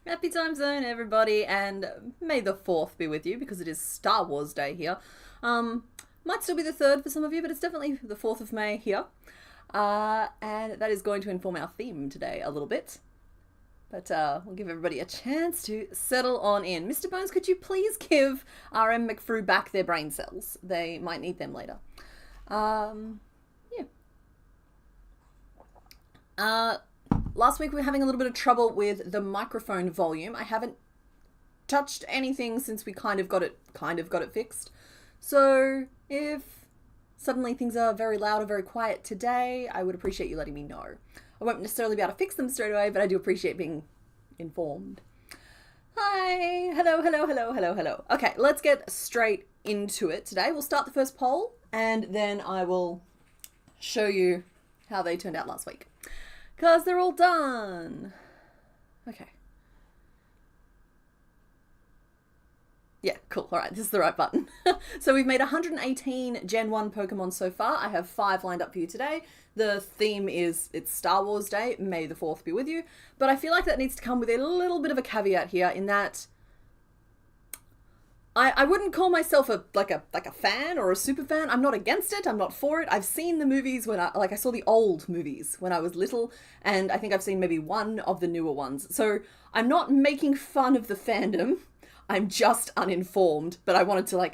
Happy time zone, everybody, and may the 4th be with you because it is Star Wars Day here. Might still be the 3rd for some of you, but it's definitely the 4th of May here. And that is going to inform our theme today a little bit. But we'll give everybody a chance to settle on in. Mr. Bones, could you please give RM McFrew back their brain cells? They might need them later. Last week we were having a little bit of trouble with the microphone volume. I haven't touched anything since we kind of got it fixed. So if suddenly things are very loud or very quiet today, I would appreciate you letting me know. I won't necessarily be able to fix them straight away, but I do appreciate being informed. Hi, hello. Okay, let's get straight into it today. We'll start the first poll and then I will show you how they turned out last week. Because they're all done. Okay. Yeah, cool. All right, this is the right button. So we've made 118 Gen 1 Pokemon so far. I have 5 lined up for you today. The theme is, it's Star Wars Day. May the 4th be with you. But I feel like that needs to come with a little bit of a caveat here in that I wouldn't call myself a fan or a super fan. I'm not against it. I'm not for it. I've seen the movies when I saw the old movies when I was little, and I think I've seen maybe one of the newer ones. So I'm not making fun of the fandom. I'm just uninformed, but I wanted to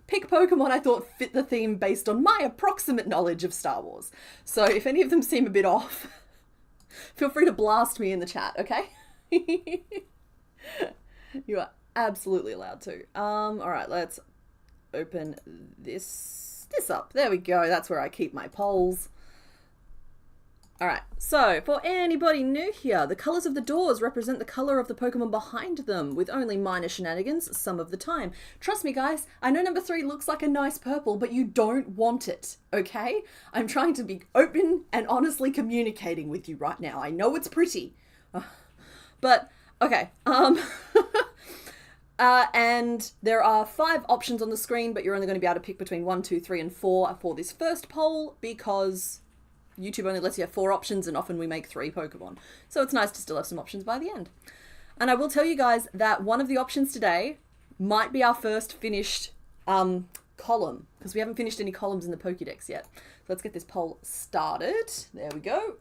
pick Pokemon I thought fit the theme based on my approximate knowledge of Star Wars. So if any of them seem a bit off, feel free to blast me in the chat, okay? You are absolutely allowed to. Alright, let's open this up. There we go. That's where I keep my polls. Alright, so for anybody new here, the colours of the doors represent the colour of the Pokemon behind them, with only minor shenanigans some of the time. Trust me, guys, I know number 3 looks like a nice purple, but you don't want it, okay? I'm trying to be open and honestly communicating with you right now. I know it's pretty. But, okay, and there are 5 options on the screen, but you're only going to be able to pick between 1, 2, 3, and 4 for this first poll because YouTube only lets you have 4 options, and often we make 3 Pokemon. So it's nice to still have some options by the end. And I will tell you guys that one of the options today might be our first finished column, because we haven't finished any columns in the Pokédex yet. So let's get this poll started. There we go.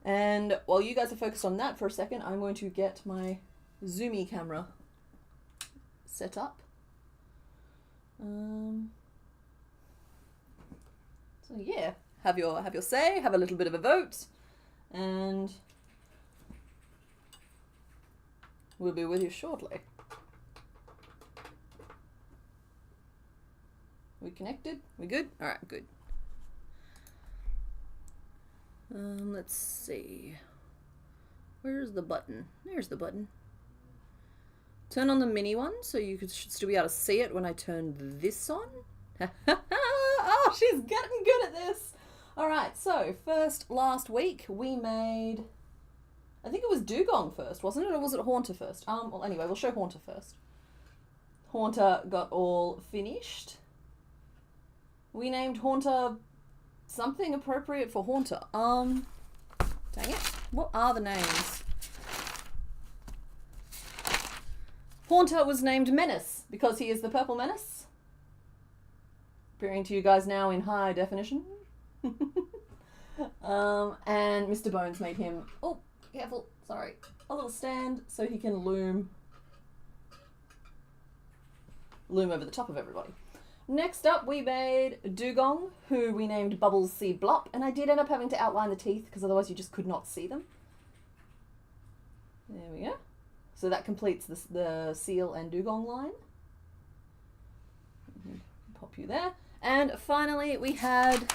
And while you guys are focused on that for a second, I'm going to get my zoomy camera set up. So yeah, have your say, have a little bit of a vote, and we'll be with you shortly. We connected? We good? All right, good. Let's see. Where's the button? There's the button. Turn on the mini one so you should still be able to see it when I turn this on. Oh, she's getting good at this. All right, so last week we made, I think it was Dugong first, wasn't it? Or was it Haunter first? Well, anyway, we'll show Haunter first. Haunter got all finished. We named Haunter something appropriate for Haunter. Dang it. What are the names? Haunter was named Menace because he is the purple menace. Appearing to you guys now in high definition. And Mr. Bones made him, oh, careful, sorry, a little stand so he can loom over the top of everybody. Next up, we made Dugong, who we named Bubbles Sea Blop, and I did end up having to outline the teeth because otherwise you just could not see them. There we go. So that completes the Seal and Dugong line. Pop you there. And finally, we had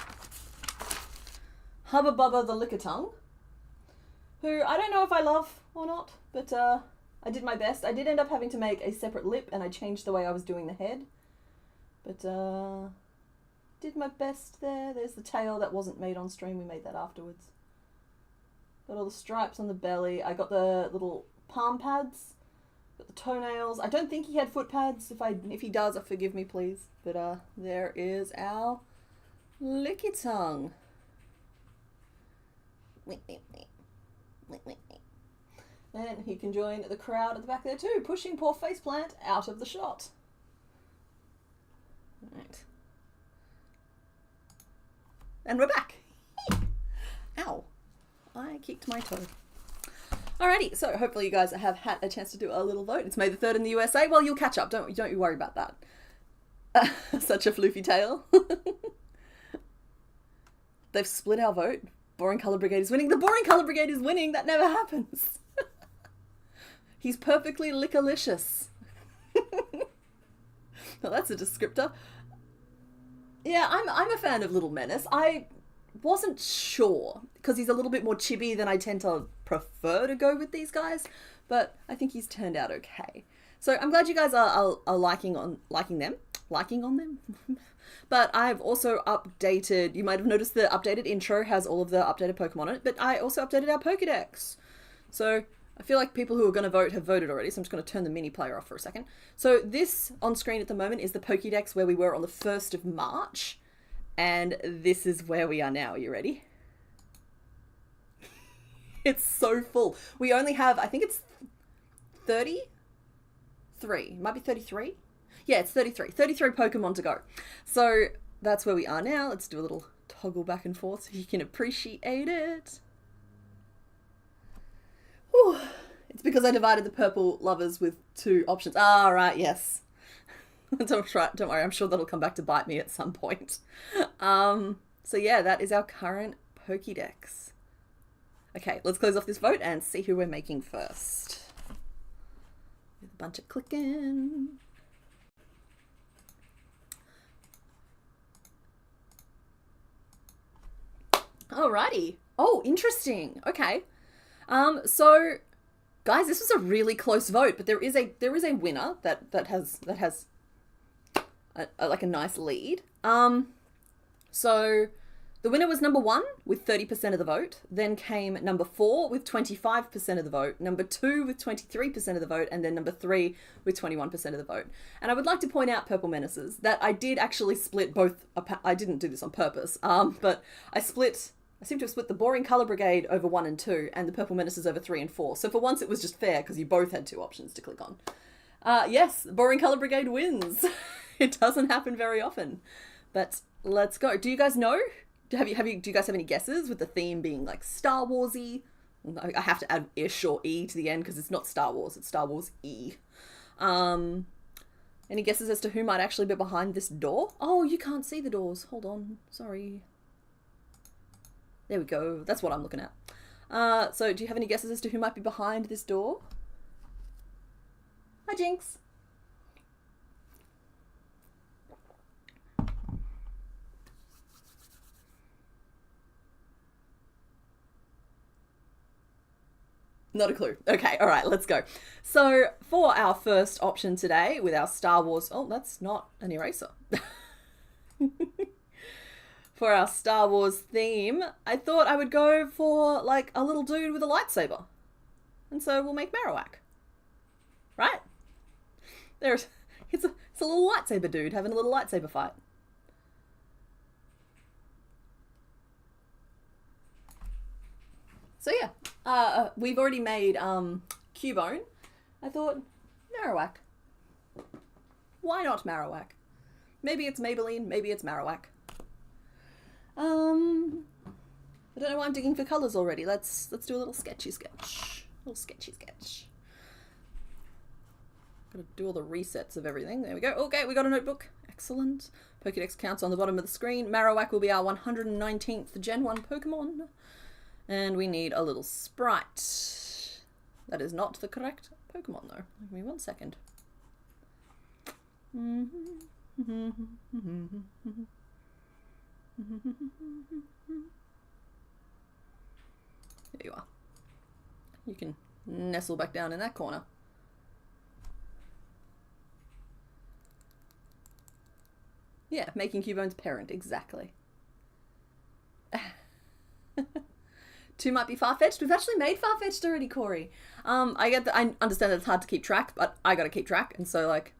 Hubba Bubba the Lickitung, who I don't know if I love or not, but I did my best. I did end up having to make a separate lip, and I changed the way I was doing the head. But did my best there. There's the tail that wasn't made on stream. We made that afterwards. Got all the stripes on the belly. I got the little palm pads. Got the toenails. I don't think he had foot pads. If he does, forgive me, please. But there is our Lickitung. And he can join the crowd at the back there too, pushing poor Faceplant out of the shot. Right. And we're back. Ow. I kicked my toe. Alrighty, so hopefully you guys have had a chance to do a little vote. It's May the 3rd in the USA. Well, you'll catch up. Don't you worry about that. Such a floofy tale. They've split our vote. Boring Colour Brigade is winning. The Boring Colour Brigade is winning. That never happens. He's perfectly lickalicious. Well, that's a descriptor. Yeah, I'm a fan of Little Menace. I wasn't sure, because he's a little bit more chibi than I tend to prefer to go with these guys, but I think he's turned out okay. So I'm glad you guys are liking on them. But I've also updated, you might have noticed the updated intro has all of the updated Pokemon on it, but I also updated our Pokédex. So I feel like people who are going to vote have voted already, so I'm just going to turn the mini player off for a second. So this on screen at the moment is the Pokédex where we were on the 1st of March, and this is where we are now. Are you ready? It's so full. We only have, I think it's 33. Might be 33. Yeah, it's 33. 33 Pokemon to go. So that's where we are now. Let's do a little toggle back and forth so you can appreciate it. Whew. It's because I divided the purple lovers with 2 options. Ah, right, yes. Don't worry, I'm sure that'll come back to bite me at some point. So yeah, that is our current Pokédex. Okay, let's close off this vote and see who we're making first. With a bunch of clicking. Alrighty. Oh, interesting. Okay. So guys, this was a really close vote, but there is a winner that has like a nice lead. So the winner was number 1 with 30% of the vote. Then came number 4 with 25% of the vote. Number 2 with 23% of the vote, and then number 3 with 21% of the vote. And I would like to point out, Purple Menaces, that I did actually split both. I didn't do this on purpose, but I seem to have split the Boring Colour Brigade over 1 and 2, and the Purple Menaces over 3 and 4. So for once it was just fair, because you both had 2 options to click on. Yes, Boring Colour Brigade wins. It doesn't happen very often. But let's go. Do you guys know? Do you guys have any guesses, with the theme being like Star Wars-y? I have to add ish or E to the end because it's not Star Wars, it's Star Wars-y. Any guesses as to who might actually be behind this door? Oh, you can't see the doors. Hold on. Sorry. There we go. That's what I'm looking at. So do you have any guesses as to who might be behind this door? Hi, Jinx. Not a clue. Okay, all right, let's go. So for our first option today with our Star Wars... Oh, that's not an eraser. For our Star Wars theme, I thought I would go for like a little dude with a lightsaber. And so we'll make Marowak. Right? It's a little lightsaber dude having a little lightsaber fight. So yeah, we've already made Cubone. I thought, Marowak. Why not Marowak? Maybe it's Maybelline, maybe it's Marowak. I don't know why I'm digging for colours already. Let's do a little sketchy sketch. Gotta do all the resets of everything. There we go. Okay, we got a notebook. Excellent. Pokédex counts on the bottom of the screen. Marowak will be our 119th Gen 1 Pokemon. And we need a little sprite. That is not the correct Pokemon though. Give me 1 second. There you are. You can nestle back down in that corner. Yeah, making Cubone's parent, exactly. 2 might be far-fetched. We've actually made far-fetched already, Corey. I understand that it's hard to keep track, but I gotta keep track, and so like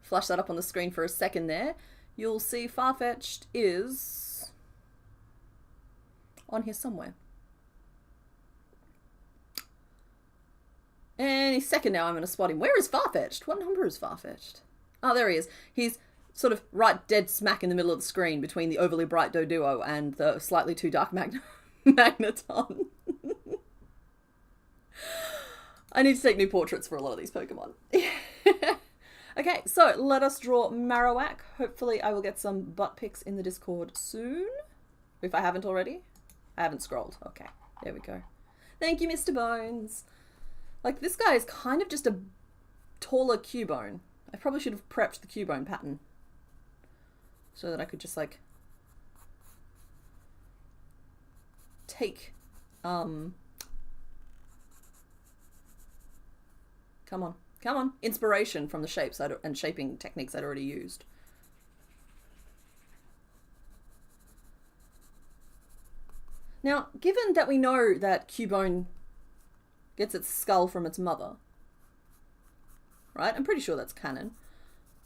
flash that up on the screen for a second there. You'll see far-fetched is on here somewhere. Any second now I'm going to spot him. Where is Farfetch'd? What number is Farfetch'd? Oh, there he is. He's sort of right dead smack in the middle of the screen between the overly bright Doduo and the slightly too dark Magneton. I need to take new portraits for a lot of these Pokemon. Okay, so let us draw Marowak. Hopefully I will get some butt pics in the Discord soon. If I haven't already. I haven't scrolled. Okay, there we go. Thank you, Mr. Bones. Like, this guy is kind of just a taller Cubone. I probably should have prepped the Cubone pattern. So that I could just, like, take, come on, inspiration from the shapes and shaping techniques I'd already used. Now, given that we know that Cubone gets its skull from its mother, right? I'm pretty sure that's canon.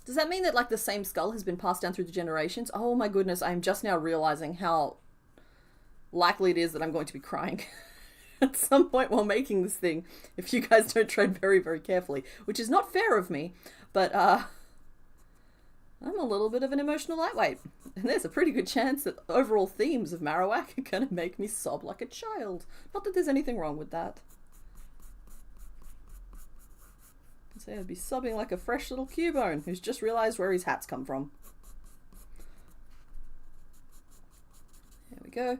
Does that mean that, like, the same skull has been passed down through the generations? Oh my goodness, I'm just now realizing how likely it is that I'm going to be crying at some point while making this thing, if you guys don't tread very, very carefully, which is not fair of me, but I'm a little bit of an emotional lightweight, and there's a pretty good chance that overall themes of Marowak are gonna make me sob like a child. Not that there's anything wrong with that. I can say I'd be sobbing like a fresh little Cubone who's just realised where his hats come from. There we go.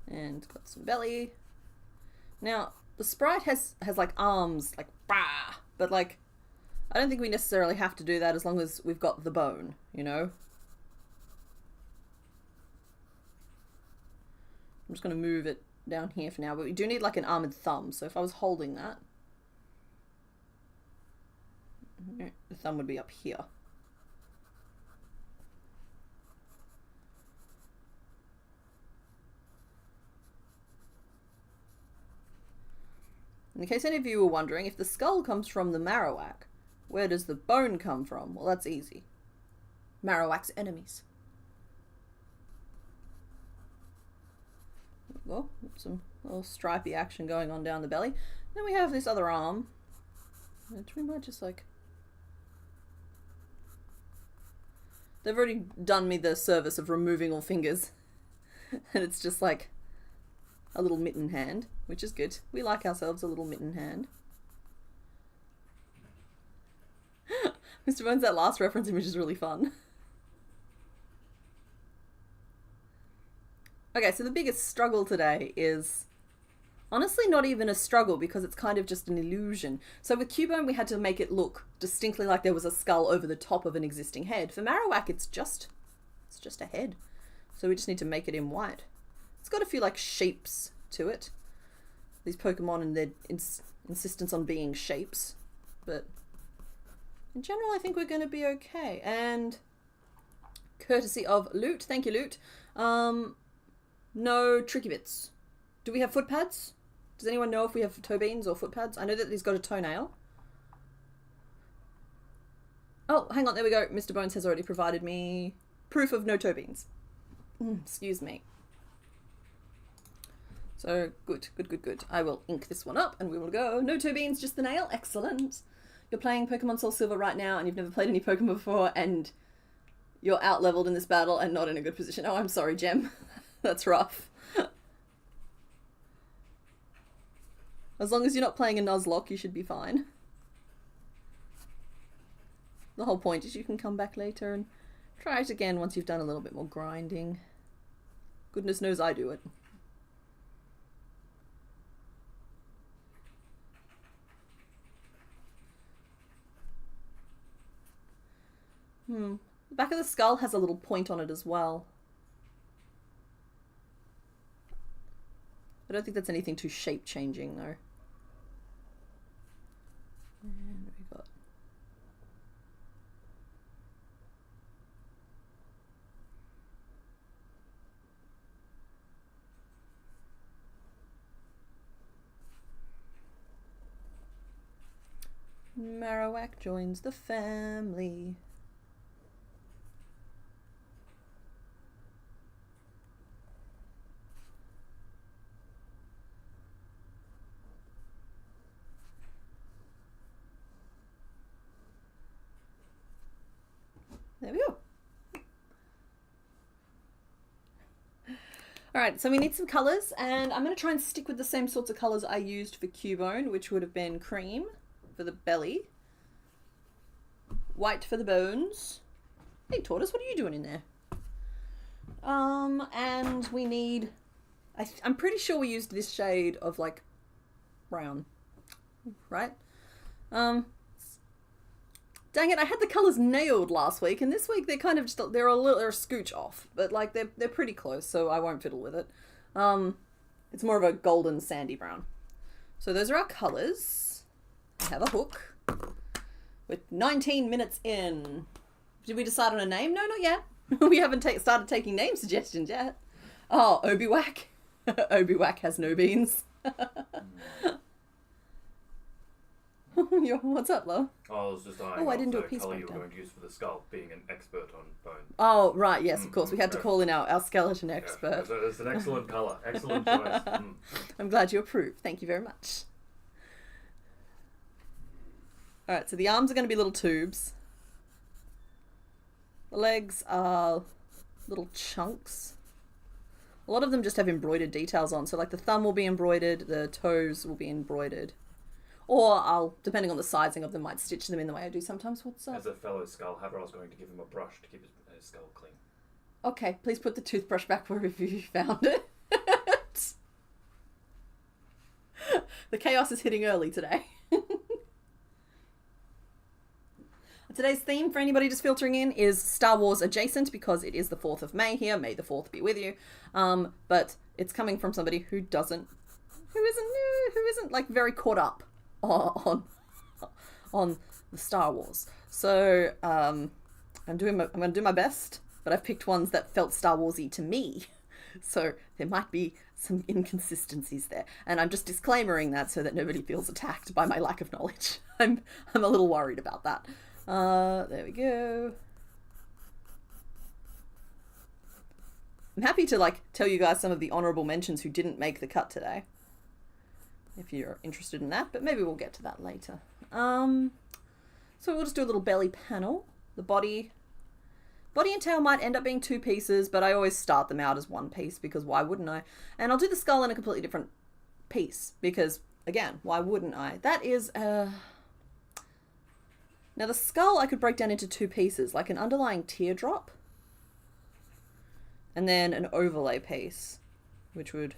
And got some belly. Now, the sprite has like arms, like, bah! But, like, I don't think we necessarily have to do that as long as we've got the bone, you know? I'm just going to move it down here for now, but we do need, like, an armored thumb, so if I was holding that, the thumb would be up here. In case any of you were wondering, if the skull comes from the Marowak, where does the bone come from? Well, that's easy. Marowak's enemies. Well, some little stripy action going on down the belly. Then we have this other arm, which we might just, like... They've already done me the service of removing all fingers. And it's just like a little mitten hand, which is good. We like ourselves a little mitten hand. Mr. Bones, that last reference image is really fun. Okay, so the biggest struggle today is honestly not even a struggle because it's kind of just an illusion. So with Cubone, we had to make it look distinctly like there was a skull over the top of an existing head. For Marowak, it's just a head. So we just need to make it in white. It's got a few, like, shapes to it. These Pokemon and their insistence on being shapes. But in general, I think we're going to be okay. And courtesy of Loot, thank you, Loot. No tricky bits. Do we have foot pads? Does anyone know if we have toe beans or foot pads? I know that he's got a toenail. Oh, hang on, there we go. Mr. Bones has already provided me proof of no toe beans. Excuse me. So, good. I will ink this one up and we will go. No toe beans, just the nail. Excellent. You're playing Pokemon Soul Silver right now and you've never played any Pokemon before and you're out-leveled in this battle and not in a good position. Oh, I'm sorry, Gem. That's rough. As long as you're not playing a Nuzlocke, you should be fine. The whole point is you can come back later and try it again once you've done a little bit more grinding. Goodness knows I do it. The back of the skull has a little point on it as well. I don't think that's anything too shape-changing, though. And we got... Marowak joins the family. There we go. Alright, so we need some colours, and I'm going to try and stick with the same sorts of colours I used for Cubone, which would have been cream for the belly, white for the bones. Hey Tortoise, what are you doing in there? And we need, I'm pretty sure we used this shade of like brown, right? Dang it, I had the colours nailed last week, and this week they're kind of just, they're a scooch off, but like they're pretty close, so I won't fiddle with it. It's more of a golden sandy brown. So those are our colours. I have a hook. We're 19 minutes in. Did we decide on a name? No, not yet. We haven't started taking name suggestions yet. Oh, Obi-Wack. Obi-Wack has no beans. What's up, Lo? I was just eyeing I didn't do a piece colour you breakdown. were going to use for the skull, being an expert on bone. Oh, right, yes, of course. We had to call in our skeleton expert. Yeah, it's an excellent colour. Excellent choice. I'm glad you approve. Thank you very much. Alright, so the arms are going to be little tubes. The legs are little chunks. A lot of them just have embroidered details on. So like the thumb will be embroidered, the toes will be embroidered. Or I'll, depending on the sizing of them, might stitch them in the way I do sometimes. What's up? As a fellow skull haver, I was going to give him a brush to keep his skull clean. Okay, please put the toothbrush back wherever you found it. The chaos is hitting early today. Today's theme, for anybody just filtering in, is Star Wars adjacent, because it is the 4th of May here. May the 4th be with you. But it's coming from somebody who isn't like very caught up on the Star Wars. So I'm going to do my best, but I've picked ones that felt Star Warsy to me. So there might be some inconsistencies there, and I'm just disclaimering that so that nobody feels attacked by my lack of knowledge. I'm a little worried about that. There we go. I'm happy to like tell you guys some of the honorable mentions who didn't make the cut today, if you're interested in that, but maybe we'll get to that later. So we'll just do a little belly panel. The body and tail might end up being 2 pieces, but I always start them out as 1 piece, because why wouldn't I? And I'll do the skull in a completely different piece, because again, why wouldn't I? That is now the skull I could break down into 2 pieces, like an underlying teardrop and then an overlay piece, which would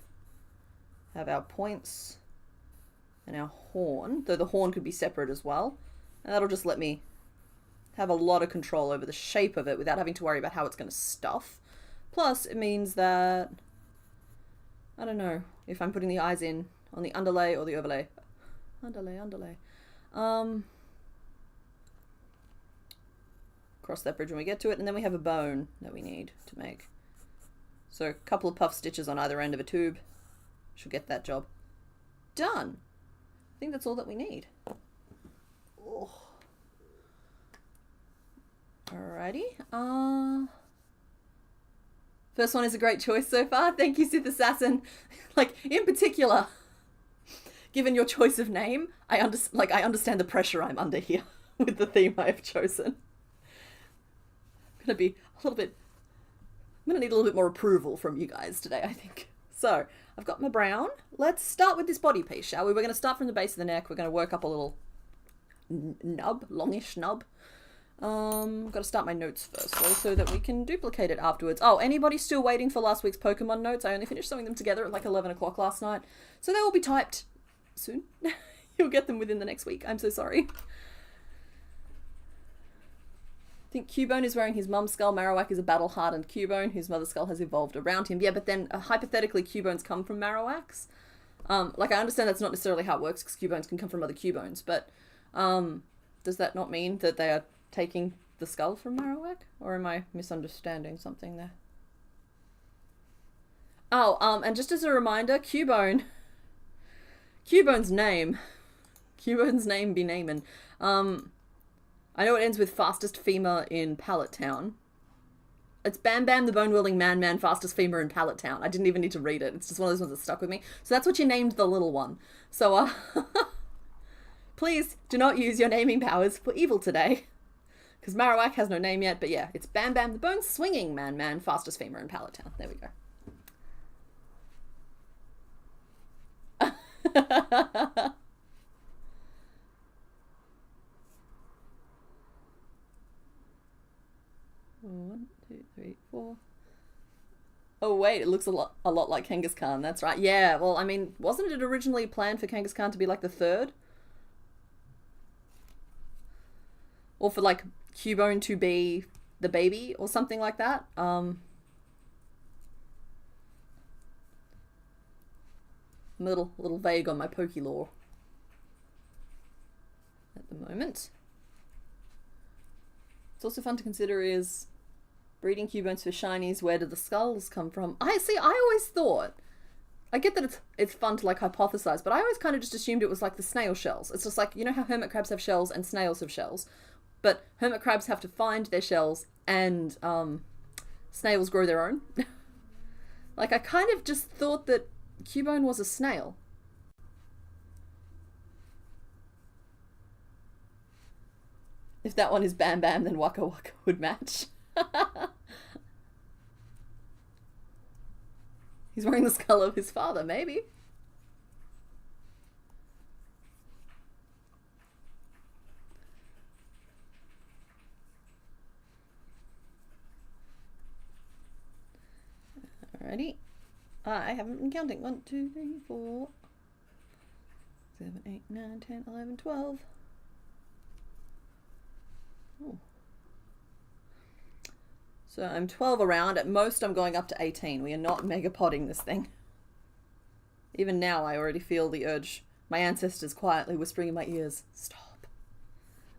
have our points and our horn, though the horn could be separate as well. And that'll just let me have a lot of control over the shape of it without having to worry about how it's going to stuff. Plus, it means that, I don't know, if I'm putting the eyes in on the underlay or the overlay. Underlay. Cross that bridge when we get to it, and then we have a bone that we need to make. So a couple of puff stitches on either end of a tube should get that job done. I think that's all that we need. Oh. Alrighty. First one is a great choice so far. Thank you, Sith Assassin. Like, in particular, given your choice of name, I understand the pressure I'm under here with the theme I have chosen. I'm gonna need a little bit more approval from you guys today, I think. So, I've got my brown. Let's start with this body piece, shall we? We're going to start from the base of the neck. We're going to work up a little nub, longish nub. Got to start my notes first, though, so that we can duplicate it afterwards. Oh, anybody still waiting for last week's Pokemon notes? I only finished sewing them together at like 11 o'clock last night. So they will be typed soon. You'll get them within the next week. I'm so sorry. I think Cubone is wearing his mum's skull. Marowak is a battle-hardened Cubone whose mother's skull has evolved around him. Yeah, but then hypothetically Cubones come from Marowaks. Like, I understand that's not necessarily how it works, because Cubones can come from other Cubones, but does that not mean that they are taking the skull from Marowak? Or am I misunderstanding something there? Oh, and just as a reminder, Cubone's name be namin'. I know it ends with fastest femur in Pallet Town. It's Bam Bam the Bone-Wielding Man, fastest femur in Pallet Town. I didn't even need to read it. It's just one of those ones that stuck with me. So that's what you named the little one. So, please do not use your naming powers for evil today. Because Marowak has no name yet, but yeah, it's Bam Bam the Bone Swinging Man, fastest femur in Pallet Town. There we go. One, two, three, four. Oh wait, it looks a lot like Kangaskhan. That's right. Yeah. Well, I mean, wasn't it originally planned for Kangaskhan to be like the third, or for like Cubone to be the baby or something like that? I'm a little vague on my Poke lore at the moment. It's also fun to consider is breeding Cubones for shinies. Where do the skulls come from? I always thought, I get that it's fun to like hypothesize, but I always kind of just assumed it was like the snail shells. It's just like, you know how hermit crabs have shells and snails have shells, but hermit crabs have to find their shells and snails grow their own. Like, I kind of just thought that Cubone was a snail. If that one is Bam Bam, then Waka Waka would match. He's wearing the skull of his father, maybe. Alrighty. I haven't been counting. 1, 2, 3, 4, 7, 8, 9, 10, 11, 12. Oh. So I'm 12 around. At most, I'm going up to 18. We are not mega podding this thing. Even now, I already feel the urge. My ancestors quietly whispering in my ears, "Stop.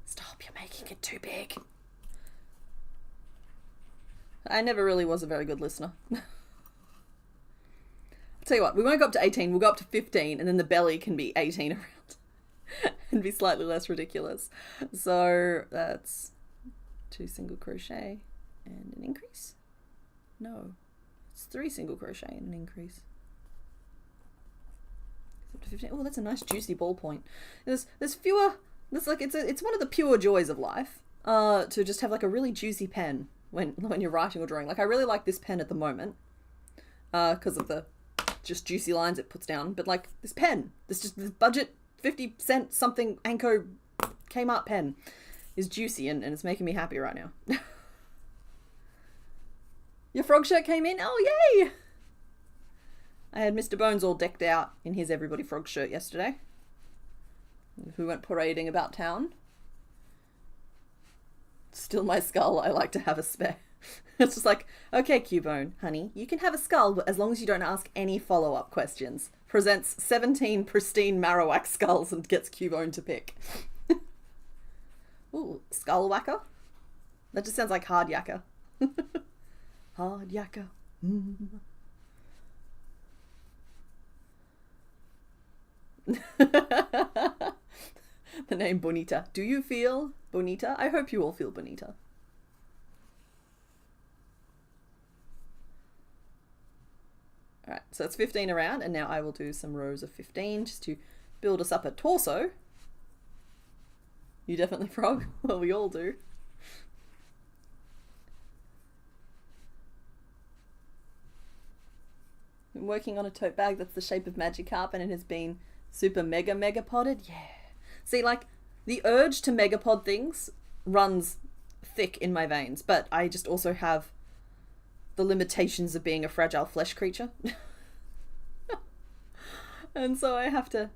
Stop, you're making it too big." I never really was a very good listener. I'll tell you what, we won't go up to 18, we'll go up to 15, and then the belly can be 18 around. And be slightly less ridiculous. So that's 2 single crochet and an increase. No, it's 3 single crochet and an increase. Up to 15. Oh, that's a nice juicy ball point. There's fewer. There's like it's one of the pure joys of life. To just have like a really juicy pen when you're writing or drawing. Like, I really like this pen at the moment, because of the just juicy lines it puts down. But like this pen, this budget 50-cent something Anko Kmart pen is juicy and it's making me happy right now. Your frog shirt came in? Oh, yay! I had Mr. Bones all decked out in his Everybody Frog shirt yesterday. We went parading about town. Still my skull, I like to have a spare. It's just like, okay, Cubone, honey, you can have a skull, but as long as you don't ask any follow-up questions. Presents 17 pristine Marowak skulls and gets Cubone to pick. Ooh, skull whacker? That just sounds like hard yakka. Hard yakka. Mm. The name Bonita. Do you feel Bonita? I hope you all feel Bonita. Alright, so it's 15 around, and now I will do some rows of 15 just to build us up a torso. You definitely frog? Well, we all do. I'm working on a tote bag that's the shape of Magikarp and it has been super mega podded. Yeah. See, like, the urge to megapod things runs thick in my veins, but I just also have the limitations of being a fragile flesh creature. And so I have to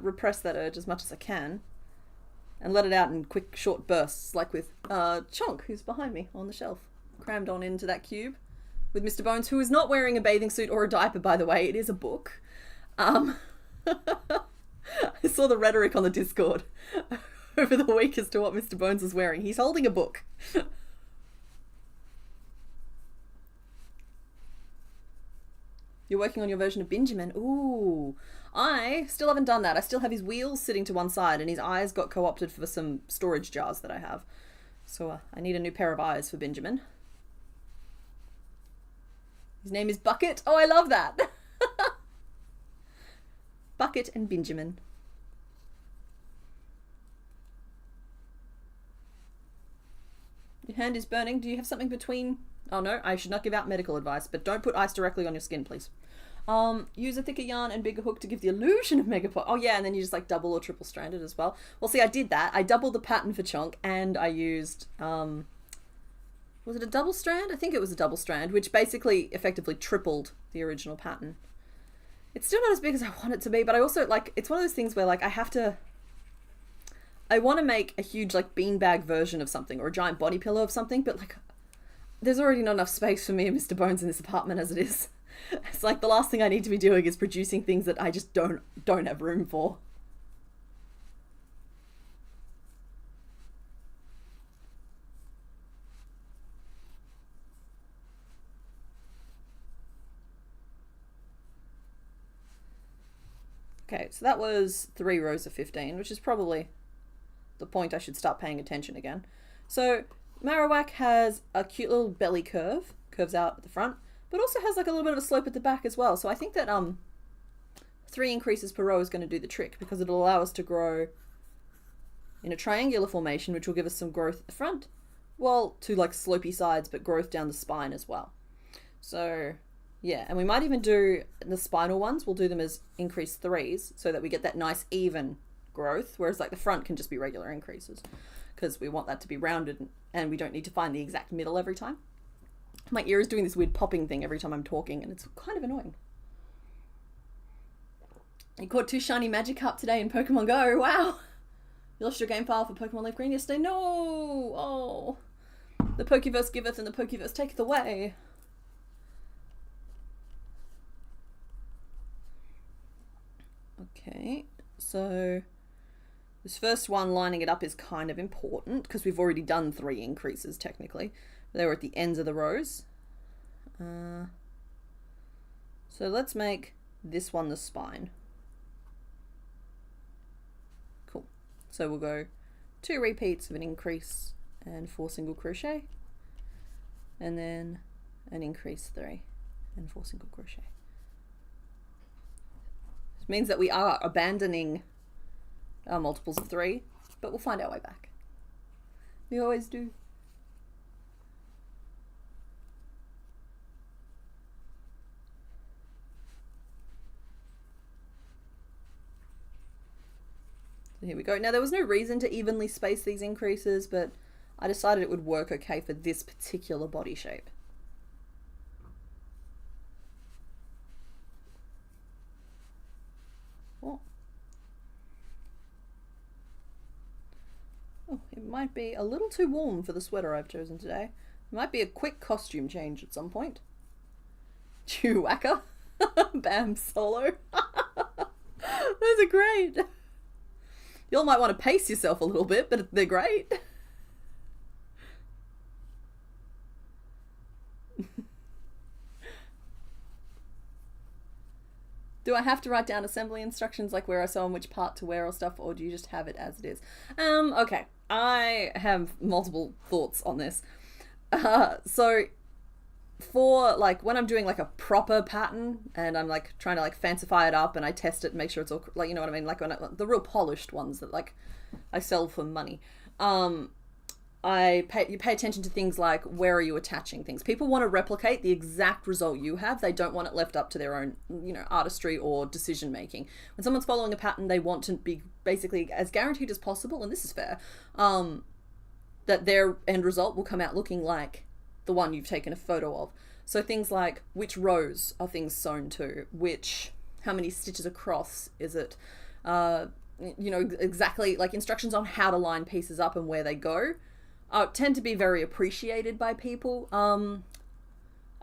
repress that urge as much as I can and let it out in quick short bursts, like with Chonk, who's behind me on the shelf, crammed on into that cube with Mr. Bones, who is not wearing a bathing suit or a diaper, by the way. It is a book. I saw the rhetoric on the Discord over the week as to what Mr. Bones is wearing. He's holding a book. You're working on your version of Benjamin. Ooh. I still haven't done that. I still have his wheels sitting to one side and his eyes got co-opted for some storage jars that I have. So I need a new pair of eyes for Benjamin. His name is Bucket. Oh, I love that. Bucket and Benjamin. Your hand is burning. Do you have something between... Oh no, I should not give out medical advice, but don't put ice directly on your skin, please. Use a thicker yarn and bigger hook to give the illusion of megapod. Oh yeah, and then you just like double or triple strand it as well. Well, see, I did that. I doubled the pattern for Chonk, and I used, was it a double strand? I think it was a double strand, which basically effectively tripled the original pattern. It's still not as big as I want it to be, but I also, like, it's one of those things where, like, I want to make a huge, like, beanbag version of something, or a giant body pillow of something, but, like, there's already not enough space for me and Mr. Bones in this apartment as it is. It's like the last thing I need to be doing is producing things that I just don't have room for. Okay, so that was 3 rows of 15, which is probably the point I should start paying attention again. So Marowak has a cute little belly curve, curves out at the front, but also has like a little bit of a slope at the back as well. So I think that 3 increases per row is going to do the trick, because it'll allow us to grow in a triangular formation, which will give us some growth at the front, well, to like slopey sides, but growth down the spine as well. So yeah, and we might even do the spinal ones, we'll do them as increased 3s so that we get that nice even growth, whereas like the front can just be regular increases, because we want that to be rounded and we don't need to find the exact middle every time. My ear is doing this weird popping thing every time I'm talking, and it's kind of annoying. You caught 2 shiny Magikarp today in Pokemon Go. Wow! You lost your game file for Pokemon Leaf Green yesterday. No! Oh! The Pokeverse giveth and the Pokeverse taketh away. Okay, so this first one, lining it up, is kind of important because we've already done 3 increases technically. They were at the ends of the rows. So let's make this one the spine. Cool. So we'll go 2 repeats of an increase and 4 single crochet, and then an increase 3 and 4 single crochet. This means that we are abandoning our multiples of 3, but we'll find our way back. We always do. So here we go. Now there was no reason to evenly space these increases, but I decided it would work okay for this particular body shape. Oh, it might be a little too warm for the sweater I've chosen today. It might be a quick costume change at some point. Chewbacca. Bam solo. Those are great. You all might want to pace yourself a little bit, but they're great. Do I have to write down assembly instructions, like where I sew and which part to wear or stuff, or do you just have it as it is? Okay, I have multiple thoughts on this. So for like when I'm doing like a proper pattern and I'm like trying to like fancify it up and I test it and make sure it's all like, you know what I mean, like when the real polished ones that like I sell for money, you pay attention to things like, where are you attaching things? People want to replicate the exact result you have. They don't want it left up to their own, you know, artistry or decision making. When someone's following a pattern, they want to be basically as guaranteed as possible, and this is fair, that their end result will come out looking like the one you've taken a photo of. So things like, which rows are things sewn to, how many stitches across is it, you know, exactly like instructions on how to line pieces up and where they go, tend to be very appreciated by people.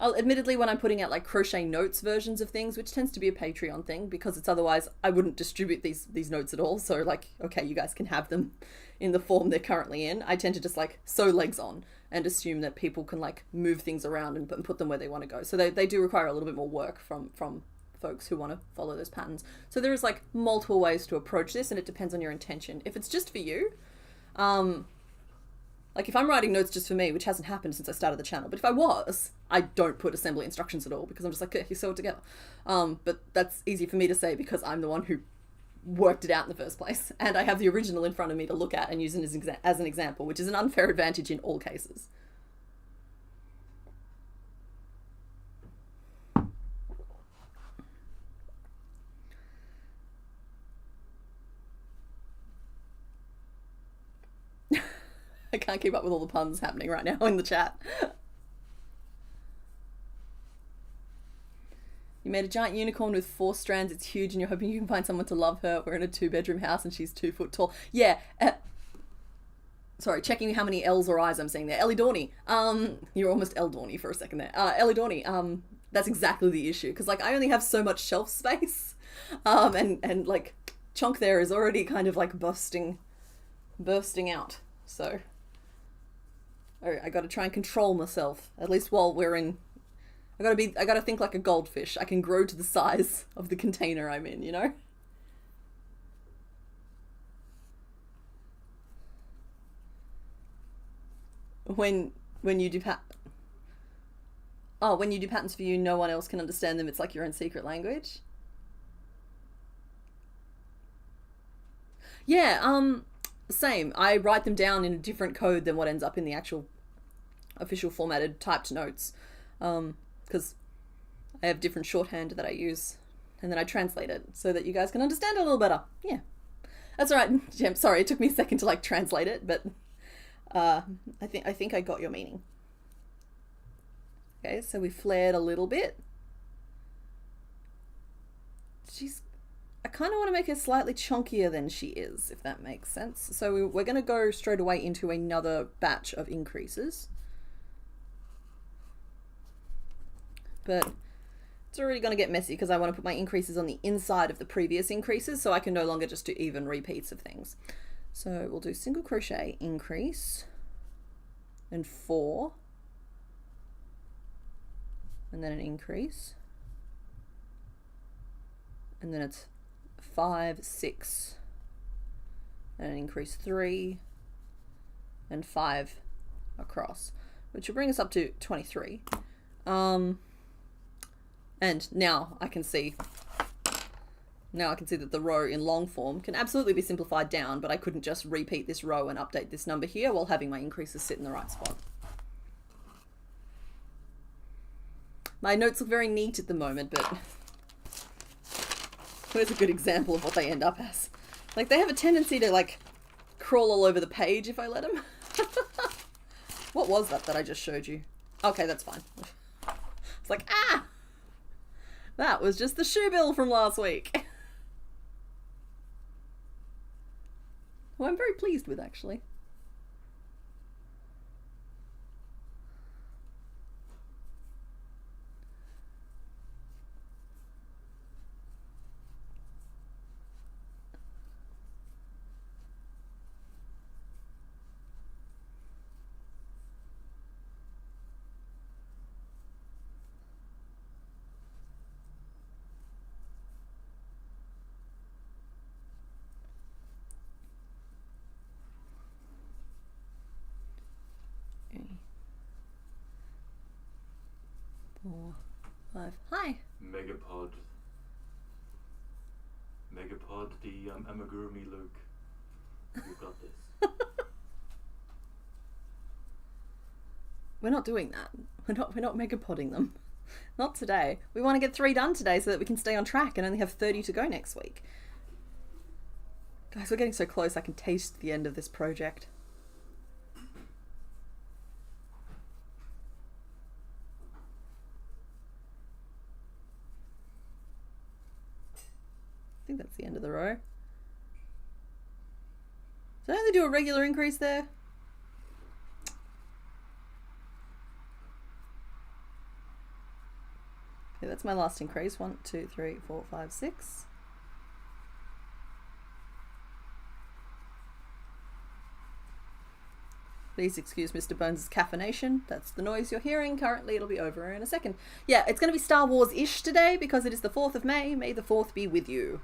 Admittedly, when I'm putting out like crochet notes versions of things, which tends to be a Patreon thing, because it's otherwise I wouldn't distribute these notes at all. So like, okay, you guys can have them in the form they're currently in. I tend to just like sew legs on and assume that people can like move things around and put them where they want to go. So they do require a little bit more work from folks who want to follow those patterns. So there is like multiple ways to approach this, and it depends on your intention. If it's just for you, like if I'm writing notes just for me, which hasn't happened since I started the channel, but if I was, I don't put assembly instructions at all, because I'm just like, okay, you sew it together. But that's easy for me to say because I'm the one who worked it out in the first place, and I have the original in front of me to look at and use it as an example, which is an unfair advantage in all cases. I can't keep up with all the puns happening right now in the chat. You made a giant unicorn with 4 strands. It's huge and you're hoping you can find someone to love her. We're in a 2-bedroom house and she's 2 foot tall. Yeah. Sorry, checking how many L's or I's I'm saying there. Ellie Dorney. You're almost Elle Dorney for a second there. Ellie Dorney. That's exactly the issue. Because, like, I only have so much shelf space. And like, chunk there is already kind of, like, bursting out. So, I gotta try and control myself. At least while we're in... I gotta think like a goldfish. I can grow to the size of the container I'm in, you know? When you do when you do patterns for you, no one else can understand them. It's like your own secret language. Yeah, same. I write them down in a different code than what ends up in the actual official formatted typed notes. Because I have different shorthand that I use, and then I translate it so that you guys can understand it a little better. Yeah, that's all right, Jem. Sorry, it took me a second to like translate it, but I think I got your meaning. Okay, so we flared a little bit. I kind of want to make her slightly chunkier than she is, if that makes sense. So we're going to go straight away into another batch of increases. But it's already going to get messy because I want to put my increases on the inside of the previous increases so I can no longer just do even repeats of things. So we'll do single crochet increase and 4 and then an increase and then it's 5, 6 and an increase 3 and 5 across, which will bring us up to 23. And now I can see that the row in long form can absolutely be simplified down, but I couldn't just repeat this row and update this number here while having my increases sit in the right spot. My notes look very neat at the moment, but here's a good example of what they end up as. Like, they have a tendency to, like, crawl all over the page if I let them. What was that I just showed you? Okay, that's fine. It's like, ah! That was just the shoe bill from last week. Who I'm very pleased with, actually. Hi. Megapod, the amigurumi Luke. You've got this. We're not doing that. We're not megapodding them. Not today. We want to get 3 done today so that we can stay on track and only have 30 to go next week. Guys, we're getting so close I can taste the end of this project. I think that's the end of the row. Did I only do a regular increase there? Okay, that's my last increase. 1, 2, 3, 4, 5, 6. Please excuse Mr. Bones' caffeination. That's the noise you're hearing. Currently, it'll be over in a second. Yeah, it's going to be Star Wars-ish today because it is the 4th of May. May the 4th be with you.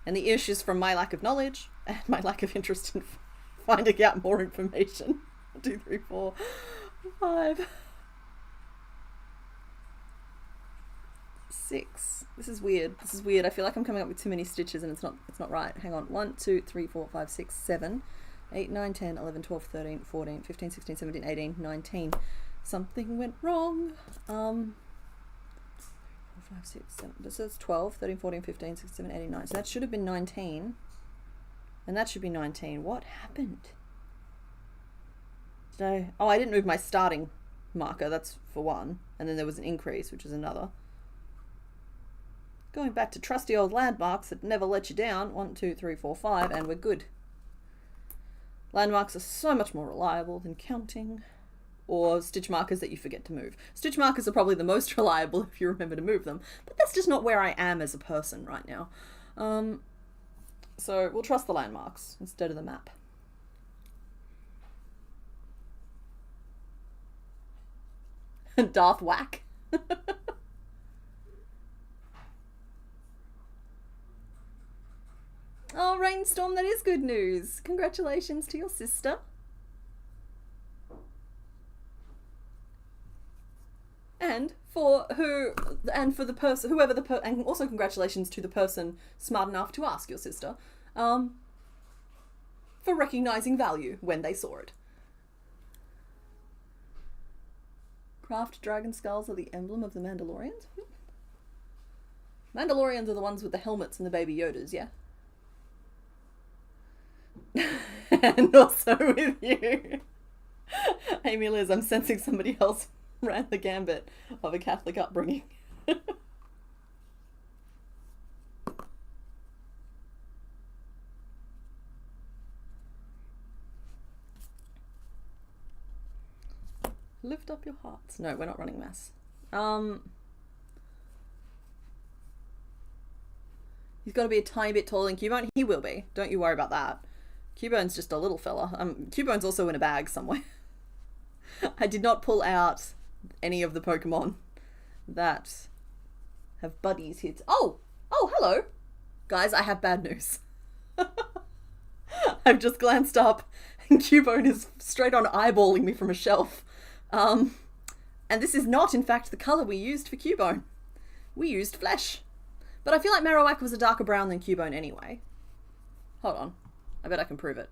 And the ish is from my lack of knowledge and my lack of interest in finding out more information. 1, 2, 3, 4, 5, 6. This is weird. This is weird. I feel like I'm coming up with too many stitches and it's not right. Hang on. 1, 2, 3, 4, 5, 6, 7, 8, 9, 10, 11, 12, 13, 14, 15, 16, 17, 18, 19. Something went wrong. 4, 5, 6, 7. This is 12, 13, 14, 15, 16, 17, 18, 19. So that should have been 19. And that should be 19. What happened? Did I? Oh, I didn't move my starting marker. That's for one. And then there was an increase, which is another. Going back to trusty old landmarks that never let you down. 1, 2, 3, 4, 5, and we're good. Landmarks are so much more reliable than counting. Or stitch markers that you forget to move. Stitch markers are probably the most reliable if you remember to move them. But that's just not where I am as a person right now. So we'll trust the landmarks instead of the map. Darth Whack. Oh, Rainstorm, that is good news. Congratulations to your sister. And for the person, and also congratulations to the person smart enough to ask your sister, for recognizing value when they saw it. Craft dragon skulls are the emblem of the Mandalorians. Mandalorians are the ones with the helmets and the baby Yodas, yeah? And also with you. Amy Liz, I'm sensing somebody else ran the gambit of a Catholic upbringing. Lift up your hearts. No, we're not running mass. He's got to be a tiny bit taller than Cubone. He will be. Don't you worry about that. Cubone's just a little fella. Cubone's also in a bag somewhere. I did not pull out any of the Pokemon that have buddies hits. Oh, hello. Guys, I have bad news. I've just glanced up and Cubone is straight on eyeballing me from a shelf. And this is not, in fact, the colour we used for Cubone. We used flesh. But I feel like Marowak was a darker brown than Cubone anyway. Hold on. I bet I can prove it.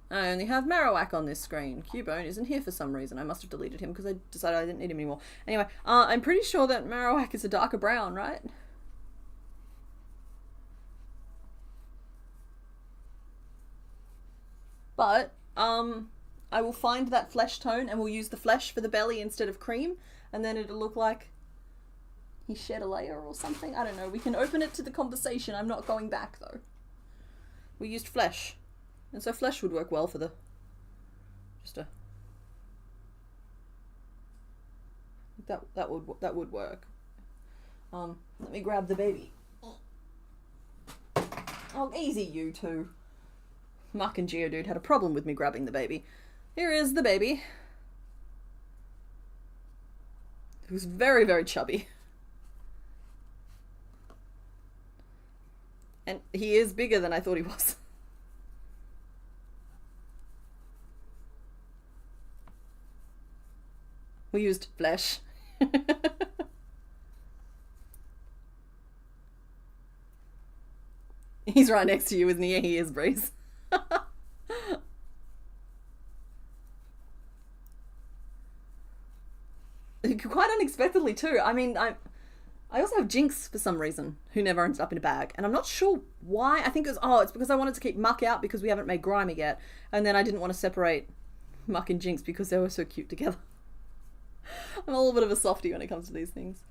I only have Marowak on this screen. Cubone isn't here for some reason. I must have deleted him because I decided I didn't need him anymore. Anyway, I'm pretty sure that Marowak is a darker brown, right? But, I will find that flesh tone and we'll use the flesh for the belly instead of cream. And then it'll look like he shed a layer or something. I don't know. We can open it to the conversation. I'm not going back, though. We used flesh. And so flesh would work well for the... That would work. Let me grab the baby. Oh, easy you two. Muck and Geodude had a problem with me grabbing the baby. Here is the baby. He was very, very chubby. And he is bigger than I thought he was. We used flesh. He's right next to you, isn't he? Yeah, he is, Breeze. Quite unexpectedly too. I mean, I also have Jinx for some reason, who never ends up in a bag. And I'm not sure why. I think it's because I wanted to keep Muck out because we haven't made Grimy yet. And then I didn't want to separate Muck and Jinx because they were so cute together. I'm a little bit of a softie when it comes to these things.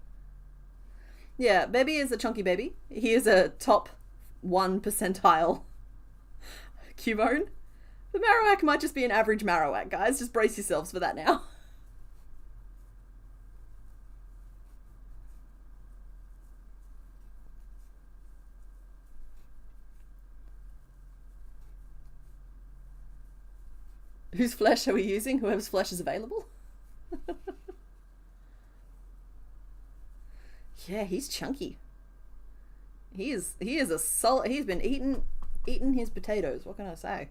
Yeah, Baby is a chunky baby. He is a top 1 percentile Cubone. The Marowak might just be an average Marowak, guys. Just brace yourselves for that now. Whose flesh are we using? Whoever's flesh is available? Yeah, he's chunky. He is a solid. He's been eating his potatoes. What can I say?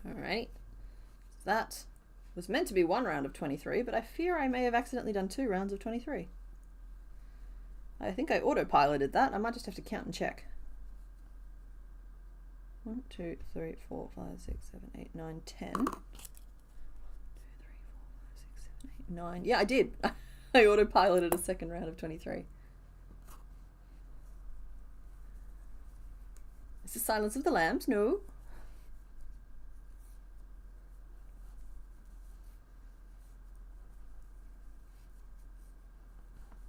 All right. That was meant to be 1 round of 23, but I fear I may have accidentally done 2 rounds of 23. I think I autopiloted that. I might just have to count and check. 1, 2, 3, 4, 5, 6, 7, 8, 9, 10. 1, 2, 3, 4, 5, 6, 7, 8, 9. Yeah, I did. I autopiloted a second round of 23. Is this Silence of the Lambs? No.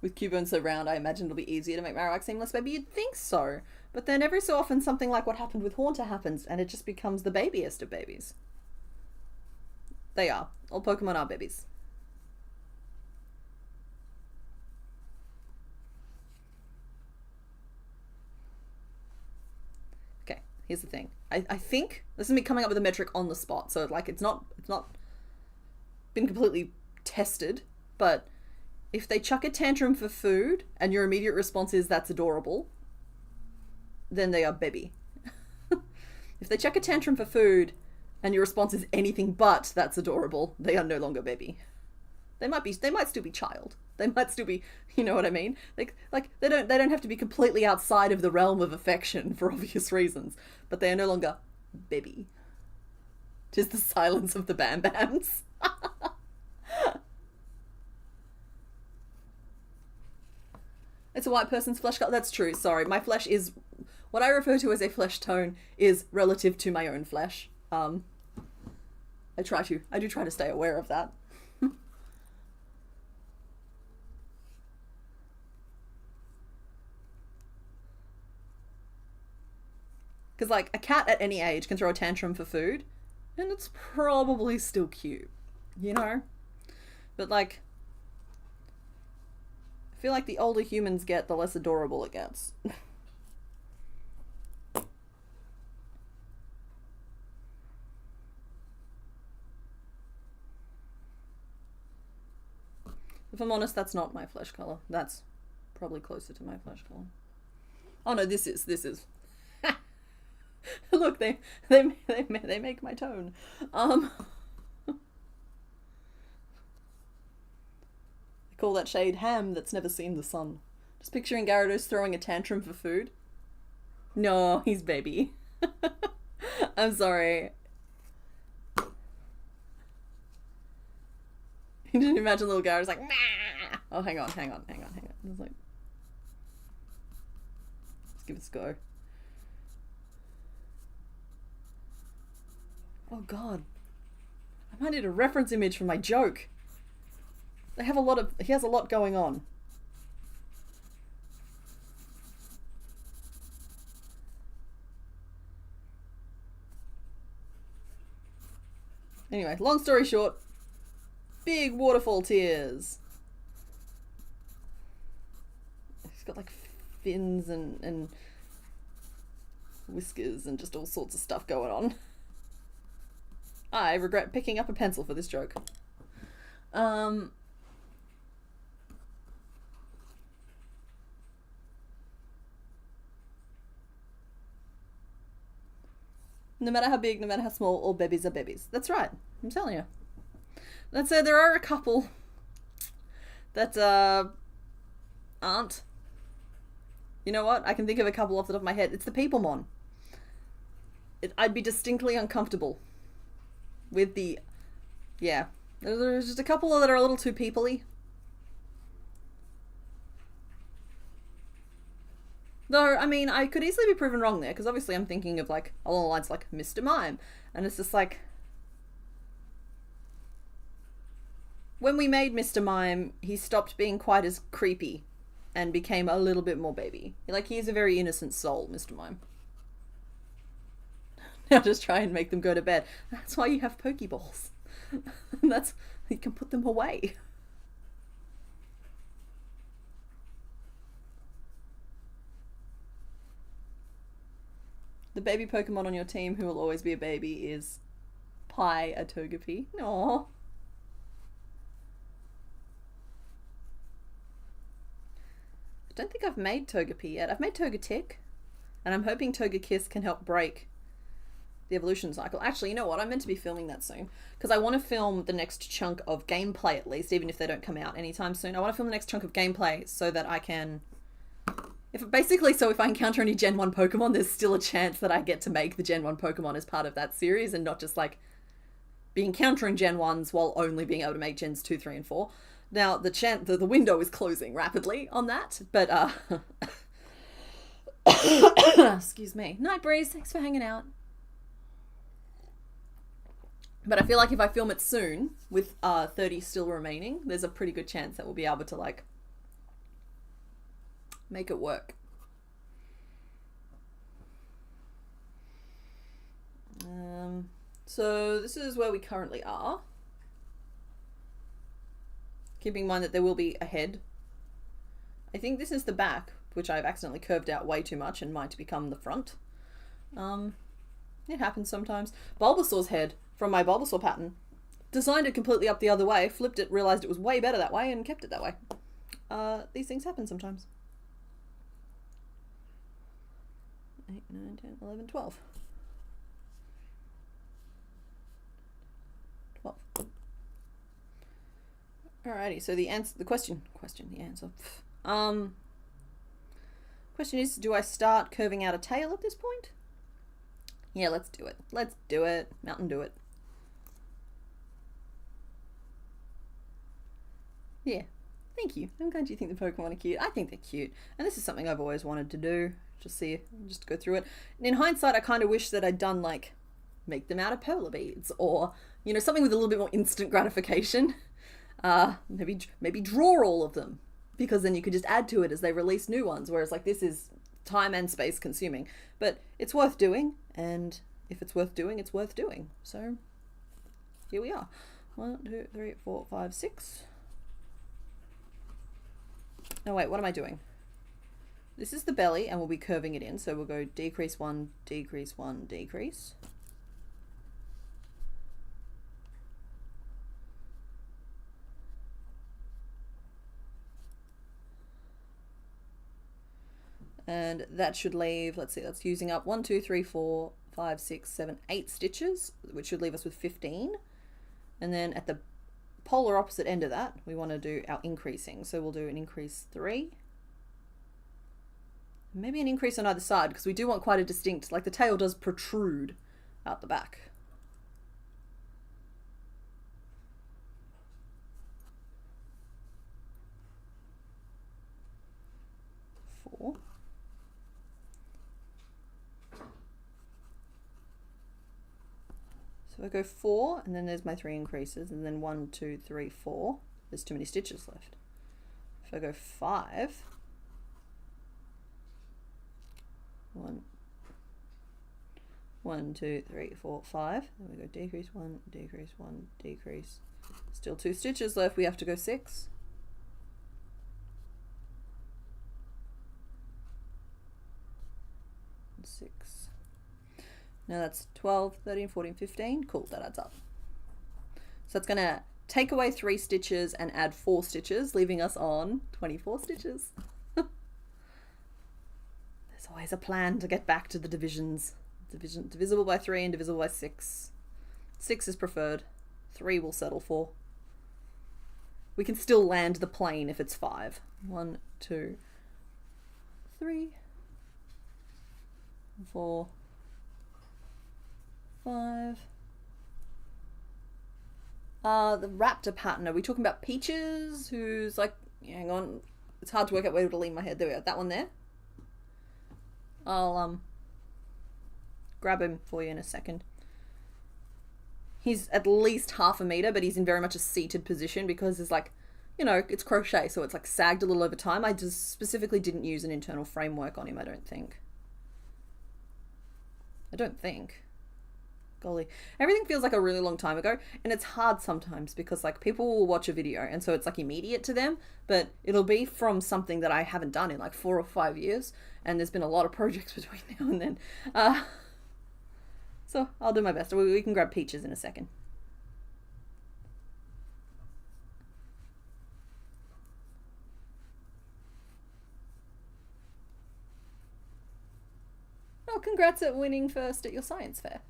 With Cubone so round, I imagine it'll be easier to make Marowak seem less baby. You'd think so. But then every so often something like what happened with Haunter happens and it just becomes the babiest of babies. They are. All Pokemon are babies. Okay, here's the thing. I think this is me coming up with a metric on the spot, so like it's not been completely tested, but if they chuck a tantrum for food and your immediate response is that's adorable, then they are baby. If they chuck a tantrum for food and your response is anything but that's adorable, they are no longer baby. They might still be child. They might still be, you know what I mean? Like they don't have to be completely outside of the realm of affection for obvious reasons, but they are no longer baby. Just the silence of the Bam Bams. It's a white person's flesh color. That's true. Sorry. My flesh is what I refer to as a flesh tone is relative to my own flesh. I do try to stay aware of that. Because like a cat at any age can throw a tantrum for food and it's probably still cute, you know? But like, I feel like the older humans get, the less adorable it gets. If I'm honest, that's not my flesh color. That's probably closer to my flesh color. Oh no, this is. Look, they make my tone. I call that shade ham that's never seen the sun. Just picturing Gyarados throwing a tantrum for food. No, he's baby. I'm sorry. You didn't imagine little Gyarados like, nah! Oh, hang on. It's like, let's give this a go. Oh god. I might need a reference image for my joke. He has a lot going on. Anyway, long story short, big waterfall tears. He's got like fins and whiskers and just all sorts of stuff going on. I regret picking up a pencil for this joke. No matter how big, no matter how small, all babies are babies. That's right. I'm telling you. Let's say there are a couple that aren't. You know what? I can think of a couple off the top of my head. It's the Peoplemon. I'd be distinctly uncomfortable with the... Yeah. There's just a couple that are a little too people-y. Though, I mean, I could easily be proven wrong there, because obviously I'm thinking of, like, along the lines like Mr. Mime. And it's just like... When we made Mr. Mime, he stopped being quite as creepy and became a little bit more baby. Like, he is a very innocent soul, Mr. Mime. Now just try and make them go to bed. That's why you have Pokeballs. That's... You can put them away. The baby Pokemon on your team who will always be a baby is Pi a Togepi. Aww. I don't think I've made Togepi yet. I've made Togetic, and I'm hoping Togekiss can help break the evolution cycle. Actually, you know what? I'm meant to be filming that soon, because I want to film the next chunk of gameplay at least, even if they don't come out anytime soon. I want to film the next chunk of gameplay so that I can if I encounter any Gen 1 Pokemon, there's still a chance that I get to make the Gen 1 Pokemon as part of that series and not just like be encountering Gen 1s while only being able to make Gens 2, 3, and 4. Now, the window is closing rapidly on that, but excuse me. Night Breeze, thanks for hanging out. But I feel like if I film it soon, with 30 still remaining, there's a pretty good chance that we'll be able to, like, make it work. So this is where we currently are. Keeping in mind that there will be a head. I think this is the back, which I've accidentally curved out way too much and might become the front. It happens sometimes. Bulbasaur's head from my Bulbasaur pattern. Designed it completely up the other way, flipped it, realised it was way better that way, and kept it that way. These things happen sometimes. 8, 9, 10, 11, 12. 12. Alrighty, so the answer, the answer. Question is, do I start curving out a tail at this point? Yeah, let's do it. Let's do it. Mountain, do it. Yeah, thank you. I'm glad you think the Pokemon are cute. I think they're cute. And this is something I've always wanted to do. Just go through it. And in hindsight, I kind of wish that I'd done, like, make them out of polar beads. Or, you know, something with a little bit more instant gratification. Maybe draw all of them. Because then you could just add to it as they release new ones. Whereas, like, this is time and space consuming. But it's worth doing. And if it's worth doing, it's worth doing. So, here we are. 1, 2, 3, 4, 5, 6. No, wait, what am I doing? This is the belly, and we'll be curving it in. So we'll go decrease 1, decrease 1, decrease. And that should leave, let's see, that's using up 1, 2, 3, 4, 5, 6, 7, 8 stitches, which should leave us with 15. And then at the polar opposite end of that, we want to do our increasing. So we'll do an increase 3. Maybe an increase on either side, because we do want quite a distinct, like the tail does protrude out the back. Four. So I go 4, and then there's my 3 increases, and then 1, 2, 3, 4. There's too many stitches left. If I go 5, 1, 2, 3, 4, 5. Then we go decrease 1, decrease 1, decrease. Still 2 stitches left. We have to go 6. And 6. Now that's 12, 13, 14, 15. Cool, that adds up. So it's going to take away 3 stitches and add 4 stitches, leaving us on 24 stitches. There's always a plan to get back to the divisions. Divisible by 3 and divisible by 6. 6 is preferred. 3 will settle for. We can still land the plane if it's 5. 1, 2, 3, 4, 5. The raptor pattern. Are we talking about Peaches? Who's like, hang on, it's hard to work out where to lean my head. There we go. That one there. I'll grab him for you in a second. He's at least half a meter, but he's in very much a seated position because it's like, you know, it's crochet, so it's like sagged a little over time. I just specifically didn't use an internal framework on him, I don't think. Golly. Everything feels like a really long time ago, and it's hard sometimes because like people will watch a video and so it's like immediate to them, but it'll be from something that I haven't done in like 4 or 5 years, and there's been a lot of projects between now and then. So I'll do my best. We can grab Peaches in a second. Oh, congrats at winning first at your science fair.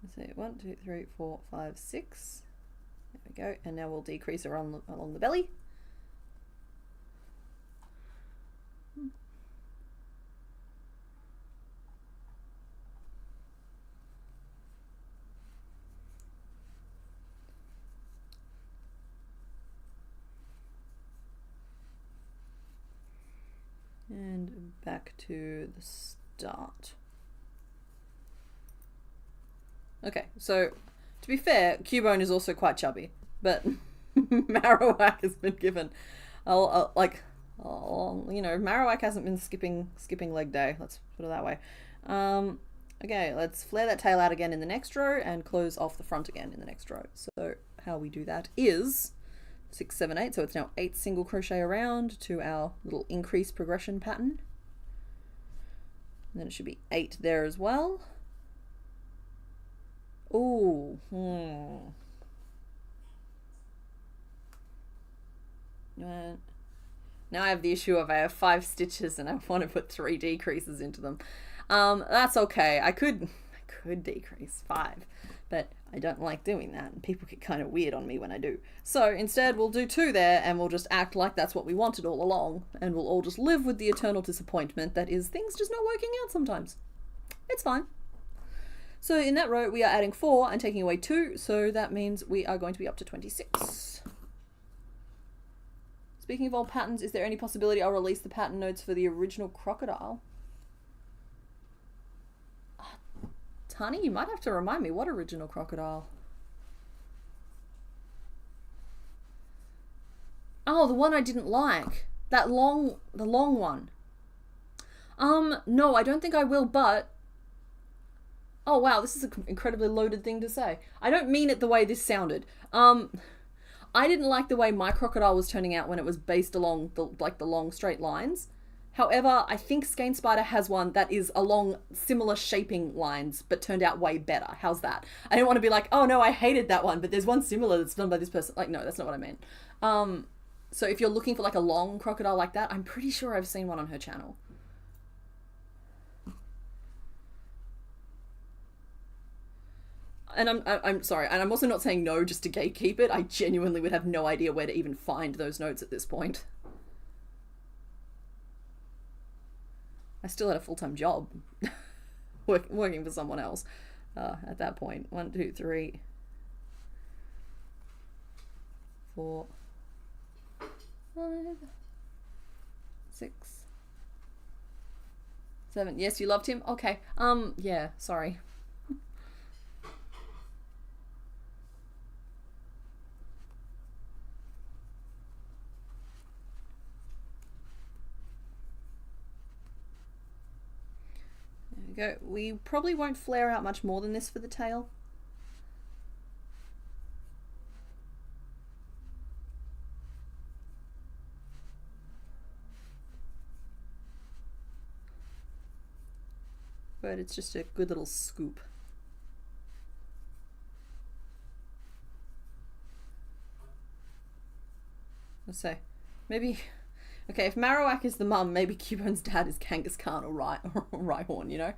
Let's see, 1, 2, 3, 4, 5, 6. we go. And now we'll decrease along the belly. And back to the start. Okay, so to be fair, Cubone is also quite chubby, but Marowak has been given, Marowak hasn't been skipping leg day. Let's put it that way. Okay, let's flare that tail out again in the next row and close off the front again in the next row. So how we do that is 6, 7, 8. So it's now 8 single crochet around to our little increase progression pattern. And then it should be 8 there as well. Ooh. Now I have the issue of I have 5 stitches and I want to put 3 decreases into them. That's okay. I could decrease 5, but I don't like doing that, and people get kind of weird on me when I do. So instead we'll do 2 there, and we'll just act like that's what we wanted all along, and we'll all just live with the eternal disappointment that is things just not working out sometimes. It's fine. So in that row we are adding 4 and taking away 2, so that means we are going to be up to 26. Speaking of old patterns, is there any possibility I'll release the pattern notes for the original crocodile? Tani, you might have to remind me, what original crocodile? Oh, the one I didn't like. The long one. No, I don't think I will, but... Oh, wow, this is an incredibly loaded thing to say. I don't mean it the way this sounded. I didn't like the way my crocodile was turning out when it was based along the long straight lines. However, I think Skein Spider has one that is along similar shaping lines, but turned out way better. How's that? I don't want to be like, oh no, I hated that one, but there's one similar that's done by this person. Like, no, that's not what I meant. So if you're looking for like a long crocodile like that, I'm pretty sure I've seen one on her channel. And I'm sorry, and I'm also not saying no just to gatekeep it. I genuinely would have no idea where to even find those notes at this point. I still had a full-time job working for someone else at that point. 1, 2, 3, 4, 5, 6, 7. Yes, you loved him? Okay. Yeah, sorry. Go. We probably won't flare out much more than this for the tail. But it's just a good little scoop. Let's say, maybe... Okay, if Marowak is the mum, maybe Cubone's dad is Kangaskhan or Rhyhorn, you know?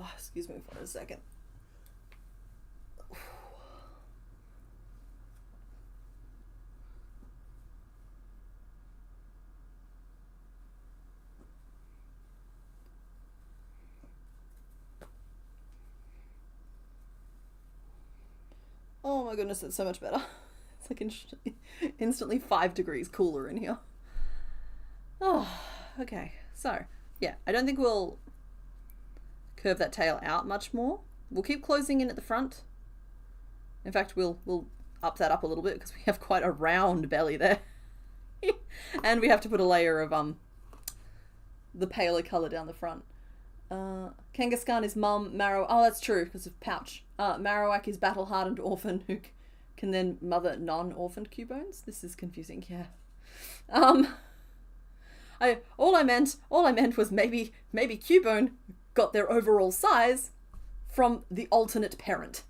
Oh, excuse me for a second. Oh my goodness, it's so much better. It's like instantly 5 degrees cooler in here. Oh, okay. So, yeah, I don't think we'll curve that tail out much more. We'll keep closing in at the front. In fact, we'll up that up a little bit because we have quite a round belly there. And we have to put a layer of the paler colour down the front. Kangaskhan is mum. Oh, that's true because of pouch. Marowak is battle-hardened orphan who can then mother non-orphaned Cubones. This is confusing, yeah. All I meant was maybe Cubone got their overall size from the alternate parent.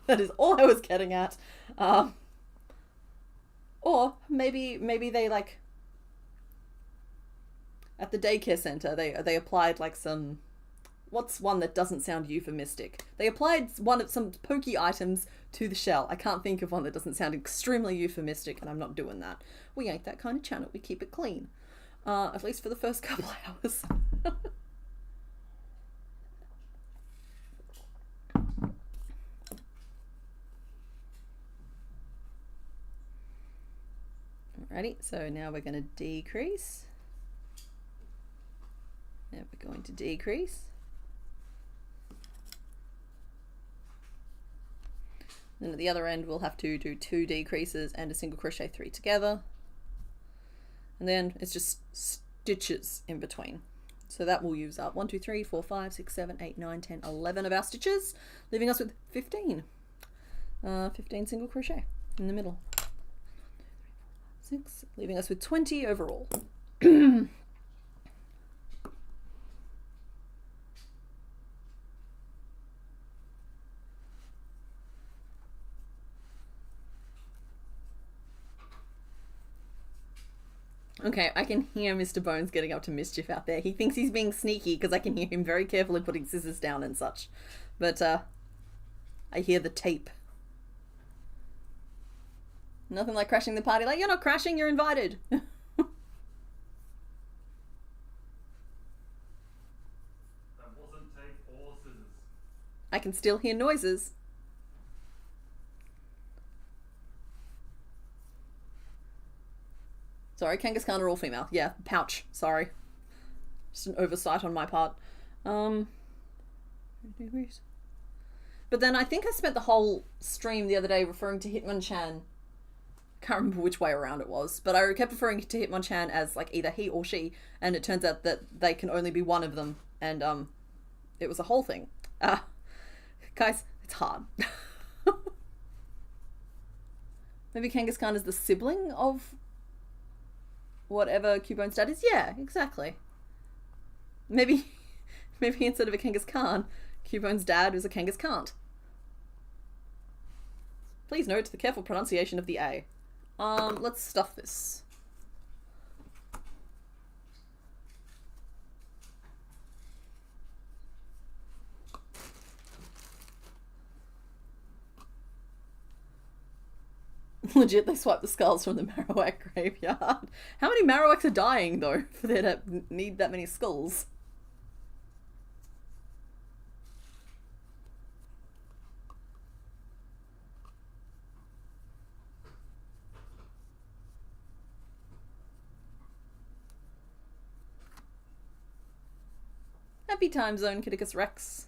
That is all I was getting at. Or maybe they like at the daycare center they applied like some, what's one that doesn't sound euphemistic? They applied some pokey items to the shell. I can't think of one that doesn't sound extremely euphemistic, and I'm not doing that. We ain't that kind of channel. We keep it clean. At least for the first couple hours. Alrighty, so now we're going to decrease. Now we're going to decrease. Then at the other end we'll have to do 2 decreases and a single crochet 3 together. And then it's just stitches in between. So that will use up 1, 2, 3, 4, 5, 6, 7, 8, 9, 10, 11 of our stitches, leaving us with 15. 15 single crochet in the middle. 6, leaving us with 20 overall. Okay, I can hear Mr. Bones getting up to mischief out there. He thinks he's being sneaky because I can hear him very carefully putting scissors down and such. But, I hear the tape. Nothing like crashing the party. Like, you're not crashing, you're invited. That wasn't tape or scissors. I can still hear noises. Sorry, Kangaskhan are all female. Yeah, pouch. Sorry. Just an oversight on my part. But then I think I spent the whole stream the other day referring to Hitmonchan. Can't remember which way around it was, but I kept referring to Hitmonchan as like either he or she, and it turns out that they can only be one of them, and it was a whole thing. Guys, it's hard. Maybe Kangaskhan is the sibling of whatever Cubone's dad is? Yeah, exactly. Maybe instead of a Kangaskhan, Cubone's dad is a Kangaskhan. Please note the careful pronunciation of the A. Let's stuff this. Legit, they swipe the skulls from the Marowak graveyard. How many Marowaks are dying, though, for there to need that many skulls? Happy time zone, Kitticus Rex.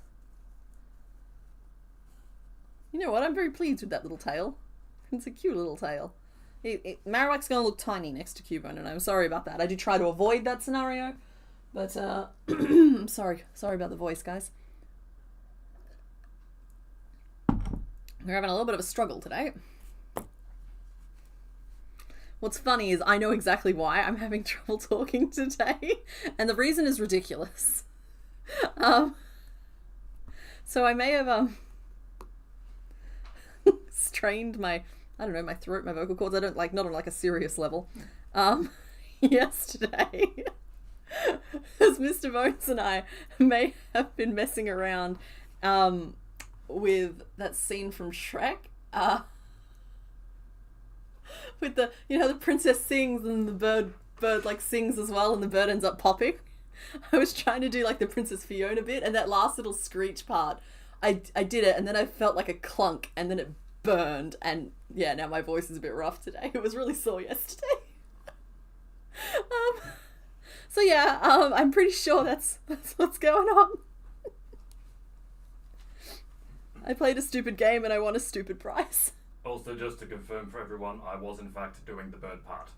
You know what? I'm very pleased with that little tail. It's a cute little tail. Marowak's gonna look tiny next to Cubone, and I'm sorry about that. I did try to avoid that scenario, but I'm sorry about the voice, guys. We're having a little bit of a struggle today. What's funny is I know exactly why I'm having trouble talking today, and the reason is ridiculous. So I may have strained my, I don't know, my throat, my vocal cords. I don't like, not on like a serious level. Yesterday, as Mr. Bones and I may have been messing around with that scene from Shrek, with the, you know, the princess sings and the bird like sings as well, and the bird ends up popping. I was trying to do like the Princess Fiona bit, and that last little screech part, I did it, and then I felt like a clunk, and then it burned, and yeah, now my voice is a bit rough today. It was really sore yesterday. So yeah, I'm pretty sure that's what's going on. I played a stupid game and I won a stupid prize. Also, just to confirm for everyone, I was in fact doing the bird part.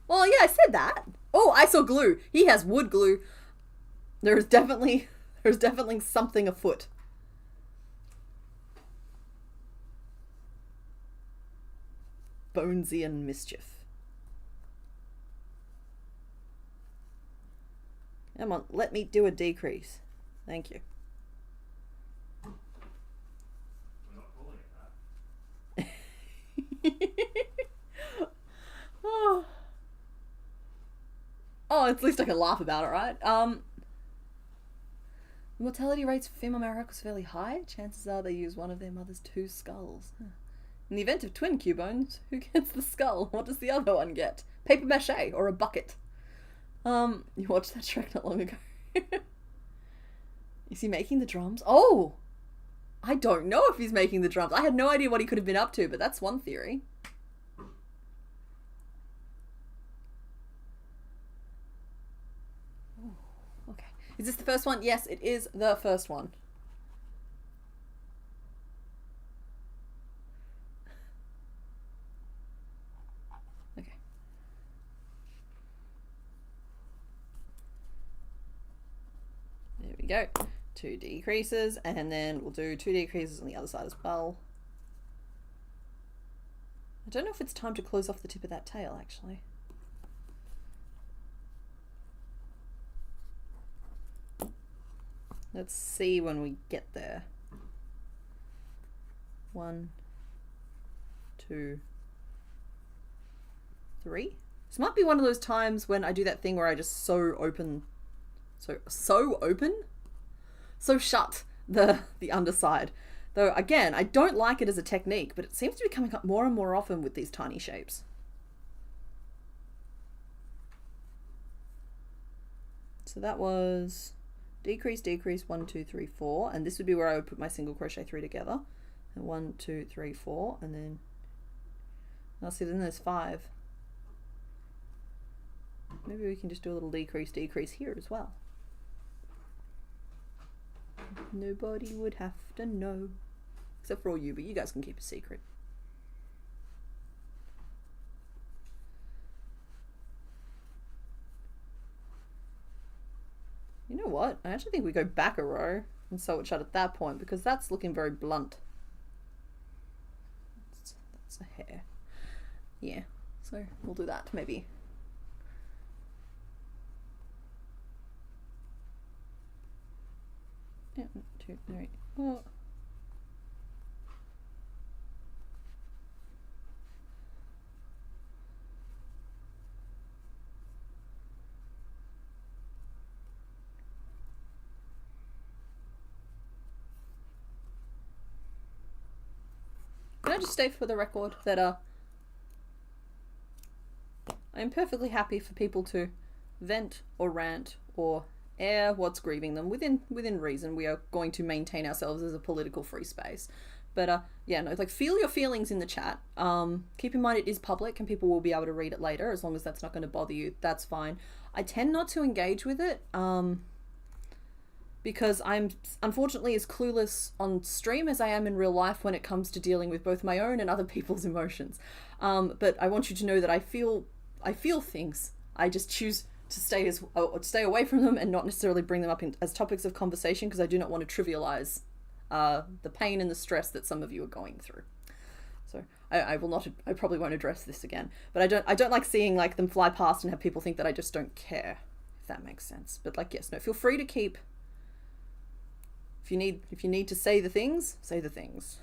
Well, yeah, I said that. Oh, I saw glue. He has wood glue. There's definitely something afoot. Bonesian mischief. Come on, let me do a decrease. Thank you. We're not calling it that. Oh. Oh, at least I can laugh about it, right? The mortality rates for female Marowak was fairly high. Chances are they use one of their mother's 2 skulls. In the event of twin Cubones, who gets the skull? What does the other one get? Paper mache or a bucket? You watched that Shrek not long ago. Is he making the drums? Oh! I don't know if he's making the drums. I had no idea what he could have been up to, but that's one theory. Ooh, okay. Is this the first one? Yes, it is the first one. Okay. There we go. 2 decreases, and then we'll do 2 decreases on the other side as well. I don't know if it's time to close off the tip of that tail, actually. Let's see when we get there. 1, 2, 3. This might be one of those times when I do that thing where I just so shut the underside. Though again, I don't like it as a technique, but it seems to be coming up more and more often with these tiny shapes. So that was decrease, decrease, 1, 2, 3, 4, and this would be where I would put my single crochet 3 together. And 1, 2, 3, 4, and then I'll see. Then there's 5. Maybe we can just do a little decrease, decrease here as well. Nobody would have to know, except for all you, but you guys can keep a secret. You know what? I actually think we go back a row and sew it shut at that point, because that's looking very blunt. That's a hair. Yeah, so we'll do that maybe. Yeah, 1, 2, 3, 4. Can I just state for the record that I am perfectly happy for people to vent or rant or air what's grieving them within reason. We are going to maintain ourselves as a political free space, but yeah, no, like, feel your feelings in the chat. Keep in mind it is public and people will be able to read it later. As long as that's not going to bother you, that's fine. I tend not to engage with it because I'm unfortunately as clueless on stream as I am in real life when it comes to dealing with both my own and other people's emotions. But I want you to know that I feel things. I just choose to stay away from them and not necessarily bring them up as topics of conversation, because I do not want to trivialize the pain and the stress that some of you are going through. So I probably won't address this again. But I don't like seeing like them fly past and have people think that I just don't care, if that makes sense. But like, yes, no, feel free to keep. If you need to say the things, say the things.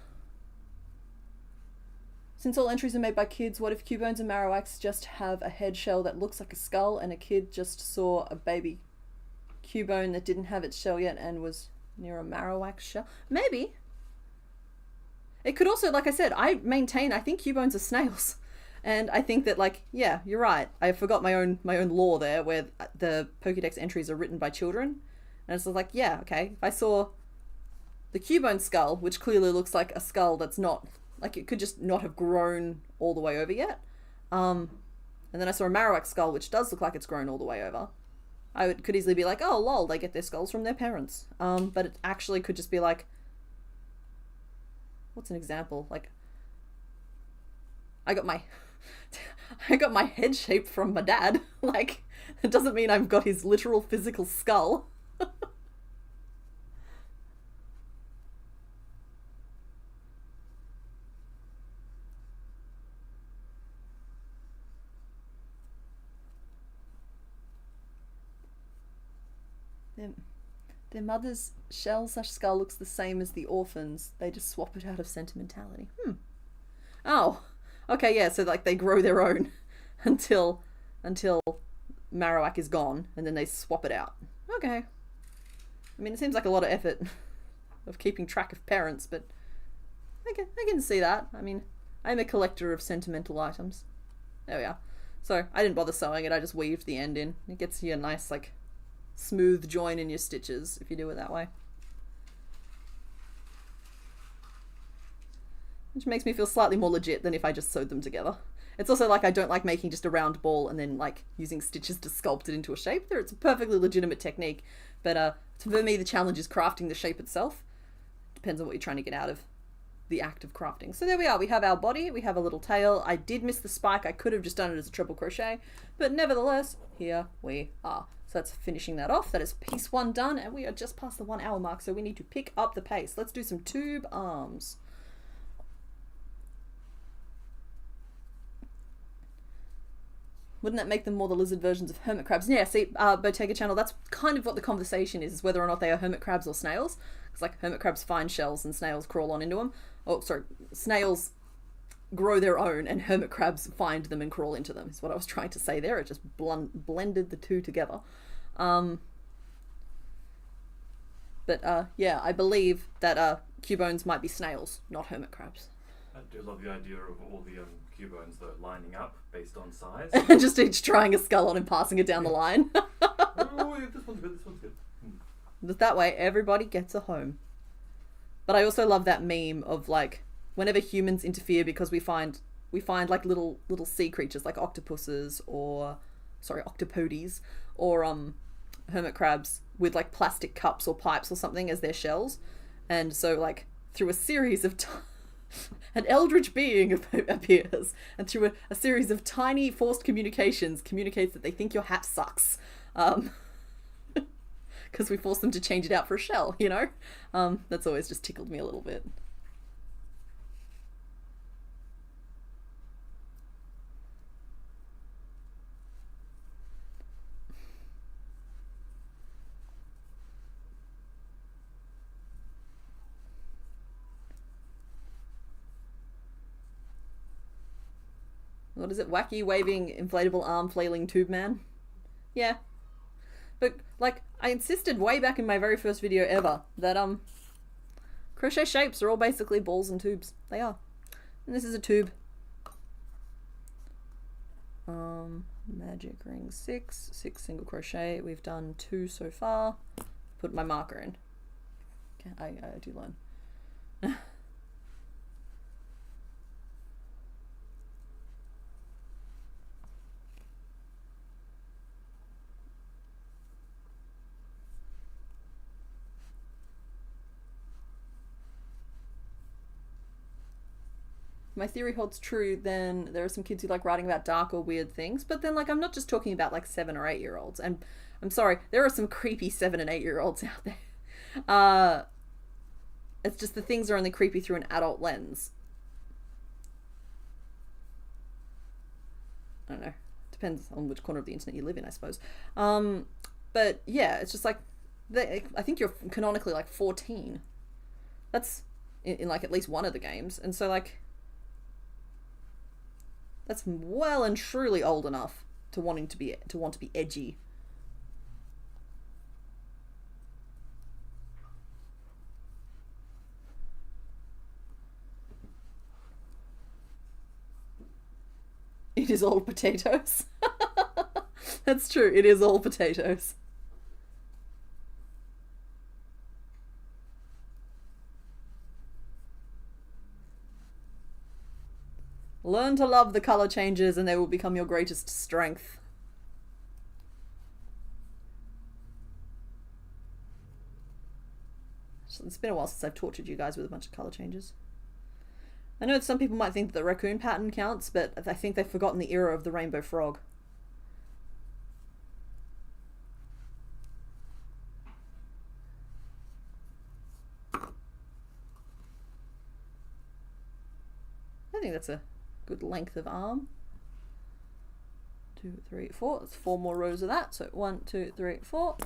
Since all entries are made by kids, what if Cubones and Marowaks just have a head shell that looks like a skull, and a kid just saw a baby Cubone that didn't have its shell yet and was near a Marowak shell? Maybe. It could also, like I said, I maintain I think Cubones are snails. And I think that, like, yeah, you're right. I forgot my own lore there, where the Pokédex entries are written by children. And it's like, yeah, okay, if I saw the Cubone skull, which clearly looks like a skull that's not, like, it could just not have grown all the way over yet. And then I saw a Marowak skull, which does look like it's grown all the way over. I could easily be like, oh, lol, they get their skulls from their parents. But it actually could just be like, what's an example? Like, I got my head shape from my dad. Like, it doesn't mean I've got his literal physical skull. their mother's shell/skull looks the same as the orphan's. They just swap it out of sentimentality. Oh, okay, yeah. So like they grow their own until Marowak is gone, and then they swap it out. Okay. I mean, it seems like a lot of effort of keeping track of parents, but I can see that. I mean, I'm a collector of sentimental items. There we are. So I didn't bother sewing it. I just weaved the end in. It gets you a nice like smooth join in your stitches if you do it that way. Which makes me feel slightly more legit than if I just sewed them together. It's also like I don't like making just a round ball and then like using stitches to sculpt it into a shape. It's a perfectly legitimate technique, but for me the challenge is crafting the shape itself. Depends on what you're trying to get out of the act of crafting. So there we are. We have our body. We have a little tail. I did miss the spike. I could have just done it as a triple crochet, but nevertheless, here we are. So that's finishing that off. That is piece 1 done, and we are just past the 1 hour mark, so we need to pick up the pace. Let's do some tube arms. Wouldn't that make them more the lizard versions of hermit crabs? Yeah, see, Bottega Channel, that's kind of what the conversation is whether or not they are hermit crabs or snails. Because like hermit crabs find shells and snails crawl on into them. Oh, sorry, snails grow their own and hermit crabs find them and crawl into them is what I was trying to say there. It just blended the two together. Yeah, I believe that cubones might be snails, not hermit crabs. I do love the idea of all the cubones though lining up based on size. Just each trying a skull on and passing it down the line. Oh, yeah, this one's good, this one's good. That way everybody gets a home. But I also love that meme of like whenever humans interfere because we find like little sea creatures like octopuses or octopodes or hermit crabs with like plastic cups or pipes or something as their shells. And so like through a series of an eldritch being appears and through a series of tiny forced communications communicates that they think your hat sucks. Because we forced them to change it out for a shell, you know? That's always just tickled me a little bit. What is it? Wacky waving inflatable arm flailing tube man? Yeah. But like I insisted way back in my very first video ever that crochet shapes are all basically balls and tubes. They are. And this is a tube. Magic ring 6 single crochet. We've done 2 so far. Put my marker in. Okay, I do learn. My theory holds true, then there are some kids who like writing about dark or weird things, but then like I'm not just talking about like 7 or 8 year olds, and I'm sorry, there are some creepy 7 and 8 year olds out there. It's just the things are only creepy through an adult lens. I don't know, depends on which corner of the internet you live in, I suppose. But yeah, it's just like I think you're canonically like 14. That's in like at least one of the games, and so like that's well and truly old enough to want to be edgy. It is all potatoes. That's true. It is all potatoes. Learn to love the color changes and they will become your greatest strength. It's been a while since I've tortured you guys with a bunch of color changes. I know that some people might think that the raccoon pattern counts, but I think they've forgotten the era of the rainbow frog. I think that's a good length of arm. 2, 3, 4. That's 4 more rows of that. So 1, 2, 3, 4.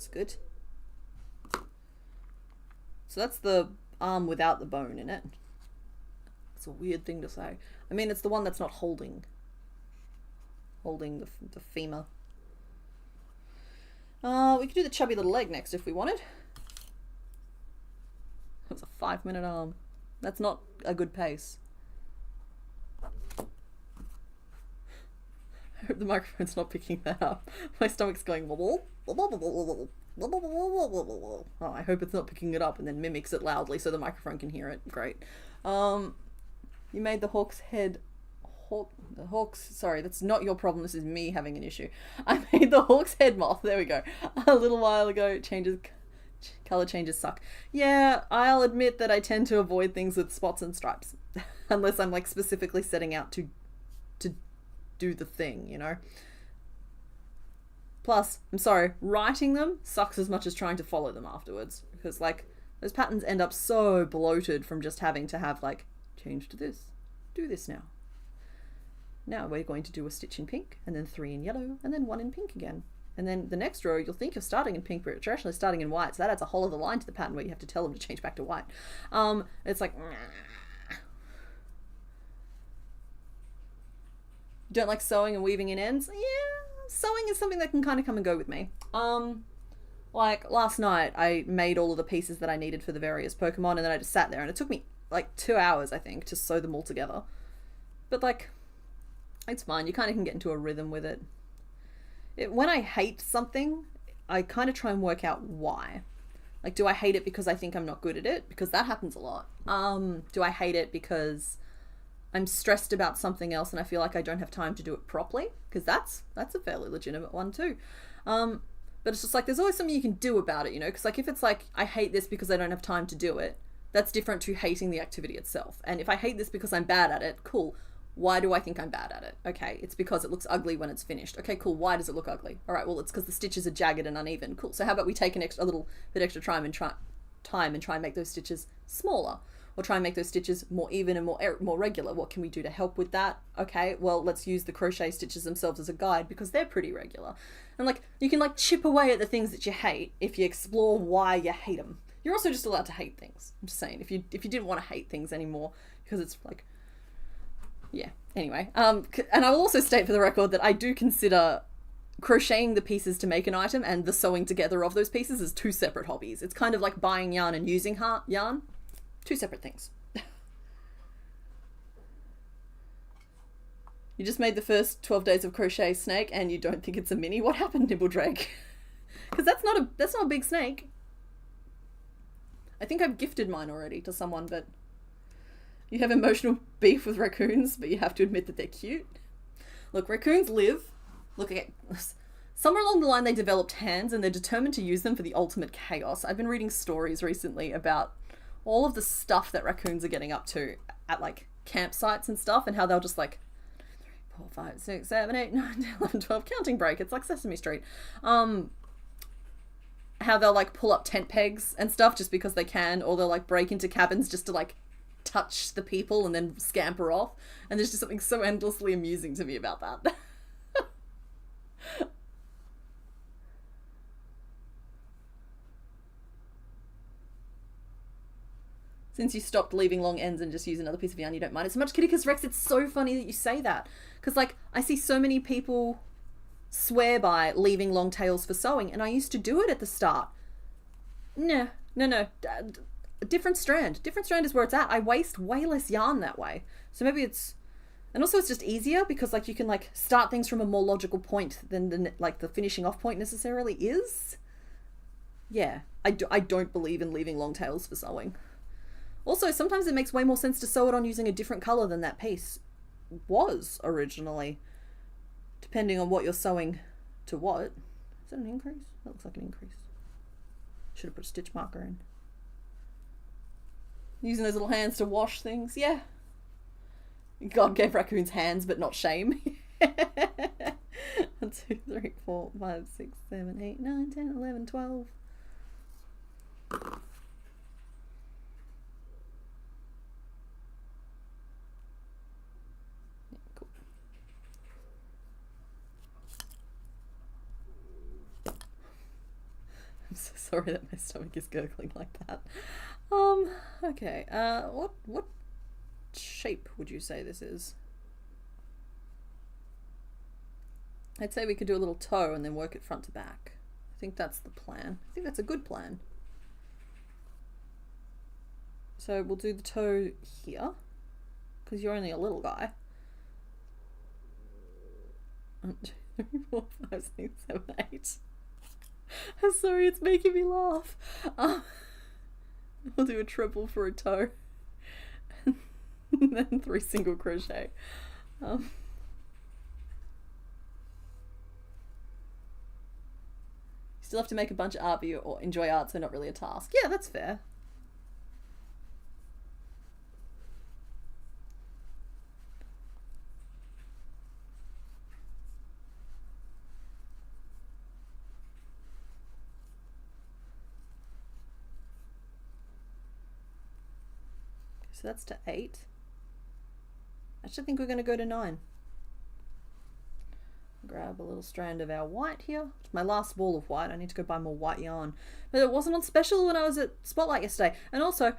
That's good. So that's the arm without the bone in it. It's a weird thing to say. I mean, it's the one that's not holding the femur. We could do the chubby little leg next if we wanted. That's a 5-minute arm. That's not a good pace. I hope the microphone's not picking that up. My stomach's going wobble. Oh, I hope it's not picking it up and then mimics it loudly so the microphone can hear it. Great. You made the hawk's head... The hawk's... Sorry, that's not your problem. This is me having an issue. I made the hawk's head moth. There we go. A little while ago. Color changes suck. Yeah, I'll admit that I tend to avoid things with spots and stripes. Unless I'm like specifically setting out to do the thing, you know? Plus, I'm sorry, writing them sucks as much as trying to follow them afterwards. Because like, those patterns end up so bloated from just having to have like, change to this, do this now. Now we're going to do a stitch in pink, and then 3 in yellow, and then 1 in pink again. And then the next row, you'll think you're starting in pink, but you're actually starting in white. So that adds a whole other line to the pattern where you have to tell them to change back to white. It's like... You don't like sewing and weaving in ends? Yeah, sewing is something that can kind of come and go with me. Like last night, I made all of the pieces that I needed for the various Pokemon, and then I just sat there, and it took me like 2 hours, I think, to sew them all together. But like, it's fine. You kind of can get into a rhythm with it. When I hate something, I kind of try and work out why. Like, do I hate it because I think I'm not good at it? Because that happens a lot. Do I hate it because I'm stressed about something else and I feel like I don't have time to do it properly? Because that's a fairly legitimate one too. But it's just like, there's always something you can do about it, you know? Because like, if it's like, I hate this because I don't have time to do it, that's different to hating the activity itself. And if I hate this because I'm bad at it, cool. Why do I think I'm bad at it? Okay, it's because it looks ugly when it's finished. Okay, cool. Why does it look ugly? All right, well, it's because the stitches are jagged and uneven. Cool. So how about we take a little bit extra time and try and make those stitches smaller, or try and make those stitches more even and more regular. What can we do to help with that? Okay, well, let's use the crochet stitches themselves as a guide because they're pretty regular. And like, you can like chip away at the things that you hate if you explore why you hate them. You're also just allowed to hate things. I'm just saying, if you didn't want to hate things anymore because it's like, yeah, anyway. And I will also state for the record that I do consider crocheting the pieces to make an item and the sewing together of those pieces as 2 separate hobbies. It's kind of like buying yarn and using yarn. 2 separate things. You just made the first 12 days of crochet snake and you don't think it's a mini? What happened, Nibbledrake? Because that's not a big snake. I think I've gifted mine already to someone, but... You have emotional beef with raccoons, but you have to admit that they're cute. Look, raccoons live. Look, somewhere along the line they developed hands and they're determined to use them for the ultimate chaos. I've been reading stories recently about all of the stuff that raccoons are getting up to at like campsites and stuff, and how they'll just like 4, 5, 6, 7, 8, 9, 10, 11, 12, counting break. It's like Sesame Street. How they'll like pull up tent pegs and stuff just because they can, or they'll like break into cabins just to like touch the people and then scamper off. And there's just something so endlessly amusing to me about that. Since you stopped leaving long ends and just use another piece of yarn, you don't mind it so much, Kitty. Rex, it's so funny that you say that. Because like, I see so many people swear by leaving long tails for sewing, and I used to do it at the start. No. Different strand is where it's at. I waste way less yarn that way. So maybe it's, and also it's just easier because like you can like start things from a more logical point than like the finishing off point necessarily is. Yeah, I don't believe in leaving long tails for sewing. Also, sometimes it makes way more sense to sew it on using a different color than that piece was originally, depending on what you're sewing to what. Is that an increase? That looks like an increase. Should have put a stitch marker in. Using those little hands to wash things, yeah. God gave raccoons hands, but not shame. 1, 2, 3, 4, 5, 6, 7, 8, 9, 10, 11, 12. Yeah, cool. Sorry that my stomach is gurgling like that. Okay. What shape would you say this is? I'd say we could do a little toe and then work it front to back. I think that's the plan. I think that's a good plan. So we'll do the toe here, because you're only a little guy. 1, 2, 3, 4, 5, 6, 7, 8. I'm sorry, it's making me laugh. We'll do a treble for a toe. And then 3 single crochet. You still have to make a bunch of art, but you enjoy art, so not really a task. Yeah, that's fair. So that's to 8. I actually think we're going to go to 9. Grab a little strand of our white here. It's my last ball of white. I need to go buy more white yarn. But it wasn't on special when I was at Spotlight yesterday. And also,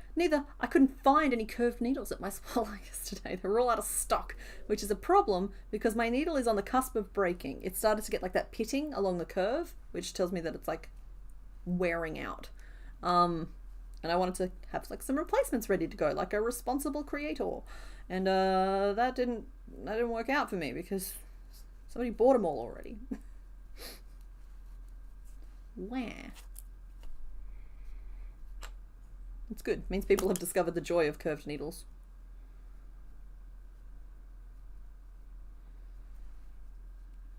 I couldn't find any curved needles at my Spotlight yesterday. They were all out of stock, which is a problem because my needle is on the cusp of breaking. It started to get like that pitting along the curve, which tells me that it's like wearing out. And I wanted to have like some replacements ready to go, like a responsible creator. And that didn't work out for me because somebody bought them all already. Wah. It's good. It means people have discovered the joy of curved needles.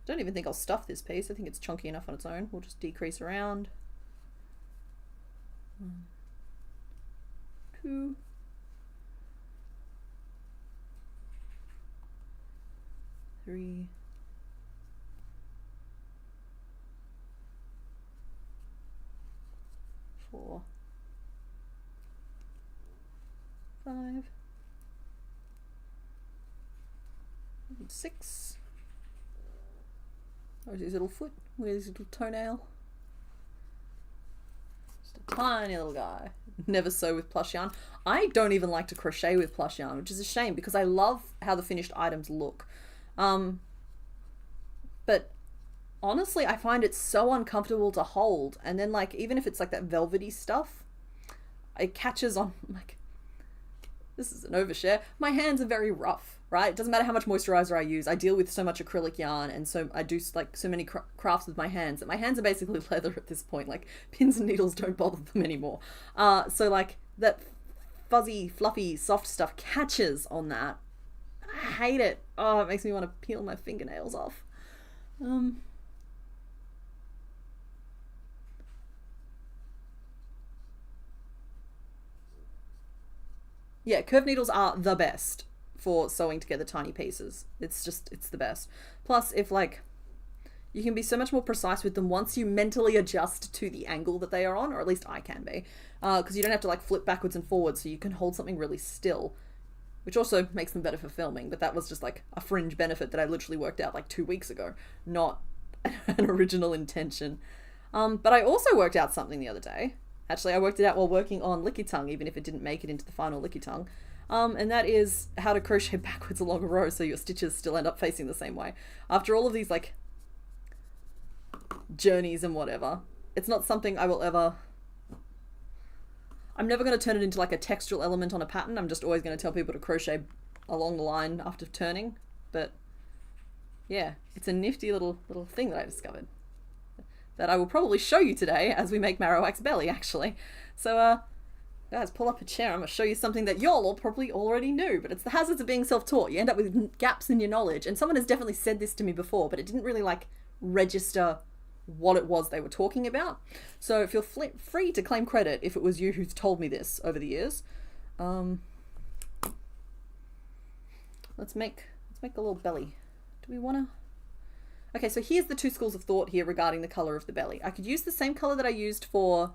Don't even think I'll stuff this piece. I think it's chunky enough on its own. We'll just decrease around. 1, 2, 3, 4, 5, 6. Where's his little foot? Where's his little toenail? Just a tiny little guy. Never sew with plush yarn. I don't even like to crochet with plush yarn, which is a shame because I love how the finished items look. But honestly, I find it so uncomfortable to hold. And then like, even if it's like that velvety stuff, it catches on, like, this is an overshare. My hands are very rough, right? It doesn't matter how much moisturizer I use. I deal with so much acrylic yarn and so I do like so many crafts with my hands that my hands are basically leather at this point. Like pins and needles don't bother them anymore. So like that fuzzy, fluffy, soft stuff catches on that. I hate it. Oh, it makes me want to peel my fingernails off. Yeah, curved needles are the best for sewing together tiny pieces. It's the best. Plus, if like, you can be so much more precise with them once you mentally adjust to the angle that they are on, or at least I can be. Because you don't have to like flip backwards and forwards, so you can hold something really still, which also makes them better for filming. But that was just like a fringe benefit that I literally worked out like 2 weeks ago, not an original intention. But I also worked out something the other day. Actually, I worked it out while working on Licky Tongue, even if it didn't make it into the final Licky Tongue. And that is how to crochet backwards along a row so your stitches still end up facing the same way. After all of these like journeys and whatever, it's not something I will ever... I'm never going to turn it into like a textural element on a pattern. I'm just always going to tell people to crochet along the line after turning. But yeah, it's a nifty little thing that I discovered that I will probably show you today as we make Marowak's belly, actually. So, guys, pull up a chair. I'm going to show you something that y'all all probably already knew, but it's the hazards of being self-taught. You end up with gaps in your knowledge, and someone has definitely said this to me before, but it didn't really, like, register what it was they were talking about. So feel free to claim credit if it was you who's told me this over the years. Let's make a little belly. Do we want to... Okay, so here's the 2 schools of thought here regarding the colour of the belly. I could use the same colour that I used for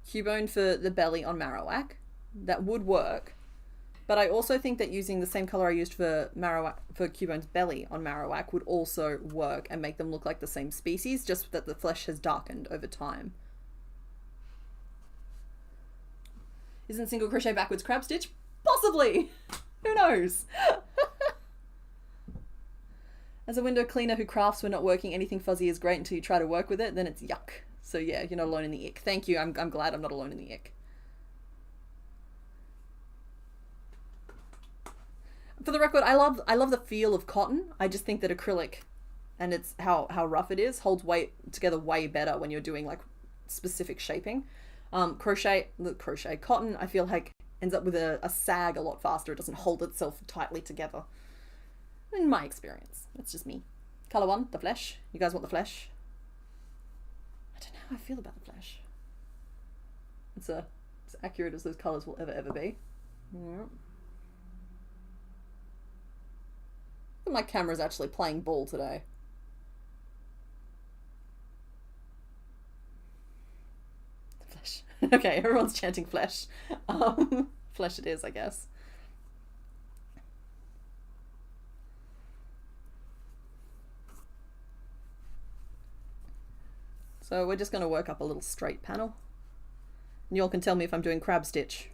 Cubone for the belly on Marowak. That would work. But I also think that using the same colour I used for Cubone's belly on Marowak would also work and make them look like the same species, just that the flesh has darkened over time. Isn't single crochet backwards crab stitch? Possibly! Who knows? As a window cleaner who crafts when not working, anything fuzzy is great until you try to work with it, then it's yuck. So yeah, you're not alone in the ick. Thank you, I'm glad I'm not alone in the ick. For the record, I love the feel of cotton. I just think that acrylic and it's how rough it is holds together way better when you're doing like specific shaping. Cotton, I feel like ends up with a sag a lot faster. It doesn't hold itself tightly together. In my experience. That's just me. Color 1, the flesh. You guys want the flesh? I don't know how I feel about the flesh. It's as accurate as those colors will ever be. Yeah. My camera's actually playing ball today. Flesh. Okay, everyone's chanting flesh. Flesh it is, I guess. So we're just going to work up a little straight panel. And you all can tell me if I'm doing crab stitch.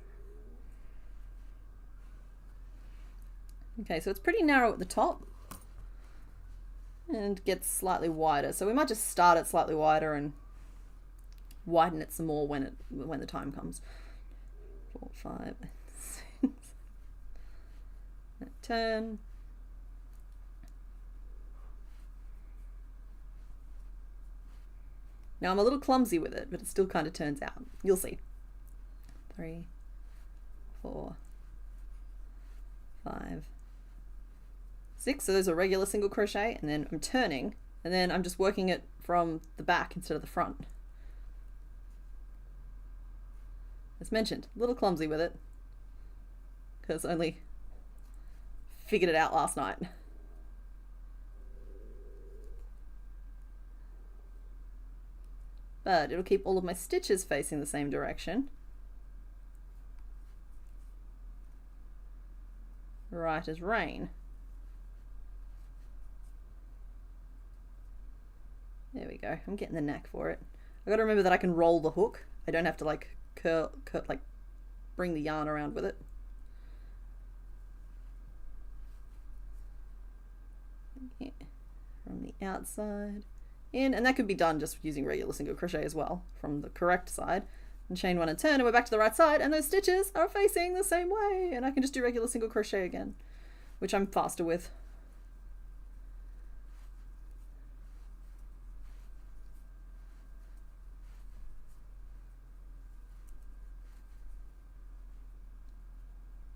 Okay, so it's pretty narrow at the top and gets slightly wider. So we might just start it slightly wider and widen it some more when the time comes. 4, 5, 6. Turn. Now I'm a little clumsy with it, but it still kind of turns out. You'll see. 3, 4, 5, 6. So those are regular single crochet, and then I'm turning, and then I'm just working it from the back instead of the front. As mentioned, a little clumsy with it, because I only figured it out last night. But it'll keep all of my stitches facing the same direction. Right as rain. There we go. I'm getting the knack for it. I gotta remember that I can roll the hook. I don't have to like like bring the yarn around with it. Yeah. From the outside in, and that could be done just using regular single crochet as well from the correct side. And chain 1 and turn, and we're back to the right side, and those stitches are facing the same way, and I can just do regular single crochet again, which I'm faster with.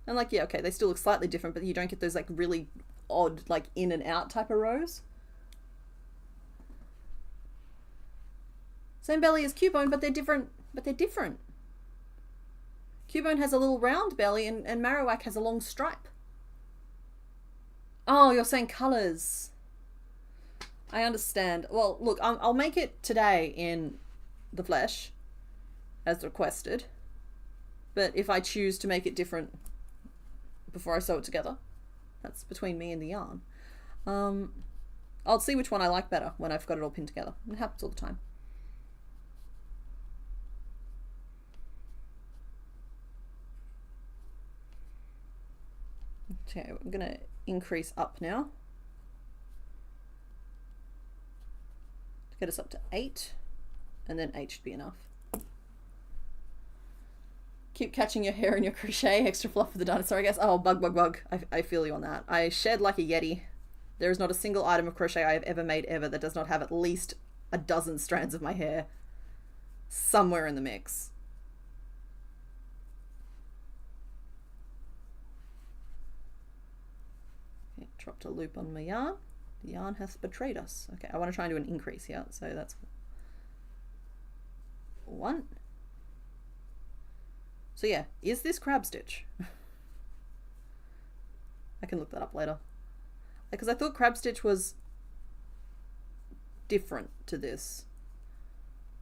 And like, yeah, okay, they still look slightly different, but you don't get those like really odd, like in and out type of rows. Same belly as Cubone, but they're different. Cubone has a little round belly and Marowak has a long stripe. Oh, you're saying colors. I understand. Well, look, I'll make it today in the flesh as requested. But if I choose to make it different before I sew it together, that's between me and the yarn. I'll see which one I like better when I've got it all pinned together. It happens all the time. Okay, I'm going to increase up now to get us up to 8, and then 8 should be enough. Keep catching your hair in your crochet, extra fluff for the dinosaur, I guess. Oh, bug. I feel you on that. I shed like a yeti. There is not a single item of crochet I have ever made ever that does not have at least a dozen strands of my hair somewhere in the mix. Okay, dropped a loop on my yarn. The yarn has betrayed us. Okay, I want to try and do an increase here, so that's 1. So yeah, is this crab stitch? I can look that up later. Because I thought crab stitch was different to this.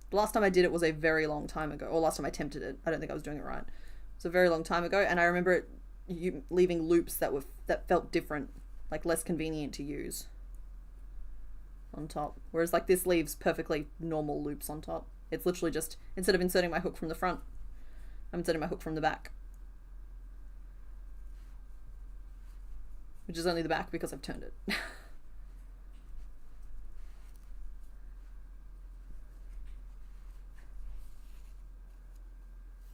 The last time I did it was a very long time ago, or last time I attempted it. I don't think I was doing it right. It was a very long time ago, and I remember you leaving loops that felt different, like less convenient to use on top. Whereas like this leaves perfectly normal loops on top. It's literally just, instead of inserting my hook from the front, I'm inserting my hook from the back. Which is only the back because I've turned it.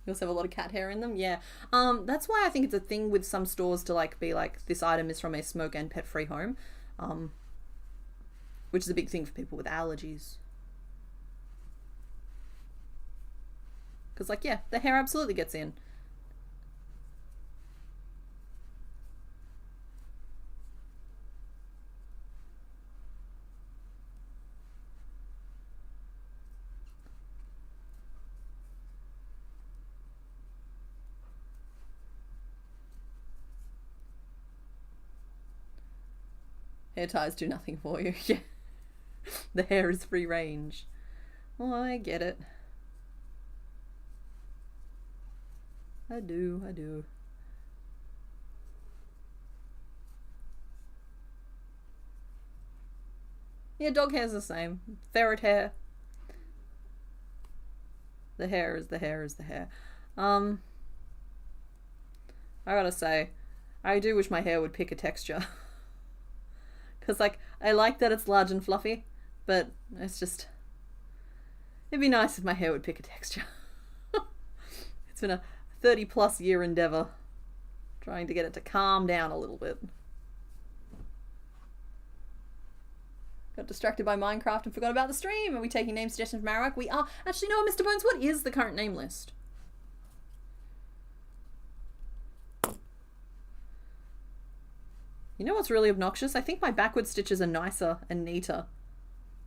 You also have a lot of cat hair in them, yeah. That's why I think it's a thing with some stores to like be like, this item is from a smoke and pet free home, which is a big thing for people with allergies. Because like, yeah, the hair absolutely gets in. Hair ties do nothing for you. Yeah. The hair is free range. Oh, I get it. I do. Yeah, dog hair's the same. Ferret hair. The hair is the hair is the hair. I gotta say, I do wish my hair would pick a texture. Because, like, I like that it's large and fluffy, but it's just... It'd be nice if my hair would pick a texture. It's been a 30-plus year endeavour trying to get it to calm down a little bit. Got distracted by Minecraft and forgot about the stream. Are we taking name suggestions from Marowak? We are. Actually, no, Mr. Bones, what is the current name list? You know what's really obnoxious? I think my backward stitches are nicer and neater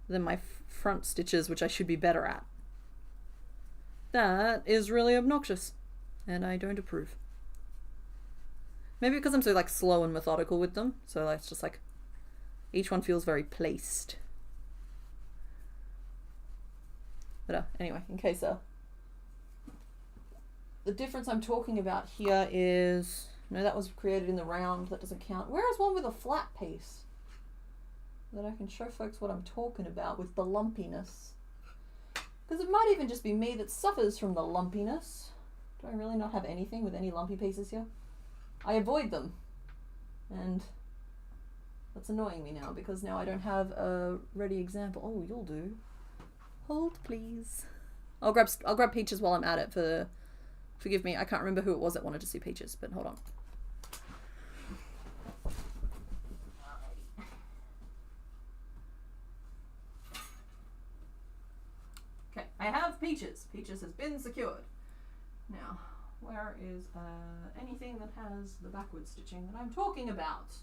than my front stitches, which I should be better at. That is really obnoxious, and I don't approve. Maybe because I'm so like slow and methodical with them, so it's just like each one feels very placed. But anyway, in case the difference I'm talking about here is... No, that was created in the round. That doesn't count. Where is one with a flat piece? That I can show folks what I'm talking about with the lumpiness. Because it might even just be me that suffers from the lumpiness. Do I really not have anything with any lumpy pieces here? I avoid them. And that's annoying me now because now I don't have a ready example. Oh, you'll do. Hold, please. I'll grab Peaches while I'm at it for... Forgive me, I can't remember who it was that wanted to see Peaches, but hold on. Okay, I have Peaches. Peaches has been secured. Now, where is anything that has the backward stitching that I'm talking about?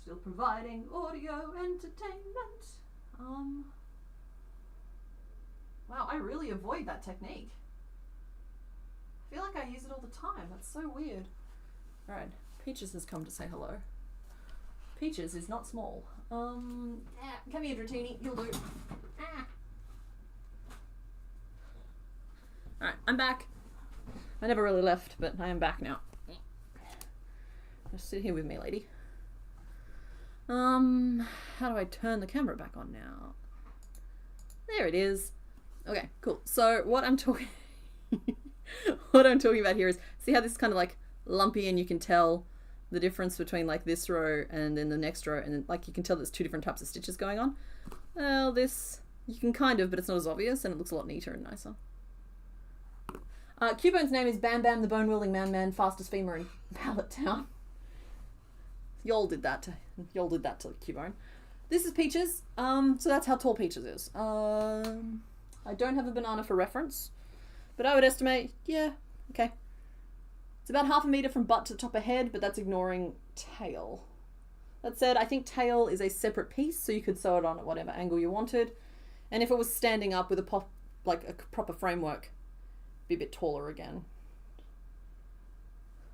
Still providing audio entertainment. Wow, I really avoid that technique. I feel like I use it all the time. That's so weird. Alright, Peaches has come to say hello. Peaches is not small. Come here, Dratini. You'll do. Alright, I'm back. I never really left, but I am back now. Just sit here with me, lady. How do I turn the camera back on now? There it is. Okay, cool. So what I'm talking what I'm talking about here is, see how this is kind of like lumpy and you can tell the difference between like this row and then the next row, and then like you can tell there's two different types of stitches going on. Well, this you can kind of, but it's not as obvious and it looks a lot neater and nicer. Cubone's name is Bam Bam the Bone Wielding Man, fastest femur in Pallet Town. Y'all did that to Cubone. This is Peaches. So that's how tall Peaches is. I don't have a banana for reference, but I would estimate, yeah, okay. It's about 1/2 meter from butt to the top of head, but that's ignoring tail. That said, I think tail is a separate piece, so you could sew it on at whatever angle you wanted. And if it was standing up with a proper framework, it'd be a bit taller again.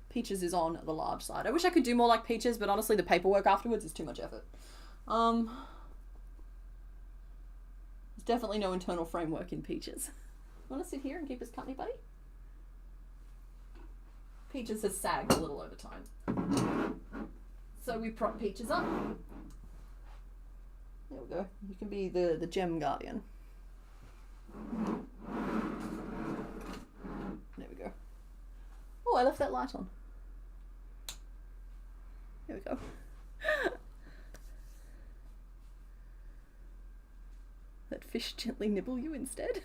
Peaches is on the large side. I wish I could do more like Peaches, but honestly the paperwork afterwards is too much effort. There's definitely no internal framework in Peaches. Want to sit here and keep us company, buddy? Peaches has sagged a little over time. So we prop Peaches up. There we go. You can be the gem guardian. There we go. Oh, I left that light on. There we go. Let fish gently nibble you instead. I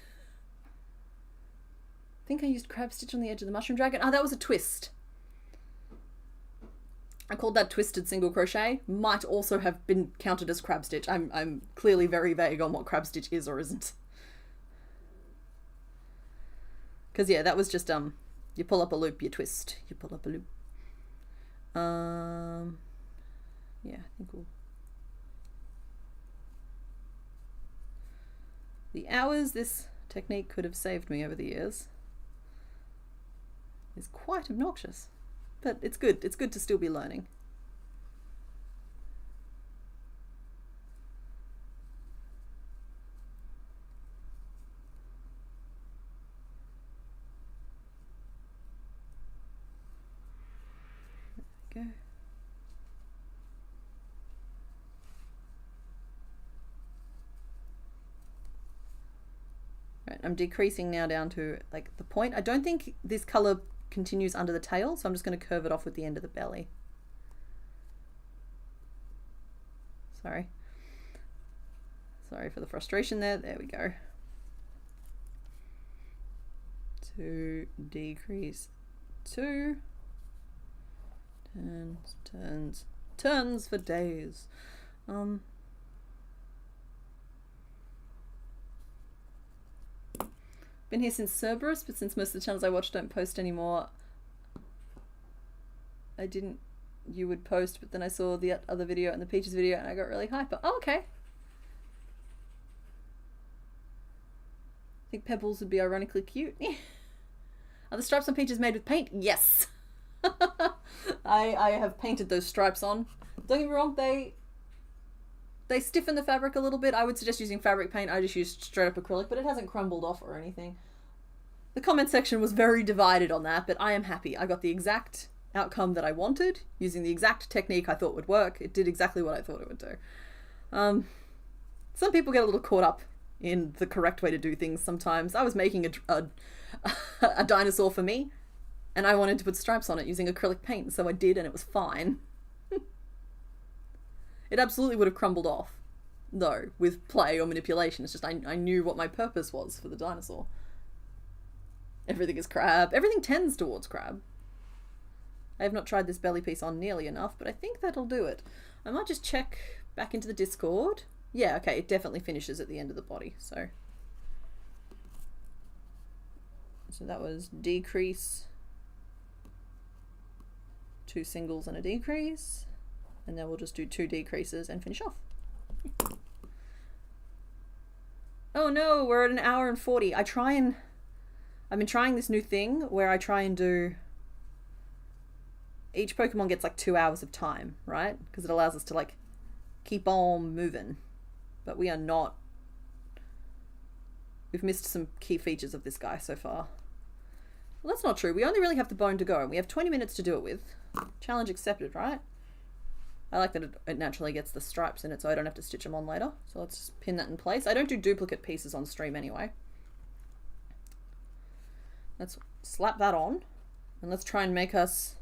think I used crab stitch on the edge of the mushroom dragon. Ah, that was a twist. I called that twisted single crochet. Might also have been counted as crab stitch. I'm clearly very vague on what crab stitch is or isn't. Because yeah, that was just you pull up a loop, you twist. You pull up a loop. Yeah, I think we'll... The hours this technique could have saved me over the years is quite obnoxious. But it's good. It's good to still be learning. There we go. Right, I'm decreasing now down to like the point. I don't think this color continues under the tail, so I'm just going to curve it off with the end of the belly. Sorry for the frustration there. There we go. To decrease 2. Turns for days. Been here since Cerberus, but since most of the channels I watch don't post anymore, I didn't. You would post, but then I saw the other video and the Peaches video and I got really hyper. Oh, okay. I think pebbles would be ironically cute. Are the stripes on Peaches made with paint? Yes. I have painted those stripes on. Don't get me wrong, they stiffen the fabric a little bit. I would suggest using fabric paint. I just used straight up acrylic, but it hasn't crumbled off or anything. The comment section was very divided on that, but I am happy. I got the exact outcome that I wanted, using the exact technique I thought would work. It did exactly what I thought it would do. Some people get a little caught up in the correct way to do things sometimes. I was making a dinosaur for me, and I wanted to put stripes on it using acrylic paint, so I did, and it was fine. It absolutely would have crumbled off, though, with play or manipulation. It's just I knew what my purpose was for the dinosaur. Everything is crab. Everything tends towards crab. I have not tried this belly piece on nearly enough, but I think that'll do it. I might just check back into the Discord. Yeah, okay, it definitely finishes at the end of the body, so that was decrease, 2 singles and a decrease. And then we'll just do 2 decreases and finish off. Oh no, we're at 1 hour and 40. I've been trying this new thing where I try and do, each Pokemon gets like 2 hours of time, right? Because it allows us to like keep on moving. But we are not, we've missed some key features of this guy so far. Well, that's not true. We only really have the bone to go, and we have 20 minutes to do it with. Challenge accepted, right? I like that it naturally gets the stripes in it, so I don't have to stitch them on later. So let's just pin that in place. I don't do duplicate pieces on stream anyway. Let's slap that on, and let's try and make us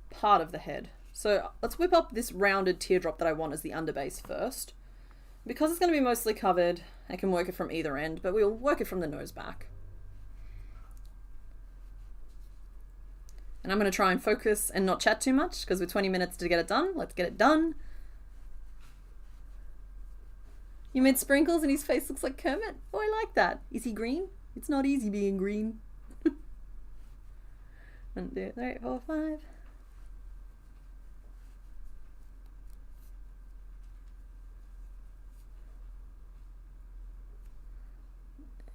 part of the head. So let's whip up this rounded teardrop that I want as the underbase first. Because it's going to be mostly covered, I can work it from either end, but we'll work it from the nose back. And I'm going to try and focus and not chat too much, because we're 20 minutes to get it done. Let's get it done. You made sprinkles and his face looks like Kermit. Oh, I like that. Is he green? It's not easy being green. 1, 2, 3, 4, 5.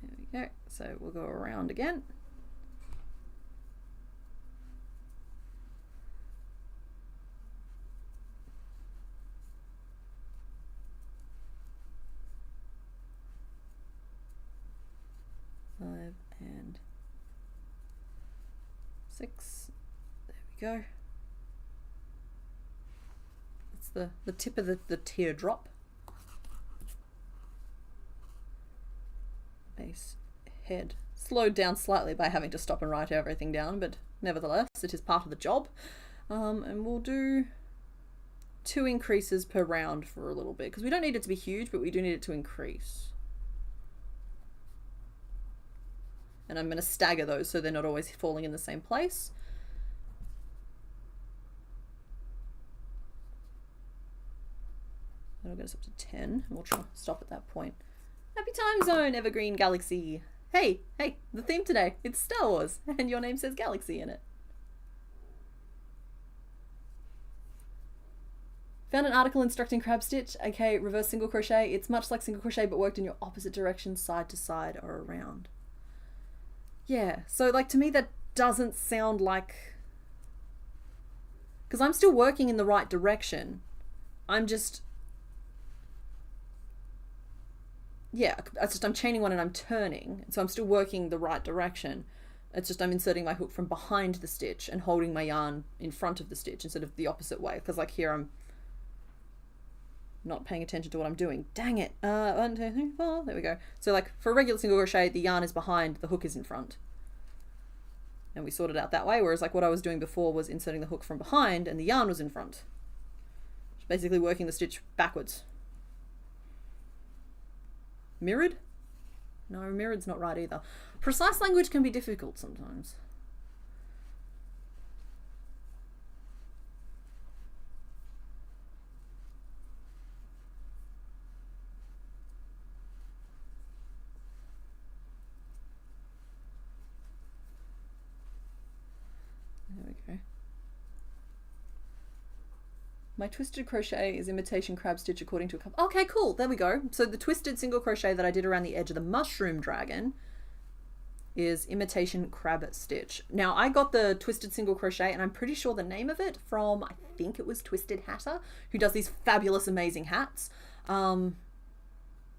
There we go. So we'll go around again. And 6. There we go. That's the tip of the teardrop. Base head. Slowed down slightly by having to stop and write everything down, but nevertheless, it is part of the job. And we'll do 2 increases per round for a little bit, because we don't need it to be huge, but we do need it to increase. And I'm going to stagger those so they're not always falling in the same place. That'll get us up to 10, and we'll try to stop at that point. Happy time zone, Evergreen Galaxy. Hey, the theme today, it's Star Wars, and your name says Galaxy in it. Found an article instructing crab stitch, aka reverse single crochet. It's much like single crochet, but worked in your opposite direction, side to side or around. Yeah, so like to me that doesn't sound like... Because I'm still working in the right direction. I'm just... Yeah, it's just I'm chaining one and I'm turning. So I'm still working the right direction. It's just I'm inserting my hook from behind the stitch and holding my yarn in front of the stitch instead of the opposite way. Because like here I'm not paying attention to what I'm doing. Dang it. 1, 2, 3, 4. There we go. So like for a regular single crochet, the yarn is behind, the hook is in front. And we sorted out that way. Whereas like what I was doing before was inserting the hook from behind and the yarn was in front. Just basically working the stitch backwards. Mirrored? No, mirrored's not right either. Precise language can be difficult sometimes. There we go. My twisted crochet is imitation crab stitch according to a couple. Okay, cool. There we go. So the twisted single crochet that I did around the edge of the mushroom dragon is imitation crab stitch. Now I got the twisted single crochet and I'm pretty sure the name of it from, I think it was Twisted Hatter, who does these fabulous, amazing hats.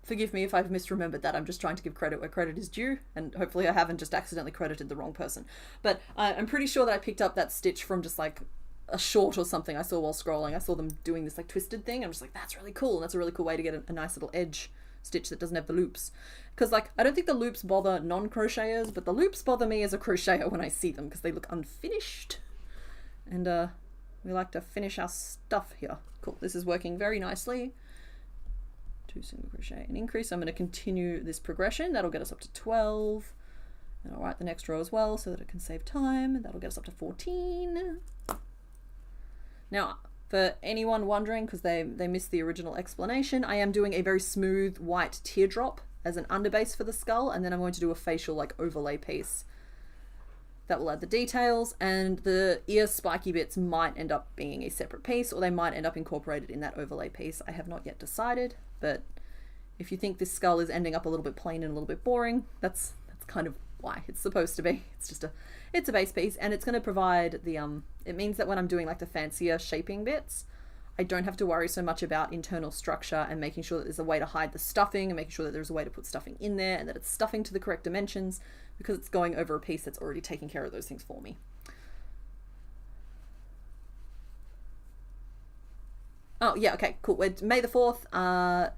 Forgive me if I've misremembered that. I'm just trying to give credit where credit is due, and hopefully I haven't just accidentally credited the wrong person. But I'm pretty sure that I picked up that stitch from just like a short or something I saw while scrolling. I saw them doing this like twisted thing. I'm just like, that's really cool. And that's a really cool way to get a nice little edge stitch that doesn't have the loops. Because like, I don't think the loops bother non-crocheters, but the loops bother me as a crocheter when I see them because they look unfinished. And we like to finish our stuff here. Cool, this is working very nicely. 2 single crochet and increase. I'm going to continue this progression. That'll get us up to 12. And I'll write the next row as well so that it can save time. And that'll get us up to 14. Now, for anyone wondering, because they missed the original explanation, I am doing a very smooth white teardrop as an underbase for the skull, and then I'm going to do a facial like overlay piece that will add the details, and the ear spiky bits might end up being a separate piece, or they might end up incorporated in that overlay piece. I have not yet decided, but if you think this skull is ending up a little bit plain and a little bit boring, that's kind of why it's supposed to be. It's a base piece, and it's going to provide the it means that when I'm doing like the fancier shaping bits, I don't have to worry so much about internal structure and making sure that there's a way to hide the stuffing and making sure that there's a way to put stuffing in there and that it's stuffing to the correct dimensions, because it's going over a piece that's already taking care of those things for me. Oh yeah, okay, cool. We're May the 4th,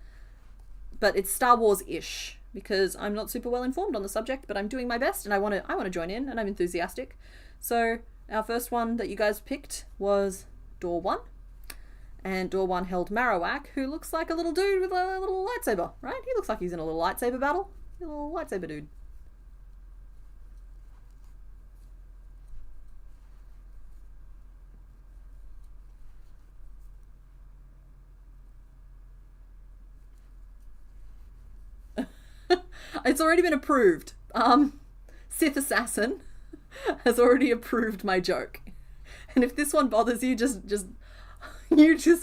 but it's Star Wars-ish, because I'm not super well informed on the subject, but I'm doing my best and I want to join in, and I'm enthusiastic. So our first one that you guys picked was Door 1, and Door 1 held Marowak, who looks like a little dude with a little lightsaber, right? He looks like he's in a little lightsaber battle. A little lightsaber dude. It's already been approved. Sith Assassin has already approved my joke. And if this one bothers you, just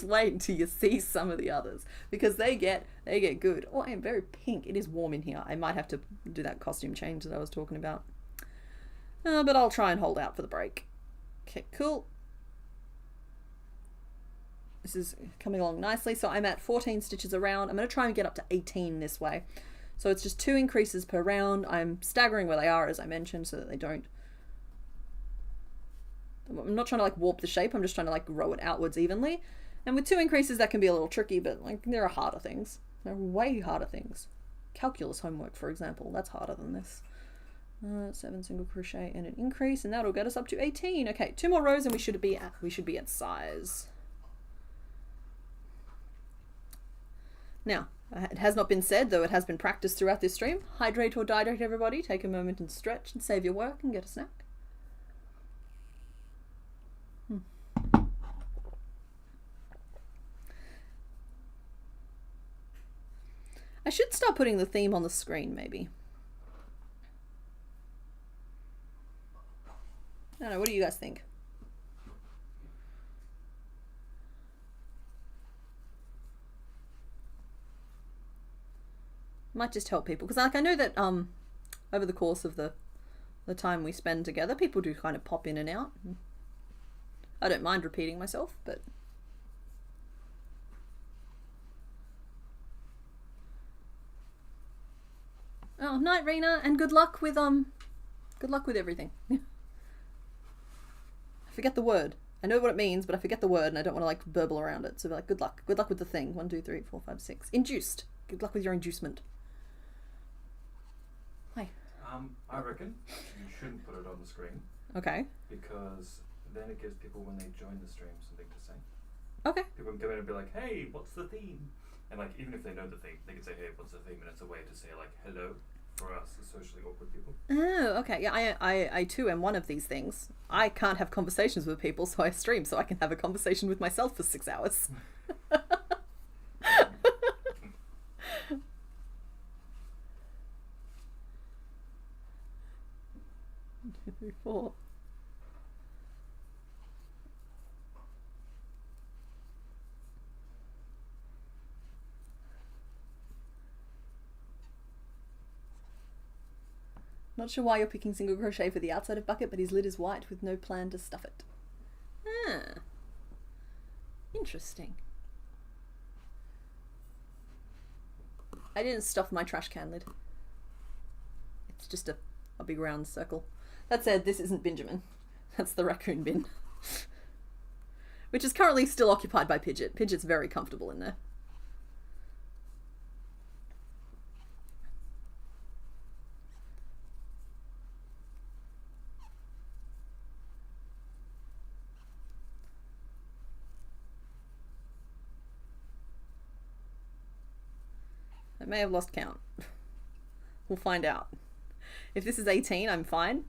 wait until you see some of the others, because they get good. Oh, I am very pink. It is warm in here. I might have to do that costume change that I was talking about. But I'll try and hold out for the break. Okay, cool. This is coming along nicely. So I'm at 14 stitches around. I'm going to try and get up to 18 this way. So it's just 2 increases per round. I'm staggering where they are, as I mentioned, so that they don't... I'm not trying to like warp the shape, I'm just trying to like row it outwards evenly. And with 2 increases that can be a little tricky, but like there are harder things. There are way harder things. Calculus homework, for example, that's harder than this. 7 single crochet and an increase, and that'll get us up to 18. Okay, 2 more rows and we should be at size. Now, it has not been said, though it has been practiced throughout this stream. Hydrate or dihydrate, everybody. Take a moment and stretch and save your work and get a snack. I should start putting the theme on the screen, maybe. I don't know, what do you guys think? Might just help people, because like I know that over the course of the time we spend together, people do kind of pop in and out. I don't mind repeating myself, but oh, night, Rena, and good luck with everything. I forget the word. I know what it means, but I forget the word, and I don't want to like burble around it. So be like, good luck with the thing. 1, 2, 3, 4, 5, 6. Induced. Good luck with your inducement. Hi. I reckon you shouldn't put it on the screen. Okay. Because then it gives people, when they join the stream, something to say. Okay. People can come in and be like, hey, what's the theme? And like, even if they know the theme, they can say, hey, what's the theme? And it's a way to say like, hello, for us, the socially awkward people. Oh, okay. Yeah, I too am one of these things. I can't have conversations with people, so I stream so I can have a conversation with myself for 6 hours. 2, 3, 4. Not sure why you're picking single crochet for the outside of bucket, but his lid is white with no plan to stuff it. Ah. Interesting. I didn't stuff my trash can lid. It's just a big round circle. That said, this isn't Benjamin. That's the raccoon bin. Which is currently still occupied by Pidgeot. Pidgeot's very comfortable in there. I may have lost count. We'll find out. If this is 18, I'm fine.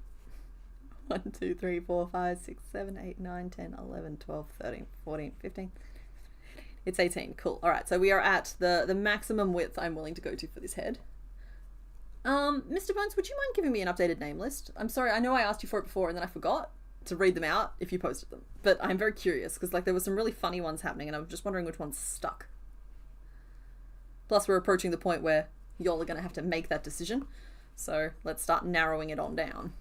1, 2, 3, 4, 5, 6, 7, 8, 9, 10, 11, 12, 13, 14, 15. It's 18. Cool. Alright, so we are at the maximum width I'm willing to go to for this head. Mr. Bones, would you mind giving me an updated name list? I'm sorry, I know I asked you for it before and then I forgot to read them out if you posted them. But I'm very curious, because like there were some really funny ones happening and I was just wondering which one's stuck. Plus we're approaching the point where y'all are going to have to make that decision. So let's start narrowing it on down.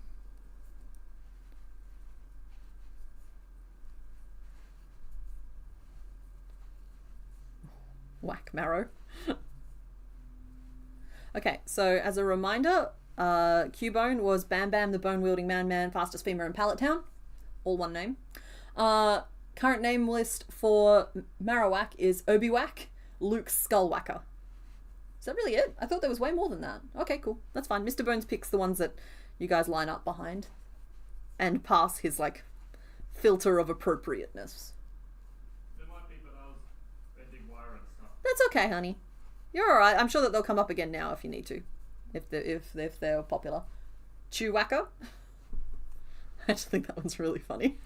Whack marrow. Okay, so as a reminder, Cubone was Bam Bam the Bone-Wielding Man, Fastest Femur in Pallet Town. All one name. Current name list for Marowak is Obiwak, Luke Skullwhacker. Is that really it? I thought there was way more than that. Okay, cool. That's fine. Mr. Bones picks the ones that you guys line up behind and pass his, like, filter of appropriateness. There might be, but I was bending wire and stuff. That's okay, honey. You're alright. I'm sure that they'll come up again now if you need to. If they're popular. Chewwhacker. I just think that one's really funny.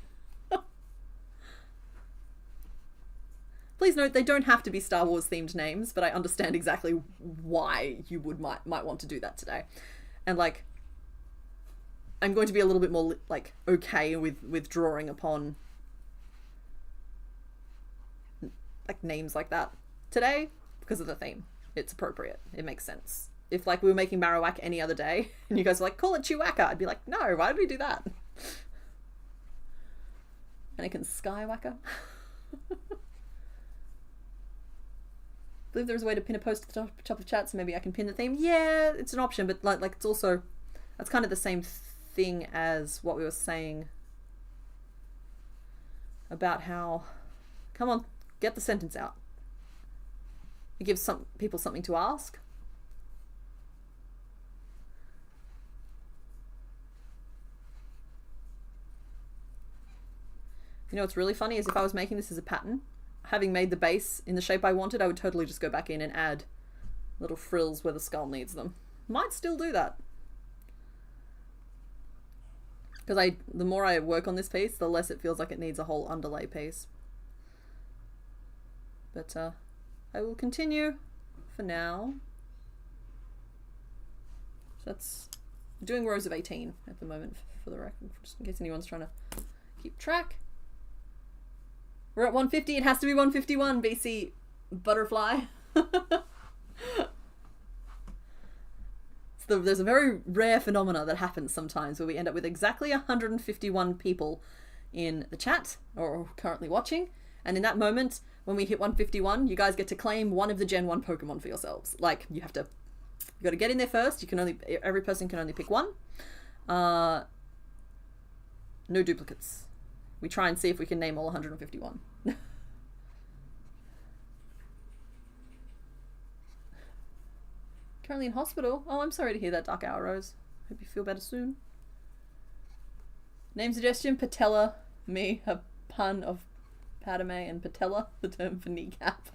Please note, they don't have to be Star Wars themed names, but I understand exactly why you might want to do that today. And like, I'm going to be a little bit more like okay with drawing upon like names like that today because of the theme. It's appropriate. It makes sense. If like we were making Marowak any other day and you guys were like, call it Chewwhacker, I'd be like, no, why did we do that? Anakin Skywhacker. I believe there's a way to pin a post at the top of chat, so maybe I can pin the theme. Yeah, it's an option, but like it's also, that's kind of the same thing as what we were saying about how, come on, get the sentence out. It gives some people something to ask. You know what's really funny is if I was making this as a pattern, having made the base in the shape I wanted, I would totally just go back in and add little frills where the skull needs them. Might still do that. Because the more I work on this piece, the less it feels like it needs a whole underlay piece. But I will continue for now. So that's doing rows of 18 at the moment for the record, just in case anyone's trying to keep track. We're at 150. It has to be 151, BC Butterfly. So there's a very rare phenomena that happens sometimes where we end up with exactly 151 people in the chat or currently watching. And in that moment, when we hit 151, you guys get to claim one of the Gen 1 Pokemon for yourselves. Like, you got to get in there first. Every person can only pick one. No duplicates. We try and see if we can name all 151. Currently in hospital. Oh, I'm sorry to hear that, Dark Hour Rose. Hope you feel better soon. Name suggestion, patella. Me, a pun of Padme and patella, the term for kneecap.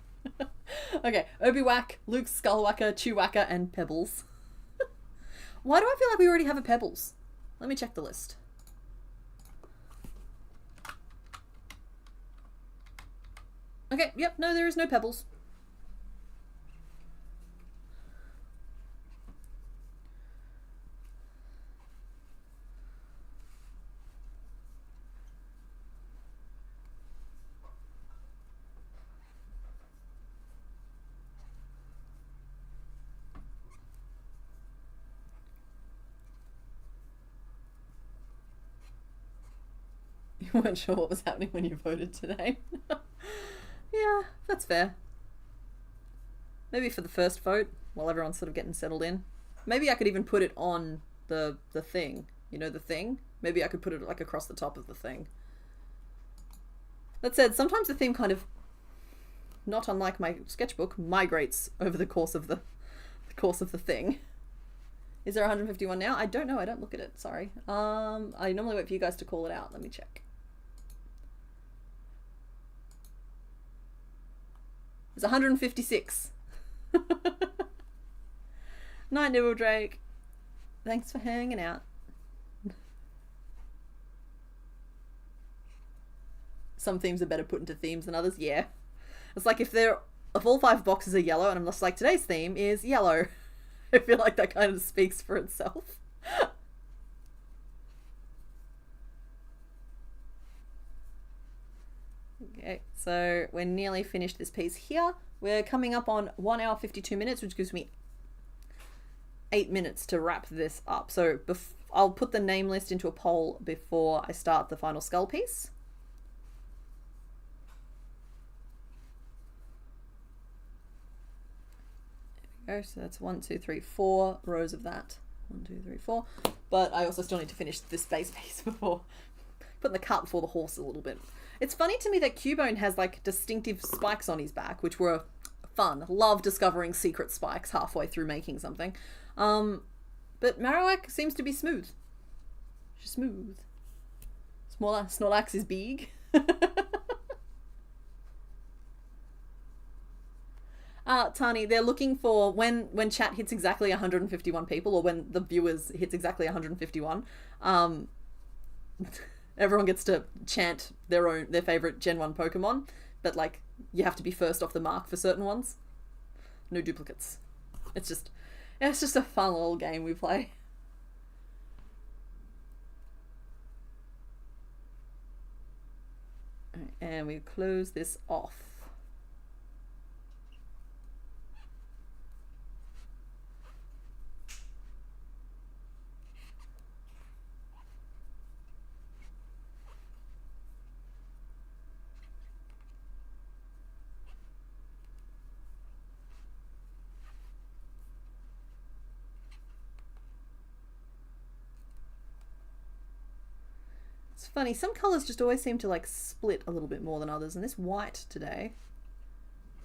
Okay, Obi-Wack, Luke Skullwacker, Chewwacker, and Pebbles. Why do I feel like we already have a Pebbles? Let me check the list. Okay, yep, no, there is no Pebbles. You weren't sure what was happening when you voted today. Yeah, that's fair. Maybe for the first vote, while everyone's sort of getting settled in. Maybe I could even put it on the thing. You know, the thing? Maybe I could put it like across the top of the thing. That said, sometimes the theme kind of, not unlike my sketchbook, migrates over the course of the thing. Is there 151 now? I don't know. I don't look at it. Sorry. I normally wait for you guys to call it out. Let me check. It's 156. Night, Nibble Drake. Thanks for hanging out. Some themes are better put into themes than others. Yeah. It's like if all 5 boxes are yellow and I'm just like, today's theme is yellow. I feel like that kind of speaks for itself. Okay, so we're nearly finished this piece here. We're coming up on 1 hour 52 minutes, which gives me 8 minutes to wrap this up. So I'll put the name list into a poll before I start the final skull piece. There we go. So that's 1, 2, 3, 4 rows of that. 1, 2, 3, 4. But I also still need to finish this base piece before putting the cart before the horse a little bit. It's funny to me that Cubone has like distinctive spikes on his back, which were fun. Love discovering secret spikes halfway through making something. But Marowak seems to be smooth. She's smooth. Snorlax is big. Tani, they're looking for when chat hits exactly 151 people, or when the viewers hits exactly 151, everyone gets to chant their favorite Gen 1 Pokemon, but like you have to be first off the mark for certain ones. No duplicates. It's just a fun little game we play. And we close this off. It's funny, some colours just always seem to like split a little bit more than others, and this white today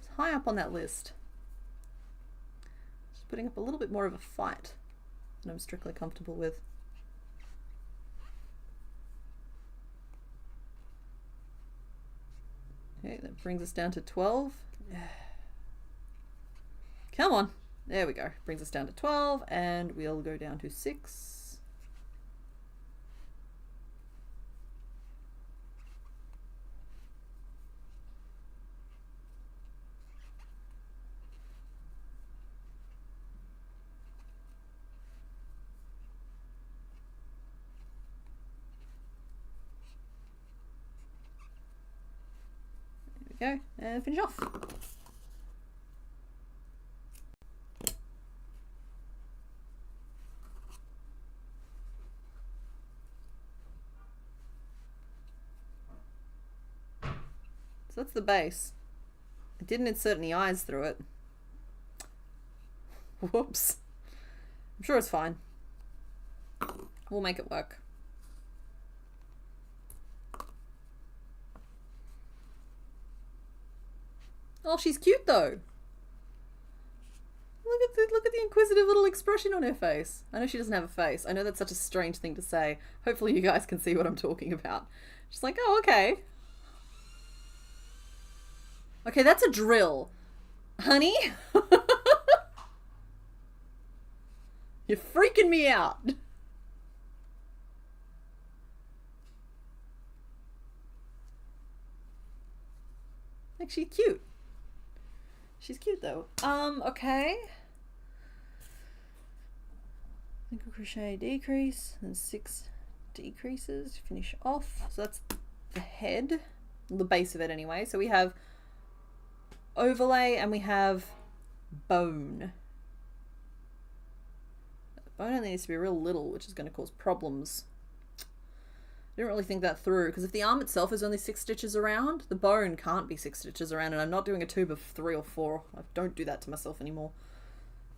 is high up on that list. Just putting up a little bit more of a fight than I'm strictly comfortable with. Okay, that brings us down to 12. Come on. There we go. Brings us down to 12, and we'll go down to 6. There we go, and finish off. So that's the base. I didn't insert any eyes through it. Whoops. I'm sure it's fine. We'll make it work. Oh, she's cute though. Look at the inquisitive little expression on her face. I know she doesn't have a face. I know that's such a strange thing to say. Hopefully you guys can see what I'm talking about. She's like, oh, okay. Okay, that's a drill. Honey? You're freaking me out. Like, she's cute. She's cute though. Okay. Single crochet decrease and 6 decreases. Finish off. So that's the head, the base of it anyway. So we have overlay and we have bone. Bone only needs to be real little, which is going to cause problems. I didn't really think that through, because if the arm itself is only 6 stitches around, the bone can't be 6 stitches around, and I'm not doing a tube of 3 or 4. I don't do that to myself anymore.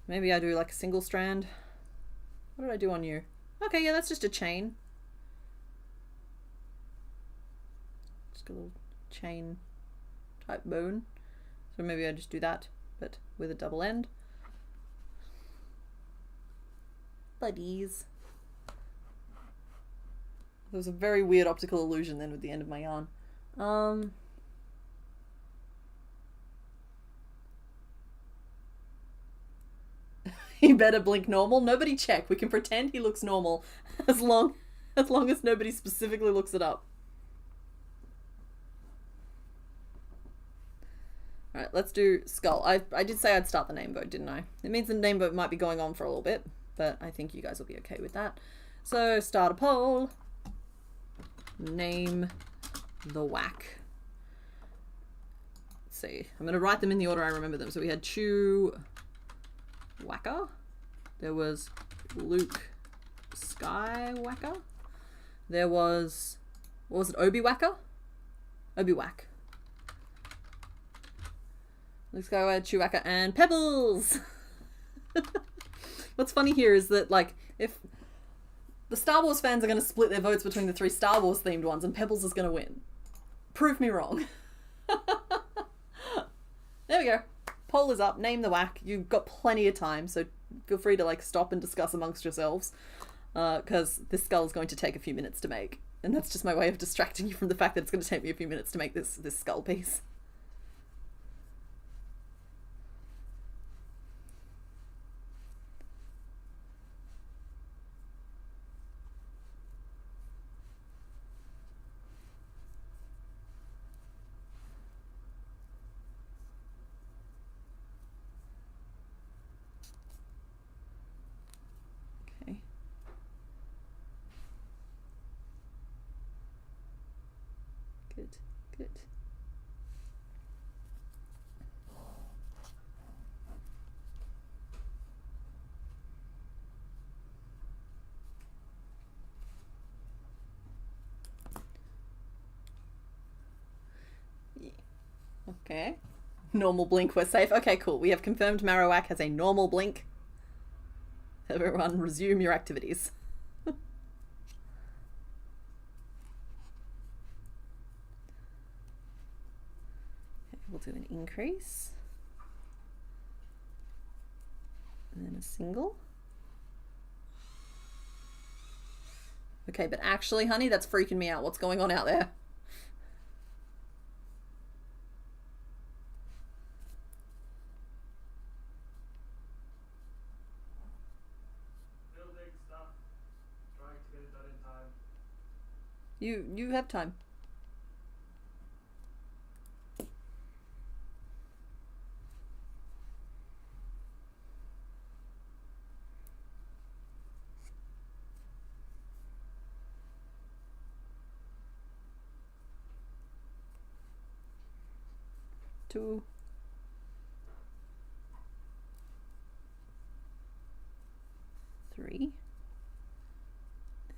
Maybe I do like a single strand. What did I do on you? Okay, yeah, that's just a chain. Just a little chain type bone. So maybe I just do that, but with a double end. Buddies. There was a very weird optical illusion then with the end of my yarn. He better blink normal. Nobody check. We can pretend he looks normal as long as nobody specifically looks it up. Alright, let's do skull. I did say I'd start the name vote, didn't I? It means the name vote might be going on for a little bit, but I think you guys will be okay with that. So, start a poll. Name the whack. Let's see. I'm going to write them in the order I remember them. So we had Chew Whacker. There was Luke Skywhacker. There was, what was it, Obi Whacker? Obi Whack. Luke Skywhacker, Chew Whacker, and Pebbles! What's funny here is that, like, if the Star Wars fans are going to split their votes between the 3 Star Wars themed ones, and Pebbles is going to win. Prove me wrong. There we go. Poll is up. Name the whack. You've got plenty of time, so feel free to like stop and discuss amongst yourselves, because this skull is going to take a few minutes to make, and that's just my way of distracting you from the fact that it's going to take me a few minutes to make this skull piece. Good. Yeah. Okay. Normal blink, we're safe. Okay, cool. We have confirmed Marowak has a normal blink. Everyone resume your activities. We'll do an increase, and then a single. Okay, but actually, honey, that's freaking me out. What's going on out there? You have time. Two. Three.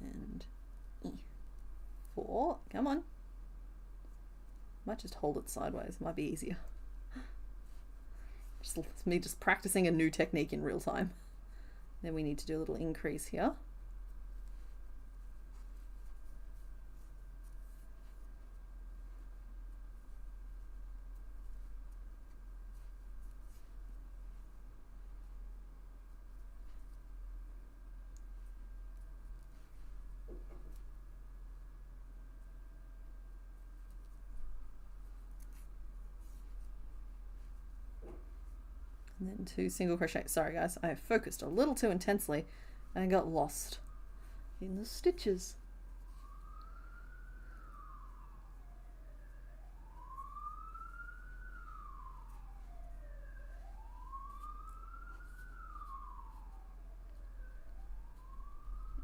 And 4. Come on. Might just hold it sideways. Might be easier. It's me just practicing a new technique in real time. Then we need to do a little increase here. And then 2 single crochet. Sorry guys, I focused a little too intensely and got lost in the stitches.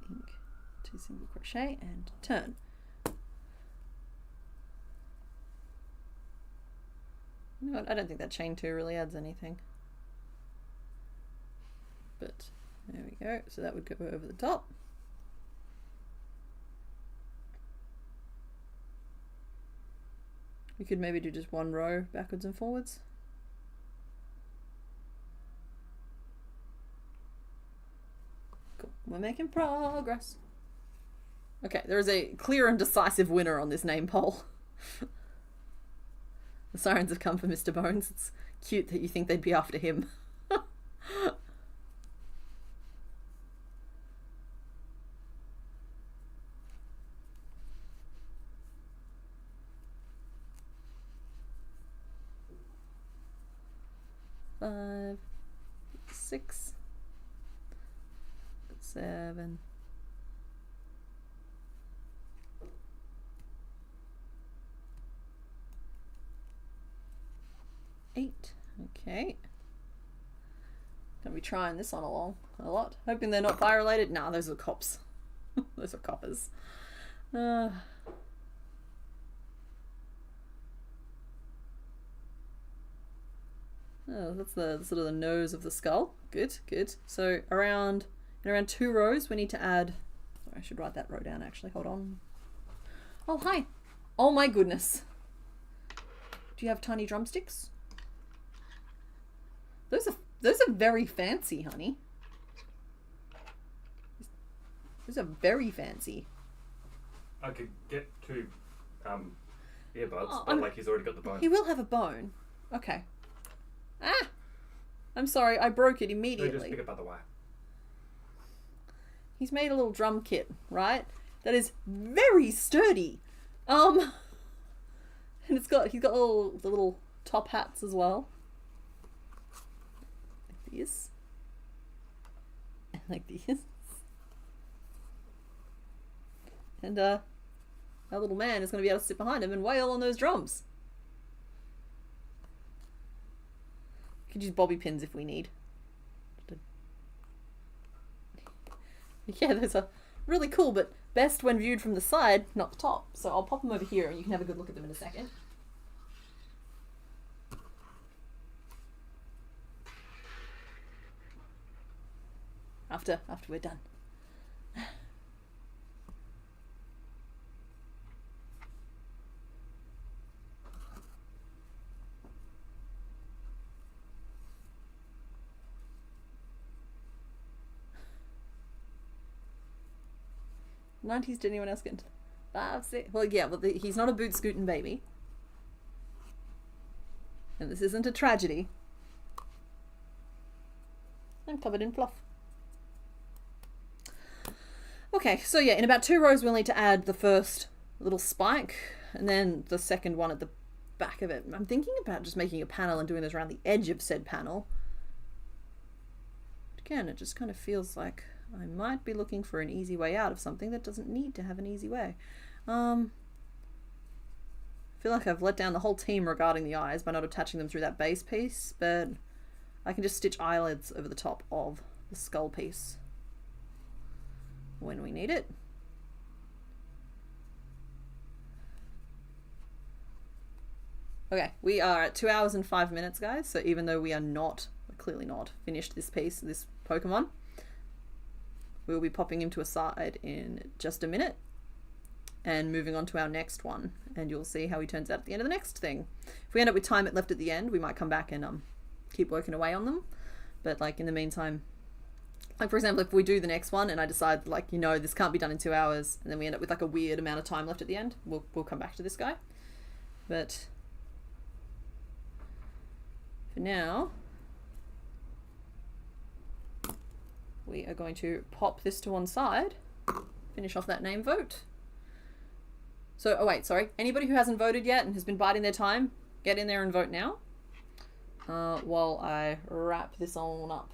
Ink, 2 single crochet and turn. You know what? I don't think that chain 2 really adds anything. But there we go. So that would go over the top. We could maybe do just 1 row backwards and forwards. Cool. We're making progress. Okay, there is a clear and decisive winner on this name poll. The sirens have come for Mr. Bones. It's cute that you think they'd be after him. 5, 6, 7, 8. Okay. Gonna be trying this on along a lot. Hoping they're not fire related. Nah, those are cops. Those are coppers. Oh, that's the sort of the nose of the skull. Good, good. So around 2 rows, we need to add. Sorry, I should write that row down. Actually, hold on. Oh, hi. Oh my goodness. Do you have tiny drumsticks? Those are very fancy, honey. Those are very fancy. I could get 2 earbuds, but like he's already got the bone. He will have a bone. Okay. Ah! I'm sorry, I broke it immediately. So just pick up other wire. He's made a little drum kit, right? That is very sturdy. And he's got the little top hats as well. Like these. And like these. And our little man is going to be able to sit behind him and wail on those drums. Could use bobby pins if we need. Yeah, those are really cool, but best when viewed from the side, not the top. So I'll pop them over here and you can have a good look at them in a second. After we're done. '90s, did anyone else get into 5, 6? Well, yeah, but he's not a boot scooting baby. And this isn't a tragedy. I'm covered in fluff. Okay, so yeah, in about 2 rows we'll need to add the first little spike and then the second one at the back of it. I'm thinking about just making a panel and doing this around the edge of said panel. But again, it just kind of feels like I might be looking for an easy way out of something that doesn't need to have an easy way. I feel like I've let down the whole team regarding the eyes by not attaching them through that base piece, but I can just stitch eyelids over the top of the skull piece when we need it. Okay, we are at 2 hours and 5 minutes, guys, so even though we are not, clearly not, finished this piece, this Pokemon, we'll be popping him to a side in just a minute and moving on to our next one, and you'll see how he turns out at the end of the next thing. If we end up with time left at the end, we might come back and keep working away on them, but like in the meantime, like for example, if we do the next one and I decide like, you know, this can't be done in 2 hours, and then we end up with like a weird amount of time left at the end, we'll come back to this guy. But for now, we are going to pop this to one side, finish off that name vote. So, oh wait, sorry. Anybody who hasn't voted yet and has been biding their time, get in there and vote now. While I wrap this on up.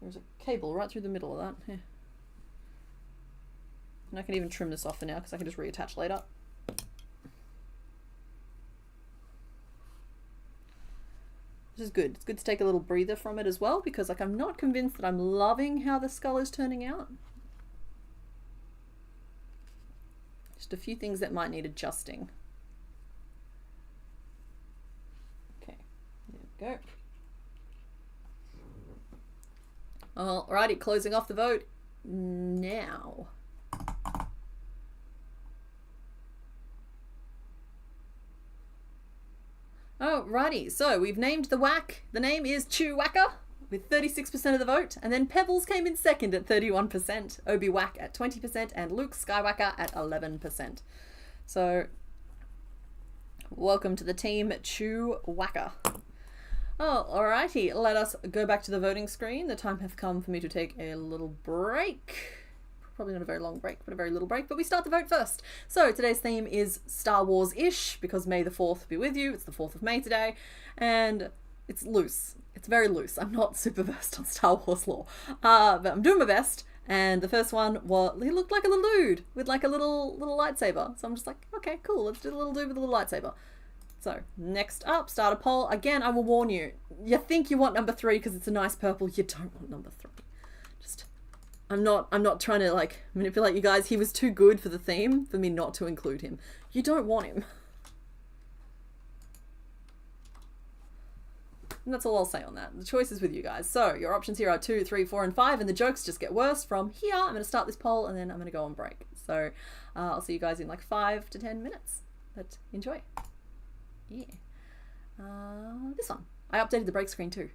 There's a cable right through the middle of that. Yeah. And I can even trim this off for now because I can just reattach later. This is good. It's good to take a little breather from it as well, because like I'm not convinced that I'm loving how the skull is turning out. Just a few things that might need adjusting. Okay, there we go. Alrighty, closing off the vote now. Alrighty, so we've named the whack. The name is Chewwhacker with 36% of the vote, and then Pebbles came in second at 31%, Obi Whack at 20%, and Luke Skywhacker at 11%. So, welcome to the team Chewwhacker. Oh, alrighty, let us go back to the voting screen. The time has come for me to take a little break. Probably not a very long break, but a very little break, but we start the vote first. So today's theme is Star Wars-ish, because May the 4th be with you. It's the 4th of May today, and it's loose. It's very loose. I'm not super versed on Star Wars lore, but I'm doing my best. And the first one, well, he looked like a little dude with like a little lightsaber. So I'm just like, okay, cool, let's do the little dude with a little lightsaber. So next up, start a poll. Again, I will warn you, you think you want number 3 because it's a nice purple. You don't want number 3. Just, I'm not trying to like manipulate you guys. He was too good for the theme for me not to include him. You don't want him. And that's all I'll say on that. The choice is with you guys. So your options here are 2, 3, 4, and 5, and the jokes just get worse from here. I'm going to start this poll and then I'm going to go on break. So I'll see you guys in like 5 to 10 minutes. But enjoy. Yeah. This one. I updated the break screen too.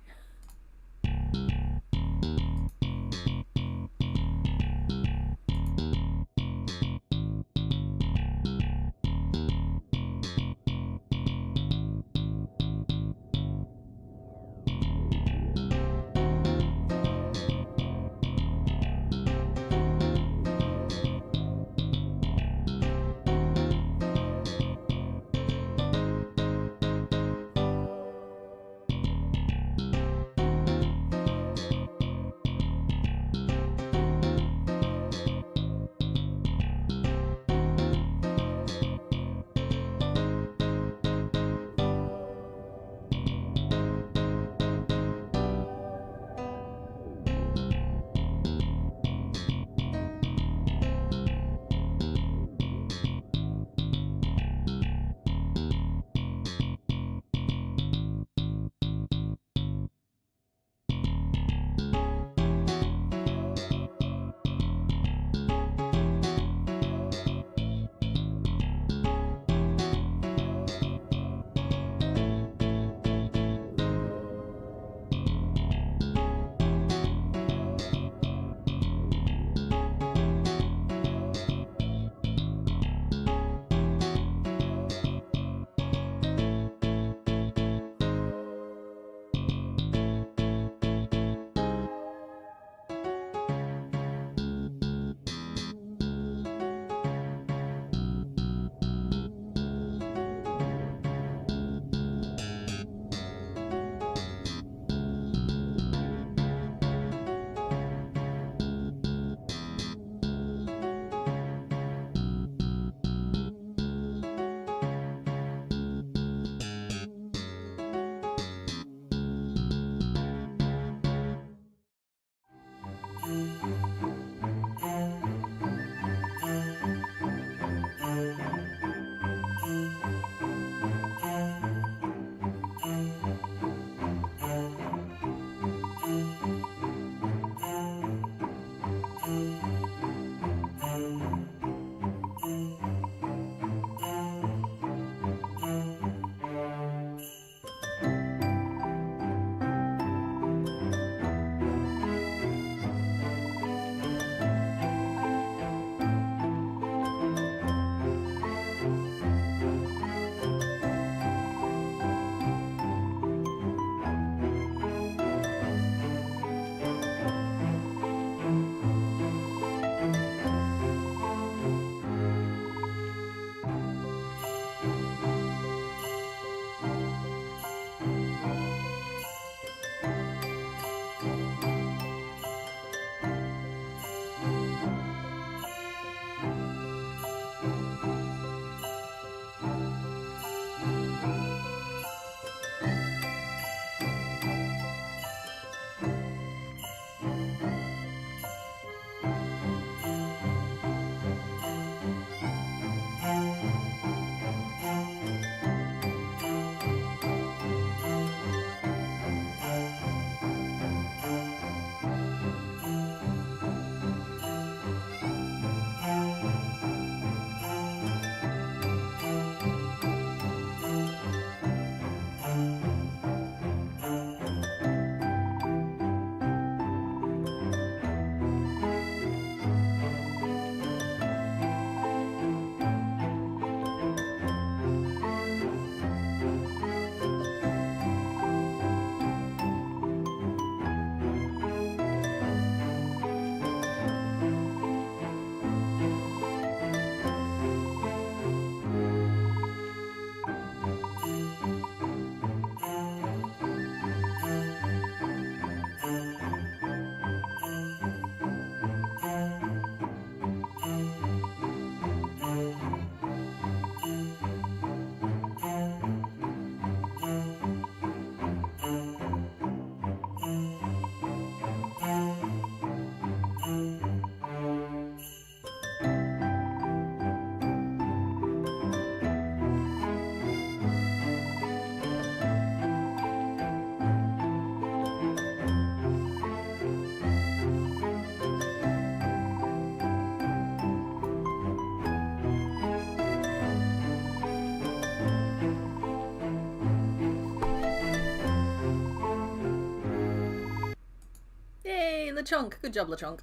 LeChonk. Good job, LeChonk.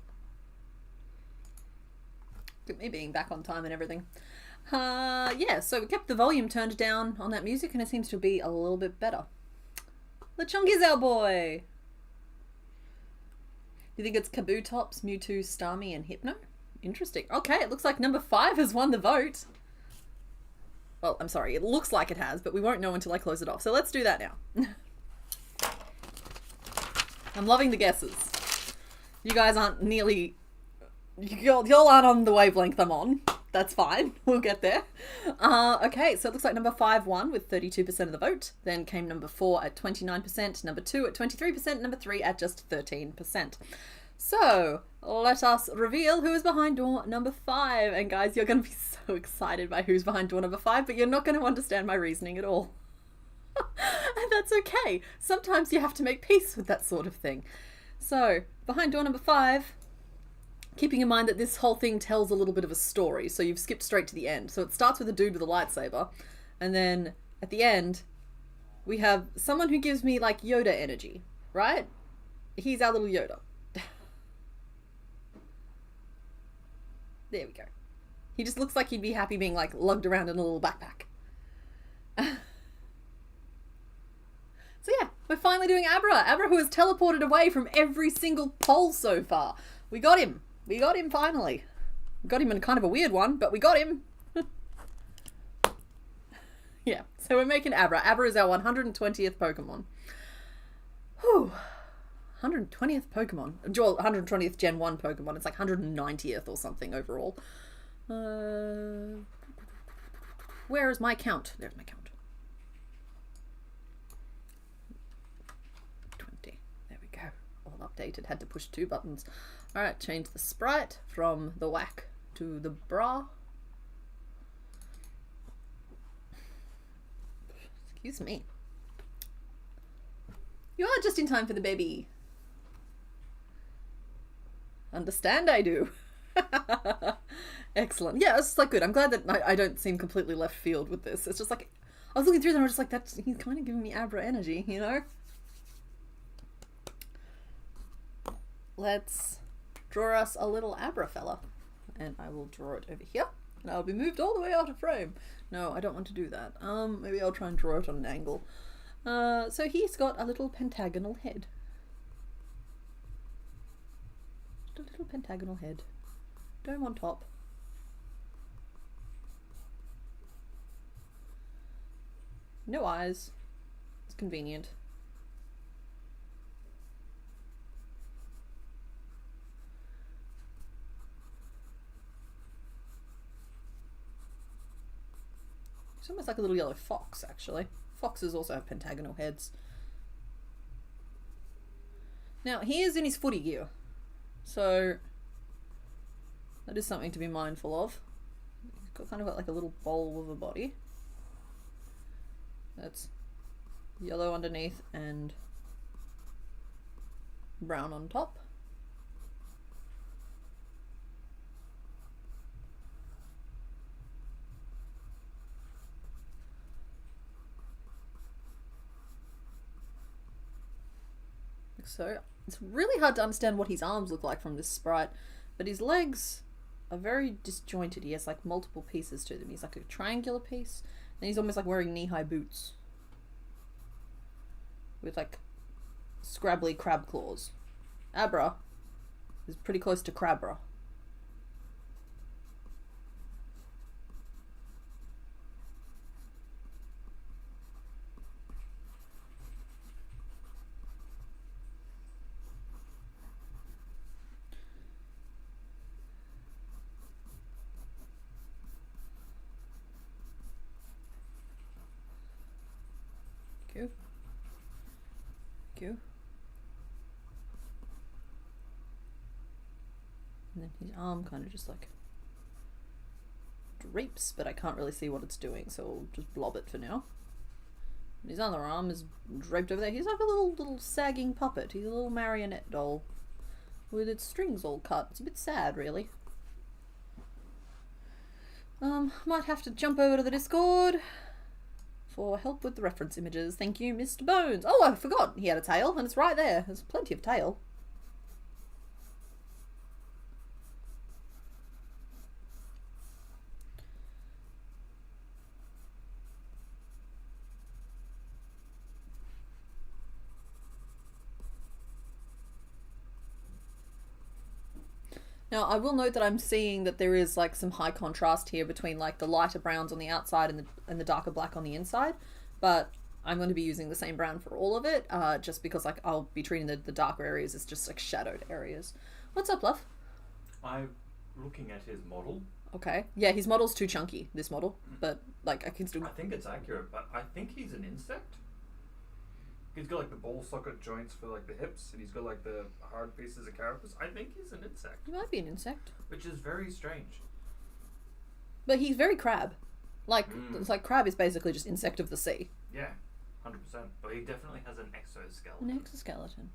Look at me being back on time and everything. Yeah, so we kept the volume turned down on that music and it seems to be a little bit better. LeChonk is our boy. Do you think it's Kabutops, Mewtwo, Starmie, and Hypno? Interesting. Okay, it looks like number 5 has won the vote. Well, I'm sorry, it looks like it has, but we won't know until I close it off. So let's do that now. I'm loving the guesses. You guys aren't nearly... Y'all aren't on the wavelength I'm on. That's fine. We'll get there. Okay, so it looks like number 5 won with 32% of the vote. Then came number 4 at 29%, number 2 at 23%, number 3 at just 13%. So let us reveal who is behind door number 5. And guys, you're going to be so excited by who's behind door number 5, but you're not going to understand my reasoning at all. And that's okay. Sometimes you have to make peace with that sort of thing. So behind door number 5, keeping in mind that this whole thing tells a little bit of a story, so you've skipped straight to the end. So it starts with a dude with a lightsaber, and then at the end, we have someone who gives me like Yoda energy, right? He's our little Yoda. There we go. He just looks like he'd be happy being like lugged around in a little backpack. So yeah, we're finally doing Abra. Abra, who has teleported away from every single poll so far. We got him. We got him finally. We got him in kind of a weird one, but we got him. Yeah, so we're making Abra. Abra is our 120th Pokemon. Whew. 120th Pokemon. Well, 120th Gen 1 Pokemon. It's like 190th or something overall. Where is my count? There's my count. 20. There we go. All updated. Had to push 2 buttons. Alright, change the sprite from the whack to the bra. Excuse me. You are just in time for the baby. Understand I do. Excellent. Yeah, it's like good. I'm glad that I don't seem completely left field with this. It's just like, I was looking through them and I was just like, he's kind of giving me Abra energy, you know? Let's draw us a little Abra fella. And I will draw it over here. And I'll be moved all the way out of frame. No, I don't want to do that. Maybe I'll try and draw it on an angle. So he's got a little pentagonal head. Just a little pentagonal head. Dome on top. No eyes. It's convenient. It's almost like a little yellow fox, actually. Foxes also have pentagonal heads. Now, he is in his footy gear, so that is something to be mindful of. He's kind of got like a little bowl of a body. That's yellow underneath and brown on top. So it's really hard to understand what his arms look like from this sprite, but his legs are very disjointed. He has like multiple pieces to them. He's like a triangular piece, and he's almost like wearing knee-high boots with like scrabbly crab claws. Abra is pretty close to Crabra. You. And then his arm kind of just like drapes, but I can't really see what it's doing, so I'll just blob it for now. And his other arm is draped over there. He's like a little sagging puppet. He's a little marionette doll with its strings all cut. It's a bit sad, really. Might have to jump over to the Discord for help with the reference images. Thank you, Mr. Bones. Oh, I forgot he had a tail, and it's right there. There's plenty of tail. Now, I will note that I'm seeing that there is like some high contrast here between like the lighter browns on the outside and the darker black on the inside, but I'm going to be using the same brown for all of it, just because like I'll be treating the darker areas as just like shadowed areas. What's up, love? I'm looking at his model. Okay. Yeah, his model's too chunky, this model, but like I can still... I think it's accurate, but I think he's an insect. He's got like the ball socket joints for like the hips, and he's got like the hard pieces of carapace. I think he's an insect. He might be an insect. Which is very strange. But he's very crab. Like, it's like crab is basically just insect of the sea. Yeah, 100%. But he definitely has an exoskeleton. An exoskeleton.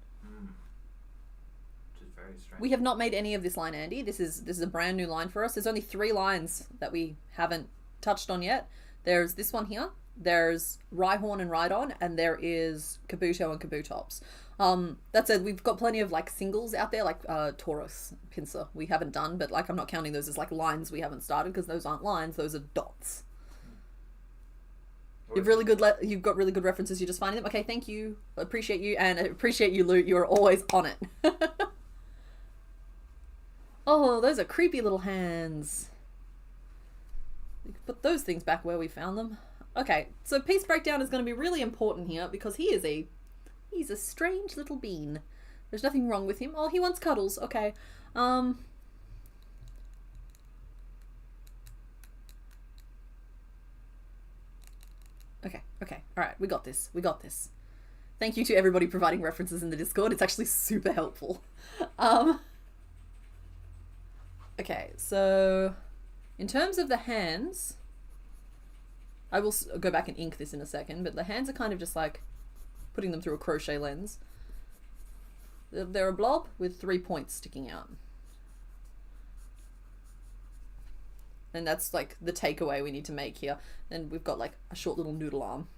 Which is very strange. We have not made any of this line, Andy. This is a brand new line for us. There's only 3 lines that we haven't touched on yet. There's this one here. There's Rhyhorn and Rhydon, and there is Kabuto and Kabutops. That said, we've got plenty of like singles out there, like Taurus, Pinsir we haven't done, but like I'm not counting those as like lines we haven't started, because those aren't lines, those are dots. You've got really good references, you're just finding them. Okay, thank you. I appreciate you, and I appreciate you, Lou. You're always on it. Oh, those are creepy little hands. We can put those things back where we found them. Okay, so piece breakdown is going to be really important here, because he's a strange little bean. There's nothing wrong with him. Oh, he wants cuddles. Okay. Okay. All right, we got this. Thank you to everybody providing references in the Discord. It's actually super helpful. Okay, so in terms of the hands, I will go back and ink this in a second, but the hands are kind of just like putting them through a crochet lens. They're a blob with 3 points sticking out. And that's like the takeaway we need to make here. And we've got like a short little noodle arm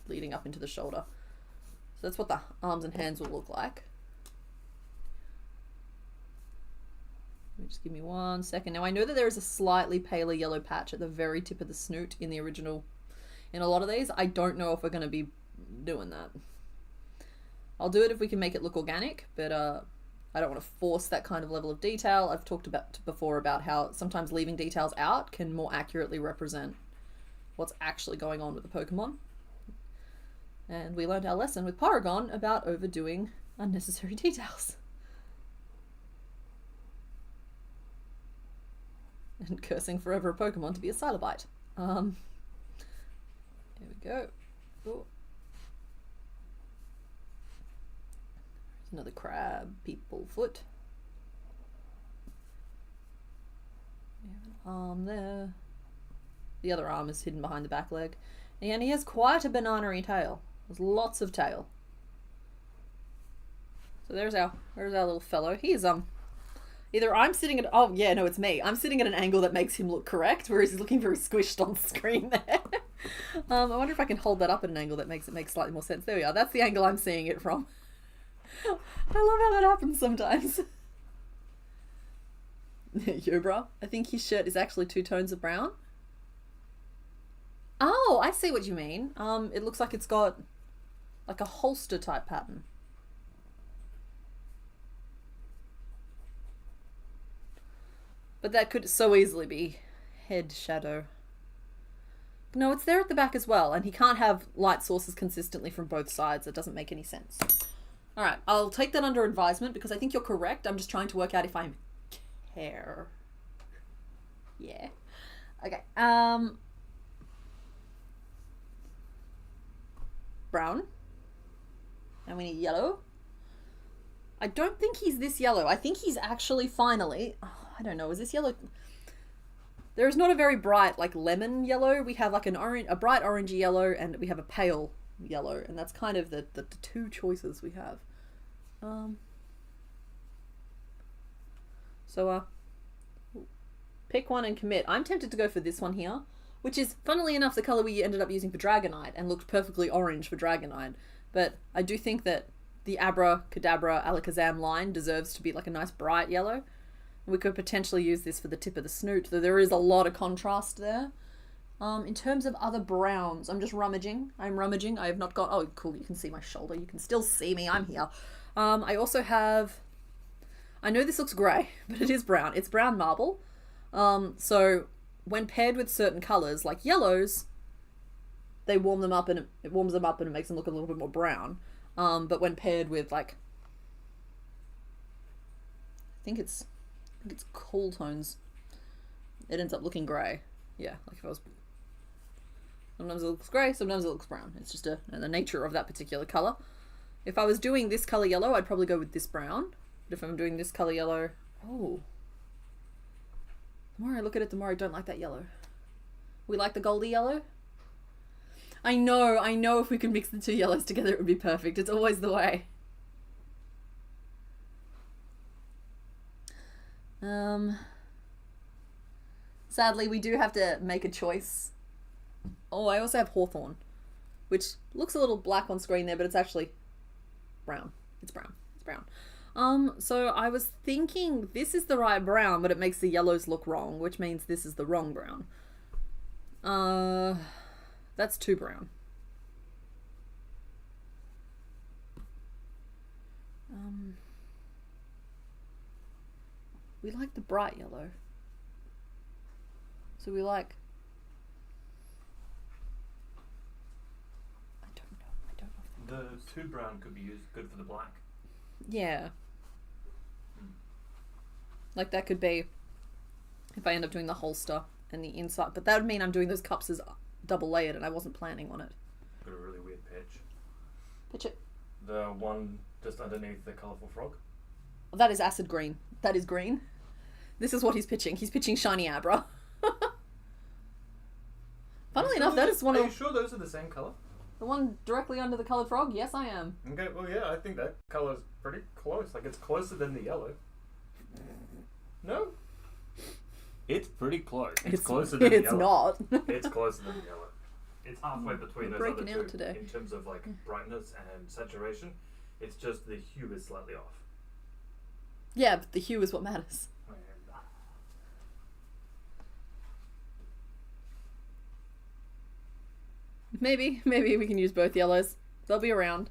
leading up into the shoulder. So that's what the arms and hands will look like. Just give me 1 second. Now I know that there is a slightly paler yellow patch at the very tip of the snoot in the original. In a lot of these, I don't know if we're going to be doing that. I'll do it if we can make it look organic, but I don't want to force that kind of level of detail. I've talked about before about how sometimes leaving details out can more accurately represent what's actually going on with the Pokemon. And we learned our lesson with Paragon about overdoing unnecessary details. And cursing forever a Pokemon to be a Silobite. Here we go. Oh. Another crab people foot. We have an arm there. The other arm is hidden behind the back leg. And he has quite a banana-y tail. There's lots of tail. So there's our little fellow. He's either I'm sitting at, oh yeah, no, it's me. I'm sitting at an angle that makes him look correct, whereas he's looking very squished on screen there. I wonder if I can hold that up at an angle that makes it make slightly more sense. There we are. That's the angle I'm seeing it from. I love how that happens sometimes. Abra, I think his shirt is actually 2 tones of brown. Oh, I see what you mean. It looks like it's got like a holster type pattern. But that could so easily be head shadow. No, it's there at the back as well, and he can't have light sources consistently from both sides. It doesn't make any sense. Alright, I'll take that under advisement because I think you're correct. I'm just trying to work out if I care. Yeah. Okay. Brown. And we need yellow. I don't think he's this yellow. I think he's actually finally... Oh, I don't know. Is this yellow? There is not a very bright, like, lemon yellow. We have, like, a bright orangey yellow, and we have a pale yellow. And that's kind of the 2 choices we have. So, pick one and commit. I'm tempted to go for this one here, which is, funnily enough, the colour we ended up using for Dragonite and looked perfectly orange for Dragonite. But I do think that the Abra, Kadabra, Alakazam line deserves to be like a nice bright yellow. We could potentially use this for the tip of the snoot, though there is a lot of contrast there. In terms of other browns, I'm just rummaging. I'm rummaging. I have not got... Oh, cool. You can see my shoulder. You can still see me. I'm here. I also have... I know this looks grey, but it is brown. It's brown marble. So when paired with certain colours, like yellows, they warm them up and it warms them up and it makes them look a little bit more brown. But when paired with, like... I think it's cool tones, it ends up looking grey. Yeah, like if I was... Sometimes it looks grey, sometimes it looks brown. It's just the nature of that particular colour. If I was doing this colour yellow, I'd probably go with this brown. But if I'm doing this colour yellow... Oh. The more I look at it, the more I don't like that yellow. We like the goldy yellow? I know if we could mix the 2 yellows together it would be perfect. It's always the way. Sadly, we do have to make a choice. Oh, I also have Hawthorn, which looks a little black on screen there, but it's actually brown. It's brown. It's brown. So I was thinking this is the right brown, but it makes the yellows look wrong, which means this is the wrong brown. That's too brown. We like the bright yellow. So we like... I don't know. The 2 brown could be used good for the black. Yeah. Like that could be if I end up doing the holster and the inside, but that would mean I'm doing those cups as double layered and I wasn't planning on it. Got a really weird pitch. Pitch it. The one just underneath the colourful frog. That is acid green. That is green. This is what he's pitching. He's pitching shiny Abra. Funnily enough, that is one of... Are you sure those are the same colour? The one directly under the coloured frog? Yes, I am. Okay, well, yeah, I think that colour's pretty close. Like, it's closer than the yellow. No? It's pretty close. It's closer than the yellow. It's not. It's closer than the yellow. It's halfway between those other two today. in terms of, like, brightness and saturation. It's just the hue is slightly off. Yeah, but the hue is what matters. Maybe we can use both yellows. They'll be around.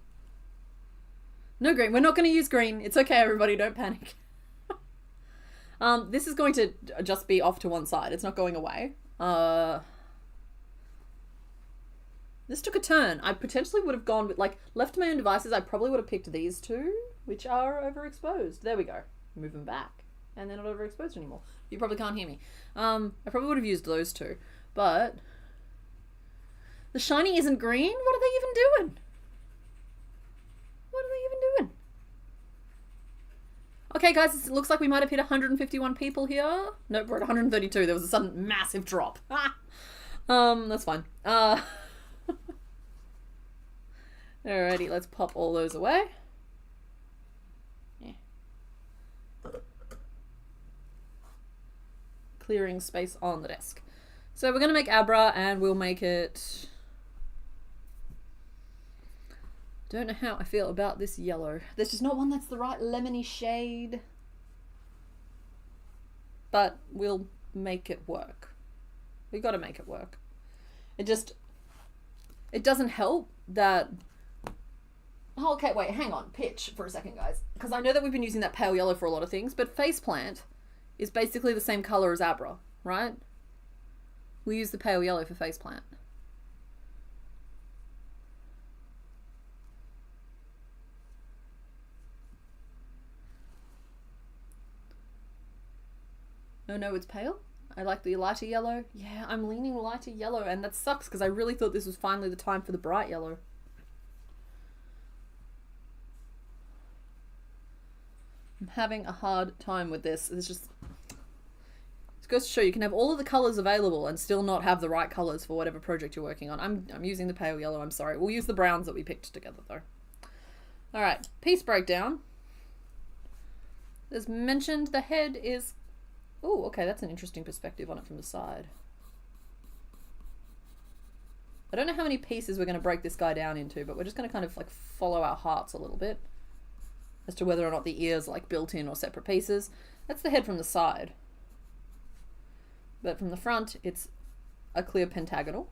No green. We're not going to use green. It's okay, everybody. Don't panic. This is going to just be off to one side. It's not going away. This took a turn. I potentially would have gone with, like, left to my own devices, I probably would have picked these two, which are overexposed. There we go. Move them back. And they're not overexposed anymore. You probably can't hear me. I probably would have used those two. But the shiny isn't green? What are they even doing? What are they even doing? Okay, guys, it looks like we might have hit 151 people here. Nope, we're at 132. There was a sudden massive drop. That's fine. Alrighty, let's pop all those away. Yeah. Clearing space on the desk. So we're going to make Abra, and we'll make it... Don't know how I feel about this yellow. There's just not one that's the right lemony shade. But we'll make it work. We got to make it work. It doesn't help that... Oh, okay, wait, hang on. Pitch for a second, guys. Because I know that we've been using that pale yellow for a lot of things, but Faceplant is basically the same colour as Abra, right? We use the pale yellow for Faceplant. No, it's pale. I like the lighter yellow. Yeah, I'm leaning lighter yellow, and that sucks because I really thought this was finally the time for the bright yellow. I'm having a hard time with this. It's just... It goes to show you can have all of the colours available and still not have the right colours for whatever project you're working on. I'm using the pale yellow, I'm sorry. We'll use the browns that we picked together, though. Alright, piece breakdown. As mentioned, the head is... Oh, okay, that's an interesting perspective on it from the side. I don't know how many pieces we're going to break this guy down into, but we're just going to kind of like follow our hearts a little bit as to whether or not the ears like built in or separate pieces. That's the head from the side. But from the front, it's a clear pentagonal.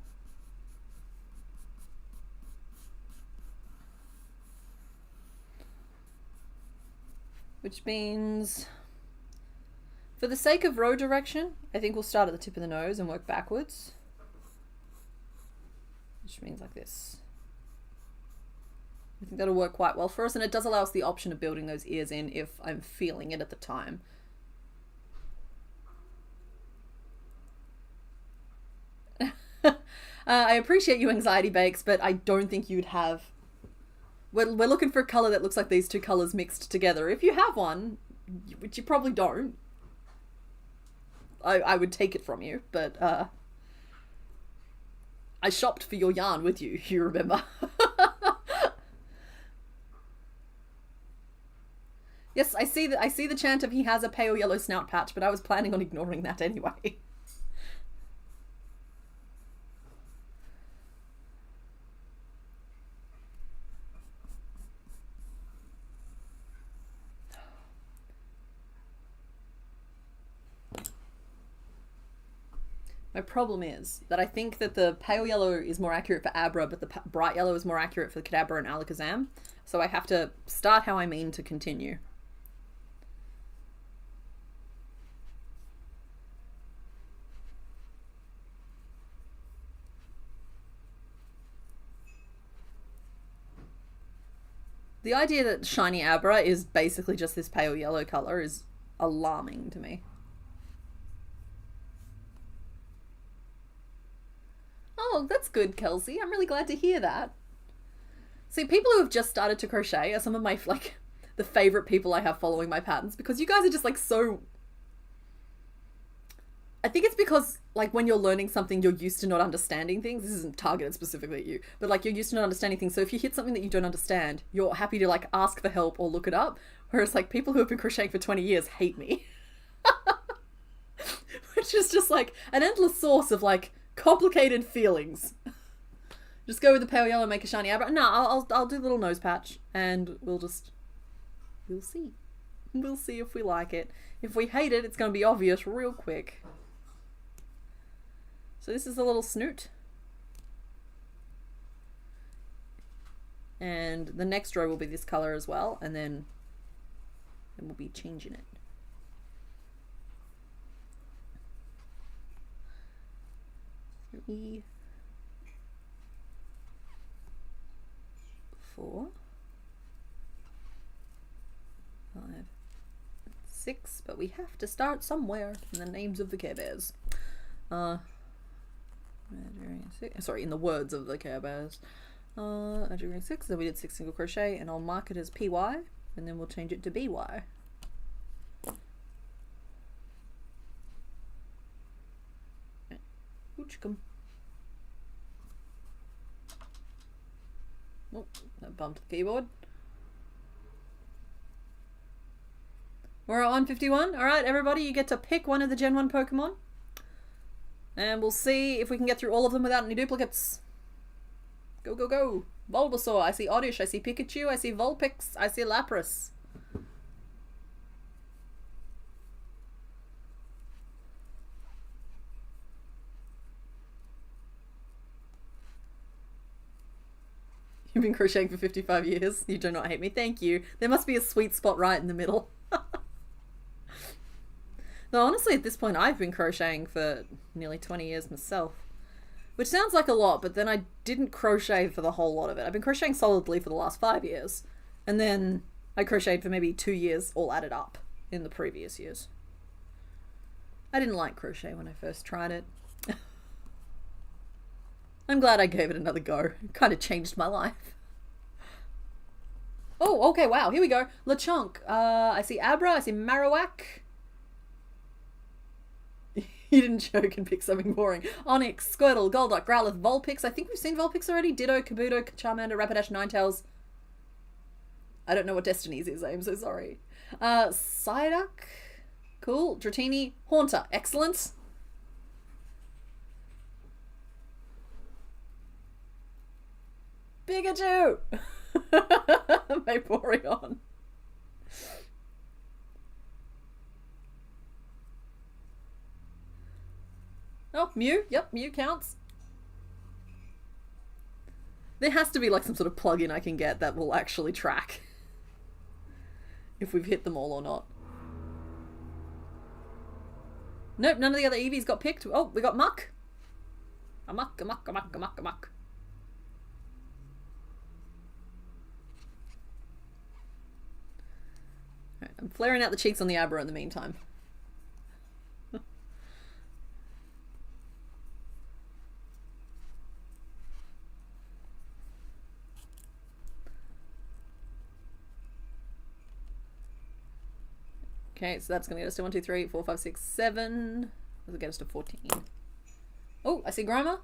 Which means... For the sake of row direction, I think we'll start at the tip of the nose and work backwards. Which means like this. I think that'll work quite well for us, and it does allow us the option of building those ears in if I'm feeling it at the time. I appreciate you, Anxiety Bakes, but I don't think you'd have... We're looking for a colour that looks like these two colours mixed together. If you have one, which you probably don't, I would take it from you, but I shopped for your yarn with you, you remember. Yes, I see the chant of he has a pale yellow snout patch, but I was planning on ignoring that anyway. My problem is that I think that the pale yellow is more accurate for Abra, but the bright yellow is more accurate for Kadabra and Alakazam. So I have to start how I mean to continue. The idea that shiny Abra is basically just this pale yellow color is alarming to me. Oh, that's good, Kelsey. I'm really glad to hear that. See, people who have just started to crochet are some of my, like, the favorite people I have following my patterns, because you guys are just, like, so... I think it's because, like, when you're learning something, you're used to not understanding things. This isn't targeted specifically at you, but, like, you're used to not understanding things. So if you hit something that you don't understand, you're happy to, like, ask for help or look it up. Whereas, like, people who have been crocheting for 20 years hate me. Which is just, like, an endless source of, like, complicated feelings. Just go with the pale yellow, make a shiny Abra. No, I'll do a little nose patch, and we'll see. We'll see if we like it. If we hate it, it's going to be obvious real quick. So this is a little snoot. And the next row will be this color as well, and then we'll be changing it. 3, 4, 5, 6, but we have to start somewhere in the names of the Care Bears. Sorry, in the words of the Care Bears. Doing 6, then we did 6 single crochet, and I'll mark it as PY, and then we'll change it to BY. Oochkum. Oh, that bumped the keyboard. We're on 51. Alright, everybody, you get to pick one of the Gen 1 Pokemon. And we'll see if we can get through all of them without any duplicates. Go, go, go. Bulbasaur. I see Oddish. I see Pikachu. I see Vulpix. I see Lapras. You've been crocheting for 55 years. You do not hate me. Thank you. There must be a sweet spot right in the middle. Though honestly, at this point, I've been crocheting for nearly 20 years myself. Which sounds like a lot, but then I didn't crochet for the whole lot of it. I've been crocheting solidly for the last 5 years. And then I crocheted for maybe 2 years, all added up, in the previous years. I didn't like crochet when I first tried it. I'm glad I gave it another go. It kind of changed my life. Oh, okay, wow, here we go. Lechonk. I see Abra, I see Marowak. You didn't joke and pick something boring. Onyx, Squirtle, Golduck, Growlithe, Vulpix. I think we've seen Vulpix already. Ditto, Kabuto, Charmander, Rapidash, Ninetales. I don't know what Destiny's is. I am so sorry. Psyduck. Cool. Dratini. Haunter. Excellent. Pikachu! Vaporeon. Oh, Mew. Yep, Mew counts. There has to be like some sort of plugin I can get that will actually track if we've hit them all or not. Nope, none of the other Eevees got picked. Oh, we got Muck. A Muck, a Muck, a Muck, a Muck, a Muck. Alright, I'm flaring out the cheeks on the Abra in the meantime. Okay, so that's going to get us to 1, 2, 3, 4, 5, 6, 7. That'll get us to 14. Oh, I see Grima.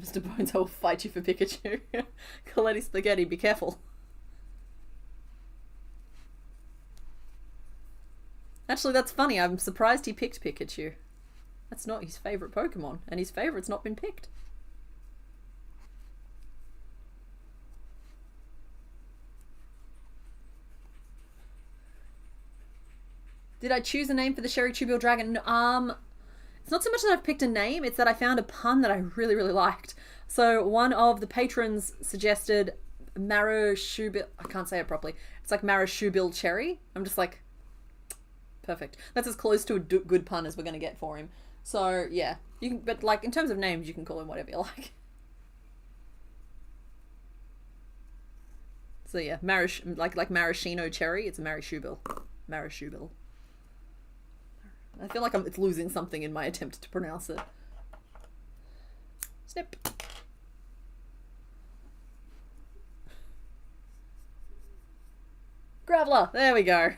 Mr. Bones, I will fight you for Pikachu. Coletti Spaghetti, be careful. Actually, that's funny. I'm surprised he picked Pikachu. That's not his favourite Pokemon, and his favourite's not been picked. Did I choose a name for the Sherry Tubular Dragon? It's not so much that I've picked a name, it's that I found a pun that I really, really liked. So one of the patrons suggested Marowak. I can't say it properly. It's like Marowak Cherry. I'm just like, perfect. That's as close to a good pun as we're going to get for him. So yeah, you can. But like in terms of names, you can call him whatever you like. So yeah, like Maraschino Cherry. It's a Marowak. Marowak. I feel like it's losing something in my attempt to pronounce it. Snip. Graveler! There we go.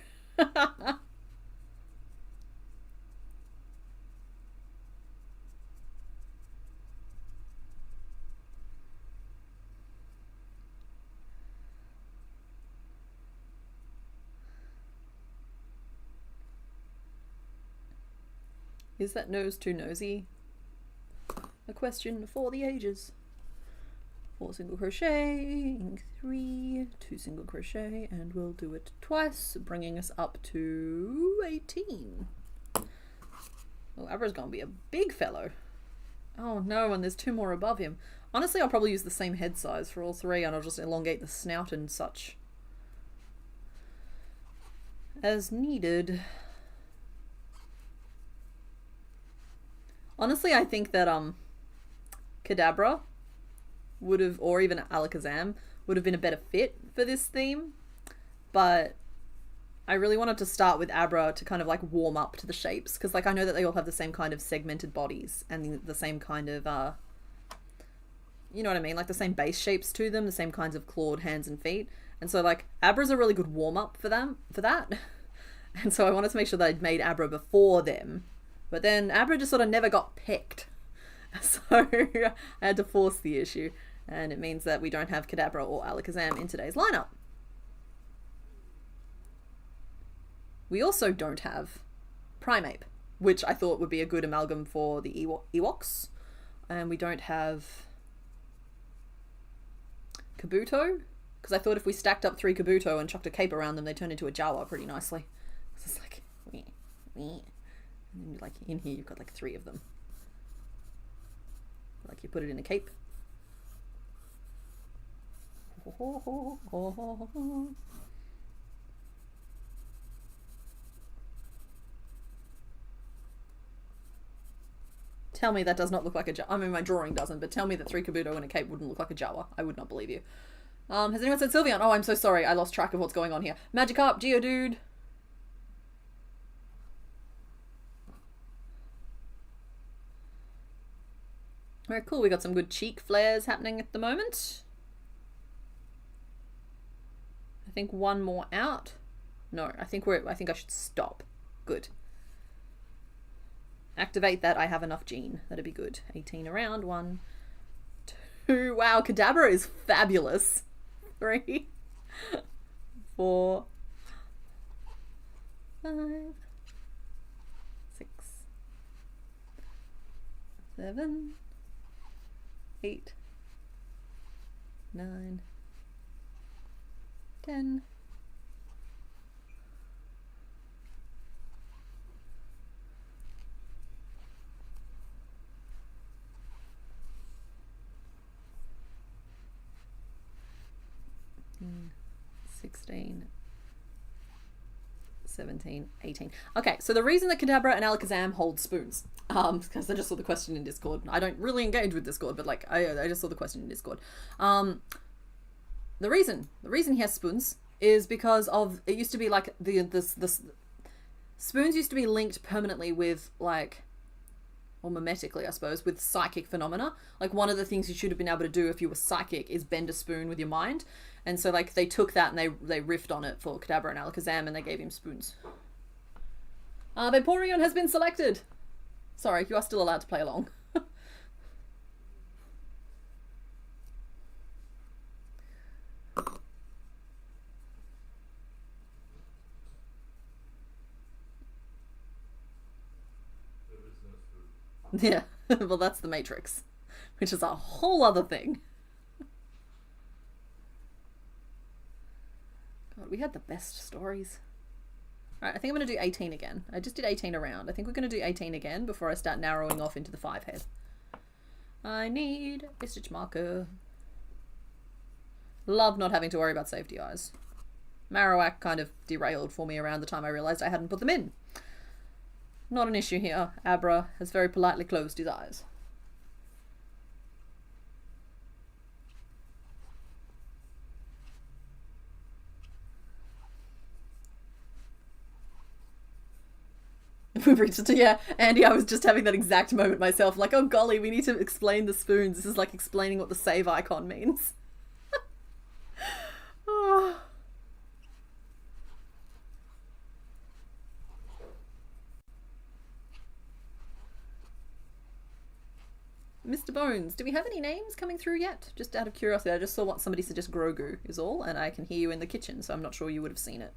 Is that nose too nosy? A question for the ages. 4 single crochet, 3, 2 single crochet, and we'll do it twice, bringing us up to 18. Oh, Abra's gonna be a big fellow. Oh no, and there's 2 more above him. Honestly, I'll probably use the same head size for all 3, and I'll just elongate the snout and such as needed. Honestly, I think that Kadabra would have, or even Alakazam would have been a better fit for this theme, but I really wanted to start with Abra to kind of like warm up to the shapes, because like I know that they all have the same kind of segmented bodies and the same kind of you know what I mean, like the same base shapes to them, the same kinds of clawed hands and feet, and so like Abra's a really good warm up for that. And so I wanted to make sure that I'd made Abra before them, but then Abra just sort of never got picked. So I had to force the issue, and it means that we don't have Kadabra or Alakazam in today's lineup. We also don't have Primeape, which I thought would be a good amalgam for the Ewoks, and we don't have Kabuto, because I thought if we stacked up 3 Kabuto and chucked a cape around them, they turned into a Jawa pretty nicely. So it's like, and then like in here you've got like 3 of them. Like you put it in a cape. Tell me that does not look like a Jawa. I mean, my drawing doesn't, but tell me that 3 Kabuto in a cape wouldn't look like a Jawa. I would not believe you. Has anyone said Sylveon? Oh, I'm so sorry. I lost track of what's going on here. Magikarp, Geodude. Very cool. We got some good cheek flares happening at the moment. I think 1 more out. No, I think I should stop. Good. Activate that. I have enough gene. That'd be good. 18 around. 1, 2. Wow, Kadabra is fabulous. 3, 4, 5, 6, 7, 8, 9, 10. Mm, 16, 17, 18. Okay, so the reason that Kadabra and Alakazam hold spoons, because I just saw the question in Discord. I don't really engage with Discord, but like I just saw the question in Discord. The reason he has spoons is because of, it used to be like the spoons used to be linked permanently with like, or mimetically I suppose, with psychic phenomena. Like one of the things you should have been able to do if you were psychic is bend a spoon with your mind. And so like they took that and they riffed on it for Kadabra and Alakazam, and they gave him spoons. Vaporeon has been selected. Sorry, you are still allowed to play along. Yeah, well that's the Matrix, which is a whole other thing. God, we had the best stories. Alright, I think I'm going to do 18 again. I just did 18 around. I think we're going to do 18 again before I start narrowing off into the 5 head. I need a stitch marker. Love not having to worry about safety eyes. Marowak kind of derailed for me around the time I realised I hadn't put them in. Not an issue here. Abra has very politely closed his eyes. We've reached it to, yeah, Andy, I was just having that exact moment myself, like, oh golly, we need to explain the spoons. This is like explaining what the save icon means. Oh. Mr. Bones, do we have any names coming through yet? Just out of curiosity, I just saw what somebody suggest Grogu is all, and I can hear you in the kitchen, so I'm not sure you would have seen it.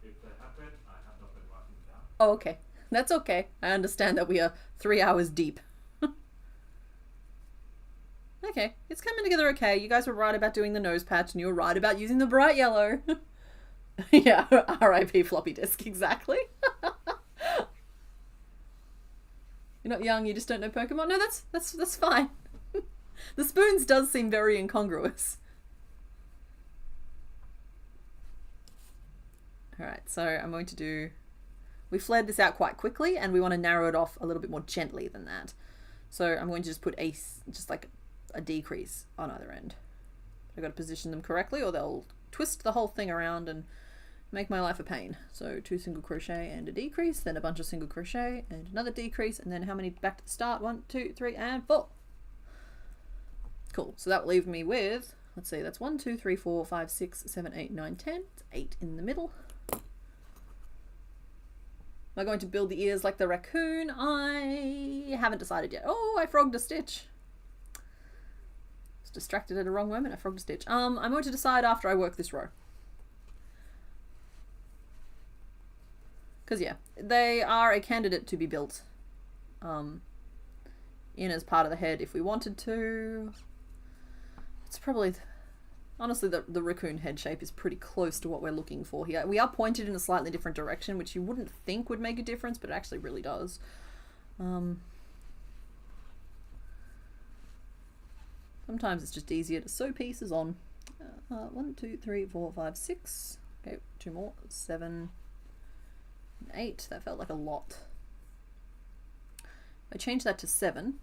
If they happen, I have not been writing it down. Oh, okay. That's okay. I understand that we are 3 hours deep. Okay, it's coming together okay. You guys were right about doing the nose patch, and you were right about using the bright yellow. Yeah, R.I.P. floppy disk, exactly. You're not young, you just don't know Pokemon? No, that's fine. The spoons does seem very incongruous. Alright, so I'm going to do... We flared this out quite quickly, and we want to narrow it off a little bit more gently than that. So I'm going to just put just like a decrease on either end. I've got to position them correctly, or they'll twist the whole thing around and make my life a pain. So 2 single crochet and a decrease, then a bunch of single crochet and another decrease, and then how many back to the start? 1, 2, 3, and 4. Cool. So that will leave me with, let's see, that's 1, 2, 3, 4, 5, 6, 7, 8, 9, 10. It's 8 in the middle. Am I going to build the ears like the raccoon? I haven't decided yet. Oh, I frogged a stitch. Was distracted at a wrong moment. I frogged a stitch. I'm going to decide after I work this row. Because yeah, they are a candidate to be built in as part of the head if we wanted to. It's probably... Honestly, the raccoon head shape is pretty close to what we're looking for here. We are pointed in a slightly different direction, which you wouldn't think would make a difference, but it actually really does. Sometimes it's just easier to sew pieces on. 1, 2, 3, 4, 5, 6. Okay, 2 more. 7, 8. That felt like a lot. If I change that to 7,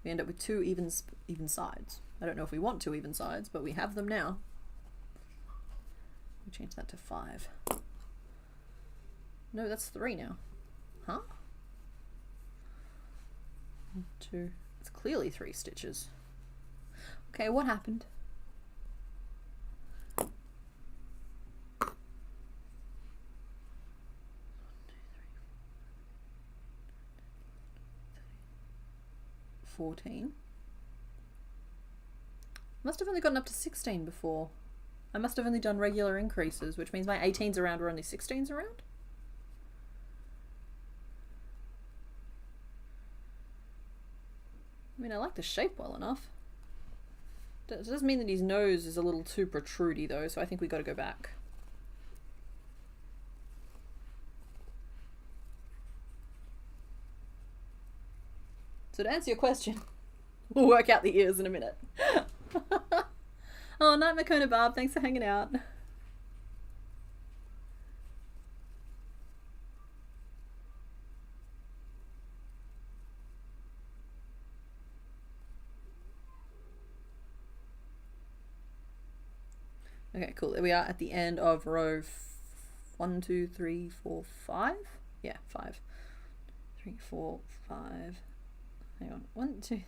we end up with 2 even sides. I don't know if we want 2 even sides, but we have them now. We change that to 5. No, that's 3 now. Huh? 1, 2. It's clearly 3 stitches. Okay, what happened? $14. Must have only gotten up to 16 before. I must have only done regular increases, which means my 18s around were only 16s around. I mean, I like the shape well enough. It does mean that his nose is a little too protrudy though, so I think we got to go back. So to answer your question, we'll work out the ears in a minute. Oh, night Makona Barb, thanks for hanging out. Okay, cool. There we are at the end of row 1, 2, 3, 4, 5. Yeah, 5. 3, 4, 5. Hang on. 1, 2, 3.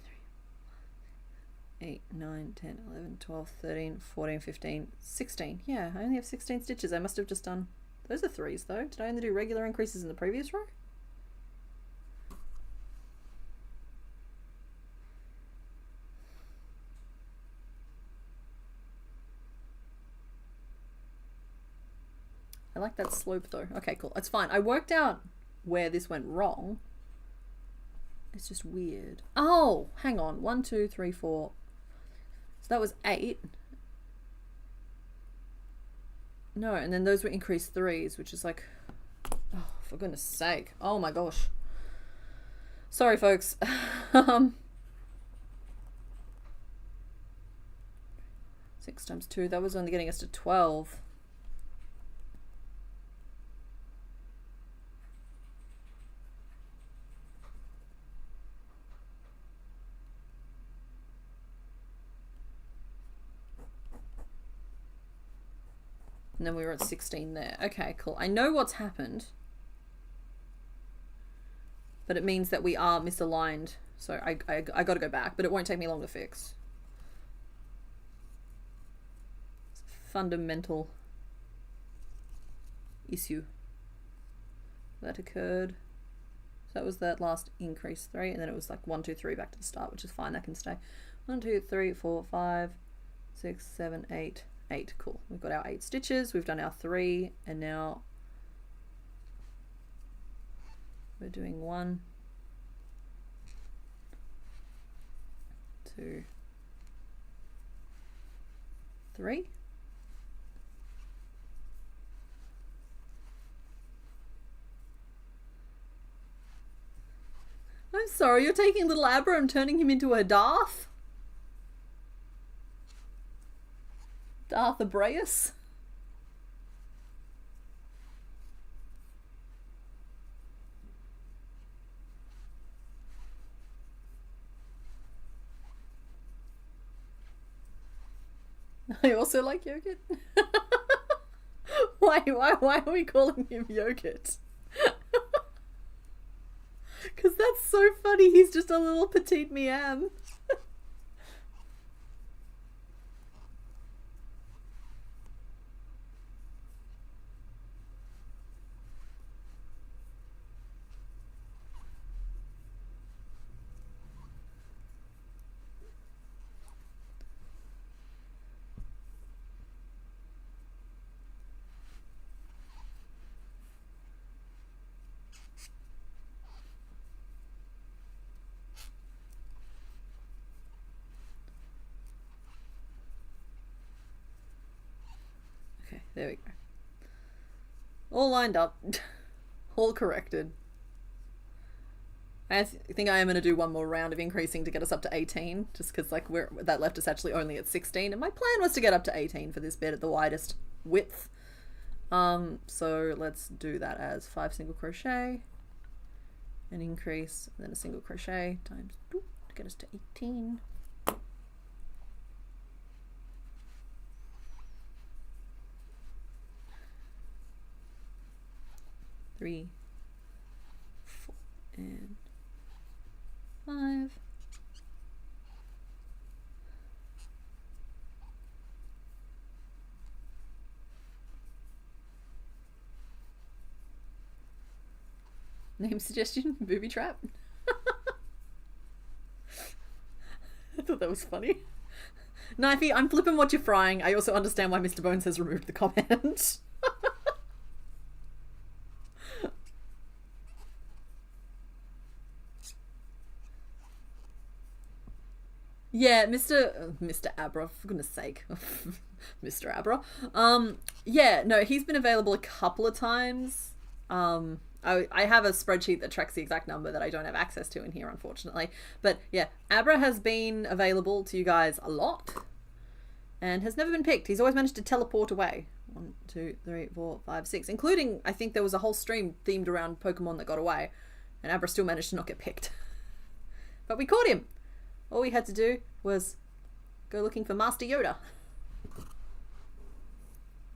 8, 9, 10, 11, 12, 13, 14, 15, 16. Yeah, I only have 16 stitches. I must have just done... Those are 3s though. Did I only do regular increases in the previous row? I like that slope though. Okay, cool. It's fine. I worked out where this went wrong. It's just weird. Oh, hang on. 1, 2, 3, 4... So that was 8. No, and then those were increased 3s, which is like... Oh, for goodness sake. Oh my gosh. Sorry, folks. 6 times 2, that was only getting us to 12. And then we were at 16 there. Okay, cool. I know what's happened. But it means that we are misaligned. So I got to go back, but it won't take me long to fix. It's a fundamental issue that occurred. So that was that last increase 3, and then it was like 1, 2, 3 back to the start, which is fine, that can stay. 1, 2, 3, 4, 5, 6, 7, 8, 8. Cool. We've got our 8 stitches, we've done our 3, and now we're doing 1, 2, 3. I'm sorry, you're taking little Abra and turning him into a Darth? Darth Abraeus? I also like yogurt. Why are we calling him yogurt? Because that's so funny, he's just a little petite miam. Okay, there we go. All lined up. All corrected. I think I am going to do one more round of increasing to get us up to 18, just because like that left us actually only at 16, and my plan was to get up to 18 for this bit at the widest width. So let's do that as 5 single crochet, an increase, and then a single crochet times 2 to get us to 18. Three, 4, and 5. Name suggestion, booby trap. I thought that was funny. Knifey, I'm flipping what you're frying. I also understand why Mr. Bones has removed the comment. Yeah, Mr. Abra, for goodness sake. Mr. Abra. Yeah, no, he's been available a couple of times. I have a spreadsheet that tracks the exact number that I don't have access to in here, unfortunately. But yeah, Abra has been available to you guys a lot and has never been picked. He's always managed to teleport away. 1, 2, 3, 4, 5, 6, including, I think there was a whole stream themed around Pokemon that got away, and Abra still managed to not get picked. But we caught him. All we had to do was go looking for Master Yoda.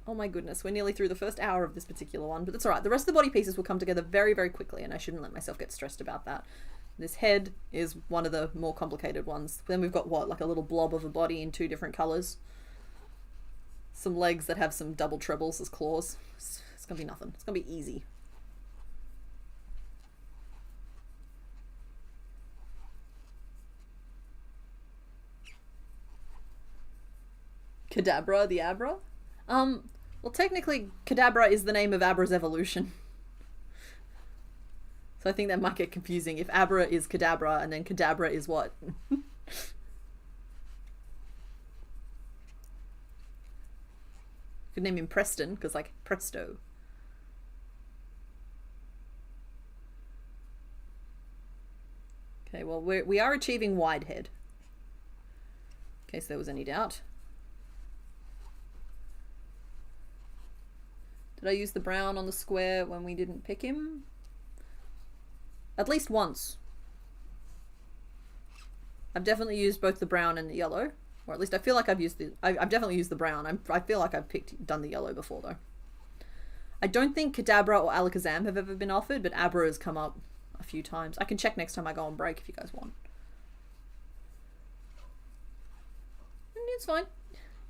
Oh my goodness, we're nearly through the first hour of this particular one, but that's alright. The rest of the body pieces will come together very, very quickly, and I shouldn't let myself get stressed about that. This head is one of the more complicated ones. Then we've got what, like a little blob of a body in 2 different colours. Some legs that have some double trebles as claws. It's gonna be nothing. It's gonna be easy. Kadabra the Abra? Well, technically, Kadabra is the name of Abra's evolution. So I think that might get confusing if Abra is Kadabra and then Kadabra is what? Could name him Preston, because like presto. Okay, well, we are achieving wide head. In case there was any doubt. Did I use the brown on the square when we didn't pick him? At least once. I've definitely used both the brown and the yellow. Or at least I feel like I've used the... I've definitely used the brown. I feel like I've done the yellow before though. I don't think Kadabra or Alakazam have ever been offered, but Abra has come up a few times. I can check next time I go on break if you guys want. And it's fine.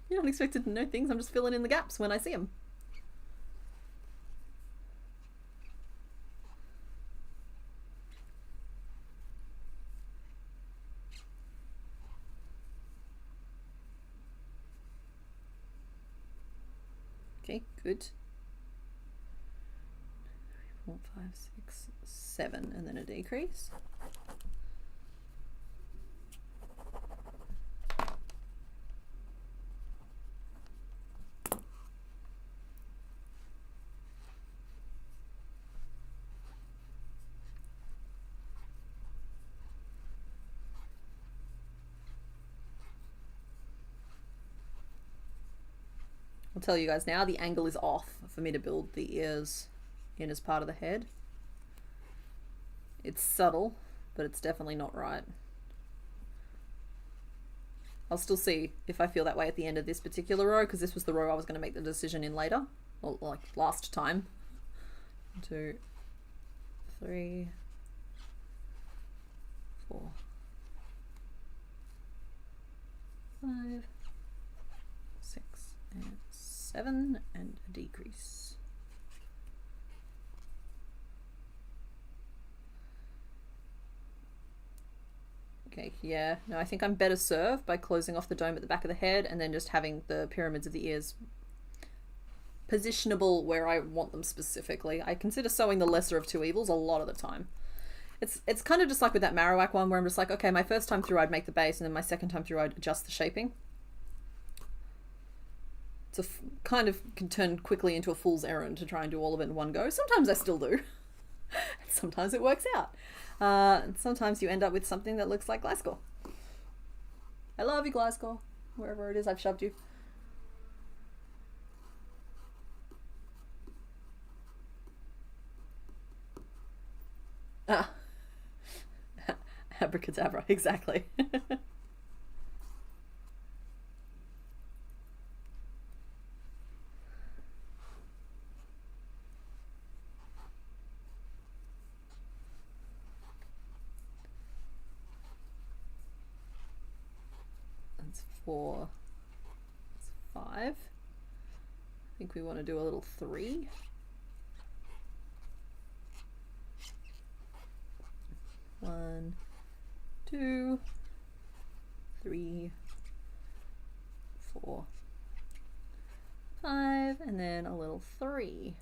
You're not expected to know things. I'm just filling in the gaps when I see them. Okay, good. 4, 5, 6, 7, and then a decrease. I'll tell you guys now, the angle is off for me to build the ears in as part of the head. It's subtle, but it's definitely not right. I'll still see if I feel that way at the end of this particular row, because this was the row I was going to make the decision in later, or like last time. 2, 3, 4, 5, 6, and 7, and a decrease. Okay, yeah, no, I think I'm better served by closing off the dome at the back of the head and then just having the pyramids of the ears positionable where I want them specifically. I consider sewing the lesser of two evils a lot of the time. It's kind of just like with that Marowak one where I'm just like, okay, my first time through I'd make the base, and then my second time through I'd adjust the shaping. It's a kind of can turn quickly into a fool's errand to try and do all of it in one go. Sometimes I still do. Sometimes it works out. And sometimes you end up with something that looks like Glasgow. I love you, Glasgow. Wherever it is I've shoved you. Ah. Abracadabra, exactly. That's 4. That's 5. I think we want to do a little 3. 1, 2, 3, 4, 5, and then a little 3.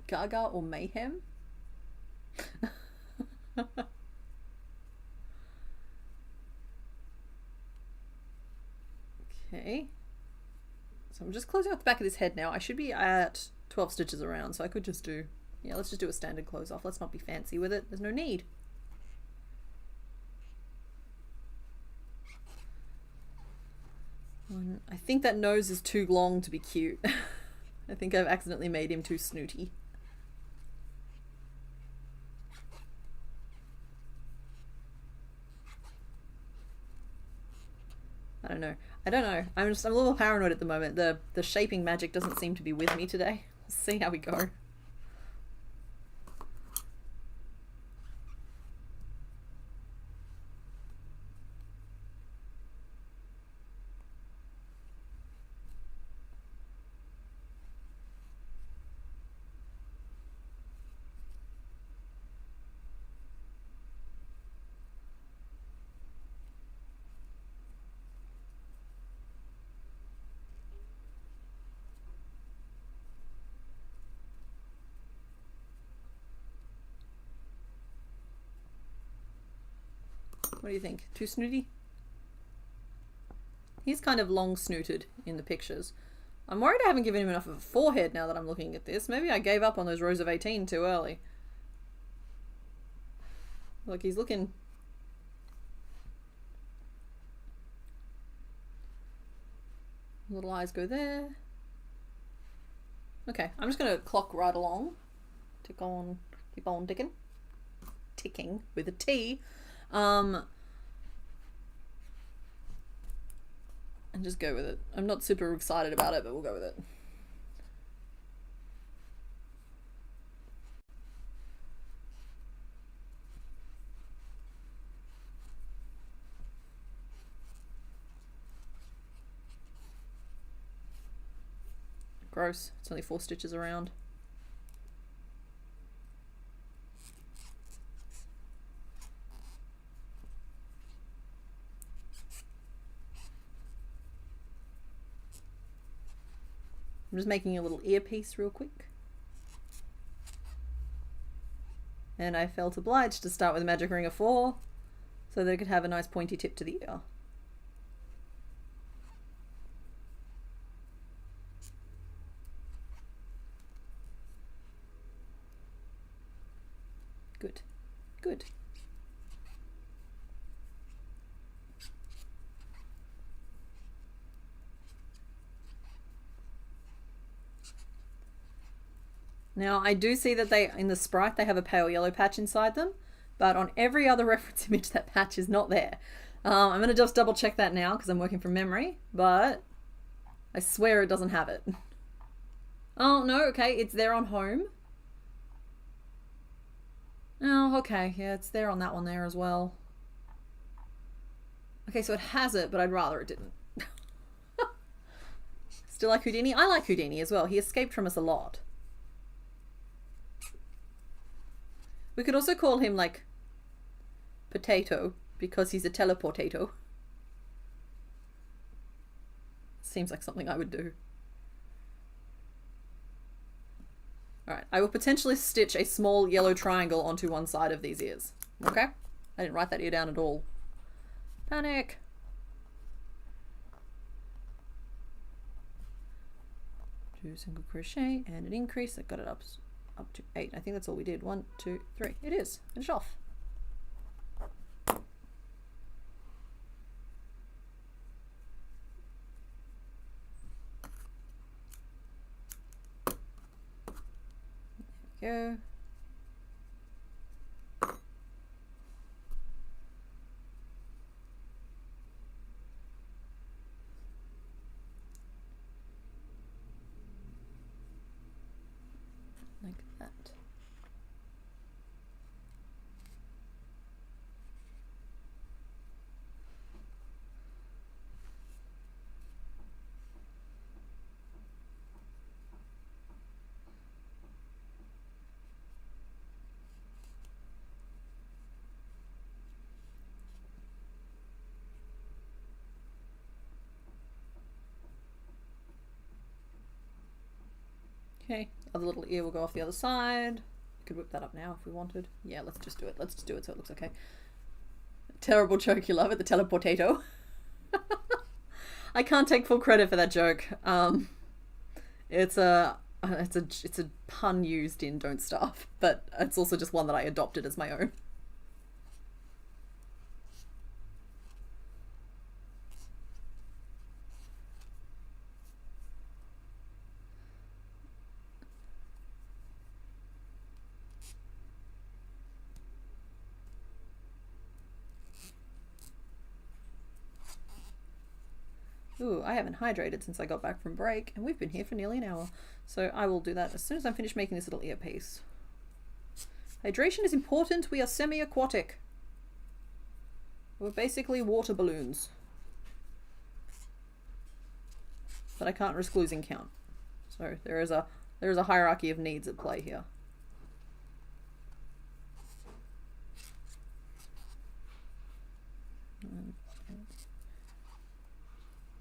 Gaga or Mayhem? Okay. So I'm just closing off the back of this head now. I should be at 12 stitches around, so I could just do, yeah, let's just do a standard close off. Let's not be fancy with it. There's no need. I think that nose is too long to be cute. I think I've accidentally made him too snooty. I don't know. I'm a little paranoid at the moment. The shaping magic doesn't seem to be with me today. Let's see how we go. What do you think? Too snooty? He's kind of long snooted in the pictures. I'm worried I haven't given him enough of a forehead now that I'm looking at this. Maybe I gave up on those rows of 18 too early. Look, he's looking... Little eyes go there. Okay, I'm just going to clock right along. Tick on, keep on ticking. Ticking with a T. And just go with it. I'm not super excited about it, but we'll go with it. Gross. It's only 4 stitches around. I'm just making a little earpiece real quick. And I felt obliged to start with a magic ring of 4 so that it could have a nice pointy tip to the ear. Good. Good. Now I do see that they, in the sprite, they have a pale yellow patch inside them, but on every other reference image that patch is not there. I'm going to just double check that now because I'm working from memory, but I swear it doesn't have it. Oh no, okay, it's there on home. Oh, okay, yeah, it's there on that one there as well. Okay, so it has it, but I'd rather it didn't. Still like Houdini? I like Houdini as well. He escaped from us a lot. We could also call him, like, Potato, because he's a teleportato. Seems like something I would do. Alright, I will potentially stitch a small yellow triangle onto one side of these ears. Okay? I didn't write that ear down at all. Panic! Do single crochet and an increase. I got it up to 8. I think that's all we did. 1, 2, 3. It is. Finish off. There we go. Like that. Okay, other little ear will go off the other side. We could whip that up now if we wanted. Yeah, let's just do it. Let's just do it so it looks okay. Terrible joke, you love it, the teleportato. I can't take full credit for that joke. It's a pun used in Don't Starve, but it's also just one that I adopted as my own. Ooh, I haven't hydrated since I got back from break, and we've been here for nearly an hour. So I will do that as soon as I'm finished making this little earpiece. Hydration is important. We are semi-aquatic. We're basically water balloons. But I can't risk losing count. So there is a hierarchy of needs at play here.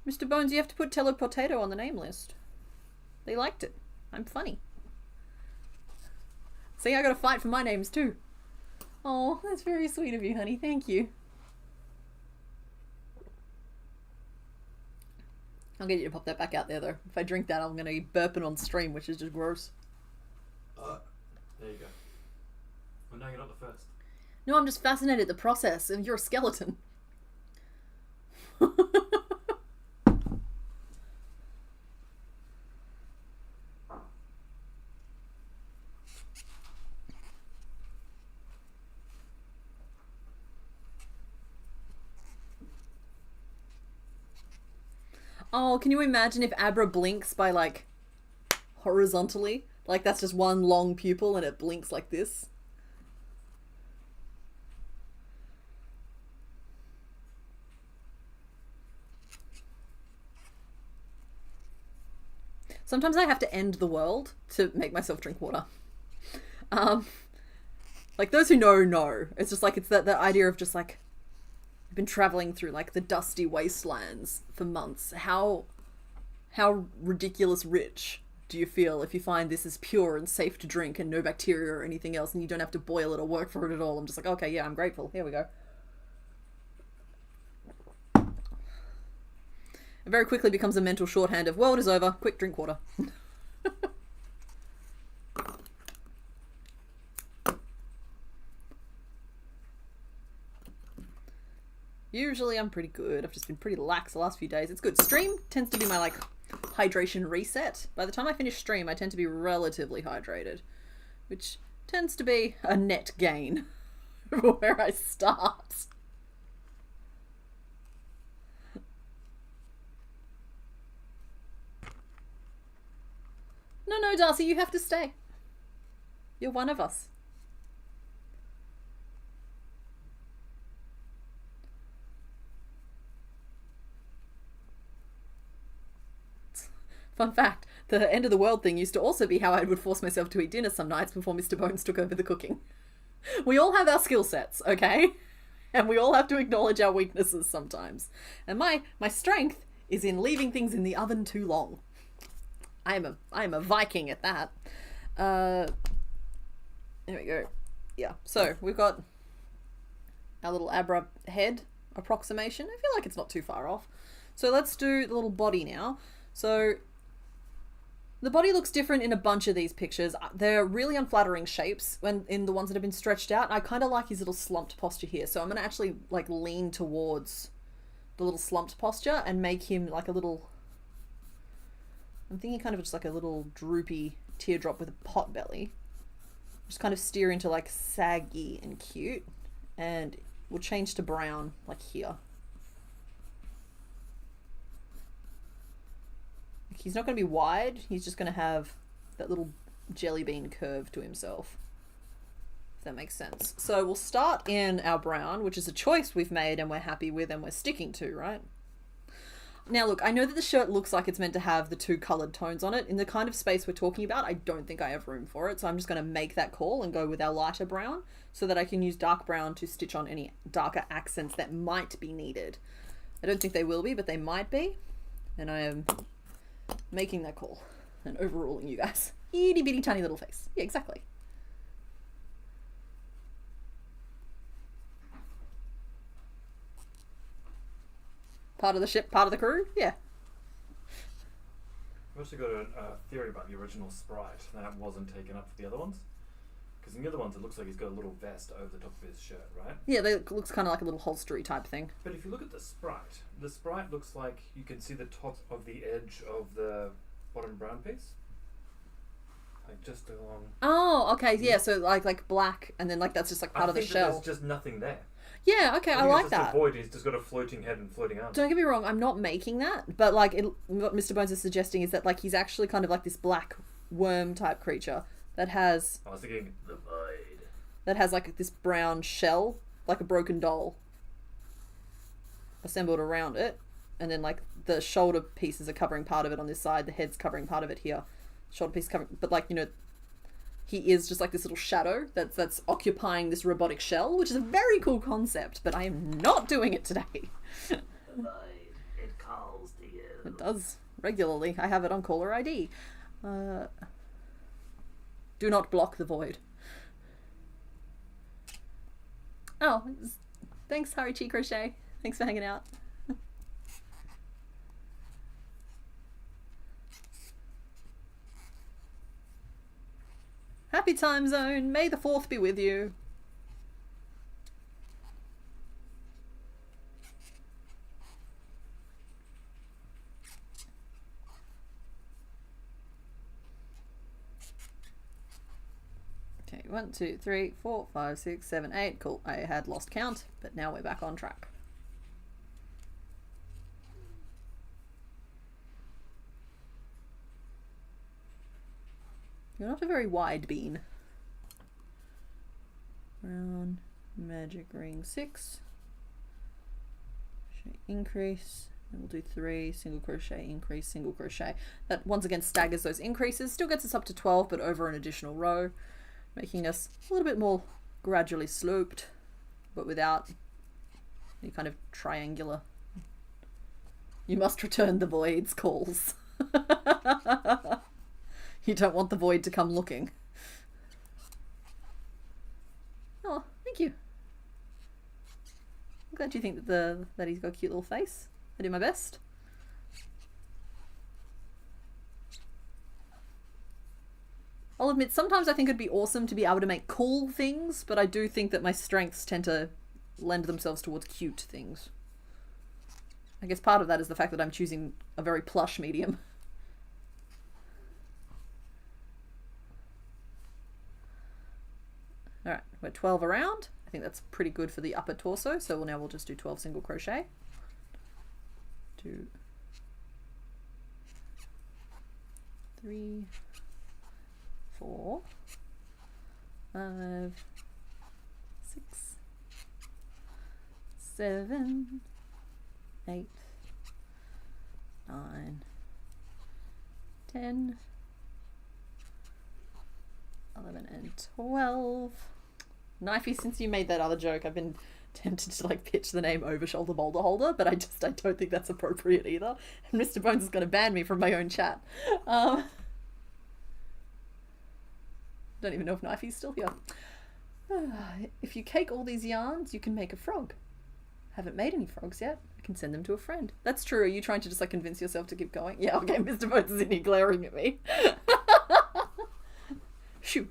Mr. Bones, you have to put teleportato on the name list. They liked it. I'm funny. See, I gotta fight for my names too. Oh, that's very sweet of you, honey. Thank you. I'll get you to pop that back out there, though. If I drink that, I'm gonna be burping on stream, which is just gross. There you go. Well, now you're not the first. No, I'm just fascinated at the process, and you're a skeleton. Oh, can you imagine if Abra blinks by, like, horizontally? Like, that's just one long pupil and it blinks like this. Sometimes I have to end the world to make myself drink water. Like, those who know. It's just like, it's that idea of just like, you've been traveling through like the dusty wastelands for months. How ridiculous rich do you feel if you find this is pure and safe to drink and no bacteria or anything else, and you don't have to boil it or work for it at all? I'm just like, okay, yeah, I'm grateful. Here we go. It very quickly becomes a mental shorthand of, world is over, quick, drink water. Usually I'm pretty good. I've just been pretty lax the last few days. It's good. Stream tends to be my, like, hydration reset. By the time I finish stream, I tend to be relatively hydrated, which tends to be a net gain for where I start. No, Darcy, you have to stay. You're one of us. Fun fact, the end of the world thing used to also be how I would force myself to eat dinner some nights before Mr. Bones took over the cooking. We all have our skill sets, okay? And we all have to acknowledge our weaknesses sometimes. And my strength is in leaving things in the oven too long. I am a Viking at that. There we go. Yeah, so we've got our little Abra head approximation. I feel like it's not too far off. So let's do the little body now. So the body looks different in a bunch of these pictures. They're really unflattering shapes when in the ones that have been stretched out. I kind of like his little slumped posture here. So I'm going to actually like lean towards the little slumped posture and make him like a little... I'm thinking kind of just like a little droopy teardrop with a pot belly. Just kind of steer into like saggy and cute. And we'll change to brown like here. He's not going to be wide. He's just going to have that little jelly bean curve to himself. If that makes sense. So we'll start in our brown, which is a choice we've made and we're happy with and we're sticking to, right? Now look, I know that the shirt looks like it's meant to have the two coloured tones on it. In the kind of space we're talking about, I don't think I have room for it. So I'm just going to make that call and go with our lighter brown so that I can use dark brown to stitch on any darker accents that might be needed. I don't think they will be, but they might be. And I am making that call and overruling you guys. Itty bitty tiny little face. Yeah, exactly. Part of the ship, part of the crew? Yeah. I've also got a theory about the original sprite that wasn't taken up for the other ones. Because in the other ones it looks like he's got a little vest over the top of his shirt, right? Yeah, it looks kind of like a little holstery type thing. But if you look at the sprite looks like you can see the top of the edge of the bottom brown piece. Like just along... Oh, okay, yeah, so like black, and then like that's just like part of the shell. There's just nothing there. Yeah, okay, I like that. A void. He's just got a floating head and floating arms. Don't get me wrong, I'm not making that, but like what Mr. Bones is suggesting is that like he's actually kind of like this black worm type creature that has... I was thinking the void. That has like this brown shell, like a broken doll, assembled around it, and then like the shoulder pieces are covering part of it on this side, the head's covering part of it here, shoulder piece covering, but like, you know, he is just like this little shadow that's occupying this robotic shell, which is a very cool concept, but I am not doing it today. The void, it calls to you. It does, regularly. I have it on caller ID. Do not block the void. Oh, thanks, Harichi Crochet. Thanks for hanging out. Happy time zone. May the 4th be with you. Okay, 1, 2, 3, 4, 5, 6, 7, 8. Cool. I had lost count, but now we're back on track. You're not a very wide bean. Brown, magic ring 6. Increase, And we'll do 3 single crochet, increase, single crochet. That once again staggers those increases, still gets us up to 12, but over an additional row, making us a little bit more gradually sloped, but without any kind of triangular. You must return the void's calls. You don't want the void to come looking. Oh, thank you. I'm glad you think that he's got a cute little face. I do my best. I'll admit, sometimes I think it'd be awesome to be able to make cool things, but I do think that my strengths tend to lend themselves towards cute things. I guess part of that is the fact that I'm choosing a very plush medium. Alright, we're 12 around. I think that's pretty good for the upper torso, so we'll just do 12 single crochet. 2, 3, 4, 5, 6, 7, 8, 9, 10, 11, and 12. Knifey, since you made that other joke, I've been tempted to like pitch the name Over Shoulder Boulder Holder, but I don't think that's appropriate either. And Mr. Bones is going to ban me from my own chat. Don't even know if Knifey's still here. If you cake all these yarns, you can make a frog. Haven't made any frogs yet. I can send them to a friend. That's true. Are you trying to just like convince yourself to keep going? Yeah, okay, Mr. Bones is in here glaring at me. Shoo.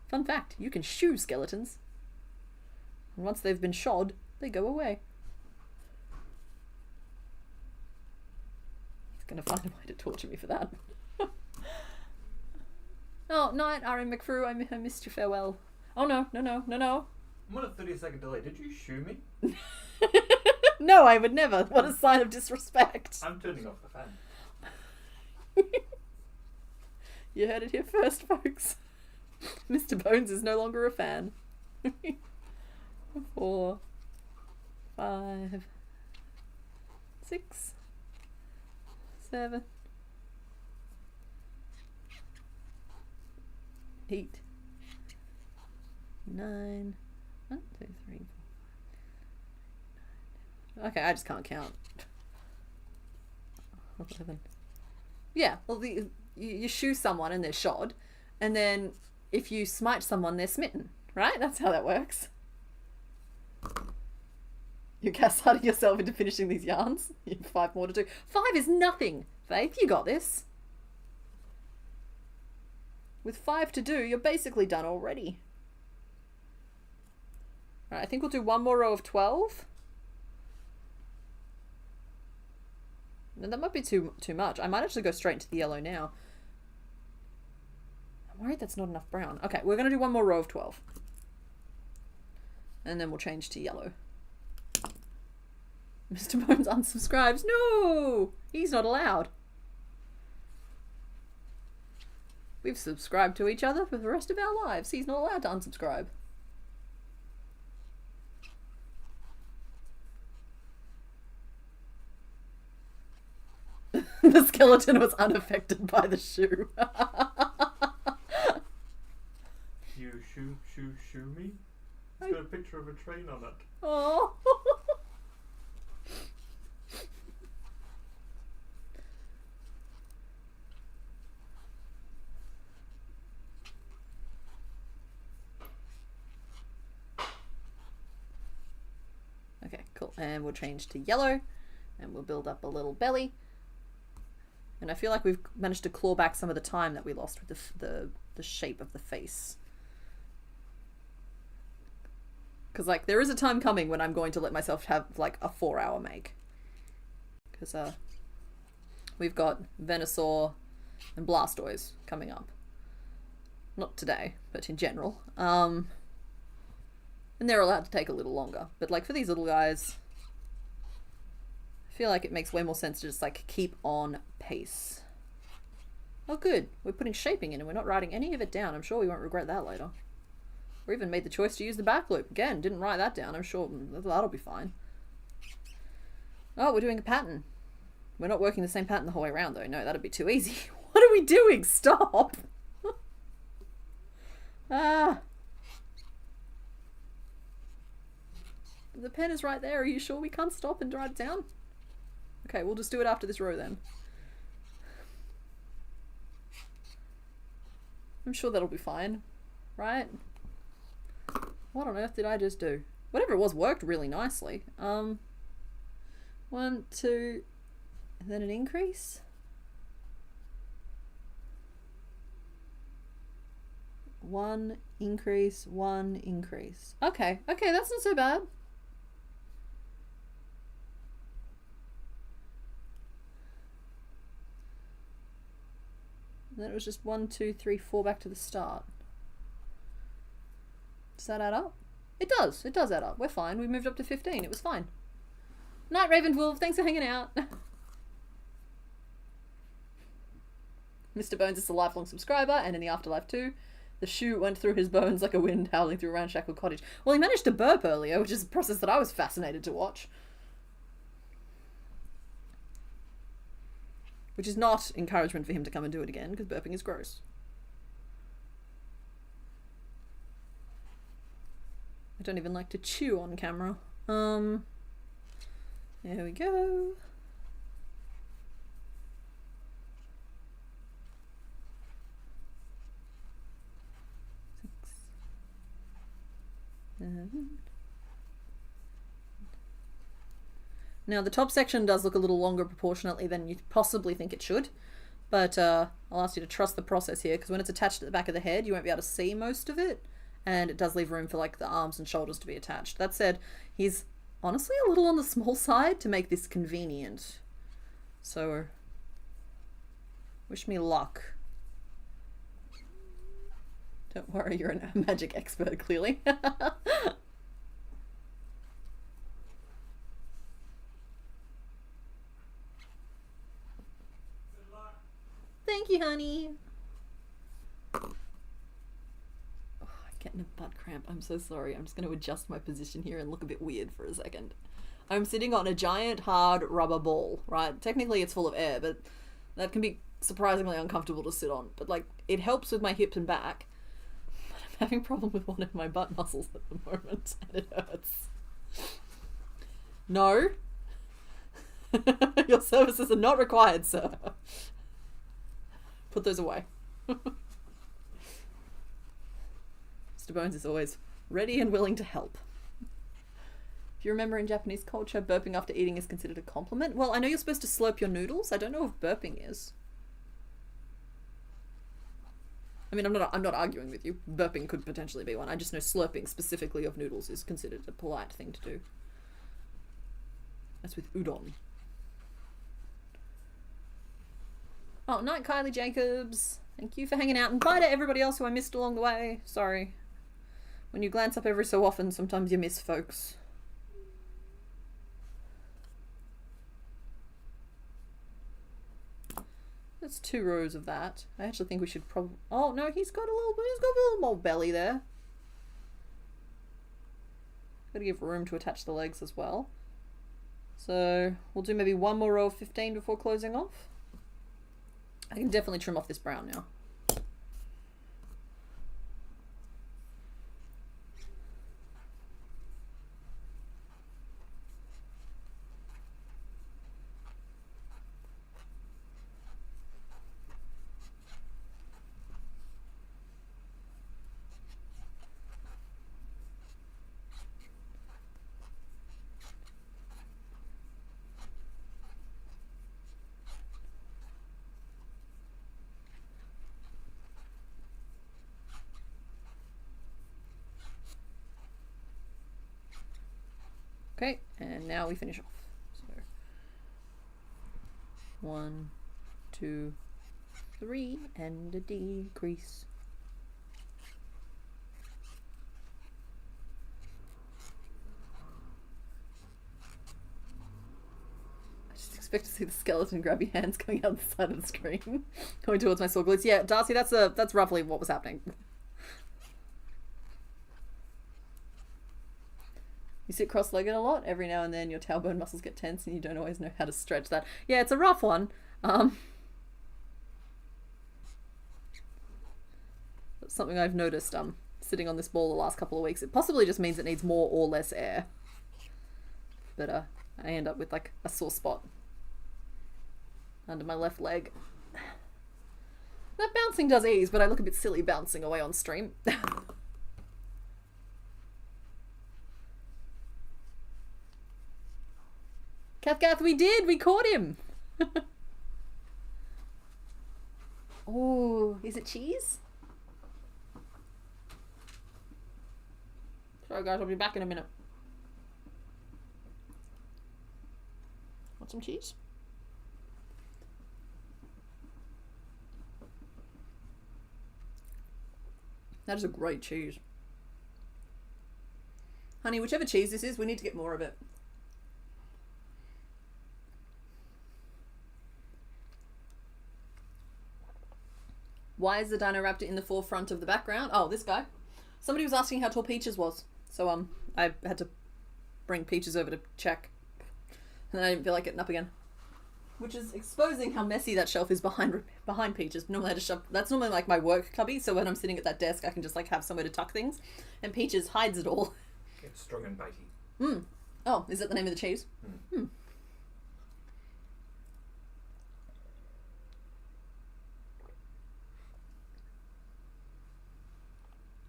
Fun fact, you can shoo skeletons. And once they've been shod, they go away. He's going to find a way to torture me for that. Oh, night, R.M. McFrew, I missed your farewell. Oh no, no. I'm on a 30-second delay. Did you shoo me? No, I would never. What a sign of disrespect. I'm turning off the fan. You heard it here first, folks. Mr. Bones is no longer a fan. 4, 5, 6, 7, 8, 9. 1, 2, 3, 4, 5. Okay, I just can't count. 11. Yeah, well, you shoe someone and they're shod, and then if you smite someone, they're smitten, right? That's how that works. You're gaslighting yourself into finishing these yarns. You have 5 more to do. 5 is nothing, Faith. You got this. With 5 to do, you're basically done already. All right, I think we'll do 1 more row of 12. No, that might be too much. I might actually go straight into the yellow now. I'm worried that's not enough brown. Okay, we're going to do 1 more row of 12. And then we'll change to yellow. Mr. Bones unsubscribes. No! He's not allowed. We've subscribed to each other for the rest of our lives. He's not allowed to unsubscribe. The skeleton was unaffected by the shoe. You shoo me? It's got a picture of a train on it. Oh. Okay, cool. And we'll change to yellow, and we'll build up a little belly. And I feel like we've managed to claw back some of the time that we lost with the shape of the face. Because, like, there is a time coming when I'm going to let myself have, like, a 4-hour make. Because, we've got Venusaur and Blastoise coming up. Not today, but in general. And they're allowed to take a little longer. But, like, for these little guys, I feel like it makes way more sense to just, like, keep on pace. Oh, good. We're putting shaping in and we're not writing any of it down. I'm sure we won't regret that later. Or even made the choice to use the back loop. Again, didn't write that down. I'm sure that'll be fine. Oh, we're doing a pattern. We're not working the same pattern the whole way around, though. No, that'd be too easy. What are we doing? Stop! Ah. The pen is right there. Are you sure we can't stop and write it down? Okay, we'll just do it after this row then. I'm sure that'll be fine, right? What on earth did I just do? Whatever it was worked really nicely. 1, 2, and then an increase. 1 increase, 1 increase. Okay, okay, that's not so bad. And then it was just 1, 2, 3, 4 back to the start. Does that add up? It does. It does add up. We're fine. We moved up to 15. It was fine. Night, Ravenwolf. Thanks for hanging out. Mr. Bones is a lifelong subscriber, and in the afterlife too. The shoe went through his bones like a wind howling through a ramshackle cottage. Well, he managed to burp earlier, which is a process that I was fascinated to watch. Which is not encouragement for him to come and do it again, because burping is gross. I don't even like to chew on camera. There we go. 6, 7. Now the top section does look a little longer proportionately than you possibly think it should, but I'll ask you to trust the process here, because when it's attached at the back of the head you won't be able to see most of it, and it does leave room for like the arms and shoulders to be attached. That said, he's honestly a little on the small side to make this convenient, so wish me luck. Don't worry, you're a magic expert, clearly. Thank you, honey. Oh, I'm getting a butt cramp. I'm so sorry. I'm just going to adjust my position here and look a bit weird for a second. I'm sitting on a giant hard rubber ball, right? Technically it's full of air, but that can be surprisingly uncomfortable to sit on. But like, it helps with my hips and back. But I'm having a problem with one of my butt muscles at the moment, and it hurts. No. Your services are not required, sir. Put those away. Mr. Bones is always ready and willing to help. If you remember, in Japanese culture, burping after eating is considered a compliment. Well, I know you're supposed to slurp your noodles. I don't know if burping is. I mean, I'm not arguing with you. Burping could potentially be one. I just know slurping specifically of noodles is considered a polite thing to do. That's with udon. Oh, night, Kylie Jacobs. Thank you for hanging out, and bye to everybody else who I missed along the way. Sorry. When you glance up every so often, sometimes you miss folks. That's 2 rows of that. I actually think we should probably... Oh, no, he's got a little more belly there. Gotta give room to attach the legs as well. So, we'll do maybe 1 more row of 15 before closing off. I can definitely trim off this brown now. Okay, and now we finish off. So 1, 2, 3, and a decrease. I just expect to see the skeleton grabby hands coming out the side of the screen, going towards my sword glutes. Yeah, Darcy, that's roughly what was happening. You sit cross-legged a lot. Every now and then your tailbone muscles get tense and you don't always know how to stretch that. Yeah, it's a rough one. Something I've noticed sitting on this ball the last couple of weeks. It possibly just means it needs more or less air. But I end up with like a sore spot under my left leg. That bouncing does ease, but I look a bit silly bouncing away on stream. Kath, we did! We caught him! Oh, is it cheese? Sorry guys, I'll be back in a minute. Want some cheese? That is a great cheese. Honey, whichever cheese this is, we need to get more of it. Why is the Dinaraptor in the forefront of the background? Oh, this guy. Somebody was asking how tall Peaches was. So I had to bring Peaches over to check. And then I didn't feel like getting up again. Which is exposing how messy that shelf is behind Peaches. Normally I just shove, that's normally like my work cubby, so when I'm sitting at that desk I can just like have somewhere to tuck things. And Peaches hides it all. It's strong and bitey. Oh, is that the name of the cheese?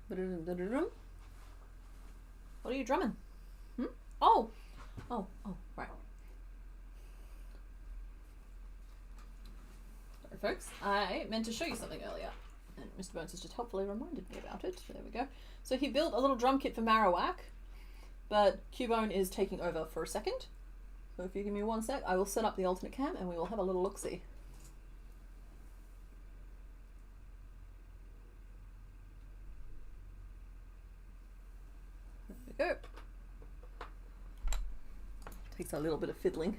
What are you drumming? Oh, right. Sorry, folks. I meant to show you something earlier, and Mr. Bones has just helpfully reminded me about it. There we go. So he built a little drum kit for Marowak, but Cubone is taking over for a second. So if you give me one sec, I will set up the alternate cam, and we will have a little look-see. Go. Takes a little bit of fiddling.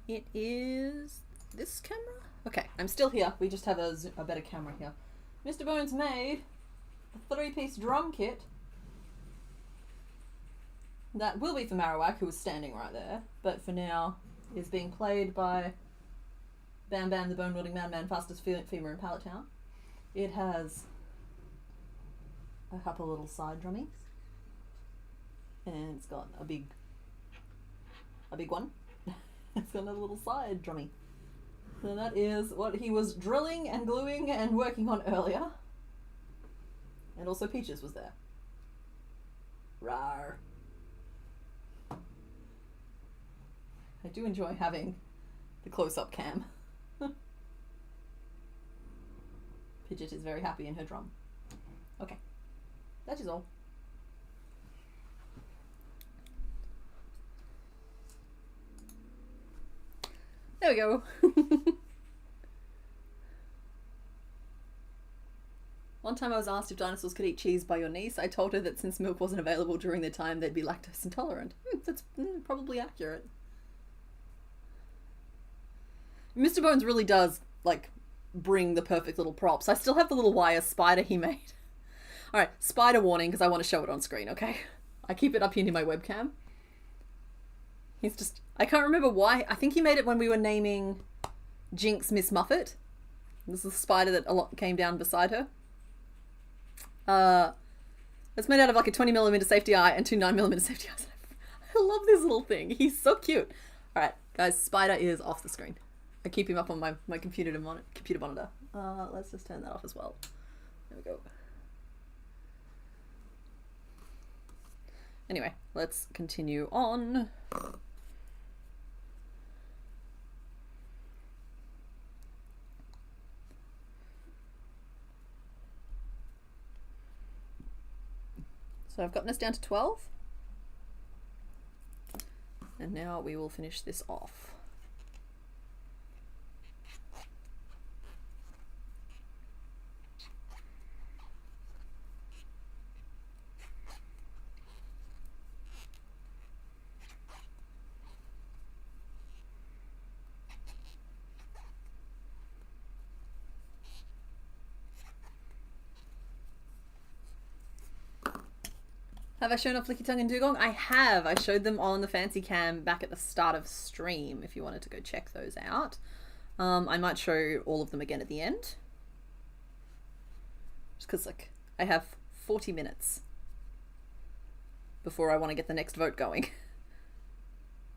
It is this camera? Okay, I'm still here. We just have a better camera here. Mr. Bones made a 3-piece drum kit that will be for Marowak, who is standing right there, but for now is being played by Bam Bam, the bone-wielding madman, fastest femur in Pallet Town. It has a couple little side drummies, and it's got a big one. It's got a little side drummy. So that is what he was drilling and gluing and working on earlier. And also Peaches was there. Rawr. I do enjoy having the close-up cam. Pidget is very happy in her drum. Okay. That is all. There we go. One time I was asked if dinosaurs could eat cheese by your niece. I told her that since milk wasn't available during their time, they'd be lactose intolerant. That's probably accurate. Mr. Bones really does, like, bring the perfect little props. I still have the little wire spider he made. Alright, spider warning, because I want to show it on screen, okay? I keep it up here near my webcam. He's just... I can't remember why. I think he made it when we were naming Jinx Miss Muffet. This is the spider that came down beside her. It's made out of like a 20mm safety eye and two 9mm safety eyes. I love this little thing. He's so cute. Alright, guys, spider is off the screen. I keep him up on my computer monitor. Let's just turn that off as well. There we go. Anyway, let's continue on. So I've gotten us down to 12. And now we will finish this off. Have I shown off Flicky Tongue and Dugong? I have. I showed them on the fancy cam back at the start of stream if you wanted to go check those out. I might show all of them again at the end. Just because, like, I have 40 minutes before I want to get the next vote going.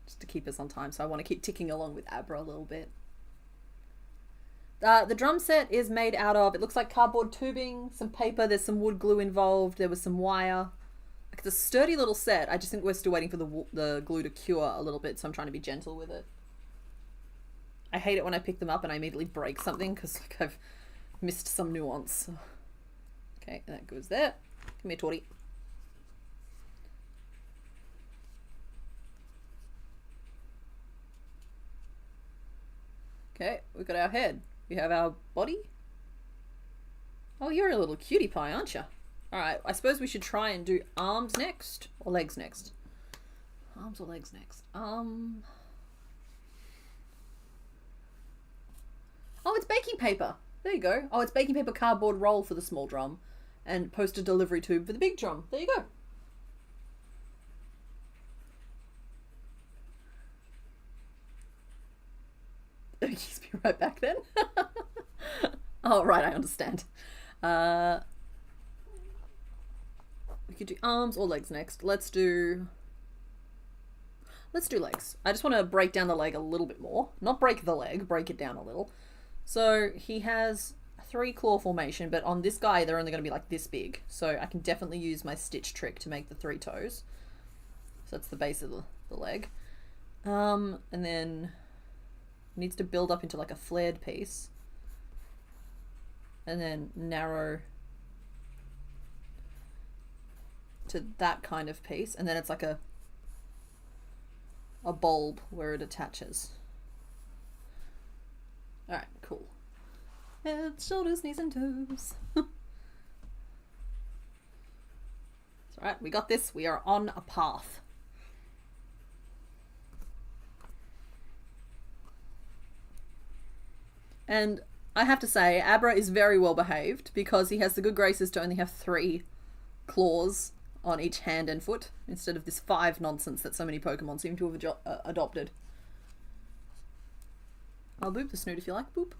Just to keep us on time. So I want to keep ticking along with Abra a little bit. The drum set is made out of, it looks like cardboard tubing, some paper, there's some wood glue involved, there was some wire. It's a sturdy little set. I just think we're still waiting for the glue to cure a little bit, so I'm trying to be gentle with it. I hate it when I pick them up and I immediately break something because, like, I've missed some nuance. Okay, that goes there. Come here, Torty. Okay, we've got our head. We have our body. Oh, you're a little cutie pie, aren't you? Alright, I suppose we should try and do arms next, or legs next. Arms or legs next? Oh, it's baking paper. There you go. Oh, it's baking paper cardboard roll for the small drum and poster delivery tube for the big drum. There you go. Excuse me, right back then. Oh, right, I understand. We could do arms or legs next. Let's do legs. I just want to break down the leg a little bit more. Not break the leg, break it down a little. So he has 3 claw formation, but on this guy they're only going to be like this big. So I can definitely use my stitch trick to make the 3 toes. So that's the base of the leg. And then it needs to build up into like a flared piece. And then narrow to that kind of piece. And then it's like a bulb where it attaches. Alright, cool. Head, shoulders, knees and toes. It's alright, we got this. We are on a path. And I have to say, Abra is very well behaved because he has the good graces to only have 3 claws on each hand and foot instead of this 5 nonsense that so many Pokemon seem to have adopted. I'll boop the snoot if you like. Boop.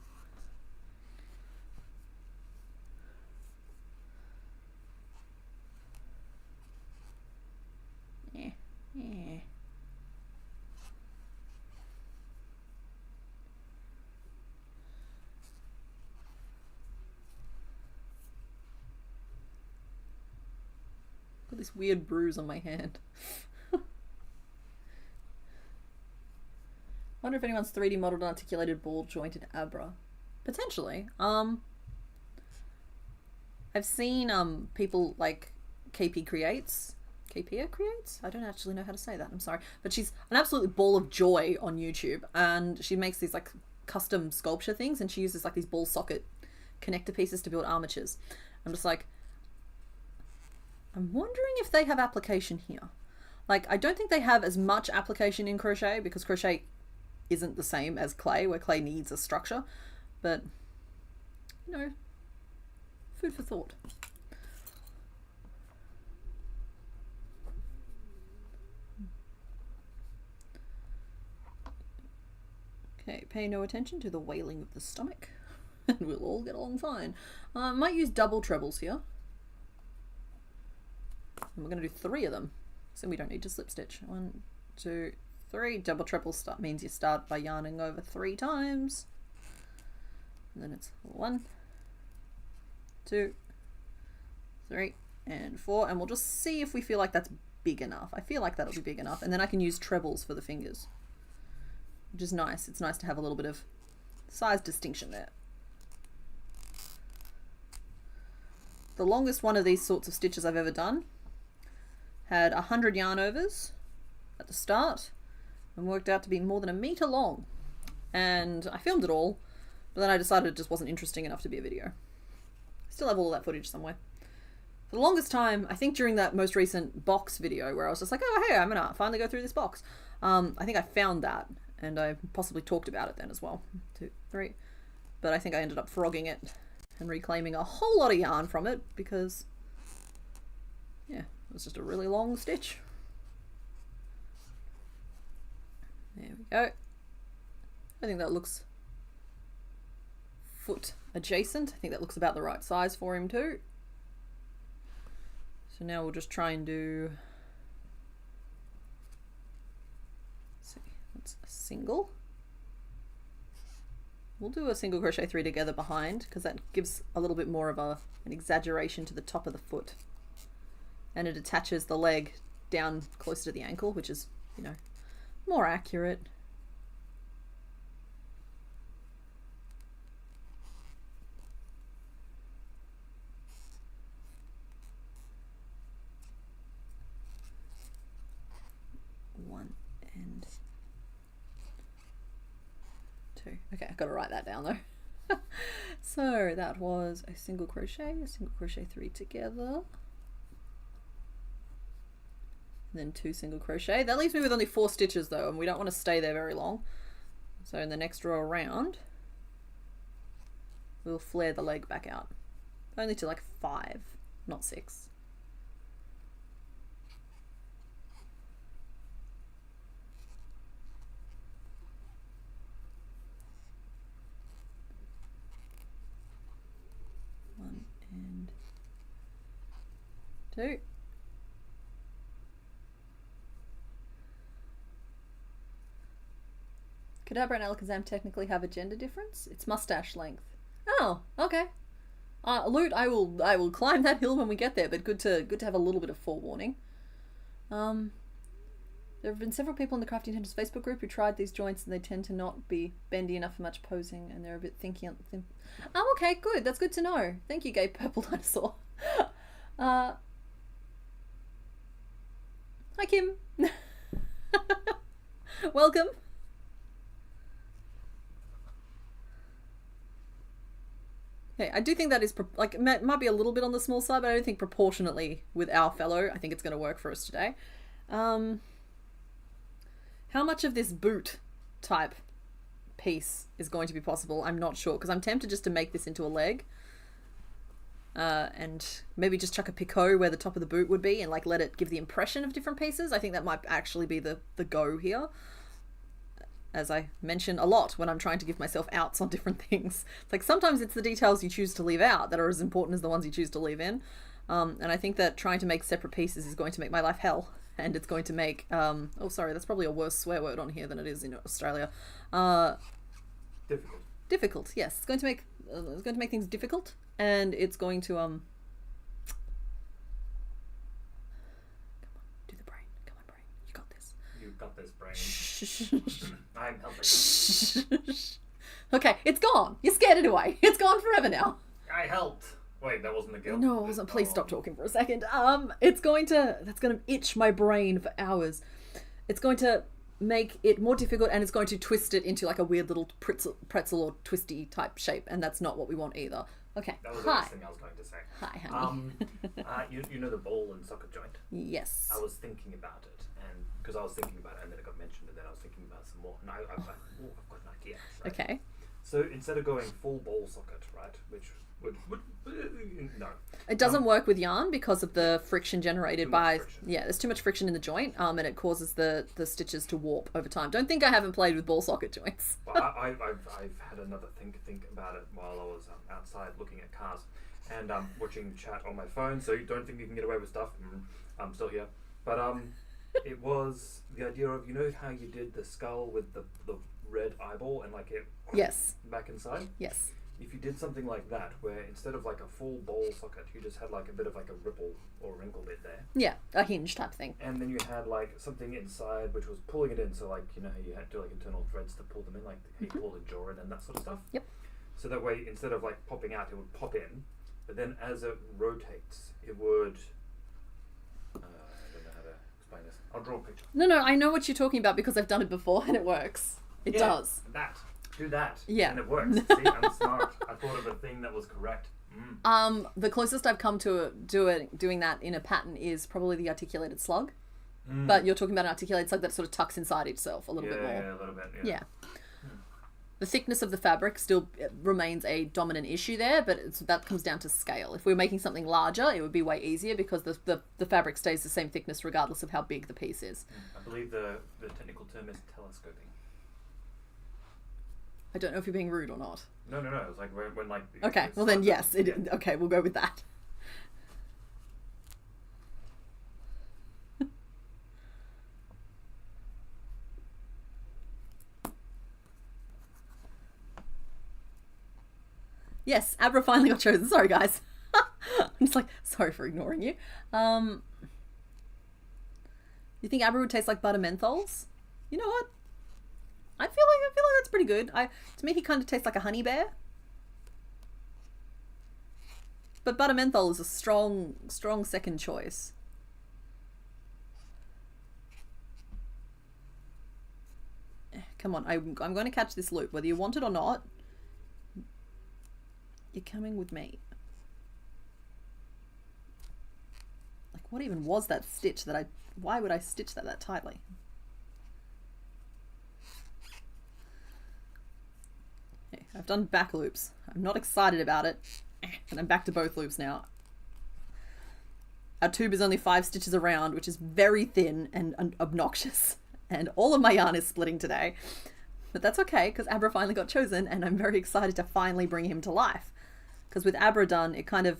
Yeah. Yeah. Got this weird bruise on my hand. Wonder if anyone's 3D modeled an articulated ball jointed Abra. Potentially. I've seen people like KP Creates. KPia Creates? I don't actually know how to say that, I'm sorry. But she's an absolute ball of joy on YouTube, and she makes these like custom sculpture things, and she uses like these ball socket connector pieces to build armatures. I'm just like, I'm wondering if they have application here. Like, I don't think they have as much application in crochet because crochet isn't the same as clay, where clay needs a structure, but, you know, food for thought. Okay, pay no attention to the wailing of the stomach, and we'll all get along fine. Might use double trebles here. And we're going to do 3 of them, so we don't need to slip stitch. 1, 2, 3. Double treble start means you start by yarning over 3 times. And then it's 1, 2, 3, and 4. And we'll just see if we feel like that's big enough. I feel like that'll be big enough. And then I can use trebles for the fingers, which is nice. It's nice to have a little bit of size distinction there. The longest one of these sorts of stitches I've ever done had 100 yarn overs at the start and worked out to be more than 1 meter long. And I filmed it all, but then I decided it just wasn't interesting enough to be a video. Still have all of that footage somewhere. For the longest time, I think during that most recent box video where I was just like, oh hey, I'm gonna finally go through this box. I think I found that, and I possibly talked about it then as well. 2, 3. But I think I ended up frogging it and reclaiming a whole lot of yarn from it because, yeah, It's just a really long stitch. There we go. I think that looks foot adjacent. I think that looks about the right size for him too. So now we'll just try and do, let's see, what's a single? We'll do a single crochet 3 together behind, because that gives a little bit more of an exaggeration to the top of the foot. And it attaches the leg down closer to the ankle, which is, you know, more accurate. One and two. Okay, I've got to write that down though. So that was a single crochet 3 together. Then 2 single crochet. That leaves me with only 4 stitches though, and we don't want to stay there very long. So in the next row around, we'll flare the leg back out. Only to like 5, not 6. One and 2. Could Abra and Alakazam technically have a gender difference? It's mustache length. Oh, okay. Loot, I will climb that hill when we get there, but good to have a little bit of forewarning. There have been several people in the Crafting Tenders Facebook group who tried these joints and they tend to not be bendy enough for much posing and they're a bit thinky. Oh, okay, good. That's good to know. Thank you, Gay Purple Dinosaur. Hi, Kim. Welcome. Okay, I do think that is, like, it might be a little bit on the small side, but I don't think proportionately with our fellow, I think it's going to work for us today. How much of this boot type piece is going to be possible? I'm not sure, because I'm tempted just to make this into a leg. And maybe just chuck a picot where the top of the boot would be and like let it give the impression of different pieces. I think that might actually be the go here. As I mention a lot when I'm trying to give myself outs on different things. It's like sometimes it's the details you choose to leave out that are as important as the ones you choose to leave in. And I think that trying to make separate pieces is going to make my life hell. And it's going to make, oh sorry, that's probably a worse swear word on here than it is in Australia. Difficult. Difficult, yes. It's going to make things difficult, and it's going to, come on, do the brain. Come on, brain. You got this. You got this, brain. Shh. I'm helping. Shh. Okay, it's gone. You scared it away. It's gone forever now. I helped. Wait, that wasn't the guilt. No, it wasn't. Please stop talking for a second. That's going to itch my brain for hours. It's going to make it more difficult, and it's going to twist it into like a weird little pretzel or twisty type shape, and that's not what we want either. Okay. That was the next thing I was going to say. Hi, honey. You know the ball and socket joint? Yes. I was thinking about it, and because I was thinking about it, and then it got mentioned, and then I was thinking about some more, and I've got an idea. Right? Okay. So instead of going full ball socket, right, which would no. It doesn't work with yarn because of the friction generated by friction. Yeah, there's too much friction in the joint, and it causes the stitches to warp over time. Don't think I haven't played with ball socket joints. Well, I've had another think about it while I was outside looking at cars and watching chat on my phone. So you don't think you can get away with stuff? I'm still here, but it was the idea of, you know how you did the skull with the red eyeball and like it Yes. back inside. Yes. If you did something like that, where instead of like a full ball socket, you just had like a bit of like a ripple or wrinkle bit there. Yeah, a hinge type thing. And then you had like something inside which was pulling it in, so like, you know how you had to like internal threads to pull them in, like how you pull the jaw in and that sort of stuff. Yep. So that way, instead of like popping out, it would pop in, but then as it rotates, it would. I don't know how to explain this. I'll draw a picture. No, I know what you're talking about because I've done it before and it works. It does. Do that. Yeah. And it works. See, I'm smart. I thought of a thing that was correct. The closest I've come to doing that in a pattern is probably the articulated slug. But you're talking about an articulated slug that sort of tucks inside itself a little bit more. Yeah, a little bit. Yeah. The thickness of the fabric still remains a dominant issue there, but that comes down to scale. If we were making something larger, it would be way easier because the fabric stays the same thickness regardless of how big the piece is. I believe the technical term is telescoping. I don't know if you're being rude or not. No. It's like when like. Okay, well then yes. Okay, we'll go with that. Yes, Abra finally got chosen. Sorry, guys. I'm just like, sorry for ignoring you. You think Abra would taste like butter menthols? You know what? I feel like that's pretty good. To me, he kind of tastes like a honey bear. But butter menthol is a strong second choice. Come on, I'm going to catch this loop, whether you want it or not. You're coming with me. Like, what even was that stitch that why would I stitch that tightly? Okay, I've done back loops. I'm not excited about it. And I'm back to both loops now. Our tube is only 5 stitches around, which is very thin and obnoxious. And all of my yarn is splitting today. But that's okay, because Abra finally got chosen, and I'm very excited to finally bring him to life. Because with Abra done, it kind of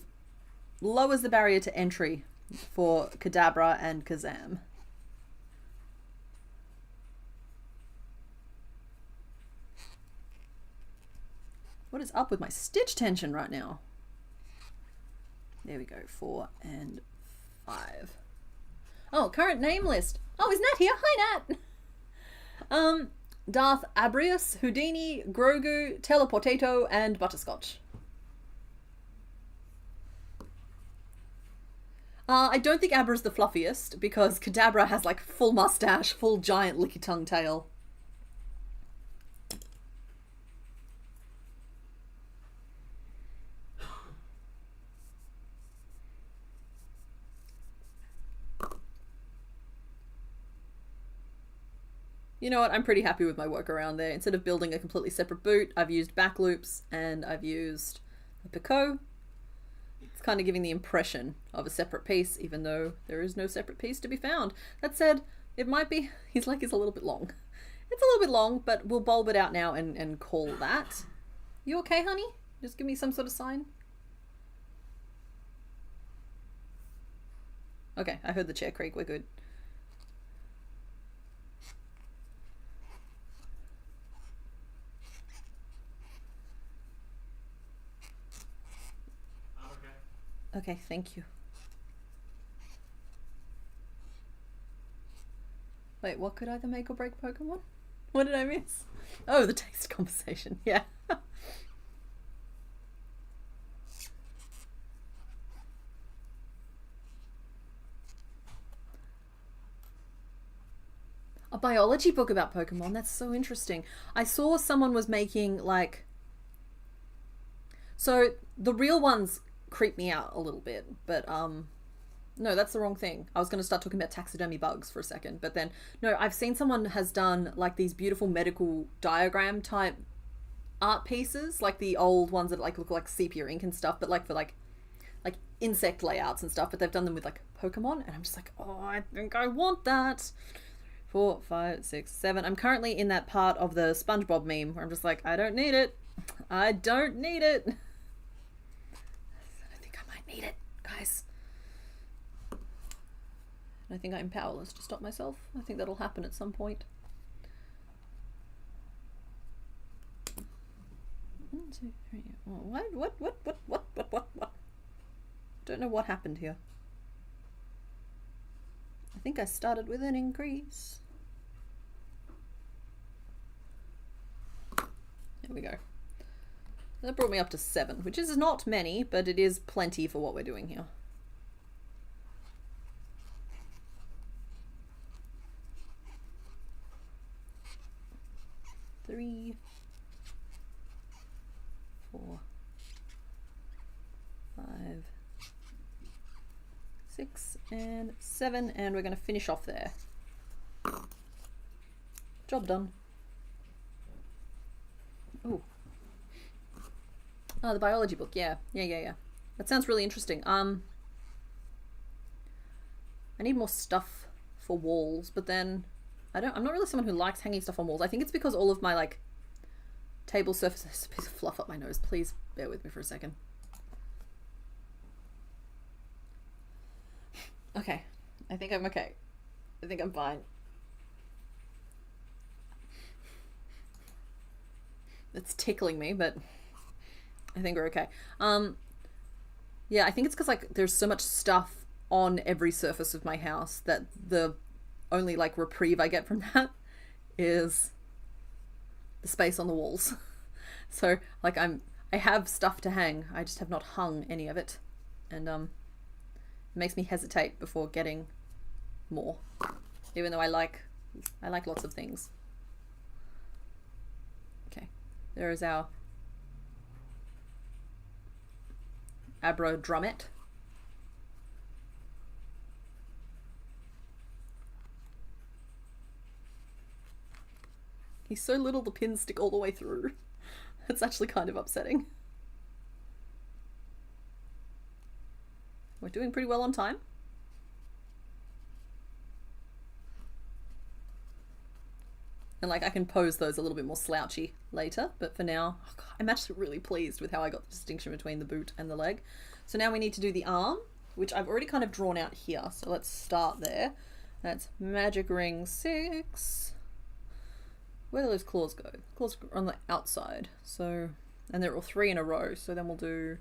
lowers the barrier to entry for Kadabra and Kazam. What is up with my stitch tension right now? There we go, 4 and 5. Oh, current name list. Oh, is Nat here? Hi, Nat. Darth Abrius, Houdini, Grogu, Teleportato, and Butterscotch. I don't think Abra's the fluffiest, because Kadabra has like full mustache, full giant licky tongue tail. You know what, I'm pretty happy with my workaround there. Instead of building a completely separate boot, I've used back loops and I've used a picot. It's kind of giving the impression of a separate piece, even though there is no separate piece to be found. That said, it might be, his leg is a little bit long. It's a little bit long, but we'll bulb it out now and call that. You okay, honey? Just give me some sort of sign. Okay, I heard the chair creak, we're good. Okay, thank you. Wait, what could either make or break Pokemon? What did I miss? Oh, the taste conversation, yeah. A biology book about Pokemon, that's so interesting. I saw someone was making like... So, the real ones creep me out a little bit, but no, that's the wrong thing. I was going to start talking about taxidermy bugs for a second, but then no, I've seen someone has done like these beautiful medical diagram type art pieces, like the old ones that like look like sepia ink and stuff, but like for like insect layouts and stuff, but they've done them with like Pokemon, and I'm just like, oh, I think I want that. 4, 5, 6, 7. I'm currently in that part of the SpongeBob meme where I'm just like, I don't need it. I don't need it. Need it, guys. I think I'm powerless to stop myself. I think that'll happen at some point. 1, 2, 3. Oh, what? Don't know what happened here. I think I started with an increase. There we go. That brought me up to 7, which is not many, but it is plenty for what we're doing here. Three, 4, 5, 6, and 7, and we're going to finish off there. Job done. Oh. Oh, the biology book. Yeah. That sounds really interesting. I need more stuff for walls, but then I'm not really someone who likes hanging stuff on walls. I think it's because all of my like table surfaces, a piece of fluff up my nose. Please bear with me for a second. Okay. I think I'm okay. I think I'm fine. It's tickling me, but I think we're okay. Yeah, I think it's because like there's so much stuff on every surface of my house that the only like reprieve I get from that is the space on the walls. So like I have stuff to hang. I just have not hung any of it, and it makes me hesitate before getting more, even though I like lots of things. Okay, there is our Abra drummet. He's so little the pins stick all the way through. It's actually kind of upsetting. We're doing pretty well on time. And like I can pose those a little bit more slouchy later, but for now, oh God, I'm actually really pleased with how I got the distinction between the boot and the leg. So now we need to do the arm, which I've already kind of drawn out here. So let's start there. That's magic ring 6. Where do those claws go? Claws are on the outside. So, and they're all 3 in a row. So then we'll do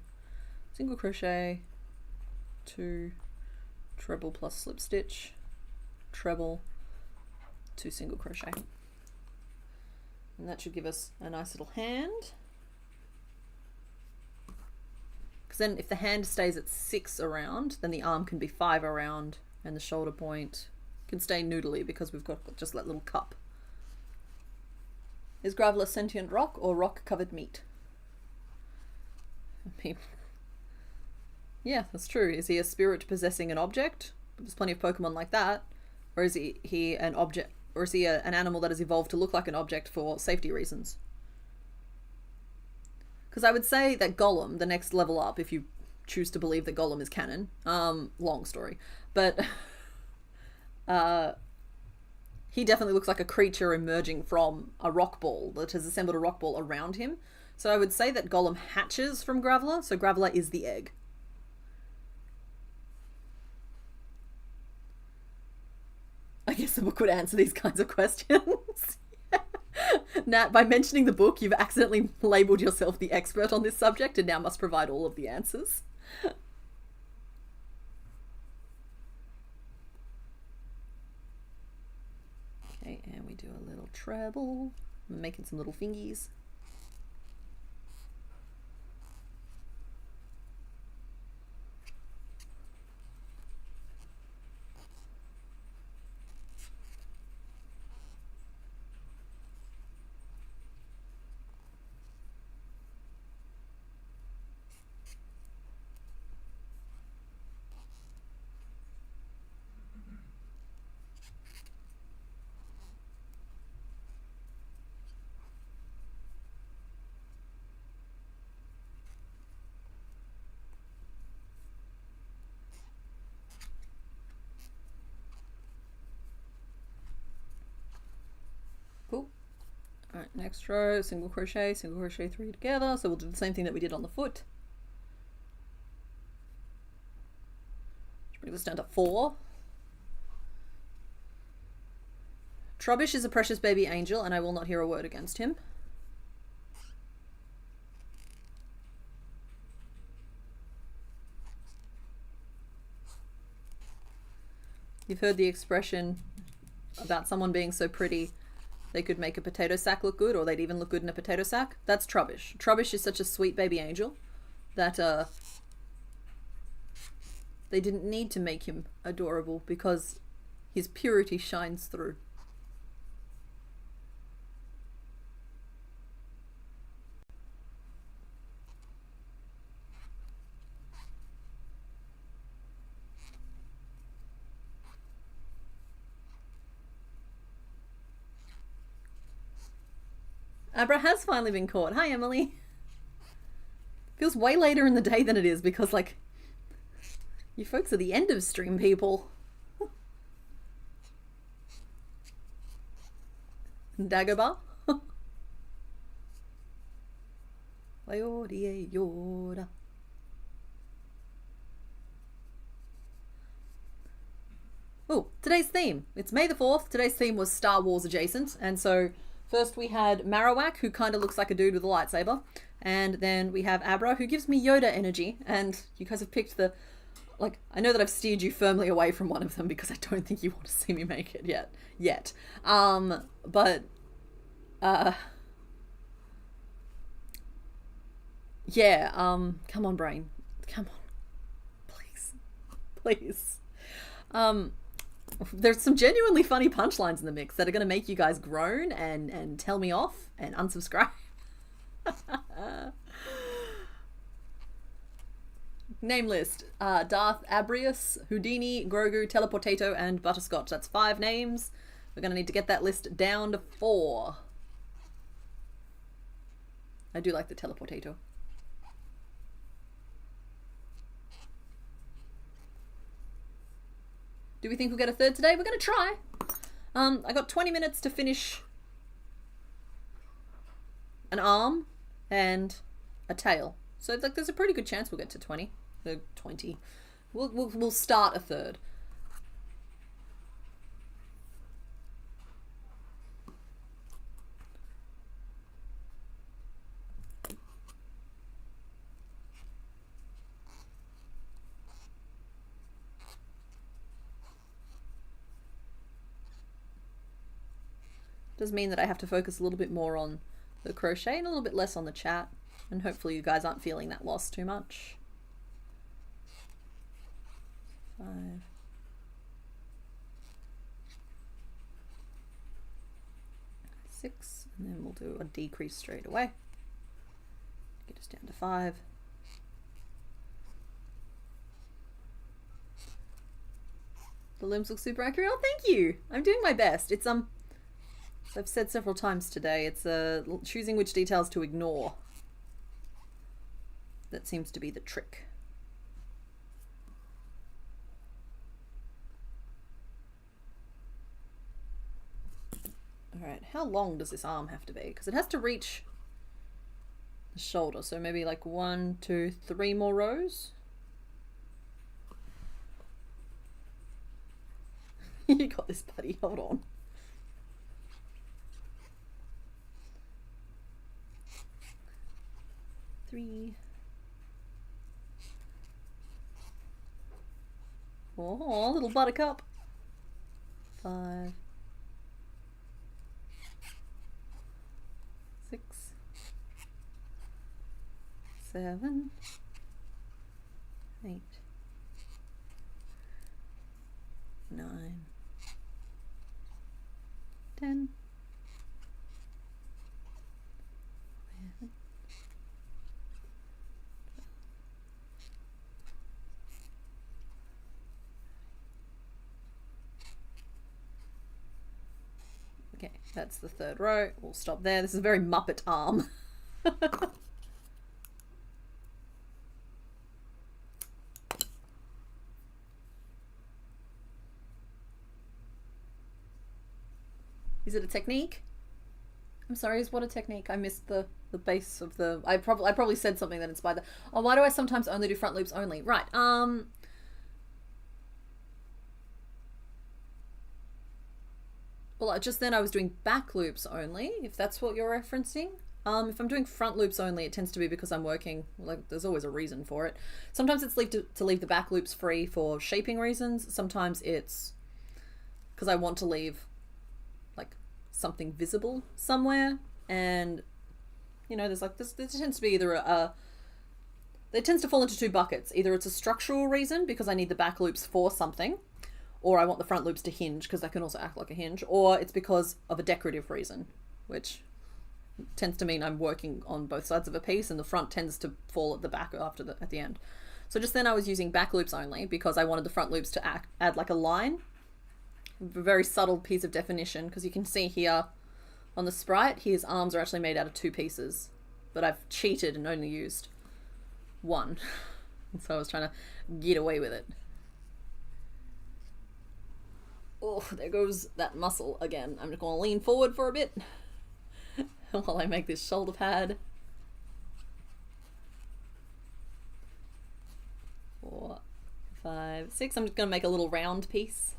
single crochet, 2 treble plus slip stitch, treble, 2 single crochet. And that should give us a nice little hand. Because then if the hand stays at 6 around, then the arm can be 5 around, and the shoulder point can stay noodly because we've got just that little cup. Is gravel a sentient rock or rock covered meat? Yeah, that's true. Is he a spirit possessing an object? There's plenty of Pokemon like that. Or is he an object? Or is he an animal that has evolved to look like an object for safety reasons? Because I would say that Golem, the next level up, if you choose to believe that Golem is canon, long story, but he definitely looks like a creature emerging from a rock ball that has assembled a rock ball around him. So I would say that Golem hatches from Graveler, so Graveler is the egg. I guess the book would answer these kinds of questions. Nat, by mentioning the book, you've accidentally labelled yourself the expert on this subject and now must provide all of the answers. Okay, and we do a little treble. I'm making some little fingies. Cool. Alright, next row, single crochet 3 together. So we'll do the same thing that we did on the foot. Which brings us down to 4. Trubbish is a precious baby angel, and I will not hear a word against him. You've heard the expression about someone being so pretty they could make a potato sack look good, or they'd even look good in a potato sack. That's Trubbish. Trubbish is such a sweet baby angel that they didn't need to make him adorable because his purity shines through. Abra has finally been caught. Hi, Emily. Feels way later in the day than it is because, like, you folks are the end of stream people. Dagobah? Yoda. Oh, today's theme. It's May the 4th. Today's theme was Star Wars adjacent. And so first we had Marowak, who kind of looks like a dude with a lightsaber. And then we have Abra, who gives me Yoda energy. And you guys have picked the... Like, I know that I've steered you firmly away from one of them because I don't think you want to see me make it yet. Yeah, come on, brain. Come on. Please. There's some genuinely funny punchlines in the mix that are going to make you guys groan and tell me off and unsubscribe. Name list. Darth Abrius, Houdini, Grogu, Teleportato, and Butterscotch. That's 5 names. We're going to need to get that list down to 4. I do like the Teleportato. Do we think we'll get a third today? We're going to try. I got 20 minutes to finish an arm and a tail. So like, there's a pretty good chance we'll get to 20. 20. We'll start a third. Does mean that I have to focus a little bit more on the crochet and a little bit less on the chat, and hopefully you guys aren't feeling that loss too much. 5. 6, and then we'll do a decrease straight away. Get us down to 5. The limbs look super accurate. Oh, thank you. I'm doing my best. It's I've said several times today, it's choosing which details to ignore. That seems to be the trick. Alright, how long does this arm have to be? Because it has to reach the shoulder, so maybe like 1, 2, 3 more rows? You got this, buddy. Hold on. Oh, little buttercup. 5, 6, 7, 8, 9, 10, 11. Okay, that's the 3rd row. We'll stop there. This is a very Muppet arm. Is it a technique? I'm sorry, is what a technique? I missed the base of the... I probably said something that inspired that. Oh, why do I sometimes only do front loops only? Right, well, just then I was doing back loops only, if that's what you're referencing. If I'm doing front loops only, it tends to be because I'm working, like, there's always a reason for it. Sometimes it's to leave the back loops free for shaping reasons. Sometimes it's because I want to leave, like, something visible somewhere. And, you know, there tends to be either it tends to fall into 2 buckets. Either it's a structural reason because I need the back loops for something, or I want the front loops to hinge because that can also act like a hinge, or it's because of a decorative reason, which tends to mean I'm working on both sides of a piece and the front tends to fall at the back at the end. So just then I was using back loops only because I wanted the front loops to add like a line, a very subtle piece of definition, because you can see here On the sprite, his arms are actually made out of 2 pieces, but I've cheated and only used 1. So I was trying to get away with it. Oh, there goes that muscle again. I'm just going to lean forward for a bit while I make this shoulder pad. 4, 5, 6. I'm just going to make a little round piece.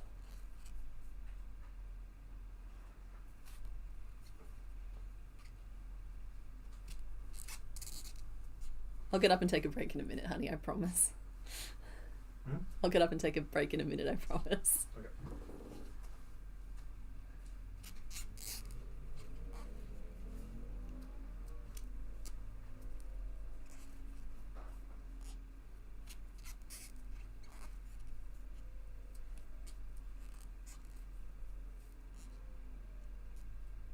I'll get up and take a break in a minute, honey, I promise. I'll get up and take a break in a minute, I promise. Okay.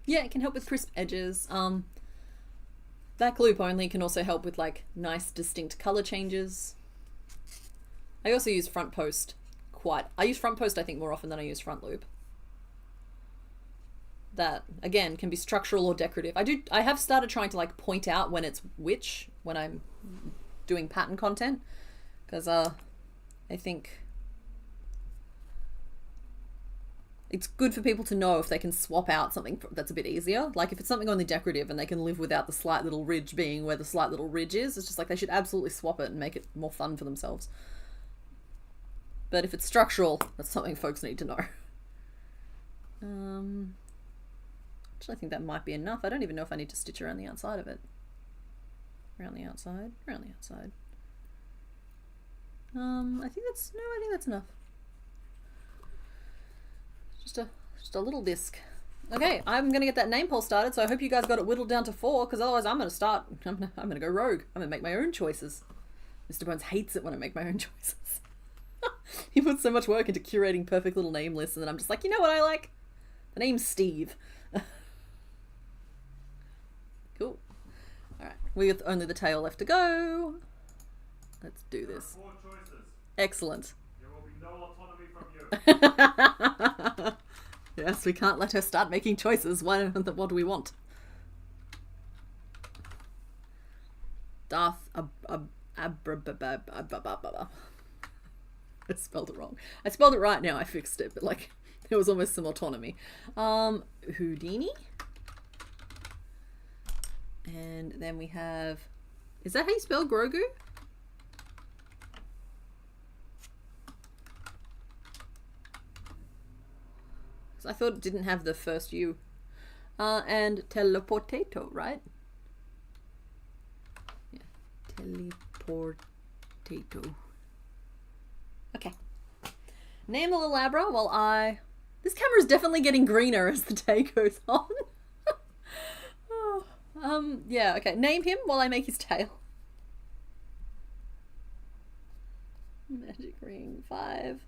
Yeah, it can help with crisp edges. Back loop only can also help with like nice distinct color changes. I also use front post I use front post I think more often than I use front loop. That again can be structural or decorative. I have started trying to like point out when it's which when I'm doing pattern content, because I think it's good for people to know if they can swap out something that's a bit easier. Like if it's something only decorative and they can live without the slight little ridge being where the slight little ridge is, it's just like they should absolutely swap it and make it more fun for themselves. But if it's structural, that's something folks need to know. Actually, I think that might be enough. I don't even know if I need to stitch around the outside of it. Around the outside, around the outside. I think that's enough. Just a little disc. Okay, I'm gonna get that name poll started, so I hope you guys got it whittled down to 4, because otherwise I'm gonna go rogue. I'm gonna make my own choices. Mr. Bones hates it when I make my own choices. He puts so much work into curating perfect little name lists, and then I'm just like, you know what I like? The name's Steve. Cool. Alright, we have only the tail left to go. Let's do this. 4 choices. Excellent. There will be no autonomy from you. Yes, we can't let her start making choices. What do we want? Darth Abra. I spelled it wrong. I spelled it right now. I fixed it, but like there was almost some autonomy. Houdini. And then we have. Is that how you spell Grogu? I thought it didn't have the first U. And teleportato, right? Yeah, teleportato. Okay. Name the little Abra while I... This camera is definitely getting greener as the day goes on. Yeah, okay. Name him while I make his tail. Magic ring 5.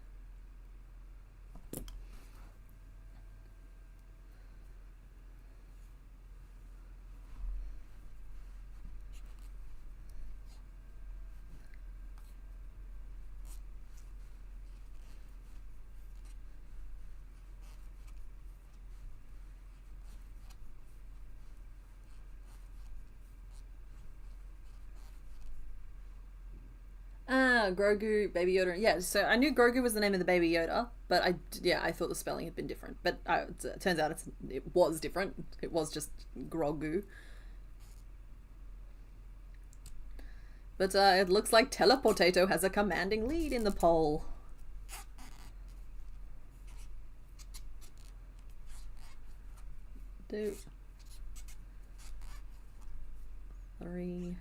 Grogu, Baby Yoda. Yeah, so I knew Grogu was the name of the Baby Yoda, but I thought the spelling had been different. But it turns out it was different. It was just Grogu. But it looks like Teleportato has a commanding lead in the poll. Two. 3.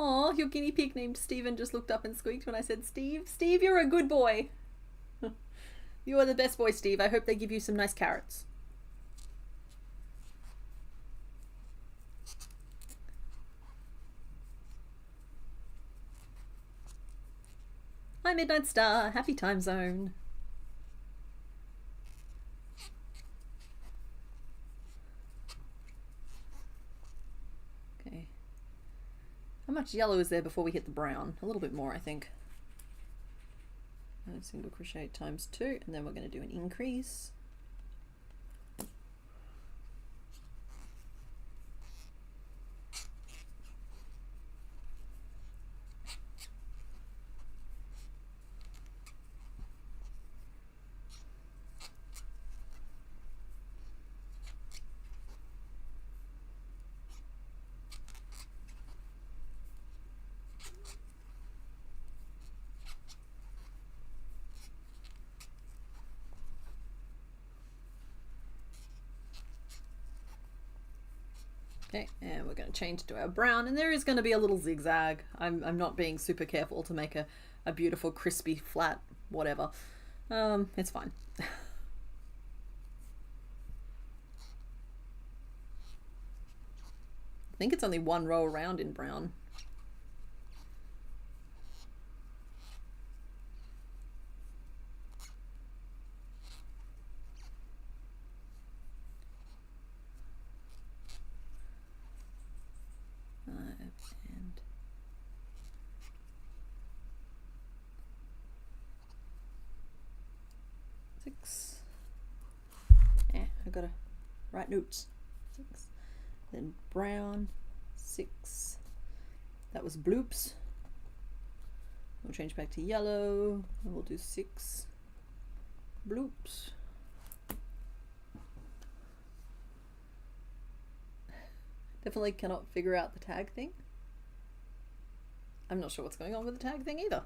Oh, your guinea pig named Steven just looked up and squeaked when I said Steve. Steve, you're a good boy. You are the best boy, Steve. I hope they give you some nice carrots. Hi, Midnight Star. Happy time zone. much yellow is there before we hit the brown? A little bit more, I think. Single crochet times 2, and then we're going to do an increase. Okay, and we're going to change to our brown, and there is going to be a little zigzag. I'm not being super careful to make a beautiful, crispy, flat, whatever. It's fine. I think it's only one row around in brown. And 6. I gotta write notes. 6. Then brown, 6. That was bloops. We'll change back to yellow, and we'll do 6 bloops. Definitely cannot figure out the tag thing. I'm not sure what's going on with the tag thing either.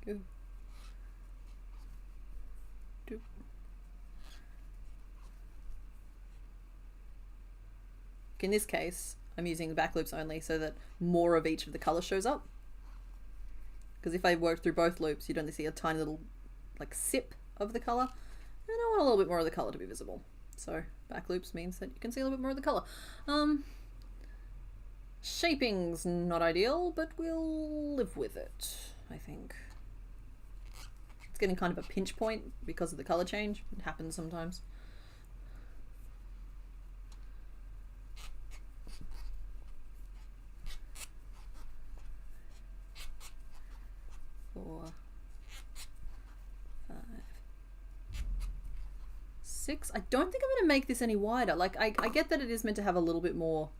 Go. Doop. In this case, I'm using the back loops only so that more of each of the colour shows up. Because if I work through both loops, you'd only see a tiny little like sip of the colour, and I want a little bit more of the colour to be visible. So back loops means that you can see a little bit more of the colour. Shaping's not ideal, but we'll live with it, I think. It's getting kind of a pinch point because of the colour change. It happens sometimes. Four, 5, 6. I don't think I'm going to make this any wider. Like, I get that it is meant to have a little bit more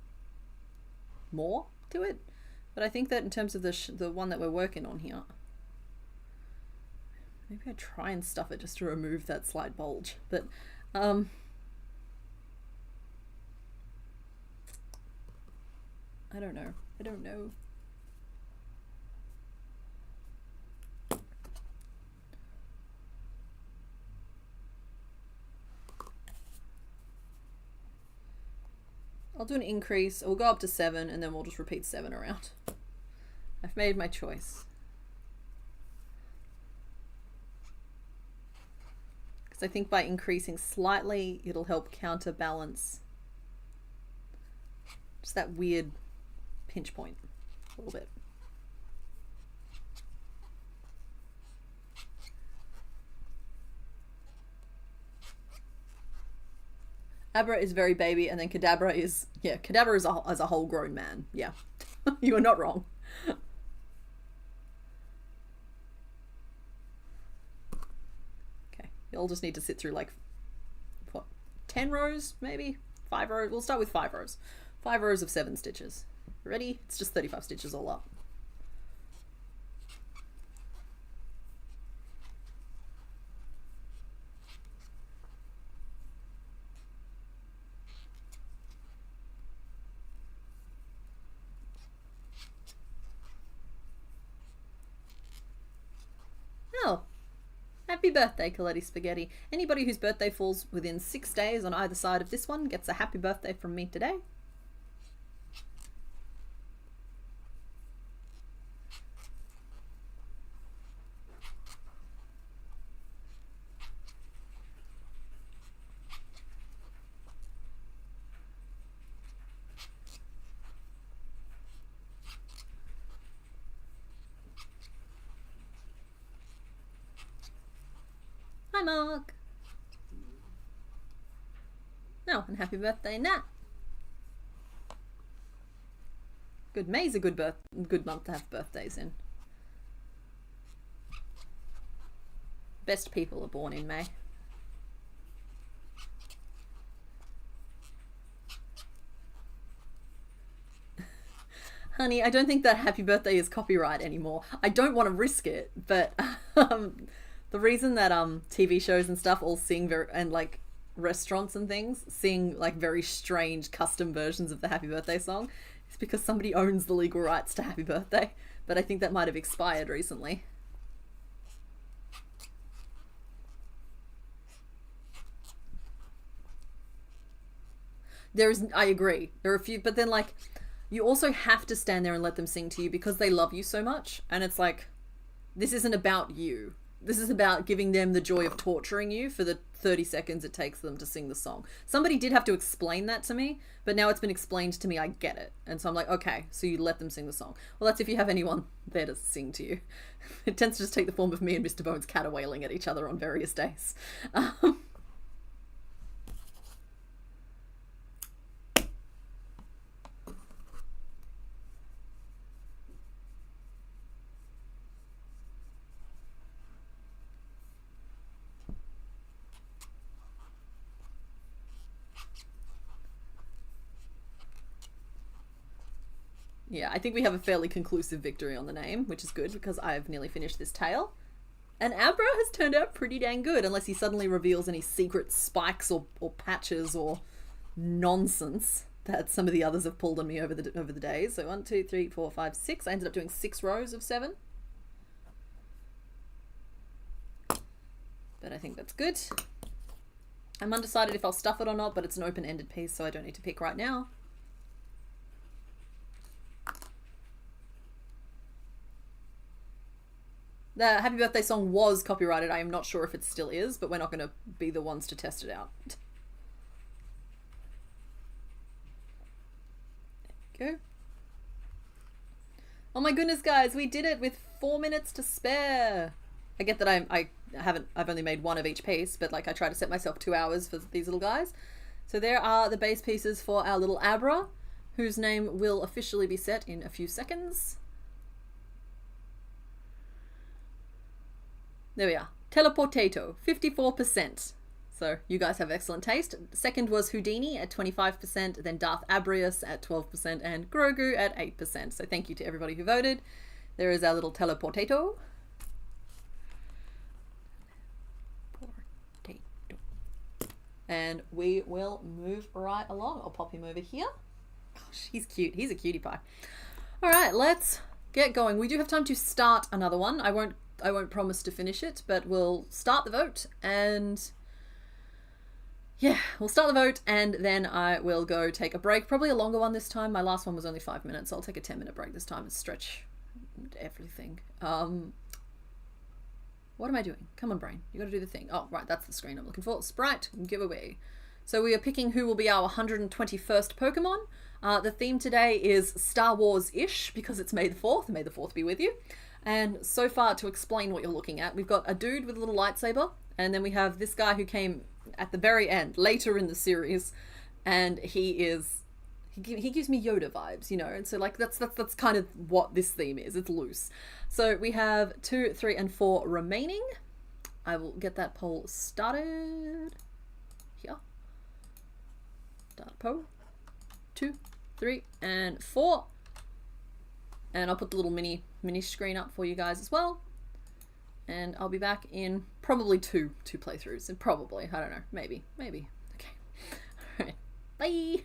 to it, but I think that in terms of the one that we're working on here, maybe I try and stuff it just to remove that slight bulge. But I don't know. I don't know. I'll do an increase. We'll go up to 7, and then we'll just repeat 7 around. I've made my choice. Because I think by increasing slightly, it'll help counterbalance just that weird pinch point a little bit. Abra is very baby, and then Kadabra is, yeah, Kadabra is as a whole grown man. Yeah, you are not wrong. Okay, you'll just need to sit through like, what, 10 rows maybe? 5 rows? We'll start with 5 rows. 5 rows of 7 stitches. Ready? It's just 35 stitches all up. Oh, happy birthday, Coletti Spaghetti. Anybody whose birthday falls within 6 days on either side of this one gets a happy birthday from me today. Hi, Mark. Oh, and happy birthday, Nat. Good. May's a good month to have birthdays in. Best people are born in May. Honey, I don't think that happy birthday is copyright anymore. I don't want to risk it, but the reason that TV shows and stuff all sing and like restaurants and things sing like very strange custom versions of the happy birthday song is because somebody owns the legal rights to happy birthday, but I think that might have expired recently. I agree. There are a few, but then like you also have to stand there and let them sing to you because they love you so much. And it's like, this isn't about you. This is about giving them the joy of torturing you for the 30 seconds it takes them to sing the song. Somebody did have to explain that to me, but now it's been explained to me, I get it. And so I'm like, okay, so you let them sing the song. Well, that's if you have anyone there to sing to you. It tends to just take the form of me and Mr. Bones caterwailing at each other on various days. Yeah, I think we have a fairly conclusive victory on the name, which is good because I've nearly finished this tail. And Abra has turned out pretty dang good, unless he suddenly reveals any secret spikes or patches or nonsense that some of the others have pulled on me over the days. So 1, 2, 3, 4, 5, 6. I ended up doing 6 rows of 7. But I think that's good. I'm undecided if I'll stuff it or not, but it's an open-ended piece, so I don't need to pick right now. The happy birthday song was copyrighted. I am not sure if it still is, but we're not going to be the ones to test it out. There we go. Oh my goodness, guys, we did it with 4 minutes to spare. I get that I've only made one of each piece, but like I try to set myself 2 hours for these little guys. So there are the base pieces for our little Abra, whose name will officially be set in a few seconds. There we are. Teleportato, 54%. So you guys have excellent taste. Second was Houdini at 25%, then Darth Abrius at 12%, and Grogu at 8%. So thank you to everybody who voted. There is our little Teleportato. And we will move right along. I'll pop him over here. Gosh, he's cute. He's a cutie pie. All right, let's get going. We do have time to start another one. I won't promise to finish it, but we'll start the vote and yeah, we'll start the vote and then I will go take a break. Probably a longer one this time. My last one was only 5 minutes. So I'll take a 10-minute break this time and stretch everything. What am I doing? Come on, brain. You got to do the thing. Oh, right. That's the screen I'm looking for. Sprite giveaway. So we are picking who will be our 121st Pokemon. The theme today is Star Wars-ish because it's May the 4th. May the 4th be with you. And so far, to explain what you're looking at, we've got a dude with a little lightsaber, and then we have this guy who came at the very end, later in the series, and he gives me Yoda vibes, you know, and so like that's kind of what this theme is. It's loose. So we have 2, 3, and 4 remaining. I will get that poll started here. Start poll. 2, 3, and 4. And I'll put the little mini screen up for you guys as well. And I'll be back in probably two playthroughs. And probably, I don't know, maybe. Okay. All right. Bye.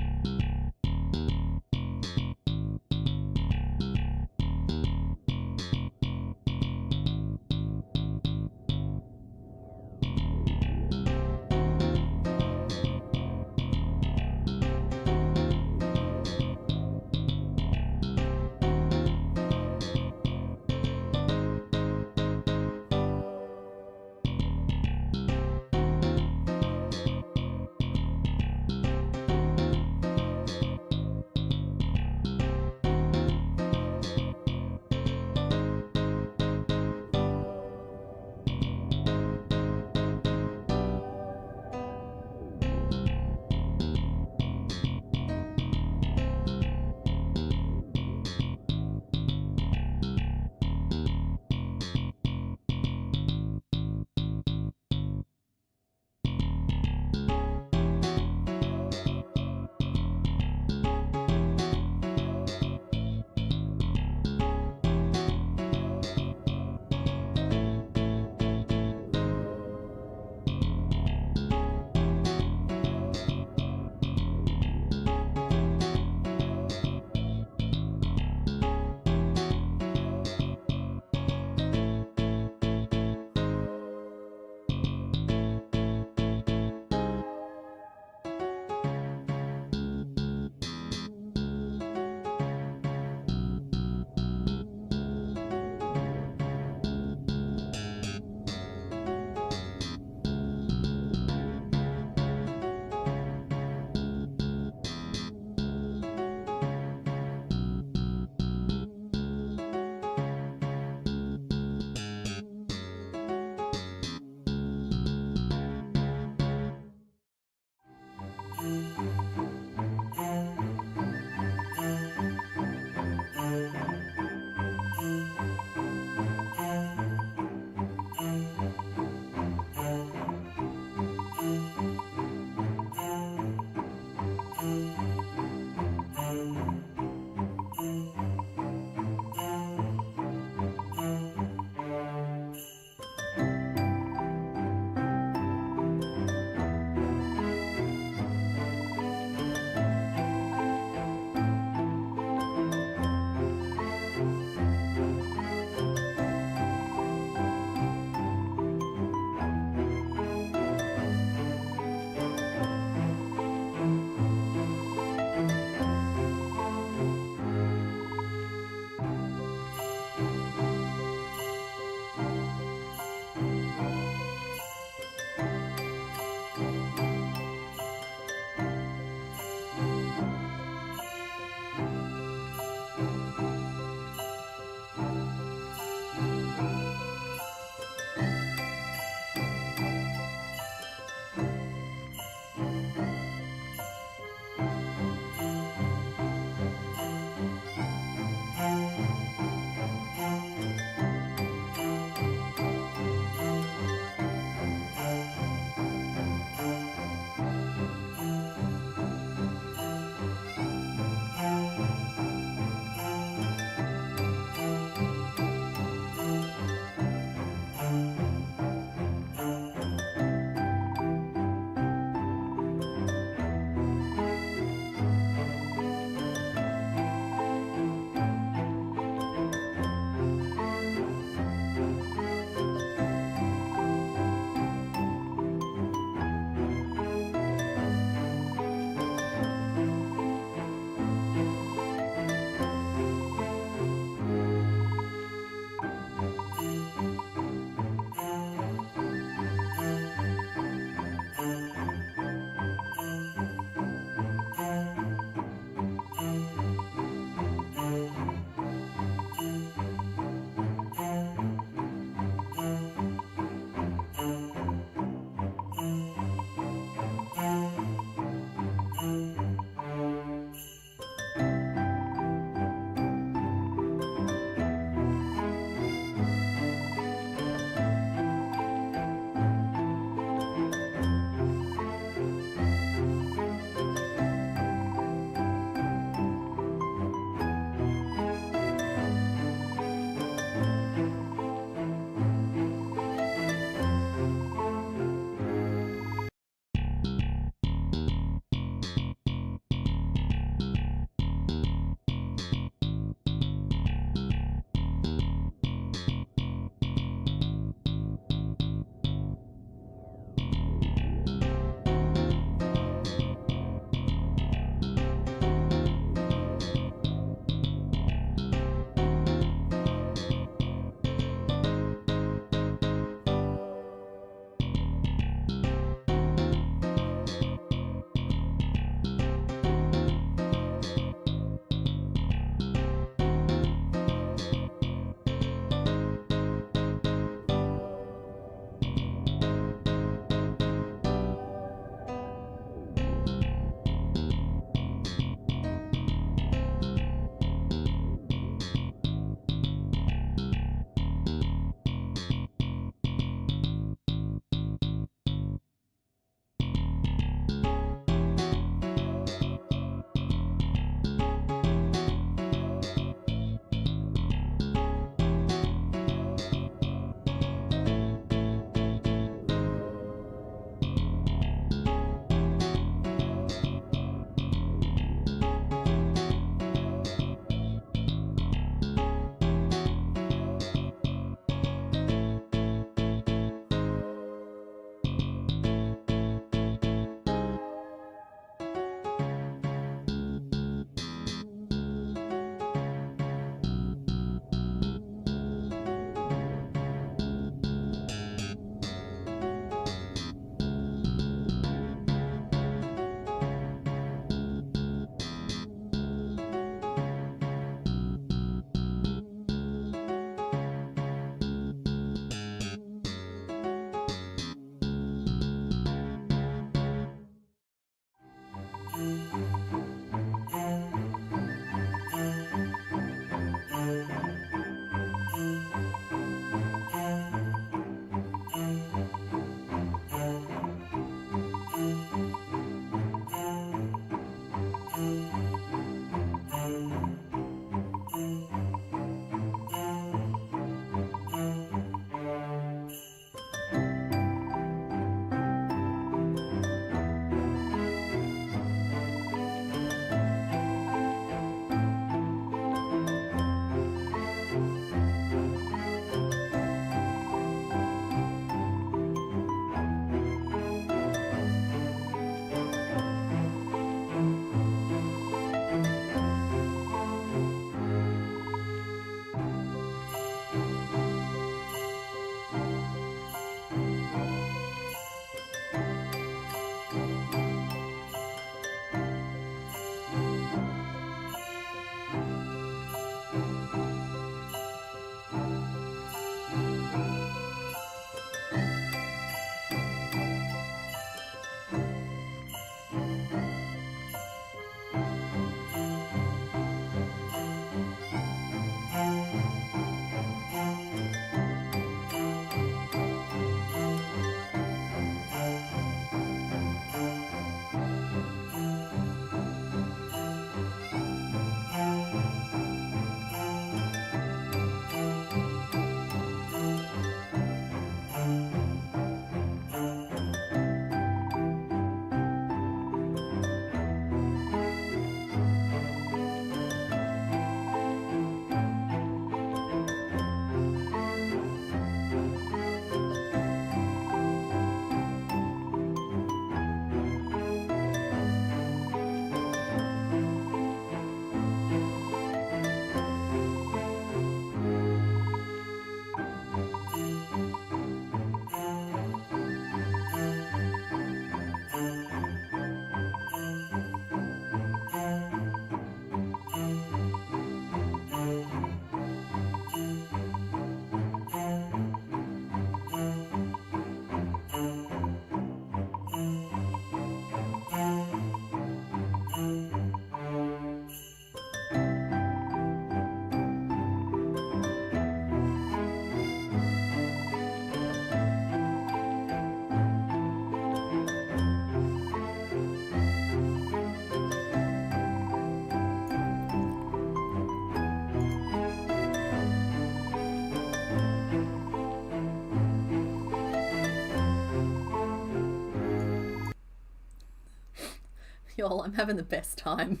Y'all, I'm having the best time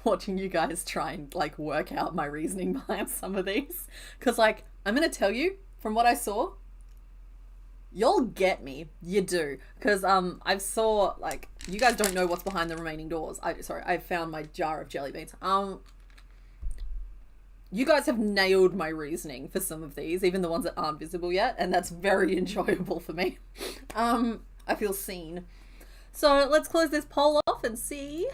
watching you guys try and like work out my reasoning behind some of these. Because like, I'm going to tell you from what I saw, y'all get me. You do. Because I saw like, you guys don't know what's behind the remaining doors. I found my jar of jelly beans. You guys have nailed my reasoning for some of these, even the ones that aren't visible yet, and that's very enjoyable for me. I feel seen. So let's close this poll off and see.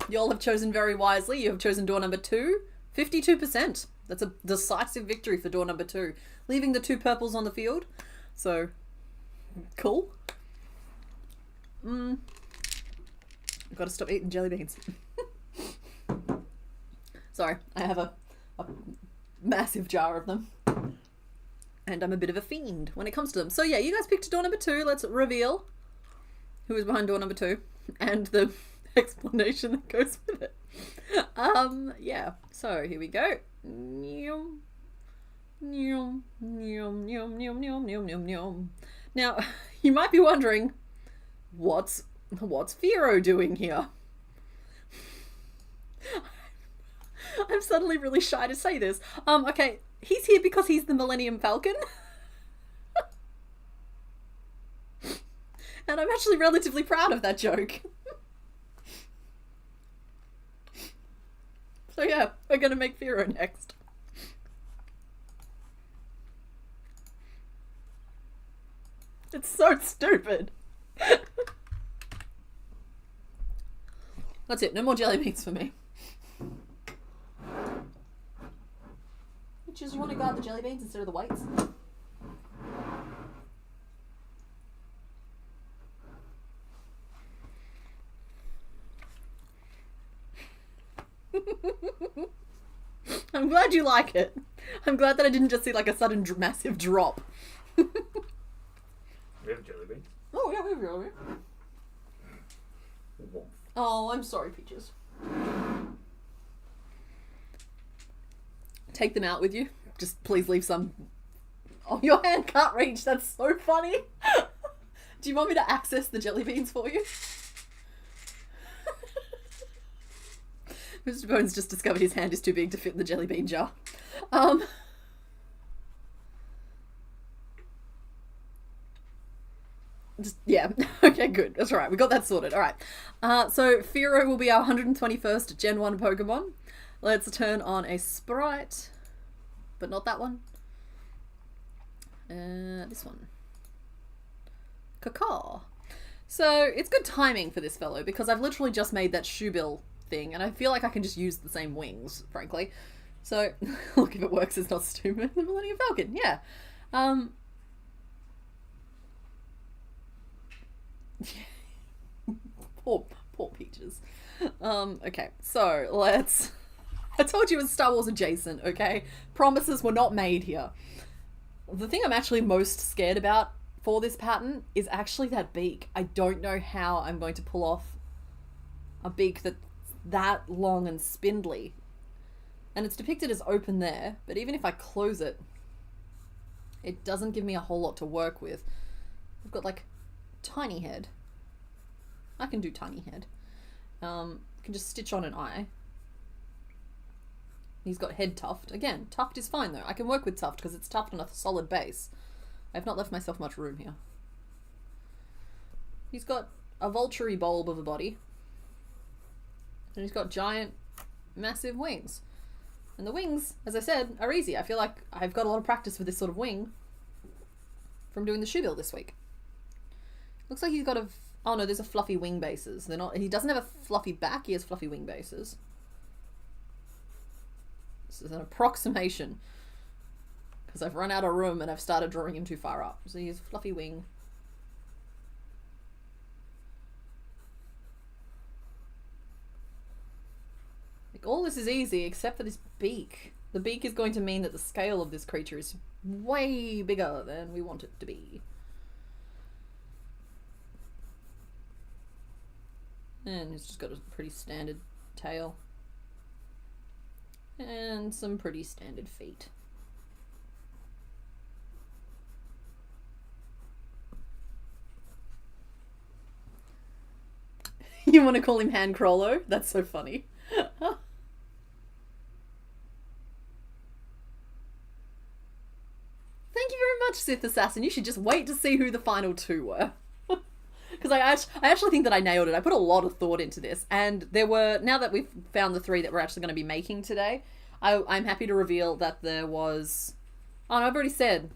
Y'all have chosen very wisely. You have chosen door number 2. 52%. That's a decisive victory for door number 2. Leaving the 2 purples on the field. So, cool. I've got to stop eating jelly beans. Sorry, I have a massive jar of them. And I'm a bit of a fiend when it comes to them. So yeah, you guys picked door number 2. Let's reveal who is behind door number 2 and the explanation that goes with it. Yeah, so here we go. Now, you might be wondering, what's Firo doing here? I'm suddenly really shy to say this. Okay, he's here because he's the Millennium Falcon. And I'm actually relatively proud of that joke. So yeah, we're gonna make Firo next. It's so stupid. That's it, no more jelly beans for me. You want to guard the jelly beans instead of the whites? I'm glad you like it. I'm glad that I didn't just see like a sudden massive drop. We have jelly beans. Oh yeah, we have jelly beans. Oh, I'm sorry, Peaches. Take them out with you. Just please leave some. Oh, your hand can't reach. That's so funny. Do you want me to access the jelly beans for you? Mr. Bones just discovered his hand is too big to fit in the jelly bean jar. Yeah. Okay, good. That's all right. We got that sorted. All right. So Firo will be our 121st Gen 1 Pokemon. Let's turn on a sprite, but not that one. This one. Caca. So it's good timing for this fellow because I've literally just made that shoe bill thing and I feel like I can just use the same wings, frankly. So, look, if it works, it's not stupid. The Millennium Falcon, yeah. Poor Peaches. Okay, so let's... I told you it was Star Wars adjacent, okay? Promises were not made here. The thing I'm actually most scared about for this pattern is actually that beak. I don't know how I'm going to pull off a beak that's that long and spindly. And it's depicted as open there, but even if I close it, it doesn't give me a whole lot to work with. I've got like tiny head. I can do tiny head. I can just stitch on an eye. He's got head tuft. Again, tuft is fine though. I can work with tuft because it's tuft on a solid base. I've not left myself much room here. He's got a vulture-y bulb of a body. And he's got giant, massive wings. And the wings, as I said, are easy. I feel like I've got a lot of practice with this sort of wing from doing the shoe bill this week. Looks like he's got a... Oh no, there's a fluffy wing bases. They're not... He doesn't have a fluffy back, he has fluffy wing bases. This is an approximation. Because I've run out of room and I've started drawing him too far up. So he has a fluffy wing. Like, all this is easy except for this beak. The beak is going to mean that the scale of this creature is way bigger than we want it to be. And it's just got a pretty standard tail. And some pretty standard feet. You want to call him Han Crollo? That's so funny. Thank you very much, Sith Assassin. You should just wait to see who the final two were. Because I actually think that I nailed it. I put a lot of thought into this. And there were, now that we've found the 3 that we're actually going to be making today, I'm happy to reveal that there was... Oh, no, I've already said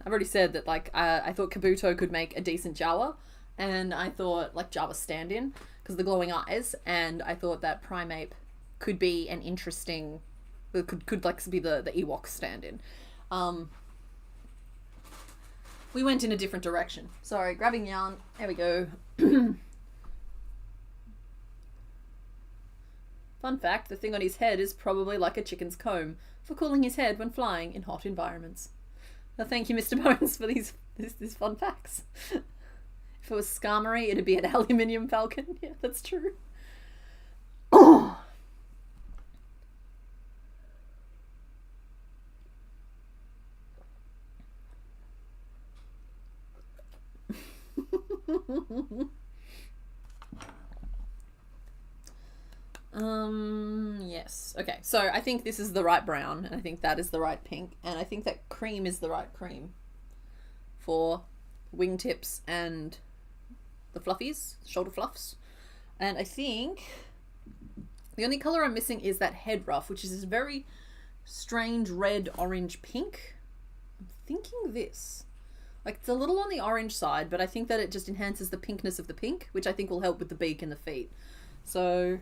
that, like, I thought Kabuto could make a decent Jawa. And I thought, like, Java stand-in, because of the glowing eyes. And I thought that Primeape could be an interesting... Could like, be the Ewok stand-in. We went in a different direction. Sorry, grabbing yarn. There we go. Fun fact, the thing on his head is probably like a chicken's comb for cooling his head when flying in hot environments. Well, thank you, Mr. Bones, for these fun facts. If it was Skarmory, it'd be an aluminium falcon. Yeah, that's true. Oh. Yes. Okay, so I think this is the right brown, and I think that is the right pink, and I think that cream is the right cream for wingtips and the fluffies, shoulder fluffs. And I think the only colour I'm missing is that head ruff, which is this very strange red, orange, pink. I'm thinking this. Like, it's a little on the orange side, but I think that it just enhances the pinkness of the pink, which I think will help with the beak and the feet. So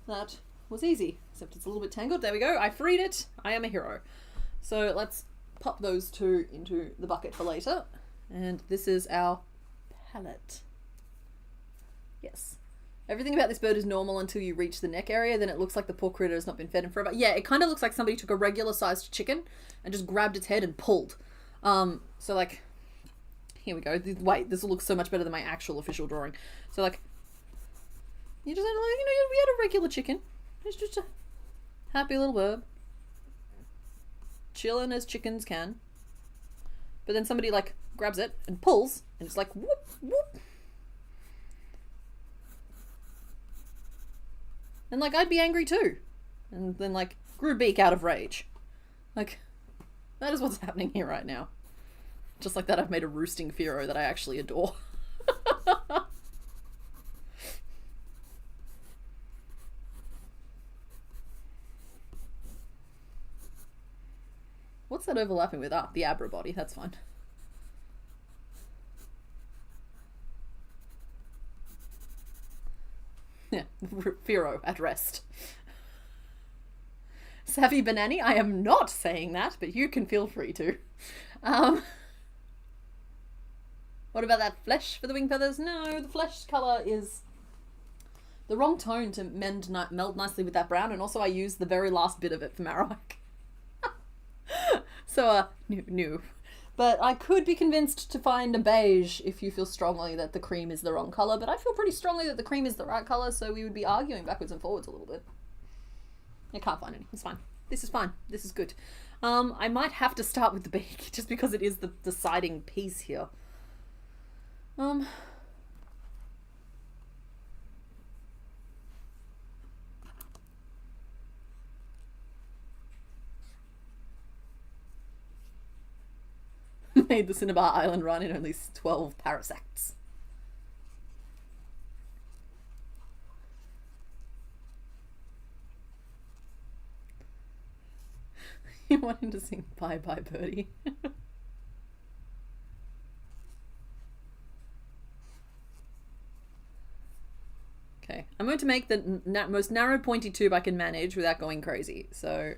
that was easy, except it's a little bit tangled. There we go. I freed it. I am a hero. So let's pop those 2 into the bucket for later. And this is our palette. Yes. Everything about this bird is normal until you reach the neck area. Then it looks like the poor critter has not been fed in forever. Yeah, it kind of looks like somebody took a regular sized chicken and just grabbed its head and pulled. So like, here we go. Wait, this will look so much better than my actual official drawing. So like, you just had, like, you know, we had a regular chicken. It's just a happy little bird. Chilling as chickens can. But then somebody like grabs it and pulls, and it's like, whoop, whoop. And like, I'd be angry too. And then like, grew beak out of rage. Like, that is what's happening here right now. Just like that, I've made a roosting Firo that I actually adore. What's that overlapping with? Ah, the Abra body. That's fine. Yeah, Firo at rest. Savvy Banani, I am not saying that, but you can feel free to. What about that flesh for the wing feathers? No, the flesh colour is the wrong tone to meld nicely with that brown, and also I used the very last bit of it for Marowak. So, new. But I could be convinced to find a beige if you feel strongly that the cream is the wrong colour, but I feel pretty strongly that the cream is the right colour, so we would be arguing backwards and forwards a little bit. I can't find any. It's fine. This is fine. This is good. I might have to start with the beak, just because it is the deciding piece here. Made the Cinnabar Island run in only 12 paraseconds. You want him to sing Bye Bye Birdie? Okay, I'm going to make the most narrow pointy tube I can manage without going crazy, so...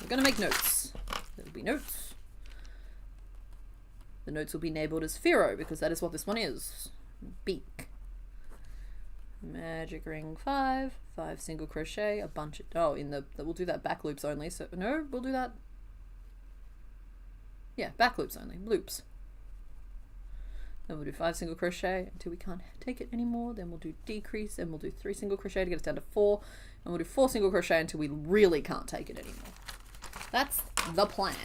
We're going to make notes. There'll be notes. The notes will be labeled as Firo, because that is what this one is. Beak. Magic ring 5, 5 single crochet, a bunch of... Oh, we'll do that back loops only, so... No, we'll do that... Yeah, back loops only. Loops. Then we'll do 5 single crochet until we can't take it anymore. Then we'll do decrease, and we'll do 3 single crochet to get us down to 4. And we'll do 4 single crochet until we really can't take it anymore. That's the plan.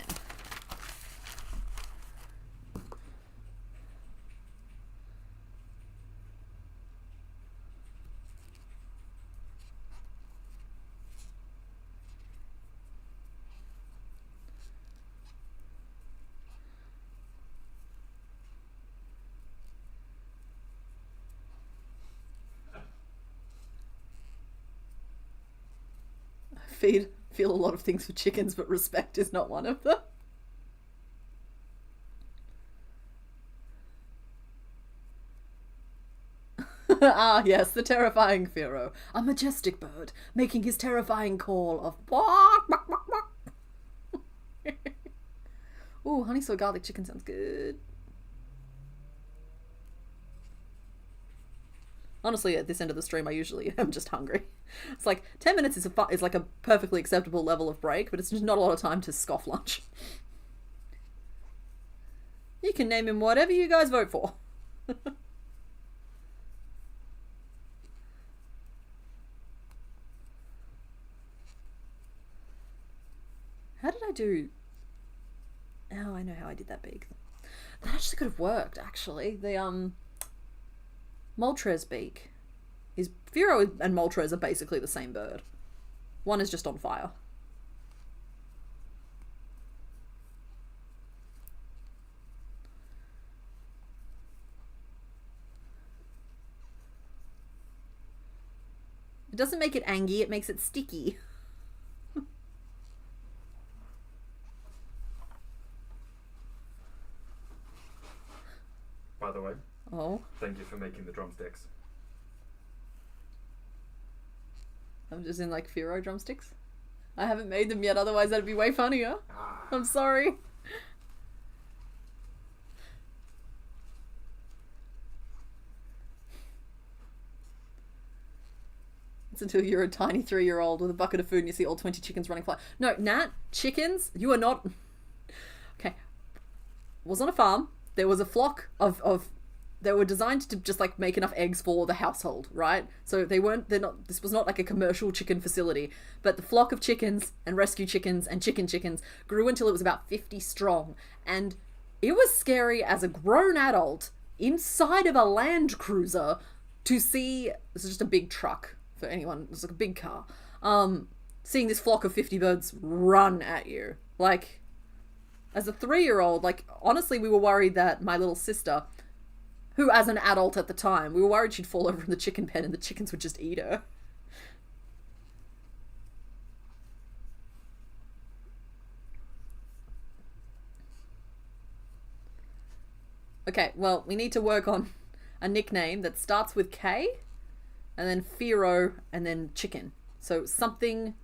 feel a lot of things for chickens, but respect is not one of them. Ah, yes, the terrifying Firo. A majestic bird, making his terrifying call of bark, bark, bark, bark. Ooh, honey soy garlic chicken sounds good. Honestly, at this end of the stream, I usually am just hungry. It's like 10 minutes is like a perfectly acceptable level of break, but it's just not a lot of time to scoff lunch. You can name him whatever you guys vote for. How did I do? Oh, I know how I did that beak. That actually could have worked, actually. The, Moltres beak is... Firo and Moltres are basically the same bird. One is just on fire. It doesn't make it angy, it makes it sticky. By the way, Oh, thank you for making the drumsticks. I'm just in like Firo drumsticks. I haven't made them yet, otherwise that'd be way funnier. I'm sorry. It's until you're a tiny 3-year-old with a bucket of food and you see all 20 chickens running fly. No, Nat, chickens, you are not... Okay. Was on a farm. There was a flock of they were designed to just like make enough eggs for the household, right? So this was not like a commercial chicken facility, but the flock of chickens and rescue chickens and chickens grew until it was about 50 strong. And it was scary as a grown adult inside of a Land Cruiser to see, this is just a big truck for anyone, it's like a big car, seeing this flock of 50 birds run at you. Like, as a 3-year-old, like, honestly, we were worried that my little sister, who as an adult at the time, we were worried she'd fall over in the chicken pen and the chickens would just eat her. Okay, well, we need to work on a nickname that starts with K, and then Firo, and then chicken. So something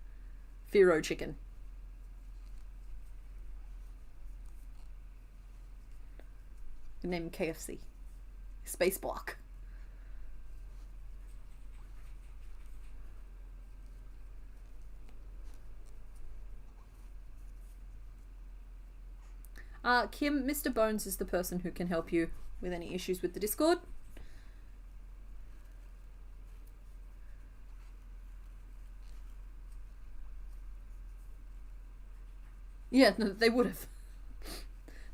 Firo chicken. Name him KFC. Space block. Kim, Mr. Bones is the person who can help you with any issues with the Discord. Yeah, no, they would have.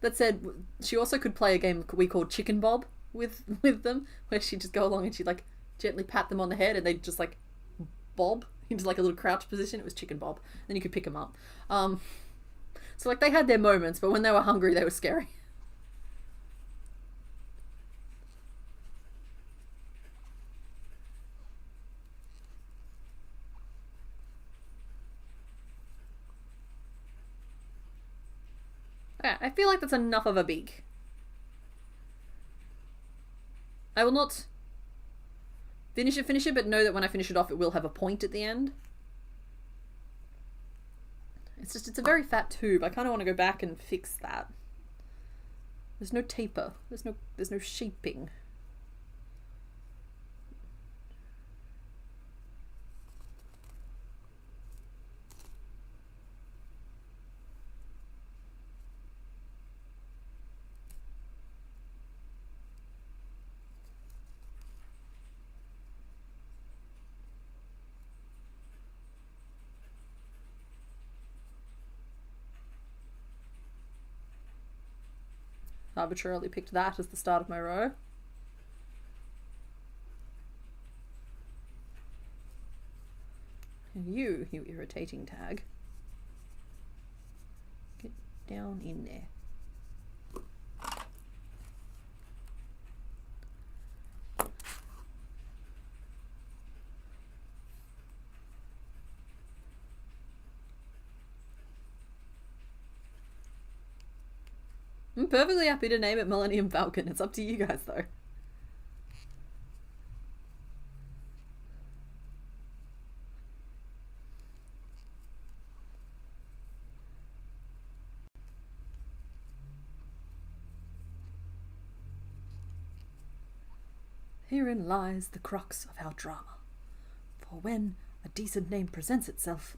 That said, she also could play a game we called Chicken Bob with them, where she'd just go along and she'd like gently pat them on the head and they'd just like bob into like a little crouch position. It was Chicken Bob. Then you could pick them up. So like they had their moments, but when they were hungry, they were scary. Okay, I feel like that's enough of a beak. I will not finish it, but know that when I finish it off, it will have a point at the end. It's just, it's a very fat tube. I kind of want to go back and fix that. There's no taper. There's no shaping. Arbitrarily picked that as the start of my row. And you irritating tag, get down in there. I'm perfectly happy to name it Millennium Falcon. It's up to you guys, though. Herein lies the crux of our drama. For when a decent name presents itself,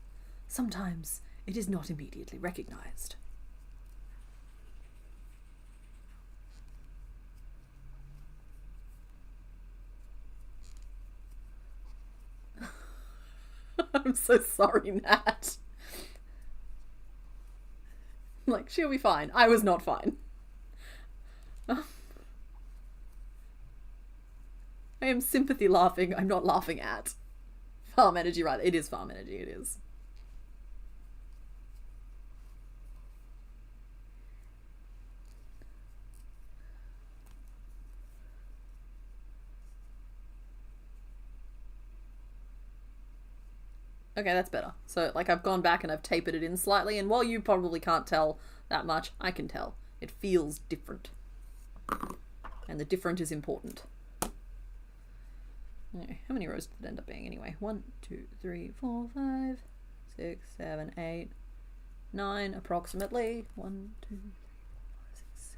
sometimes it is not immediately recognized. I'm so sorry, Nat. Like, she'll be fine. I was not fine. I am sympathy laughing. I'm not laughing at. Farm energy, right? It is farm energy, it is. Okay, that's better. So, like, I've gone back and I've tapered it in slightly, and while you probably can't tell that much, I can tell. It feels different. And the different is important. Okay, how many rows did it end up being anyway? 1, 2, 3, 4, 5, 6, 7, 8, 9 approximately. 1, 2, 3, 4, 5, 6,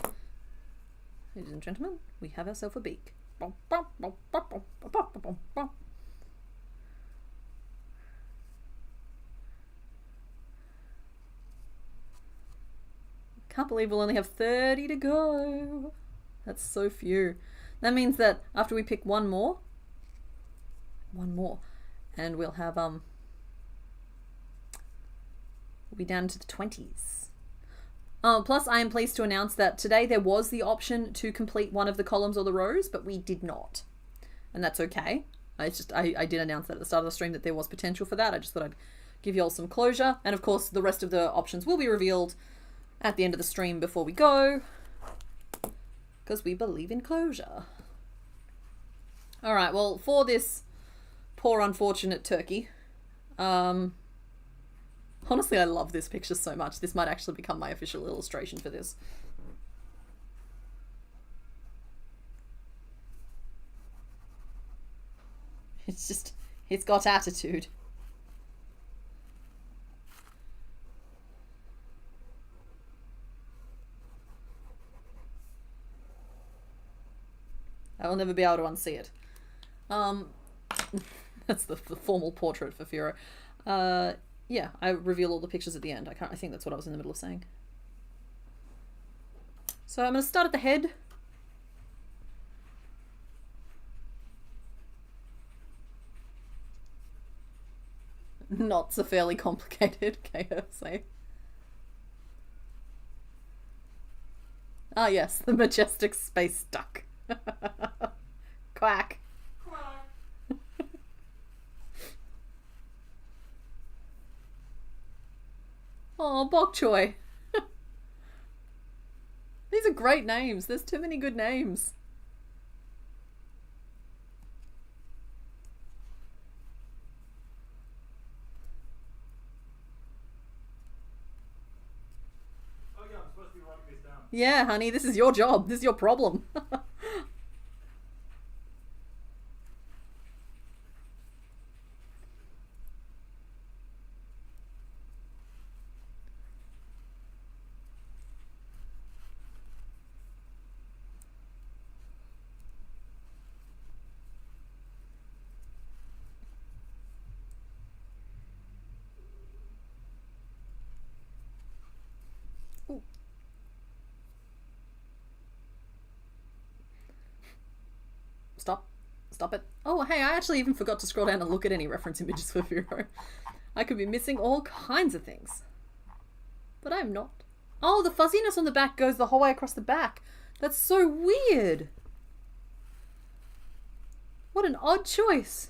7. Ladies and gentlemen, we have ourselves a beak. Can't believe we'll only have 30 to go. That's so few. That means that after we pick one more, and we'll have we'll be down to the 20s. Plus, I am pleased to announce that today there was the option to complete one of the columns or the rows, but we did not. And that's okay. I did announce that at the start of the stream that there was potential for that. I just thought I'd give you all some closure. And of course, the rest of the options will be revealed at the end of the stream before we go, because we believe in closure. Alright, well, for this poor unfortunate turkey, honestly, I love this picture so much. This might actually become my official illustration for this. It's just, it's got attitude. I will never be able to unsee it. That's the formal portrait for Firo. Yeah, I reveal all the pictures at the end. I think that's what I was in the middle of saying. So I'm going to start at the head. Knots are fairly complicated, KFC. Ah yes, the majestic space duck. Quack. Oh, bok choy. These are great names. There's too many good names. Oh yeah, I'm supposed to be writing this down. Yeah, honey, this is your job. This is your problem. Stop it. Oh, hey, I actually even forgot to scroll down and look at any reference images for Firo. I could be missing all kinds of things. But I'm not. Oh, the fuzziness on the back goes the whole way across the back. That's so weird. What an odd choice.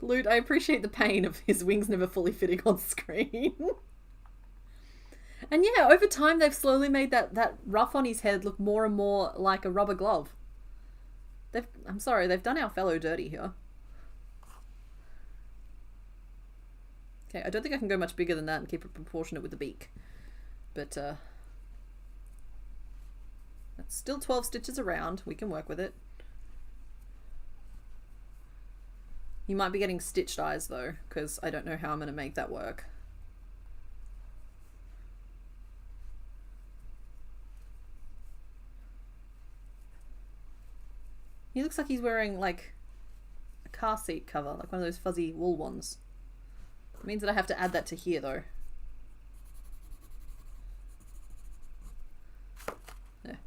Loot, I appreciate the pain of his wings never fully fitting on screen. And yeah, over time they've slowly made that ruff on his head look more and more like a rubber glove. I'm sorry, they've done our fellow dirty here. Okay, I don't think I can go much bigger than that and keep it proportionate with the beak. But, that's still 12 stitches around. We can work with it. You might be getting stitched eyes though, because I don't know how I'm going to make that work. He looks like he's wearing like a car seat cover, like one of those fuzzy wool ones. It means that I have to add that to here though. There.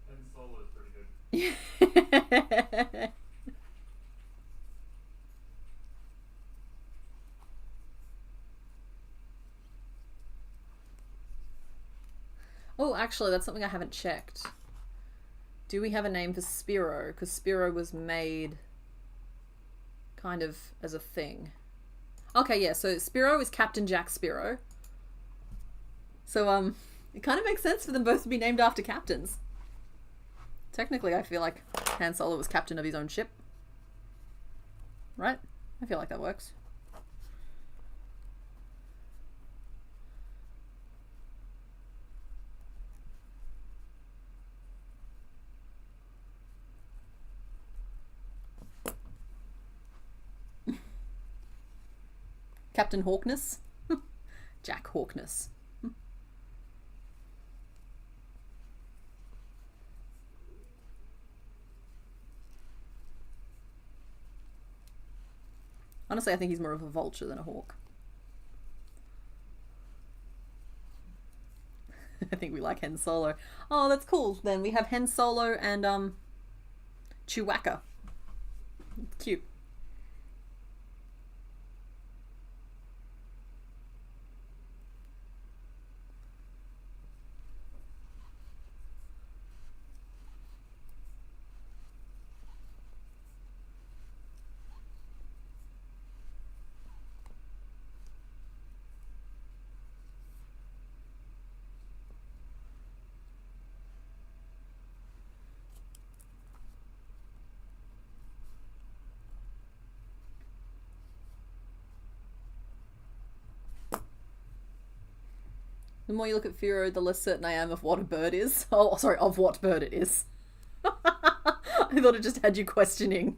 And Solo is pretty good. Oh, actually, that's something I haven't checked. Do we have a name for Spiro? Because Spiro was made kind of as a thing. Okay, yeah, so Spiro is Captain Jack Spiro. So, it kind of makes sense for them both to be named after captains. Technically, I feel like Han Solo was captain of his own ship. Right? I feel like that works. Captain Hawkness? Jack Hawkness. Honestly, I think he's more of a vulture than a hawk. I think we like Han Solo. Oh, that's cool. Then we have Han Solo and Chewbacca. Cute. The more you look at Firo, the less certain I am of what a bird is. Oh, sorry, of what bird it is. I thought it just had you questioning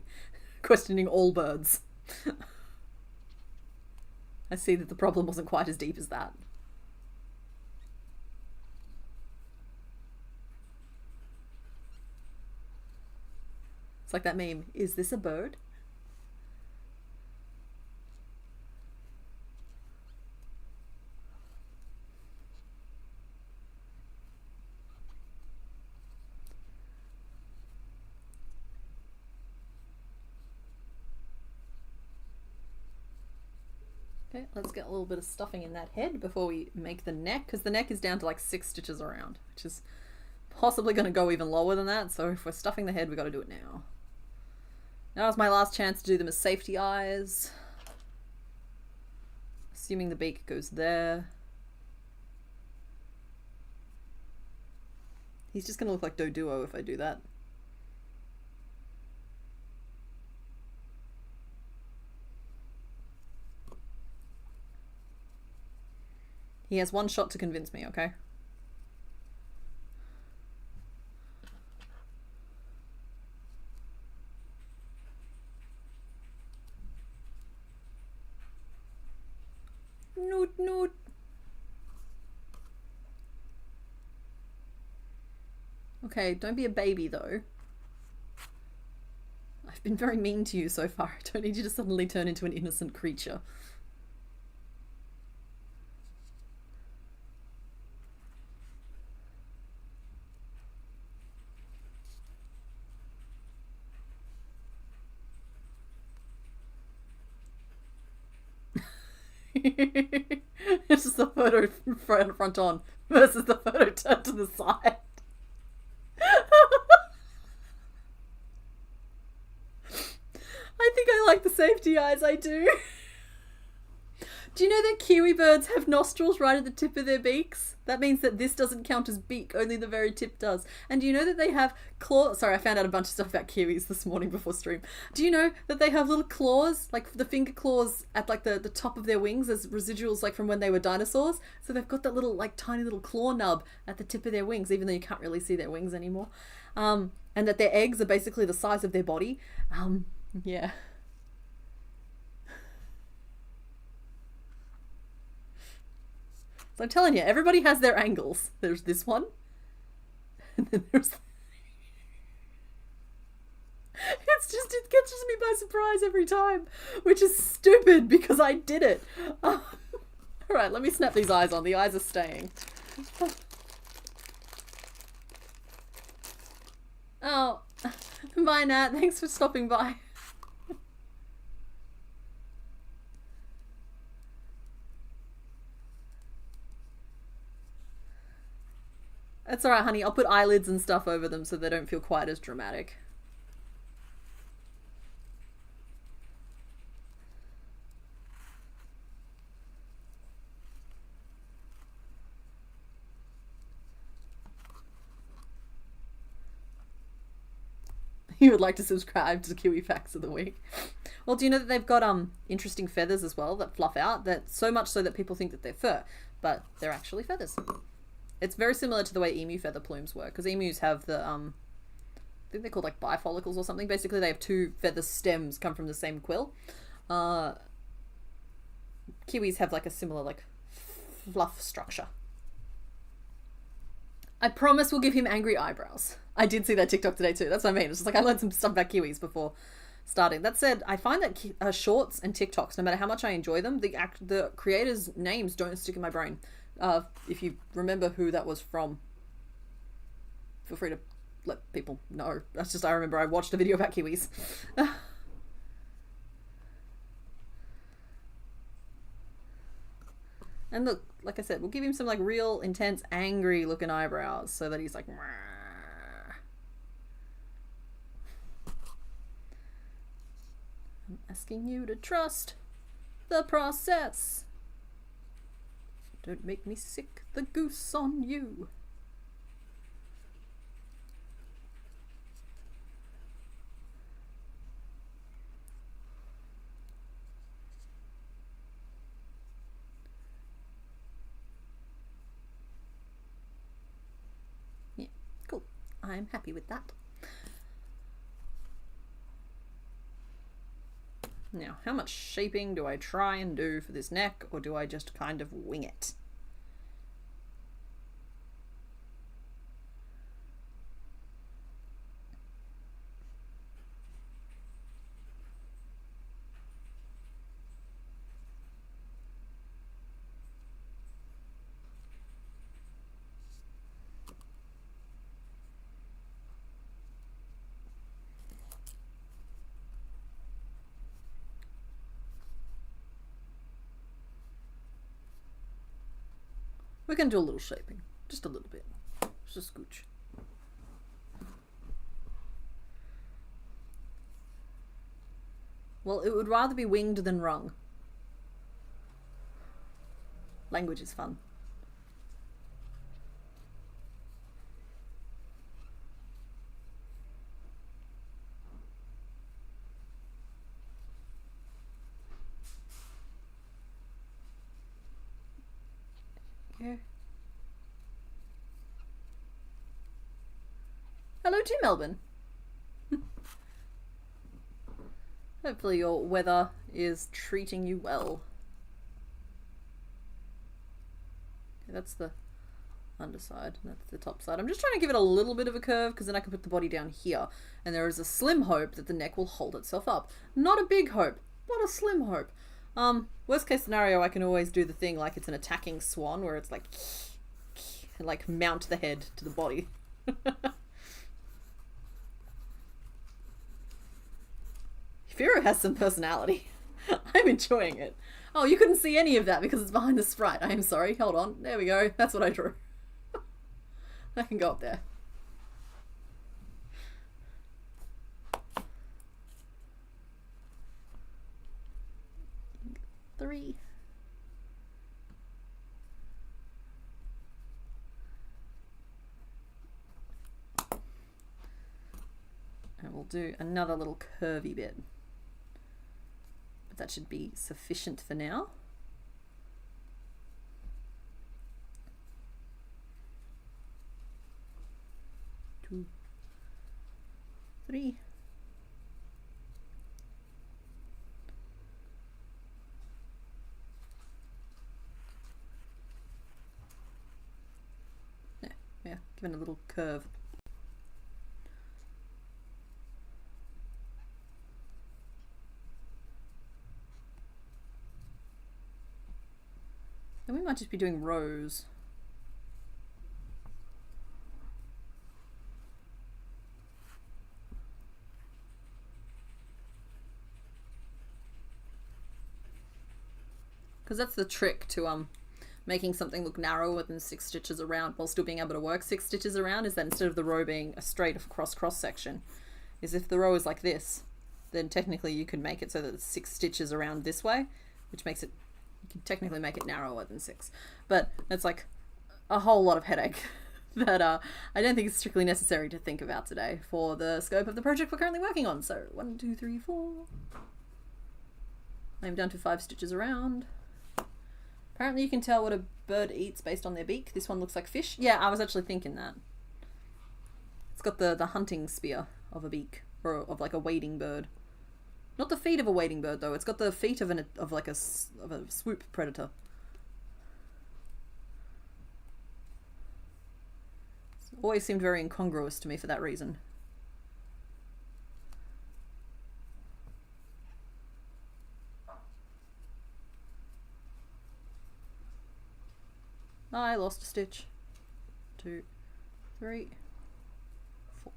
all birds. I see that the problem wasn't quite as deep as that. It's like that meme, is this a bird? Okay, let's get a little bit of stuffing in that head before we make the neck, because the neck is down to like 6 stitches around, which is possibly going to go even lower than that, so if we're stuffing the head, we've got to do it now. Now is my last chance to do them as safety eyes. Assuming the beak goes there. He's just going to look like Doduo if I do that. He has one shot to convince me, okay? Noot noot. Okay, don't be a baby though. I've been very mean to you so far. I don't need you to suddenly turn into an innocent creature. It's just the photo front on versus the photo turned to the side. I think I like the safety eyes, I do. Do you know that kiwi birds have nostrils right at the tip of their beaks? That means that this doesn't count as beak, only the very tip does. And do you know that they have claws? Sorry, I found out a bunch of stuff about kiwis this morning before stream. Do you know that they have little claws, like the finger claws at like the top of their wings as residuals like from when they were dinosaurs? So they've got that little like tiny little claw nub at the tip of their wings, even though you can't really see their wings anymore. And that their eggs are basically the size of their body. Yeah. So I'm telling you, everybody has their angles. There's this one. And then there's... It catches me by surprise every time. Which is stupid because I did it. Alright, let me snap these eyes on. The eyes are staying. Oh. Bye, Nat. Thanks for stopping by. That's alright, honey. I'll put eyelids and stuff over them so they don't feel quite as dramatic. You would like to subscribe to Kiwi Facts of the Week. Well, do you know that they've got interesting feathers as well that fluff out? That so much so that people think that they're fur, but they're actually feathers. It's very similar to the way emu feather plumes work, because emus have the, I think they're called like bifollicles or something. Basically, they have two feather stems come from the same quill. Kiwis have like a similar like fluff structure. I promise we'll give him angry eyebrows. I did see that TikTok today too. That's what I mean. It's just like I learned some stuff about kiwis before starting. That said, I find that shorts and TikToks, no matter how much I enjoy them, the creators' names don't stick in my brain. If you remember who that was from, feel free to let people know. That's just, I remember I watched a video about kiwis. And look, like I said, we'll give him some like real intense angry looking eyebrows so that he's like... I'm asking you to trust the process. Don't make me sick, the goose on you. Yeah, cool. I'm happy with that. Now, how much shaping do I try and do for this neck, or do I just kind of wing it? We're going to do a little shaping. Just a little bit. Just a scooch. Well, it would rather be winged than wrung. Language is fun. Yeah. Hello to Melbourne. Hopefully your weather is treating you well. Okay, that's the underside, and that's the top side. I'm just trying to give it a little bit of a curve because then I can put the body down here. And there is a slim hope that the neck will hold itself up. Not a big hope, but a slim hope. Worst case scenario, I can always do the thing like it's an attacking swan where it's like and like mount the head to the body. Firo has some personality. I'm enjoying it. Oh, you couldn't see any of that because it's behind the sprite. I am sorry. Hold on. There we go. That's what I drew. That can go up there. Three. And we'll do another little curvy bit. But that should be sufficient for now. Two, three. Yeah, give it a little curve. Then we might just be doing rows. Because that's the trick to making something look narrower than 6 stitches around while still being able to work 6 stitches around, is that instead of the row being a straight across cross section, is if the row is like this, then technically you can make it so that it's 6 stitches around this way, which makes it, you can technically make it narrower than 6. But it's like a whole lot of headache that I don't think it's strictly necessary to think about today for the scope of the project we're currently working on. So 1, 2, 3, 4. I'm down to 5 stitches around. Apparently you can tell what a bird eats based on their beak. This one looks like fish. Yeah, I was actually thinking that. It's got the hunting spear of a beak, or of like a wading bird. Not the feet of a wading bird though. It's got the feet of a swoop predator. It's always seemed very incongruous to me for that reason. I lost a stitch. 2, 3, 4.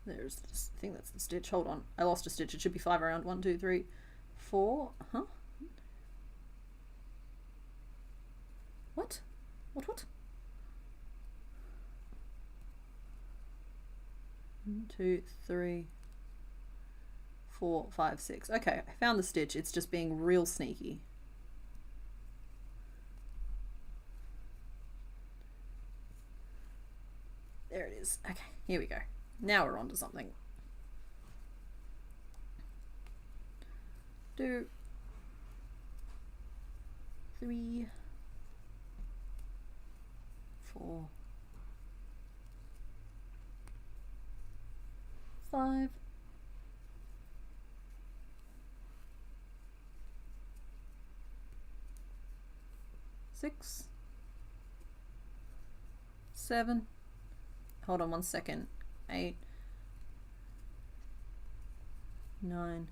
There's this, I think that's the stitch. Hold on. I lost a stitch. It should be 5 around. 1, 2, 3, 4. Huh? What? What? 1, 2, 3, 4, 5, 6. Okay, I found the stitch. It's just being real sneaky. There it is. Okay, here we go. Now we're on to something. 2, 3, 4, 5, 6, 7. Hold on 1 second. 8, 9,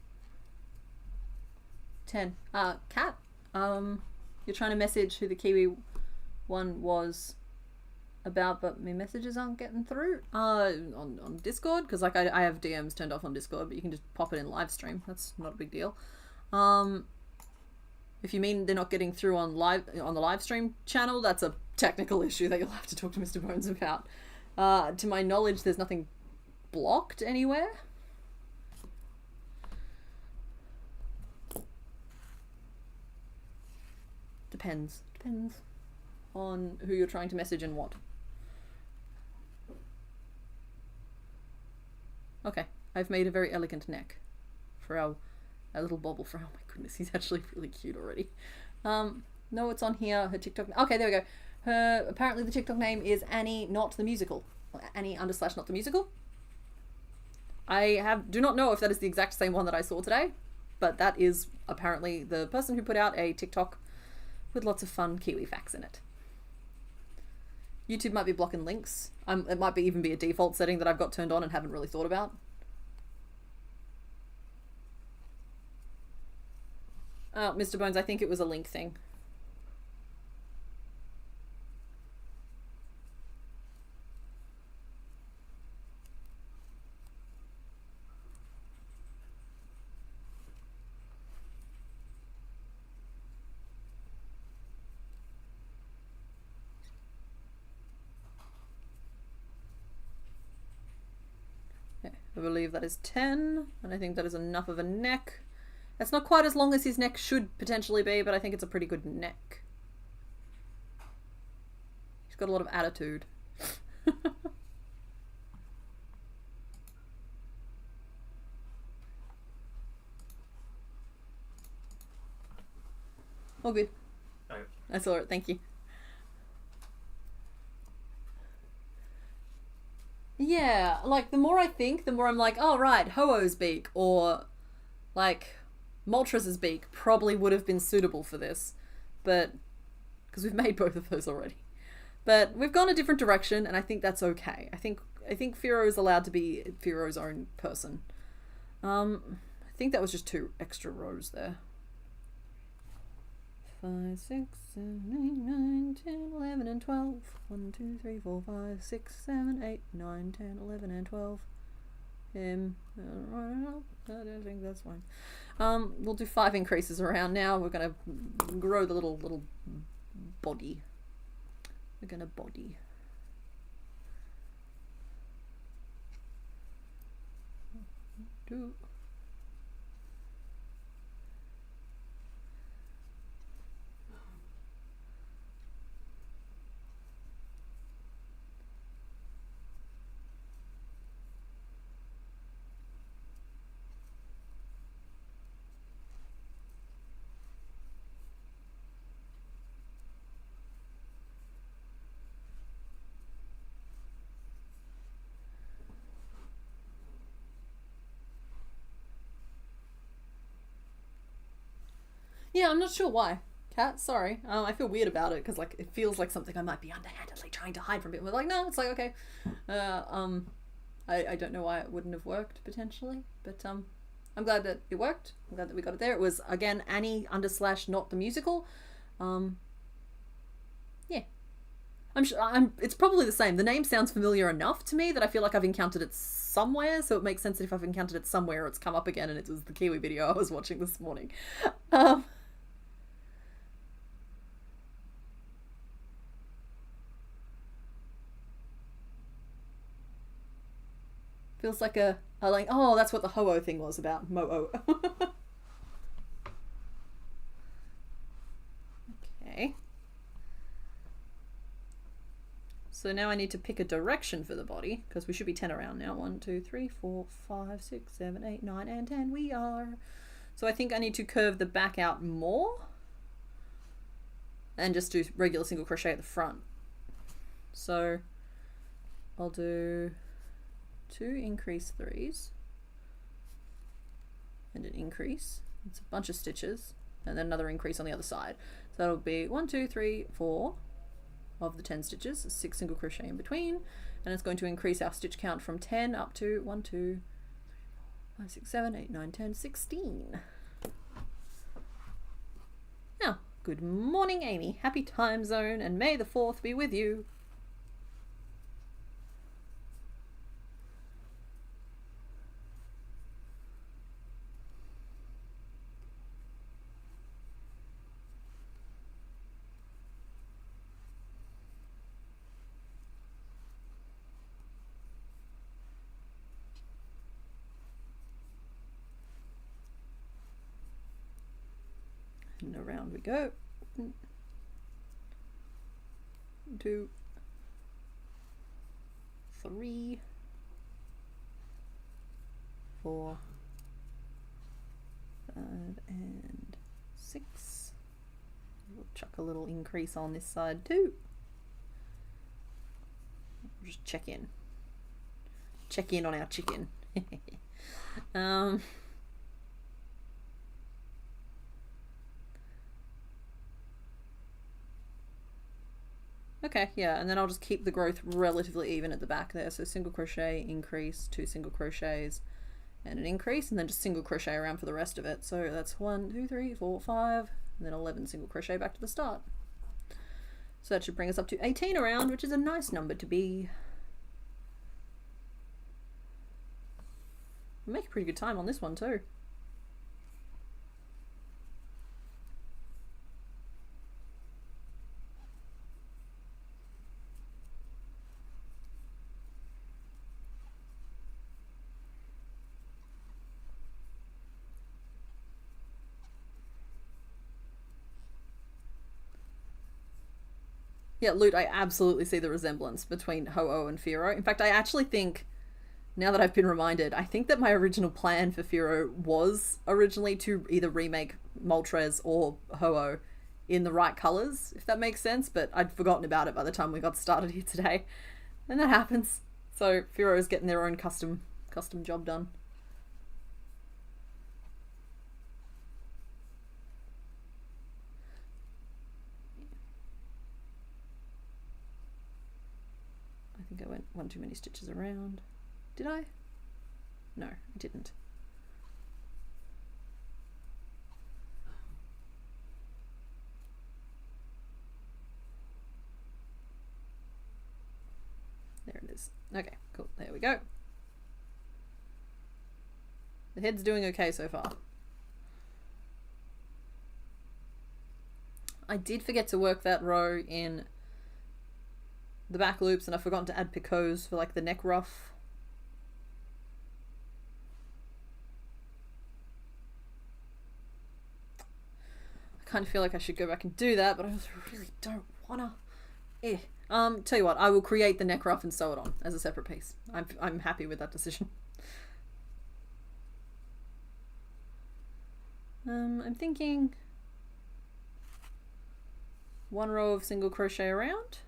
10. Kat, you're trying to message who the Kiwi one was about, but my messages aren't getting through. On Discord, because like I have DMs turned off on Discord, but you can just pop it in live stream. That's not a big deal. If you mean they're not getting through on the live stream channel, that's a technical issue that you'll have to talk to Mr. Bones about. To my knowledge, there's nothing blocked anywhere. Depends on who you're trying to message and what. Okay, I've made a very elegant neck for our little bobble for, oh my goodness, he's actually really cute already. No, it's on here. Her TikTok. Okay, there we go. Her, apparently the TikTok name is Annie Not the Musical. Annie_Not the Musical. I do not know if that is the exact same one that I saw today, but that is apparently the person who put out a TikTok with lots of fun Kiwi facts in it. YouTube might be blocking links. It might even be a default setting that I've got turned on and haven't really thought about. Mr. Bones, I think it was a link thing. I believe that is 10, and I think that is enough of a neck. That's not quite as long as his neck should potentially be, but I think it's a pretty good neck. He's got a lot of attitude. All good. Okay. I saw it, thank you. Yeah, like the more I think, the more I'm like, oh right, Ho-Oh's beak, or like Moltres' beak probably would have been suitable for this, but because we've made both of those already. But we've gone a different direction, and I think that's okay. I think Firo is allowed to be Firo's own person. I think that was just 2 extra rows there. 5, 6, 7, 8, 9, 10, 11, and 12. 1, 2, 3, 4, 5, 6, 7, 8, 9, 10, 11, and 12. Him. I don't think that's fine. We'll do 5 increases around now. We're gonna grow the little body. We're gonna body. Do. Yeah, I'm not sure why. Cat, sorry. I feel weird about it because like it feels like something I might be underhandedly trying to hide from people. We're like, no, it's like okay. I don't know why it wouldn't have worked potentially, but I'm glad that it worked. I'm glad that we got it there. It was again Annie / not the musical. Yeah. It's probably the same. The name sounds familiar enough to me that I feel like I've encountered it somewhere, so it makes sense that if I've encountered it somewhere, it's come up again, and it was the Kiwi video I was watching this morning. Feels like a like, oh, that's what the Ho-Oh thing was about. Mo-Oh. Okay. So now I need to pick a direction for the body, because we should be 10 around now. 1, 2, 3, 4, 5, 6, 7, 8, 9, and 10. We are. So I think I need to curve the back out more. And just do regular single crochet at the front. So I'll do 2 increase 3s. And an increase. It's a bunch of stitches. And then another increase on the other side. So that'll be 1, 2, 3, 4 of the 10 stitches, 6 single crochet in between, and it's going to increase our stitch count from 10 up to 1, 2, 5, 6, 7, 8, 9, 10, 16. Now, good morning, Amy. Happy time zone, and may the 4th be with you. And around we go. 2, 3, 4, 5, and 6. We'll chuck a little increase on this side too. Just check in. Check in on our chicken. Okay, yeah, and then I'll just keep the growth relatively even at the back there. So single crochet, increase, 2 single crochets, and an increase, and then just single crochet around for the rest of it. So that's 1, 2, 3, 4, 5, and then 11 single crochet back to the start. So that should bring us up to 18 around, which is a nice number to be. We'll make a pretty good time on this one too. Yeah, Loot, I absolutely see the resemblance between Ho-Oh and Firo. In fact, I actually think, now that I've been reminded, I think that my original plan for Firo was originally to either remake Moltres or Ho-Oh in the right colours, if that makes sense, but I'd forgotten about it by the time we got started here today. And that happens. So Firo is getting their own custom job done. I think I went one too many stitches around. Did I? No, I didn't. There it is. Okay, cool. There we go. The head's doing okay so far. I did forget to work that row in the back loops, and I've forgotten to add picots for like the neck ruff. I kind of feel like I should go back and do that, but I also really don't wanna. Tell you what, I will create the neck ruff and sew it on as a separate piece. I'm happy with that decision. I'm thinking one row of single crochet around.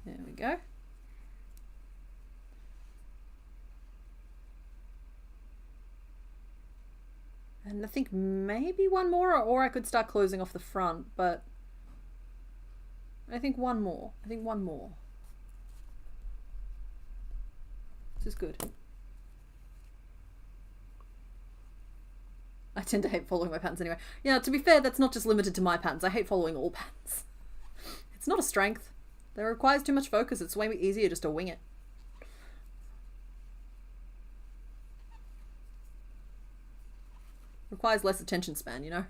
There we go. And I think maybe one more, or I could start closing off the front, but I think one more. This is good. I tend to hate following my patterns anyway. Yeah, to be fair, that's not just limited to my patterns. I hate following all patterns. It's not a strength. That requires too much focus. It's way easier just to wing it. Requires less attention span, you know?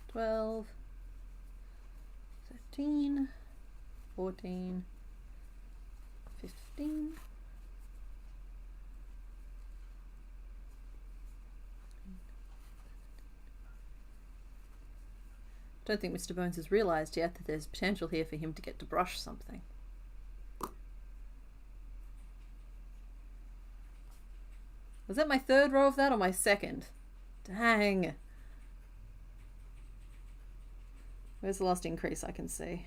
12, 13, 14, 15. Don't think Mr. Bones has realised yet that there's potential here for him to get to brush something. Was that my third row of that or my second? Dang. Where's the last increase I can see?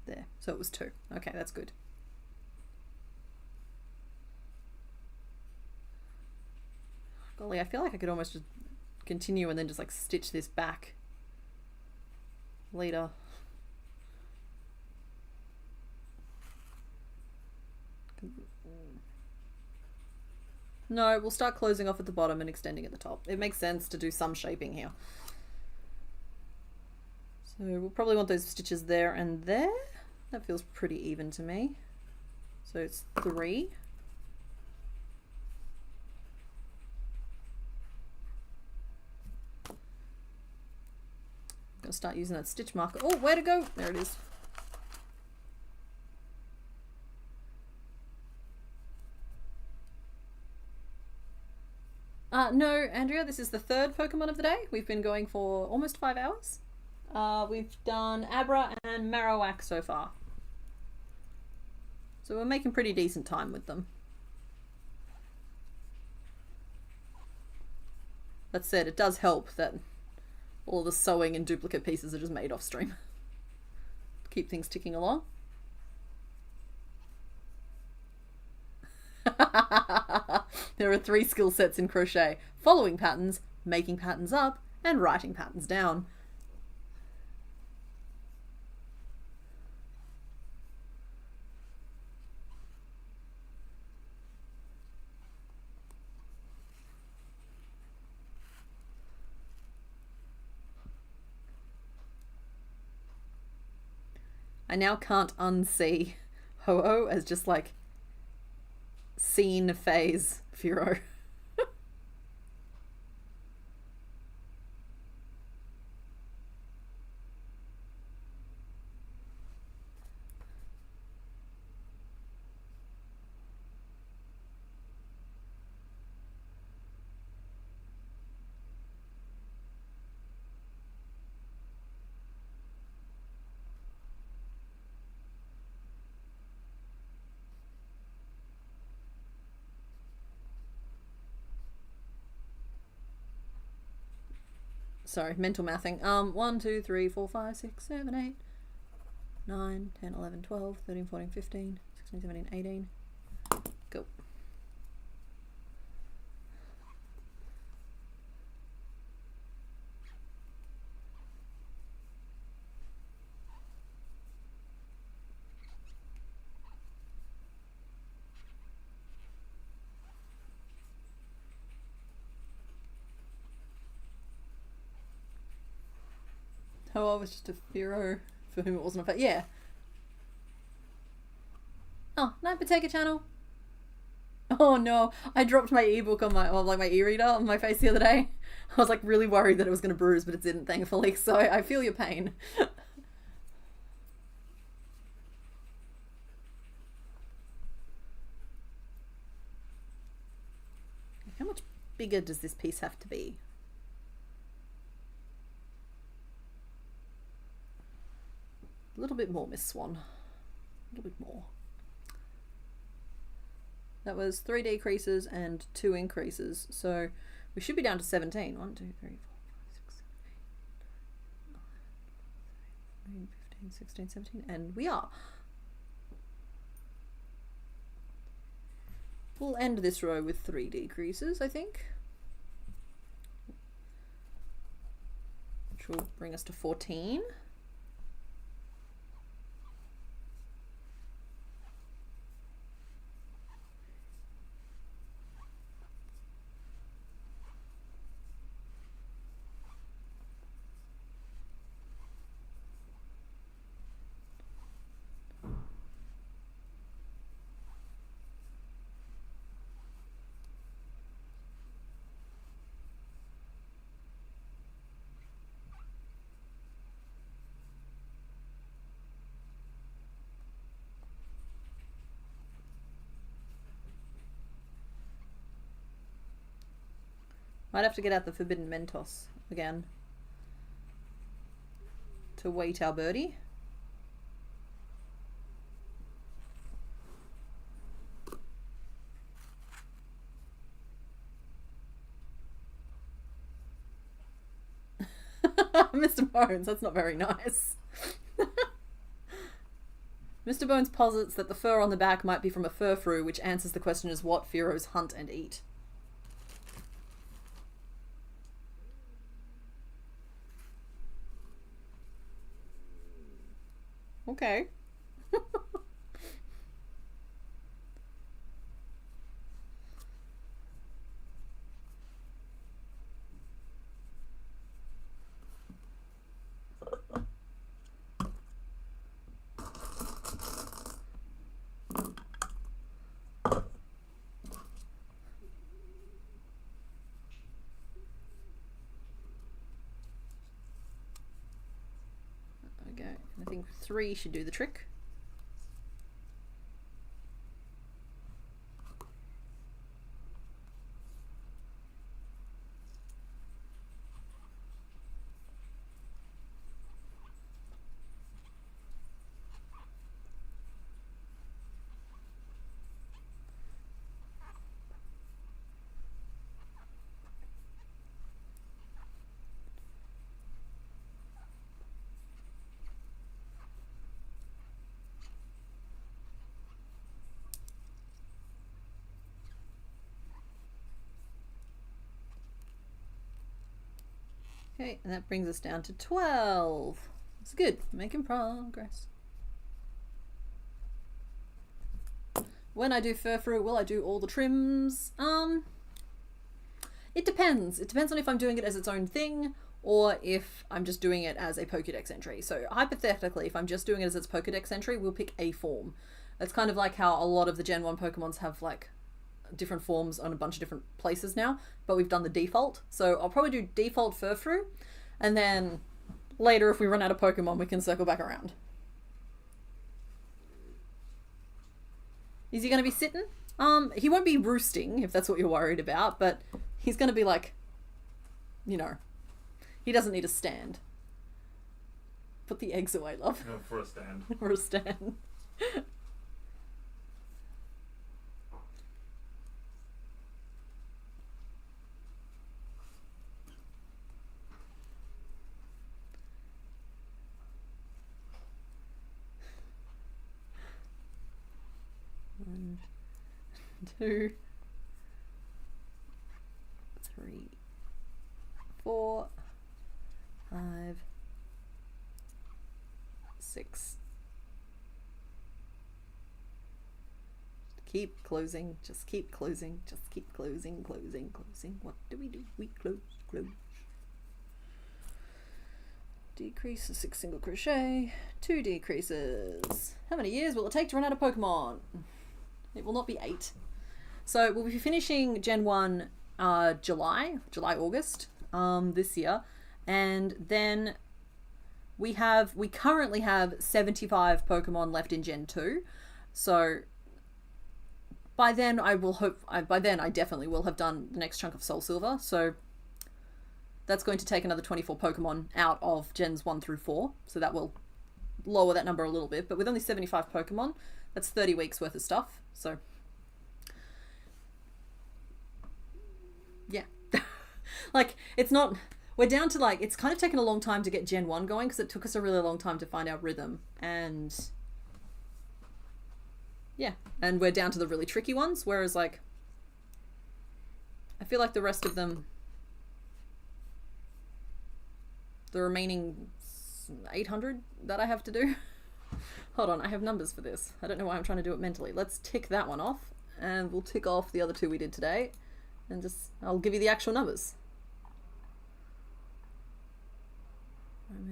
There. So it was 2. Okay, that's good. Golly, I feel like I could almost just continue and then just like stitch this back later. No, we'll start closing off at the bottom and extending at the top. It makes sense to do some shaping here. So we'll probably want those stitches there and there. That feels pretty even to me. So it's 3. I'm gonna start using that stitch marker. Oh, where to go? There it is. No, Andrea, this is the 3rd Pokemon of the day. We've been going for almost 5 hours. We've done Abra and Marowak so far. So we're making pretty decent time with them. That said, it does help that all the sewing and duplicate pieces are just made off stream. Keep things ticking along. There are 3 skill sets in crochet: following patterns, making patterns up, and writing patterns down. I now can't unsee Ho-Oh as just like scene phase Firo. Sorry, mental mathing. 1, 2, 3, 4, 5, 6, 7, 8, 9, 10, 11, 12, 13, 14, 15, 16, 17, 18. Go. Oh, I was just a Firo for whom it wasn't a yeah. Oh, no, Potato Channel. Oh no, I dropped my ebook on my, well, like my e-reader on my face the other day. I was like really worried that it was going to bruise, but it didn't, thankfully, so I feel your pain. How much bigger does this piece have to be? A little bit more, Miss Swan. A little bit more. That was 3 decreases and 2 increases, so we should be down to 17. 1, 2, 3, 4, 5, 6, 7, 8, 9, 15, 16, 17, and we are. We'll end this row with 3 decreases, I think, which will bring us to 14. Might have to get out the Forbidden Mentos again to weight our birdie. Mr. Bones, that's not very nice. Mr. Bones posits that the fur on the back might be from a fur fru, which answers the question as what Firos hunt and eat. Okay. Okay, I think 3 should do the trick. Okay, and that brings us down to 12. It's good, making progress. When I do Firo, will I do all the trims? It depends. It depends on if I'm doing it as its own thing or if I'm just doing it as a Pokédex entry. So hypothetically, if I'm just doing it as its Pokédex entry, we'll pick a form. That's kind of like how a lot of the Gen 1 Pokemons have like different forms on a bunch of different places now, but we've done the default. So I'll probably do default Furfrou, and then later if we run out of Pokemon, we can circle back around. Is he going to be sitting? He won't be roosting, if that's what you're worried about, but he's going to be like, you know, he doesn't need a stand. Put the eggs away, love. No, for a stand. For a stand. One, 2, 3, 4, 5, 6. Keep closing, just keep closing, just keep closing, closing, closing. What do? We close, close. Decrease a 6 single crochet, 2 decreases. How many years will it take to run out of Pokemon? It will not be 8. So we'll be finishing Gen 1 July, August this year. And then we currently have 75 Pokemon left in Gen 2. So by then I definitely will have done the next chunk of Soul Silver. So that's going to take another 24 Pokemon out of Gens 1 through 4. So that will lower that number a little bit. But with only 75 Pokemon, that's 30 weeks worth of stuff. So yeah. Like, it's not... We're down to, like... It's kind of taken a long time to get Gen 1 going because it took us a really long time to find our rhythm. And... yeah. And we're down to the really tricky ones. Whereas, like... I feel like the rest of them... The remaining 800 that I have to do. Hold on, I have numbers for this. I don't know why I'm trying to do it mentally. Let's tick that one off, and we'll tick off the other 2 we did today, and just, I'll give you the actual numbers.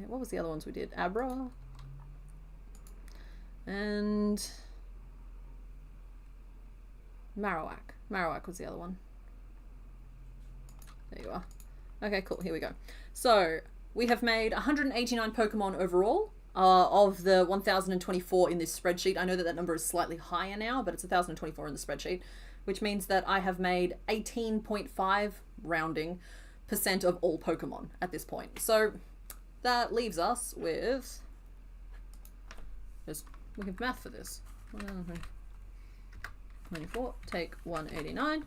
What was the other ones we did? Abra. And Marowak. Marowak was the other one. There you are. Okay, cool, here we go. So, we have made 189 Pokemon overall of the 1,024 in this spreadsheet. I know that that number is slightly higher now, but it's 1,024 in the spreadsheet, which means that I have made 18.5 rounding % of all Pokemon at this point. So that leaves us with... we have math for this. 24, take 189.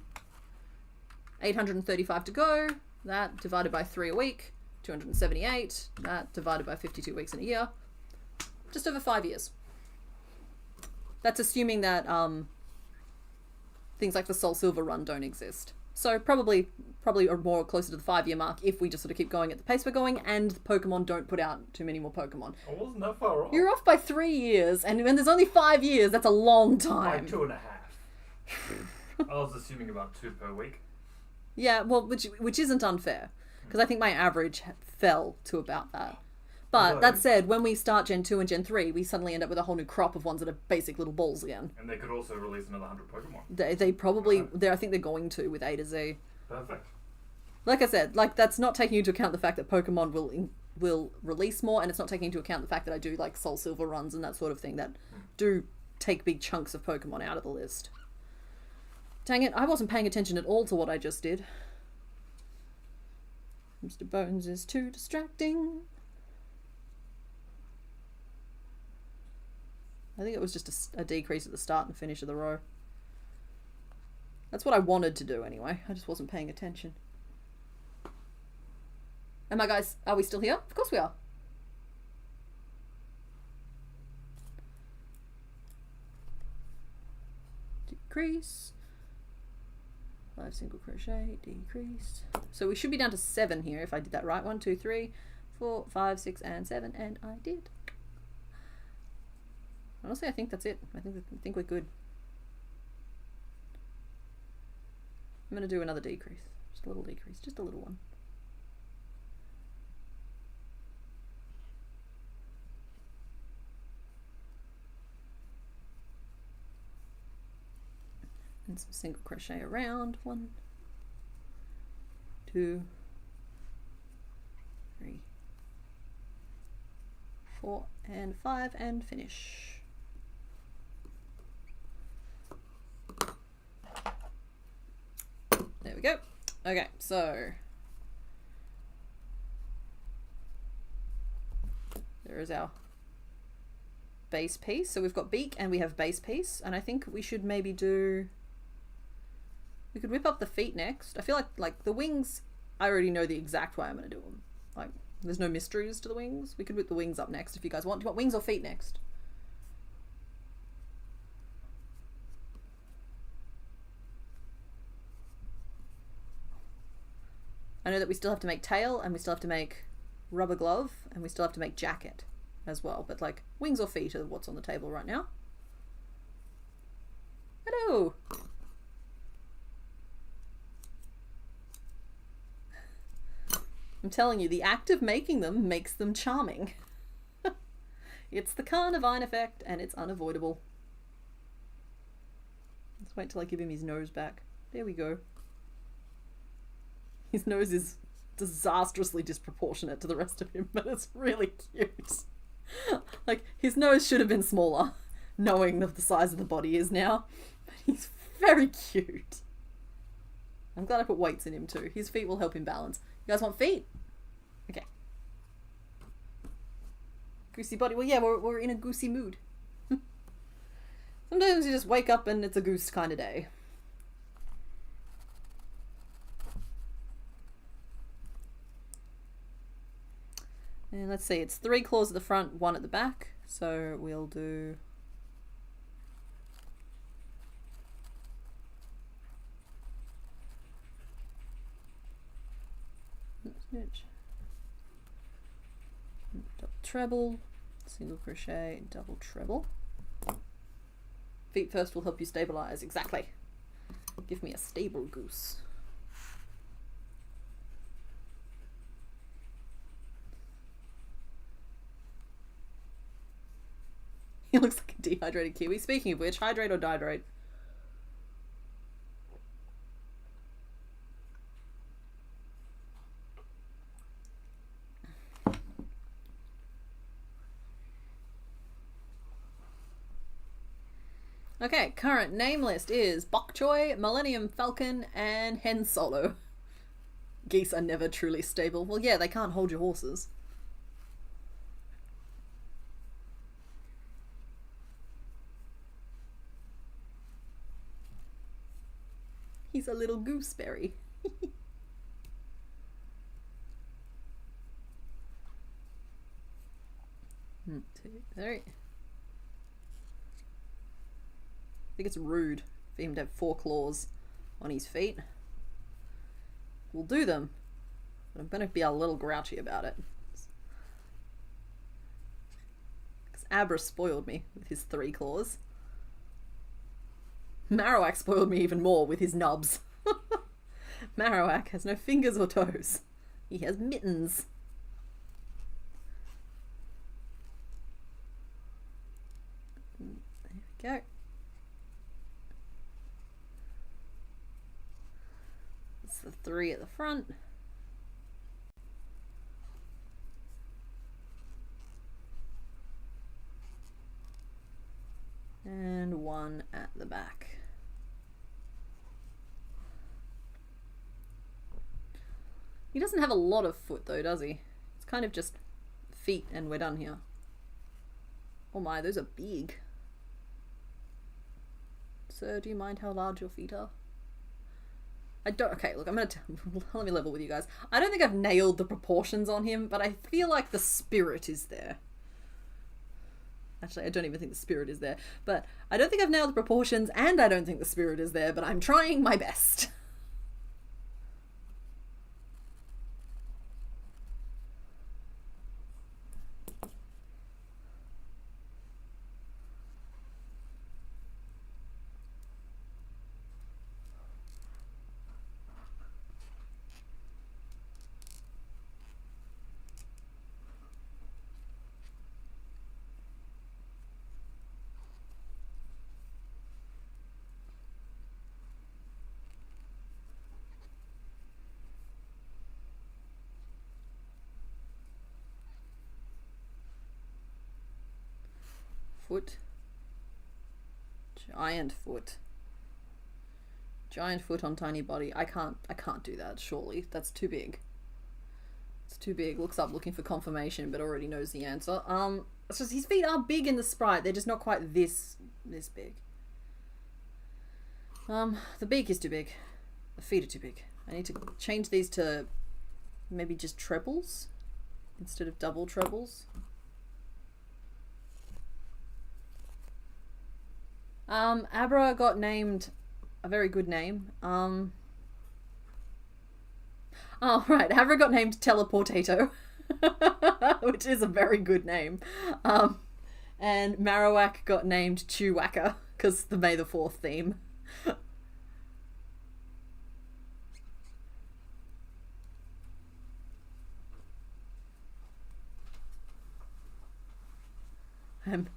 835 to go. That divided by 3 a week. 278, that divided by 52 weeks in a year, just over 5 years. That's assuming that things like the Soul Silver run don't exist. So probably are more closer to the 5-year mark if we just sort of keep going at the pace we're going and Pokemon don't put out too many more Pokemon. I wasn't that far off. You're off by 3 years, and when there's only 5 years, that's a long time. Like 2.5. I was assuming about 2 per week. Yeah, well, which isn't unfair. Because I think my average fell to about that. But that said, when we start Gen 2 and Gen 3, we suddenly end up with a whole new crop of ones that are basic little balls again. And they could also release another 100 Pokemon. They probably... I think they're going to with A to Z. Perfect. Like I said, like that's not taking into account the fact that Pokemon will release more, and it's not taking into account the fact that I do like Soul Silver runs and that sort of thing that do take big chunks of Pokemon out of the list. Dang it, I wasn't paying attention at all to what I just did. Mr. Bones is too distracting. I think it was just a decrease at the start and finish of the row. That's what I wanted to do anyway. I just wasn't paying attention. Am I, guys? Are we still here? Of course we are. Decrease. 5 single crochet, decreased. So we should be down to 7 here if I did that right. 1, 2, 3, 4, 5, 6, and 7, and I did. Honestly, I think that's it. I think we're good. I'm going to do another decrease. Just a little decrease. Just a little one. And some single crochet around. 1, 2, 3, 4, and 5, and finish. There we go. Okay, so there is our base piece. So we've got beak and we have base piece, and I think we should maybe do, we could whip up the feet next. I feel like the wings, I already know the exact way I'm going to do them. Like, there's no mysteries to the wings. We could whip the wings up next if you guys want. Do you want wings or feet next? I know that we still have to make tail, and we still have to make rubber glove, and we still have to make jacket as well. But like, wings or feet are what's on the table right now. Hello! I'm telling you, the act of making them makes them charming. It's the Carnivine effect, and it's unavoidable. Let's wait till I give him his nose back. There we go. His nose is disastrously disproportionate to the rest of him, but it's really cute. Like, his nose should have been smaller, knowing that the size of the body is now. But he's very cute. I'm glad I put weights in him too. His feet will help him balance. You guys want feet? Okay. Goosey body. Well, yeah, we're in a goosey mood. Sometimes you just wake up and it's a goose kind of day. And let's see, it's 3 claws at the front, 1 at the back. So we'll do... Snitch. Double treble, single crochet, double treble. Feet first will help you stabilize. Exactly. Give me a stable goose. He looks like a dehydrated kiwi. Speaking of which, hydrate or dihydrate? Okay, current name list is Bok Choy, Millennium Falcon, and Hen Solo. Geese are never truly stable. Well, yeah, they can't hold your horses. He's a little gooseberry. 1, 2, 3. I think it's rude for him to have 4 claws on his feet. We'll do them, but I'm going to be a little grouchy about it. Because Abra spoiled me with his 3 claws. Marowak spoiled me even more with his nubs. Marowak has no fingers or toes. He has mittens. There we go. That's the 3 at the front. And 1 at the back. He doesn't have a lot of foot though, does he? It's kind of just feet and we're done here. Oh my, those are big. Sir, do you mind how large your feet are? I don't, okay, look, let me level with you guys. I don't think I've nailed the proportions on him, but I feel like the spirit is there. Actually, I don't even think the spirit is there, but I don't think I've nailed the proportions and I don't think the spirit is there, but I'm trying my best. foot. Giant foot. Giant foot on tiny body. I can't do that, surely. That's too big. It's too big. Looks up looking for confirmation, but already knows the answer. It's just his feet are big in the sprite. They're just not quite this big. The beak is too big. The feet are too big. I need to change these to maybe just trebles instead of double trebles. Abra got named a very good name. Oh, right. Abra got named Teleportato, which is a very good name. And Marowak got named Chewhacker because the May the 4th theme. I'm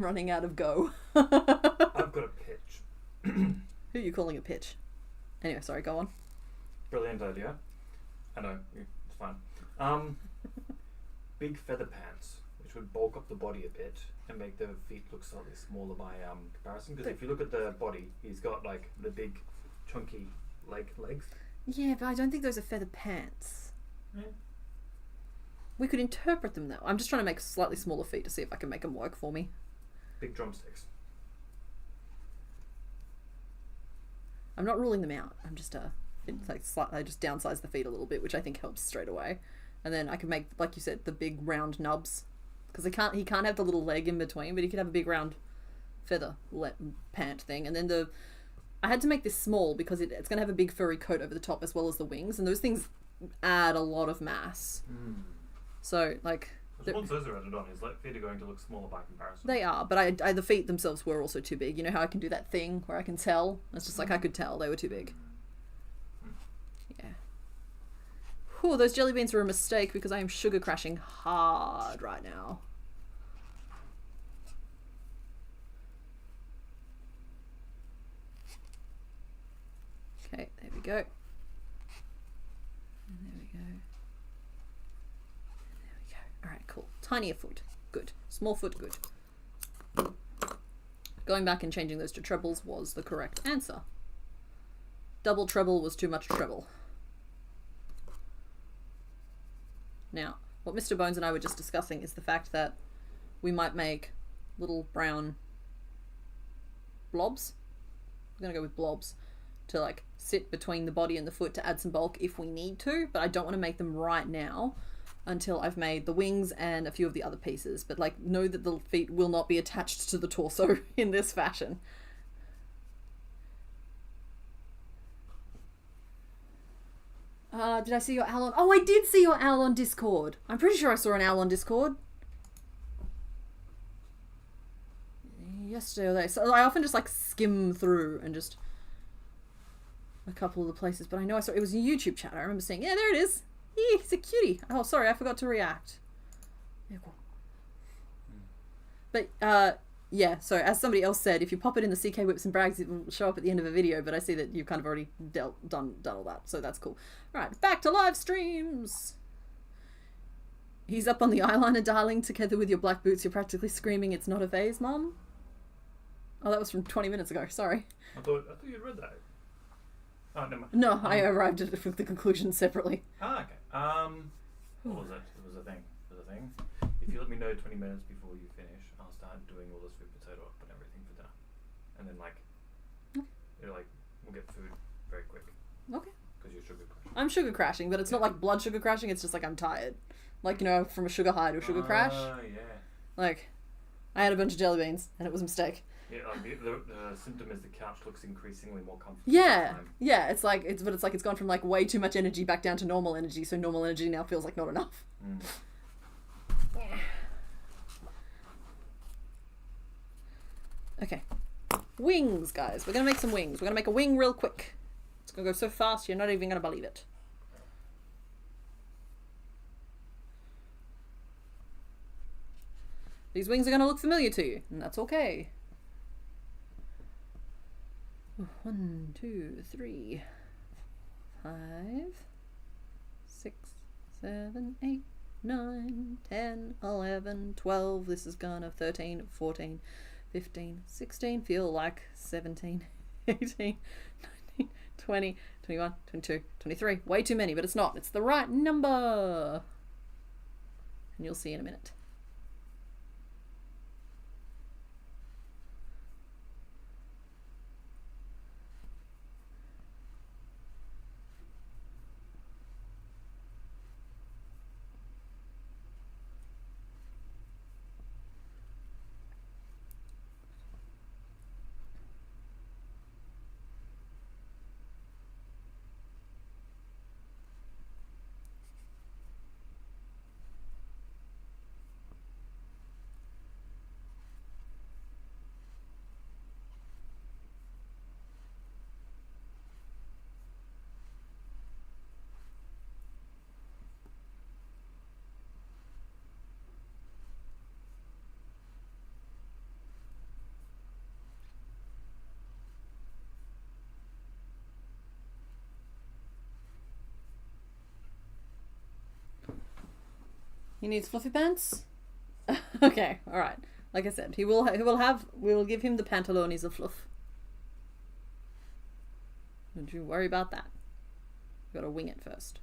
running out of go. I've got a pitch. Who are you calling a pitch? Anyway, sorry, go on. Brilliant idea. I know, it's fine. Big feather pants, which would bulk up the body a bit and make the feet look slightly smaller by comparison. Because if you look at the body, he's got like the big, chunky legs. Yeah, but I don't think those are feather pants. Yeah. We could interpret them though. I'm just trying to make slightly smaller feet to see if I can make them work for me. Big drumsticks. I'm not ruling them out. I'm just it's like I just downsize the feet a little bit, which I think helps straight away. And then I can make, like you said, the big round nubs, because he can't have the little leg in between, but he could have a big round feather pant thing. And then I had to make this small because it's going to have a big furry coat over the top as well as the wings, and those things add a lot of mass. So like once those are added on, his feet are going to look smaller by comparison. they are, but the feet themselves were also too big. You know how I can do that thing where I can tell? It's just like I could tell they were too big. Yeah. Whew, those jelly beans were a mistake because I am sugar crashing hard right now. Okay, there we go. And there we go. And there we go. Alright, cool. Tinier foot. Good. Small foot, good. Going back and changing those to trebles was the correct answer. Double treble was too much treble. Now, what Mr. Bones and I were just discussing is the fact that we might make little brown blobs. I'm going to go with blobs to like sit between the body and the foot to add some bulk if we need to, but I don't want to make them right now until I've made the wings and a few of the other pieces. But like, know that the feet will not be attached to the torso in this fashion. Did I see your owl on? Oh, I did see your owl on Discord. I'm pretty sure I saw an owl on Discord. Yesterday or day. So I often just like skim through and just a couple of the places, but I know I saw it was a YouTube chat. I remember seeing, yeah, there it is. He's a cutie. Oh, sorry, I forgot to react. Yeah, cool. But yeah, so as somebody else said, if you pop it in the CK Whips and Brags, it will show up at the end of a video, but I see that you've kind of already done all that, so that's cool. Right, back to live streams. He's up on the eyeliner, darling, together with your black boots. You're practically screaming, it's not a vase, Mum. Oh, that was from 20 minutes ago, sorry. I thought you'd read that. Oh, never mind. No, I arrived at the conclusion separately. Ah, okay. What was it? It was a thing. If you let me know 20 minutes before you finish, I'll start doing all the sweet potato up and everything for dinner. And then we'll get food very quick. Okay. Because you're sugar crashing. I'm sugar crashing, but it's not like blood sugar crashing, it's just like I'm tired. Like, you know, from a sugar high to a sugar crash. Yeah. Like, I had a bunch of jelly beans, and it was a mistake. Yeah, like the symptom is the couch looks increasingly more comfortable. Yeah, yeah. It's gone from like way too much energy back down to normal energy. So normal energy now feels like not enough. Okay, wings, guys. We're gonna make some wings. We're gonna make a wing real quick. It's gonna go so fast you're not even gonna believe it. These wings are gonna look familiar to you, and that's okay. 1, 2, 3, 5, 6, 7, 8, 9, 10, 11, 12. This is gonna 13, 14, 15, 16. Feel like 17, 18, 19, 20, 21, 22, 23. Way too many, but it's not. It's the right number. And you'll see in a minute. He needs fluffy pants? Okay, alright. Like I said, we will give him the pantalones of fluff. Don't you worry about that. We've got to wing it first.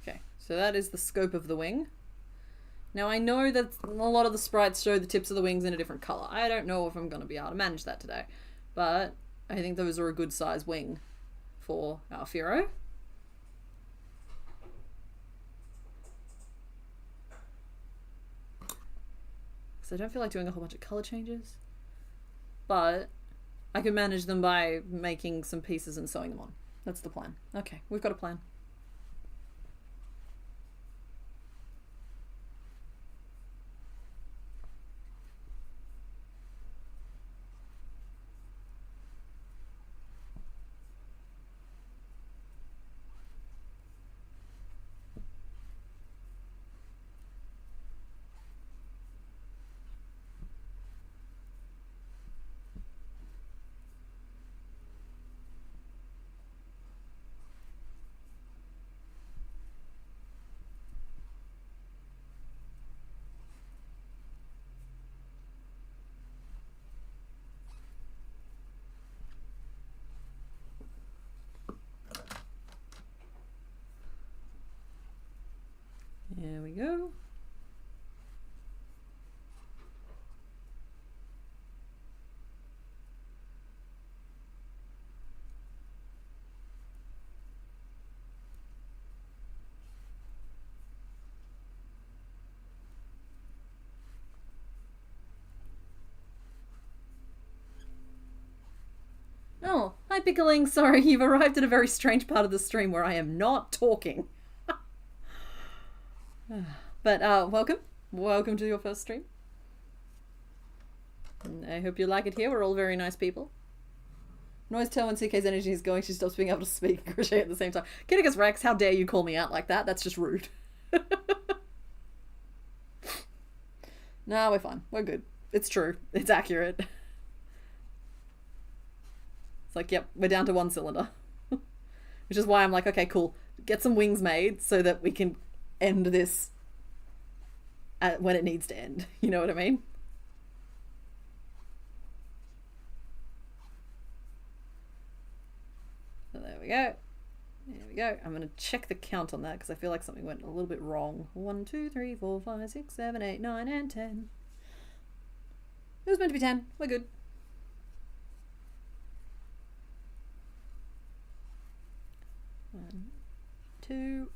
Okay, so that is the scope of the wing. Now I know that a lot of the sprites show the tips of the wings in a different colour. I don't know if I'm going to be able to manage that today, but I think those are a good size wing for our Firo. So I don't feel like doing a whole bunch of colour changes, but I can manage them by making some pieces and sewing them on. That's the plan. Okay, we've got a plan. There we go. Oh, hi Pickling. Sorry, you've arrived at a very strange part of the stream where I am not talking. But welcome. Welcome to your first stream. And I hope you like it here. We're all very nice people. I can always tell when CK's energy is going, she stops being able to speak and crochet at the same time. Kitticus Rex, how dare you call me out like that? That's just rude. No, we're fine. We're good. It's true. It's accurate. It's like, yep, we're down to 1 cylinder. Which is why I'm like, okay, cool. Get some wings made so that we can end this when it needs to end. You know what I mean? So there we go. There we go. I'm going to check the count on that because I feel like something went a little bit wrong. 1, 2, 3, 4, 5, 6, 7, 8, 9, and 10. It was meant to be 10. We're good. One, 2,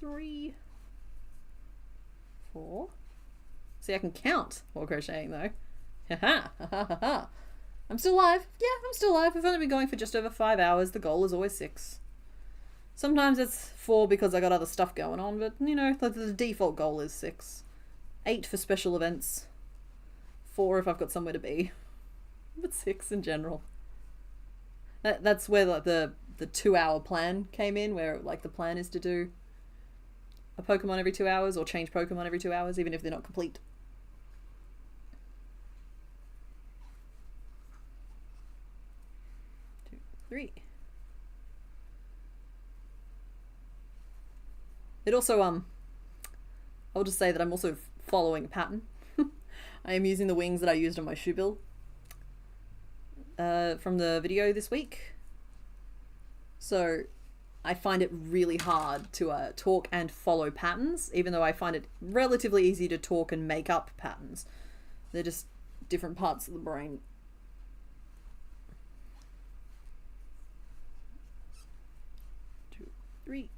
3, 4. See, I can count while crocheting though. Ha ha. I'm still alive. Yeah, I'm still alive. We've only been going for just over 5 hours. The goal is always 6. Sometimes it's 4 because I got other stuff going on, but you know, the default goal is 6. 8 for special events. 4 if I've got somewhere to be. But 6 in general. That's where like the 2-hour plan came in, where like the plan is to do a Pokemon every 2 hours or change Pokemon every 2 hours, even if they're not complete. 3. It also, I'll just say that I'm also following a pattern. I am using the wings that I used on my shoe bill from the video this week. So I find it really hard to talk and follow patterns, even though I find it relatively easy to talk and make up patterns. They're just different parts of the brain. Two, 3.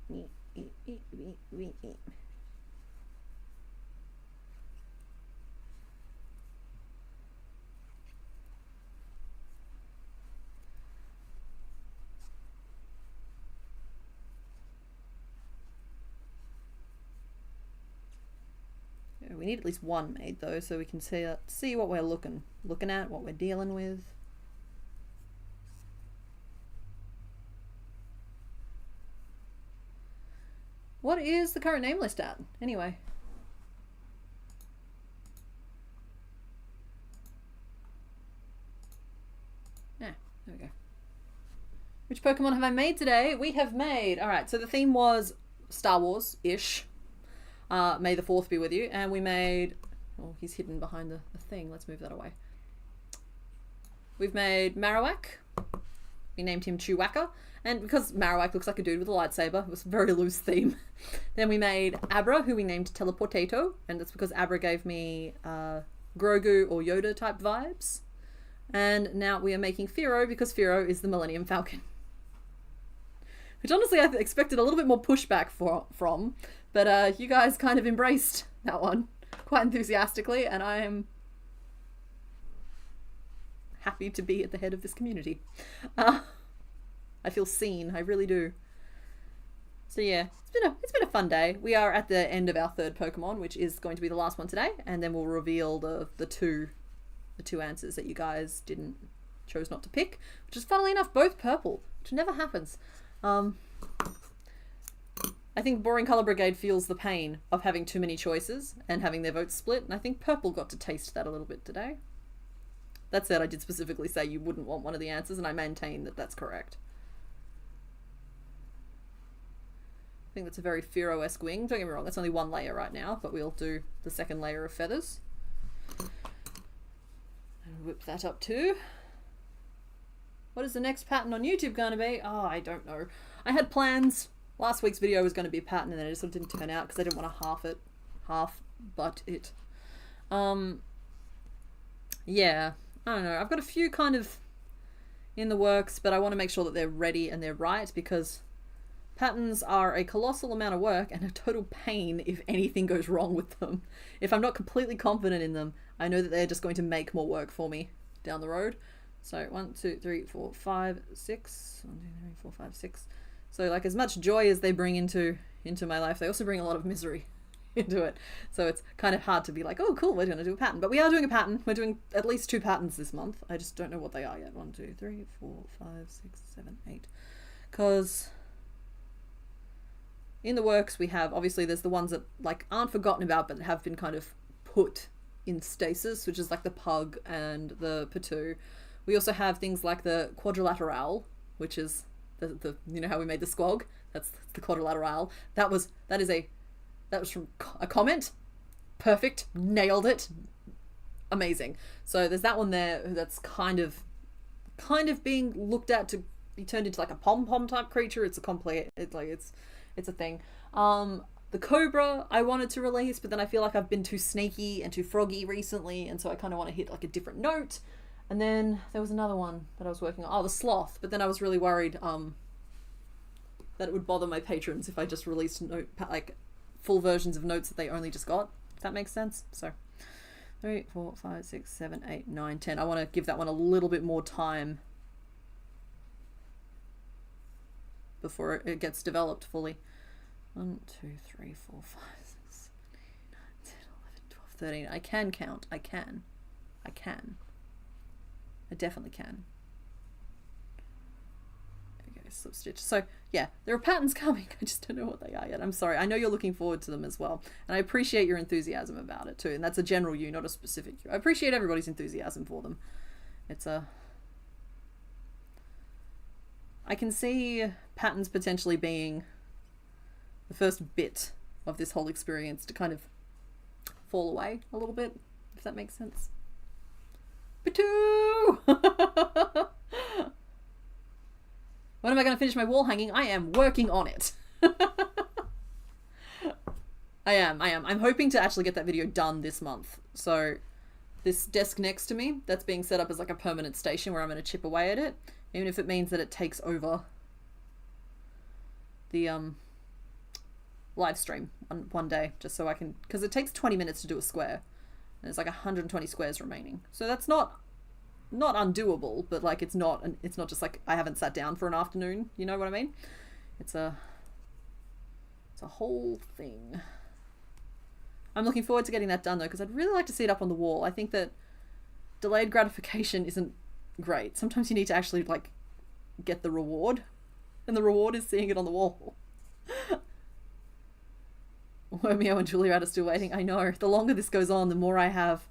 We need at least one made though, so we can see what we're looking at, what we're dealing with. What is the current name list at, anyway? Yeah, there we go. Which Pokemon have I made today? We have made, alright, so the theme was Star Wars-ish. May the 4th be with you. And we made, oh, he's hidden behind the thing. Let's move that away. We've made Marowak. We named him Chewbacca. And because Marowak looks like a dude with a lightsaber, it was a very loose theme. Then we made Abra, who we named Teleportato. And that's because Abra gave me Grogu or Yoda type vibes. And now we are making Firo because Firo is the Millennium Falcon. Which honestly I expected a little bit more pushback from. But you guys kind of embraced that one quite enthusiastically, and I am happy to be at the head of this community. I feel seen, I really do. So yeah, it's been a fun day. We are at the end of our 3rd Pokemon, which is going to be the last one today, and then we'll reveal the two answers that you guys chose not to pick, which is funnily enough both purple, which never happens. I think Boring Colour Brigade feels the pain of having too many choices and having their votes split, and I think purple got to taste that a little bit today. That said, I did specifically say you wouldn't want one of the answers, and I maintain that that's correct. I think that's a very Firo-esque wing. Don't get me wrong, that's only one layer right now, but we'll do the 2nd layer of feathers. And whip that up too. What is the next pattern on YouTube going to be? Oh, I don't know. I had plans. Last week's video was going to be a pattern and then it just sort of didn't turn out because I didn't want to half-butt it. Yeah, I don't know. I've got a few kind of in the works, but I want to make sure that they're ready and they're right because patterns are a colossal amount of work and a total pain if anything goes wrong with them. If I'm not completely confident in them, I know that they're just going to make more work for me down the road. So 1, 2, 3, 4, 5, 6. 1, 2, 3, 4, 5, 6. So like as much joy as they bring into my life, they also bring a lot of misery into it. So it's kind of hard to be like, oh cool, we're going to do a pattern. But we are doing a pattern. We're doing at least 2 patterns this month. I just don't know what they are yet. 1, 2, 3, 4, 5, 6, 7, 8. Because in the works we have, obviously there's the ones that like aren't forgotten about but have been kind of put in stasis, which is like the pug and the patu. We also have things like the quadrilateral, which is the you know how we made the squog? That's the quadrilateral. That was from a comment. Perfect. Nailed it. Amazing. So there's that one there that's kind of being looked at to be turned into like a pom-pom type creature. It's a thing. The cobra I wanted to release, but then I feel like I've been too snaky and too froggy recently, and so I kind of want to hit like a different note. And then there was another one that I was working on. Oh, the sloth. But then I was really worried that it would bother my patrons if I just released full versions of notes that they only just got. If that makes sense. So 3, 4, 5, 6, 7, 8, 9, 10. I want to give that one a little bit more time before it gets developed fully. 1, 2, 3, 4, 5, 6, 7, 8, 9, 10, 11, 12, 13. I can count. I can. I definitely can. Okay, slip stitch. So yeah, there are patterns coming. I just don't know what they are yet. I'm sorry. I know you're looking forward to them as well. And I appreciate your enthusiasm about it too. And that's a general you, not a specific you. I appreciate everybody's enthusiasm for them. It's a... I can see patterns potentially being the first bit of this whole experience to kind of fall away a little bit, if that makes sense. Patoo! When am I going to finish my wall hanging? I am working on it. I am. I'm hoping to actually get that video done this month. So this desk next to me, that's being set up as like a permanent station where I'm going to chip away at it, even if it means that it takes over the live stream one day, just so I can, because it takes 20 minutes to do a square and there's like 120 squares remaining. So that's not undoable, but like it's not just like I haven't sat down for an afternoon, you know what I mean? It's a whole thing. I'm looking forward to getting that done though, because I'd really like to see it up on the wall. I think that delayed gratification isn't great. Sometimes you need to actually like get the reward, and the reward is seeing it on the wall. Romeo and Juliet are still waiting. I know. The longer this goes on, the more I have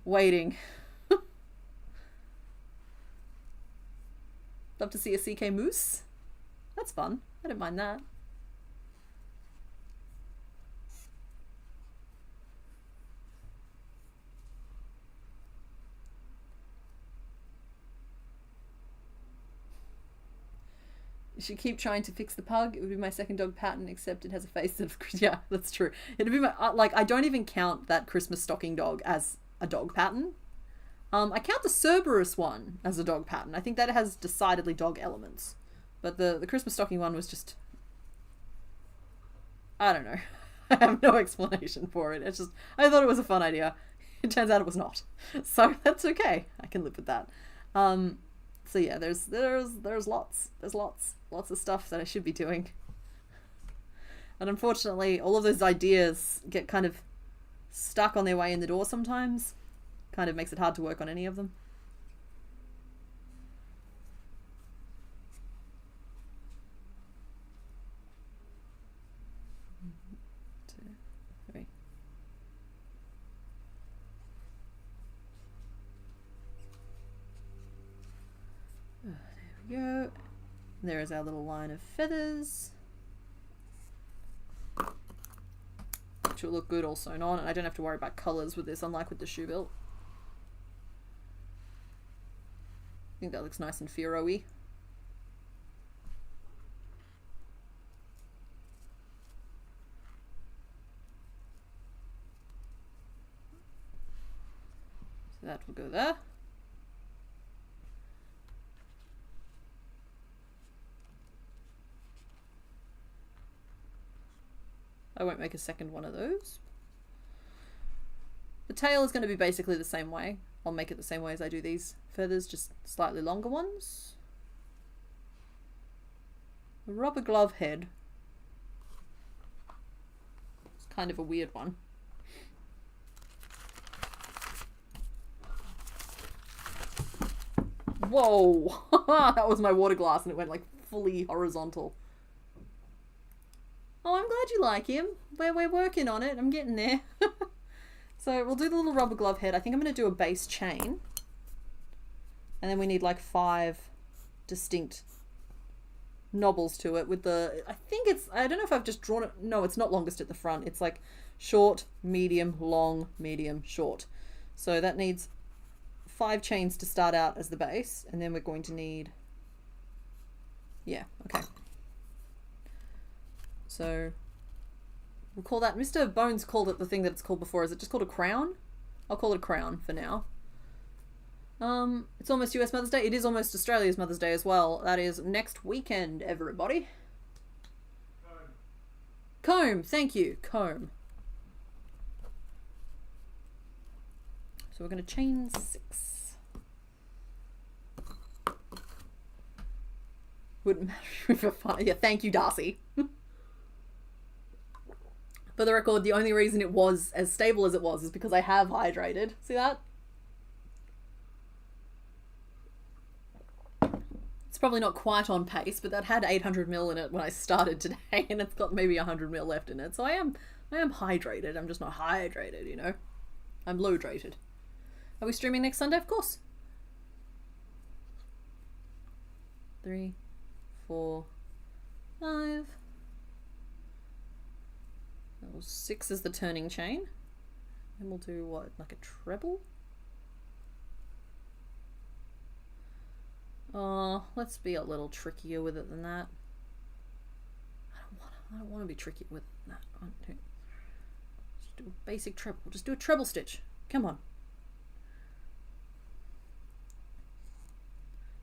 waiting. Love to see a CK moose. That's fun. I don't mind that. You should keep trying to fix the pug. It would be my second dog pattern, except it has a face of... Yeah, that's true. It'd be my... Like, I don't even count that Christmas stocking dog as a dog pattern. I count the Cerberus one as a dog pattern. I think that has decidedly dog elements. But the Christmas stocking one was just... I don't know. I have no explanation for it. It's just... I thought it was a fun idea. It turns out it was not. So that's okay. I can live with that. So yeah, there's lots of stuff that I should be doing. And unfortunately, all of those ideas get kind of stuck on their way in the door sometimes. Kind of makes it hard to work on any of them. Go. There is our little line of feathers, which will look good all sewn on, and I don't have to worry about colours with this, unlike with the shoe bill. I think that looks nice and Firo-y. So that will go there. I won't make a second one of those. The tail is going to be basically the same way. I'll make it the same way as I do these feathers, just slightly longer ones. The rubber glove head. It's kind of a weird one. Whoa! That was my water glass and it went like fully horizontal. Oh, I'm glad you like him. We're working on it. I'm getting there. So we'll do the little rubber glove head. I think I'm going to do a base chain. And then we need like 5 distinct knobbles to it with the... I think it's... I don't know if I've just drawn it... No, it's not longest at the front. It's like short, medium, long, medium, short. So that needs 5 chains to start out as the base. And then we're going to need... Yeah, okay. So we'll call that... Mr. Bones called it the thing that it's called before. Is it just called a crown? I'll call it a crown for now. It's almost US Mother's Day. It is almost Australia's Mother's Day as well. That is next weekend, everybody. Comb. Thank you. Comb. So we're going to chain 6. Wouldn't matter if we're fine. Yeah, thank you, Darcy. For the record, the only reason it was as stable as it was is because I have hydrated. See that? It's probably not quite on pace, but that had 800 ml in it when I started today, and it's got maybe 100 ml left in it. So I am hydrated. I'm just not hydrated, you know? I'm low-drated. Are we streaming next Sunday? Of course. 3, 4, 5. That was 6 is the turning chain. And we'll do what, like a treble? Oh, let's be a little trickier with it than that. I don't want to be trickier with that. Just do a basic treble. Just do a treble stitch. Come on.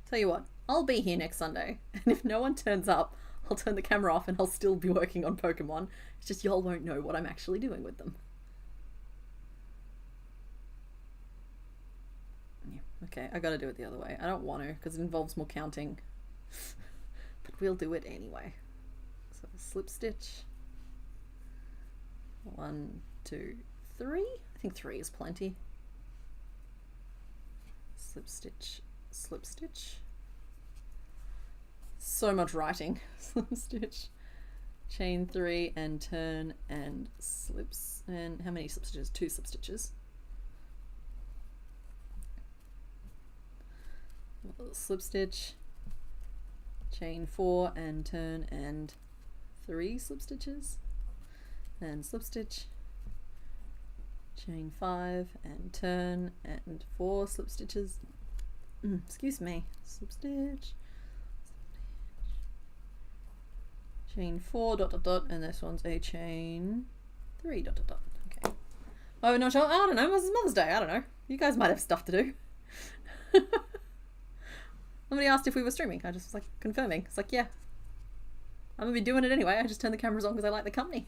Tell you what, I'll be here next Sunday, and if no one turns up, I'll turn the camera off and I'll still be working on Pokemon. It's just y'all won't know what I'm actually doing with them. Yeah, okay, I gotta do it the other way. I don't want to, because it involves more counting. But we'll do it anyway. So slip stitch. 1, 2, 3. I think 3 is plenty. Slip stitch, slip stitch. So much writing. Slip stitch, chain 3 and turn and slips. And how many slip stitches? 2 slip stitches. Slip stitch, chain 4 and turn and 3 slip stitches. And slip stitch, chain 5 and turn and 4 slip stitches. Excuse me. Slip stitch, chain 4 dot dot dot, and this one's a chain 3 dot dot dot. Okay. Oh no, I don't know. It was Mother's Day. I don't know. You guys might have stuff to do. Somebody asked if we were streaming. I just was like confirming. It's like, yeah, I'm gonna be doing it anyway. I just turned the cameras on because I like the company.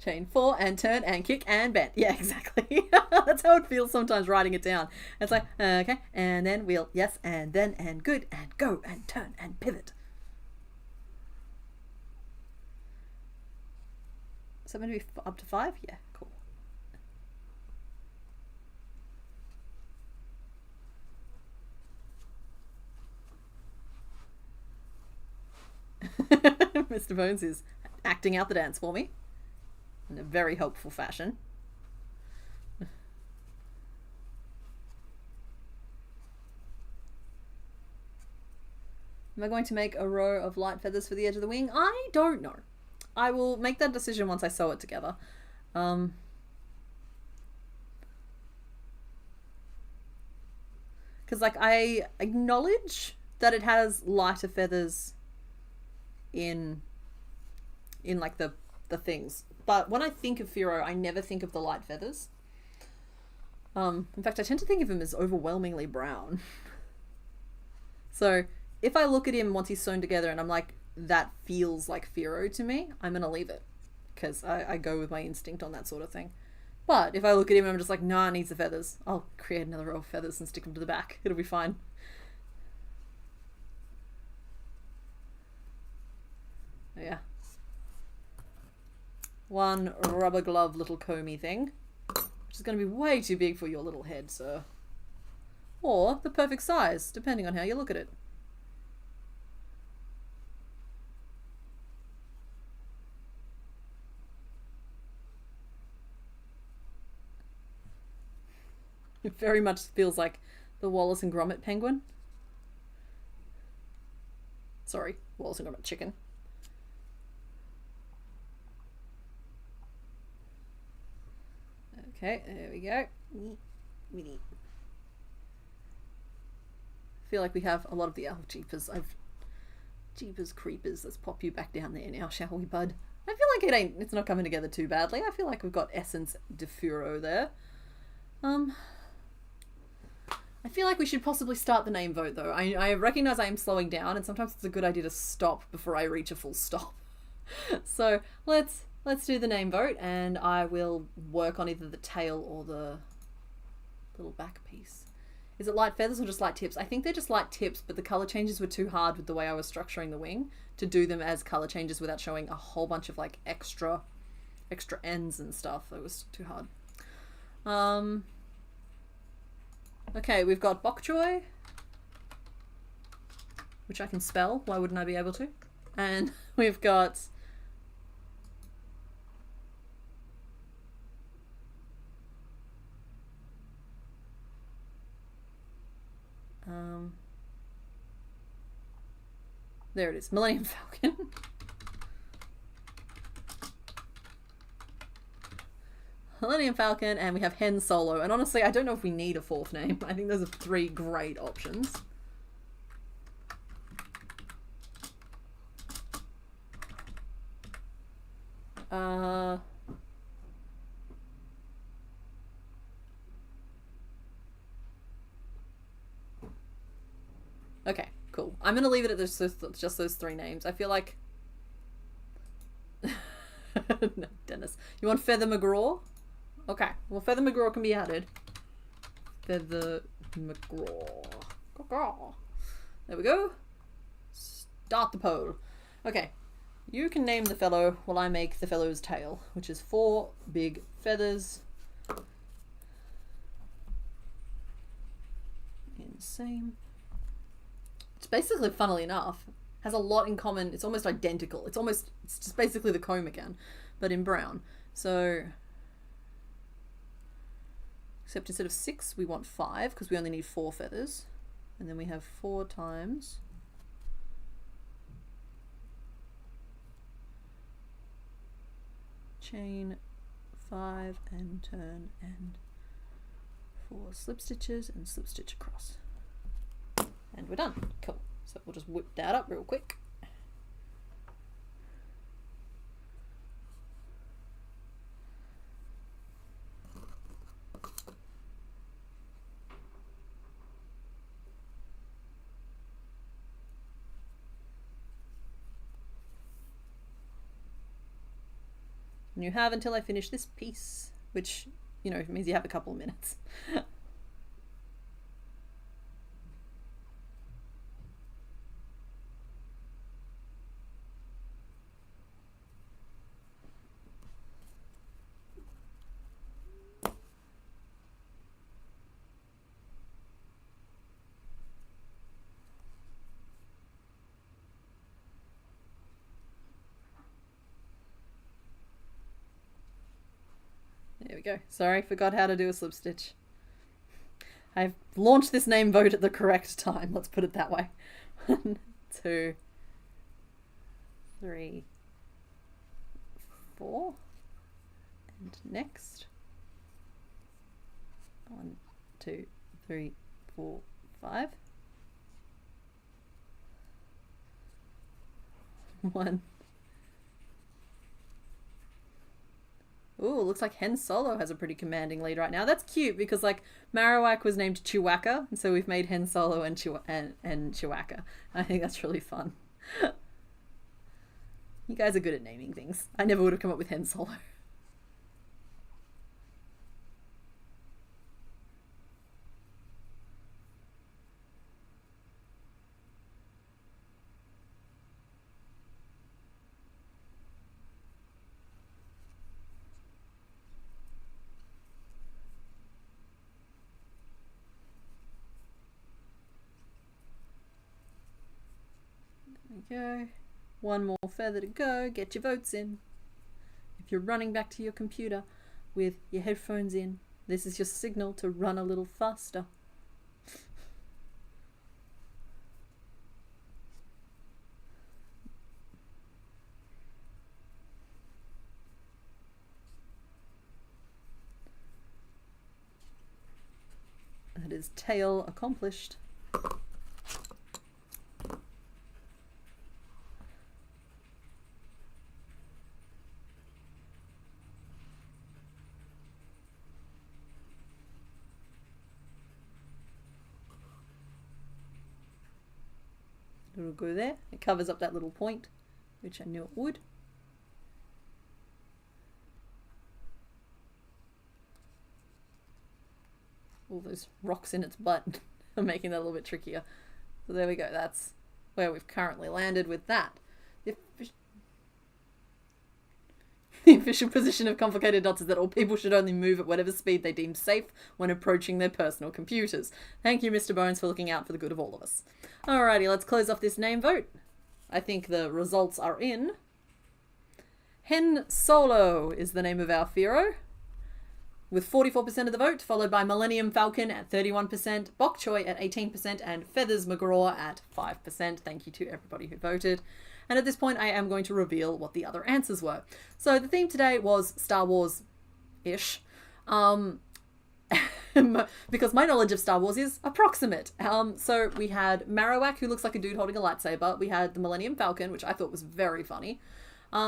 Chain 4 and turn and kick and bend. Yeah, exactly. That's how it feels sometimes writing it down. It's like, okay, and then we'll, yes, and then, and good, and go, and turn, and pivot. Is that going to be up to 5? Yeah, cool. Mr. Bones is acting out the dance for me in a very helpful fashion. Am I going to make a row of light feathers for the edge of the wing? I don't know. I will make that decision once I sew it together. Because like I acknowledge that it has lighter feathers in like the things, but when I think of Firo, I never think of the light feathers. In fact, I tend to think of him as overwhelmingly brown. So if I look at him once he's sewn together and I'm like, that feels like Firo to me, I'm gonna leave it, because I go with my instinct on that sort of thing. But if I look at him and I'm just like, nah, it needs the feathers, I'll create another row of feathers and stick them to the back. It'll be fine. Yeah. One rubber glove little comby thing, which is going to be way too big for your little head, sir. Or the perfect size, depending on how you look at it. It very much feels like the Wallace and Gromit penguin. Sorry, Wallace and Gromit chicken. Okay, there we go. I feel like we have a lot of the... Oh, jeepers. Jeepers creepers. Let's pop you back down there now, shall we, bud? I feel like it's not coming together too badly. I feel like we've got Essence de Firo there. I feel like we should possibly start the name vote, though. I recognize I am slowing down, and sometimes it's a good idea to stop before I reach a full stop. So let's do the name vote, and I will work on either the tail or the little back piece. Is it light feathers or just light tips? I think they're just light tips, but the color changes were too hard with the way I was structuring the wing to do them as color changes without showing a whole bunch of like extra ends and stuff. It was too hard. Okay, we've got bok choy, which I can spell. Why wouldn't I be able to? And we've got There it is. Millennium Falcon. Millennium Falcon, and we have Hen Solo. And honestly, I don't know if we need a fourth name. I think those are 3 great options. Okay, cool. I'm gonna leave it at just those 3 names. I feel like... No, Dennis. You want Feather McGraw? Okay, well, Feather McGraw can be added. Feather McGraw. There we go. Start the poll. Okay, you can name the fellow while I make the fellow's tail, which is 4 big feathers. Insane. It's basically, funnily enough, has a lot in common. It's almost identical. It's just basically the comb again, but in brown. So, except instead of 6, we want 5 because we only need 4 feathers. And then we have 4 times chain 5 and turn and 4 slip stitches and slip stitch across. And we're done. Cool. So we'll just whip that up real quick. And you have until I finish this piece, which, you know, means you have a couple of minutes. There we go. Sorry, forgot how to do a slip stitch. I've launched this name vote at the correct time. Let's put it that way. 1, 2, 3, 4. And next. 1, 2, 3, 4, 5. 1. Ooh, looks like Hen Solo has a pretty commanding lead right now. That's cute because, like, Marowak was named Chewbacca, and so we've made Hen Solo and Chewbacca. I think that's really fun. You guys are good at naming things. I never would have come up with Hen Solo. Go. 1 more feather to go. Get your votes in. If you're running back to your computer with your headphones in, this is your signal to run a little faster. That is tail accomplished. It'll go there. It covers up that little point, which I knew it would. All those rocks in its butt are making that a little bit trickier. So there we go. That's where we've currently landed with that. The official position of complicated dots is that all people should only move at whatever speed they deem safe when approaching their personal computers. Thank you, Mr. Bones, for looking out for the good of all of us. Alrighty, let's close off this name vote. I think the results are in. Hen Solo is the name of our Firo. with 44% of the vote, followed by Millennium Falcon at 31%, Bok Choy at 18%, and Feathers McGraw at 5%. Thank you to everybody who voted. And at this point, I am going to reveal what the other answers were. So the theme today was Star Wars-ish. Because my knowledge of Star Wars is approximate. So we had Marowak, who looks like a dude holding a lightsaber. We had the Millennium Falcon, which I thought was very funny.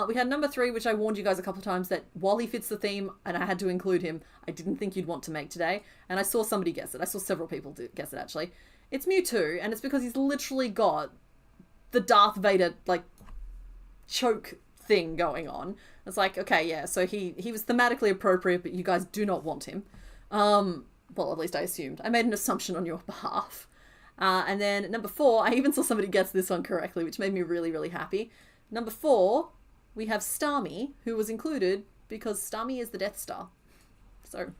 We had number 3, which I warned you guys a couple of times that while he fits the theme and I had to include him, I didn't think you'd want to make today. And I saw somebody guess it. I saw several people guess it, actually. It's Mewtwo, and it's because he's literally got the Darth Vader, like, choke thing going on. It's like, okay, yeah, so he was thematically appropriate, but you guys do not want him. Well, at least I assumed. I made an assumption on your behalf. And then number 4, I even saw somebody guess this one correctly, which made me really, really happy. Number 4, we have Starmie, who was included because Starmie is the Death Star. So,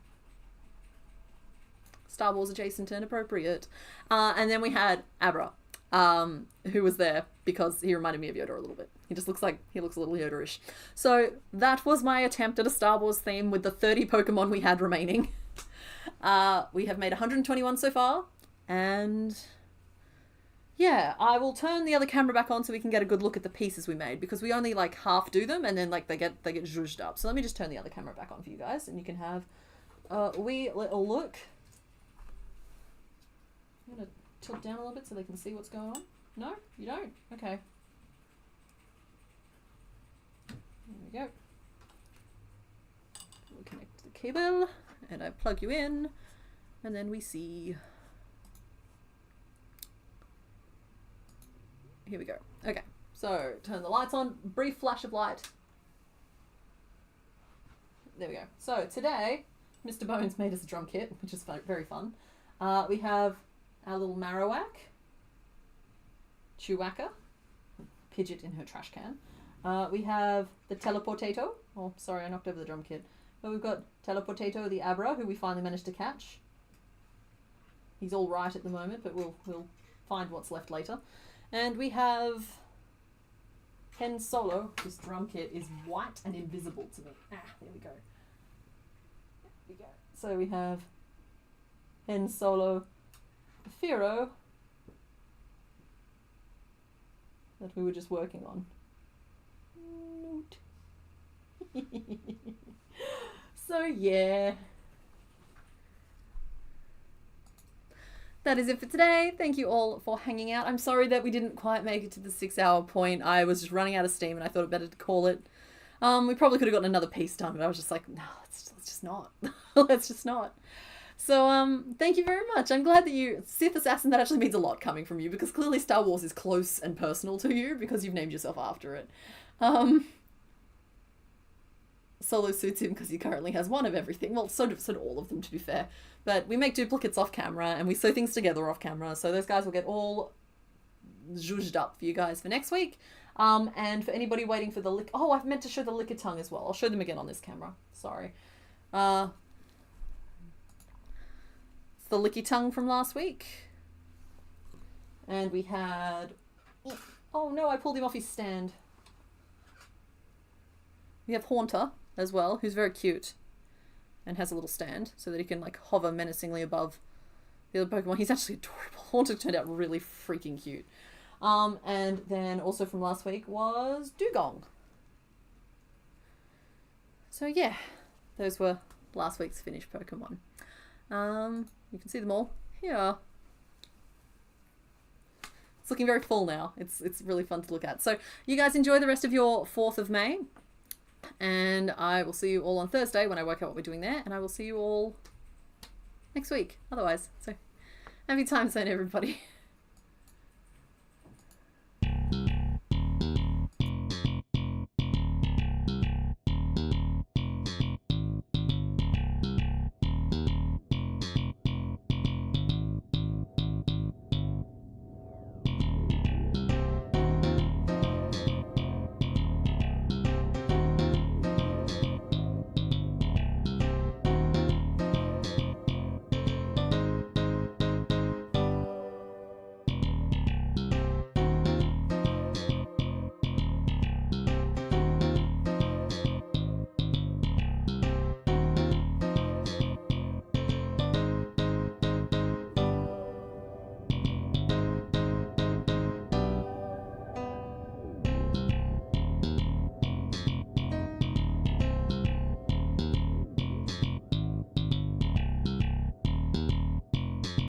Star Wars adjacent and appropriate. And then we had Abra, who was there because he reminded me of Yoda a little bit. He just looks like, he looks a little Yoda-ish. So that was my attempt at a Star Wars theme with the 30 Pokemon we had remaining. We have made 121 so far, and yeah, I will turn the other camera back on so we can get a good look at the pieces we made, because we only like half do them and then like they get zhuzhed up. So let me just turn the other camera back on for you guys and you can have a wee little look. I'm gonna tilt down a little bit so they can see what's going on. No? You don't? Okay. There we go. We'll connect the cable and I plug you in and then we see. Here we go. Okay, so turn the lights on. Brief flash of light. There we go. So today, Mr. Bones made us a drum kit, which is very fun. We have our little Marowak, Chewbacca, Pidgeot in her trash can. We have the Teleportato. Oh, sorry, I knocked over the drum kit. But we've got Teleportato, the Abra, who we finally managed to catch. He's all right at the moment, but we'll find what's left later. And we have Ken Solo. This drum kit is white and invisible to me. Ah, there we go. There we go. So we have Ken Solo, Firo, that we were just working on. So yeah. That is it for today. Thank you all for hanging out. I'm sorry that we didn't quite make it to the 6-hour point. I was just running out of steam and I thought it better to call it. We probably could have gotten another piece done, but I was just like, no, let's just not. Let's just not. So, thank you very much. I'm glad that you, Sith Assassin, that actually means a lot coming from you, because clearly Star Wars is close and personal to you because you've named yourself after it. Solo suits him because he currently has one of everything. Well, so do all of them, to be fair. But we make duplicates off camera and we sew things together off camera. So those guys will get all zhuzhed up for you guys for next week. And for anybody waiting for the lick... Oh, I've meant to show the Lickitung as well. I'll show them again on this camera. Sorry. It's the Lickitung from last week. And we had... Oh no, I pulled him off his stand. We have Haunter as well, who's very cute and has a little stand so that he can like hover menacingly above the other Pokemon. He's actually adorable. Haunter turned out really freaking cute. And then also from last week was Dugong. So yeah, those were last week's finished Pokemon. You can see them all here. It's looking very full now. It's really fun to look at. So you guys enjoy the rest of your 4th of May. And I will see you all on Thursday when I work out what we're doing there. And I will see you all next week otherwise. So happy time zone, everybody.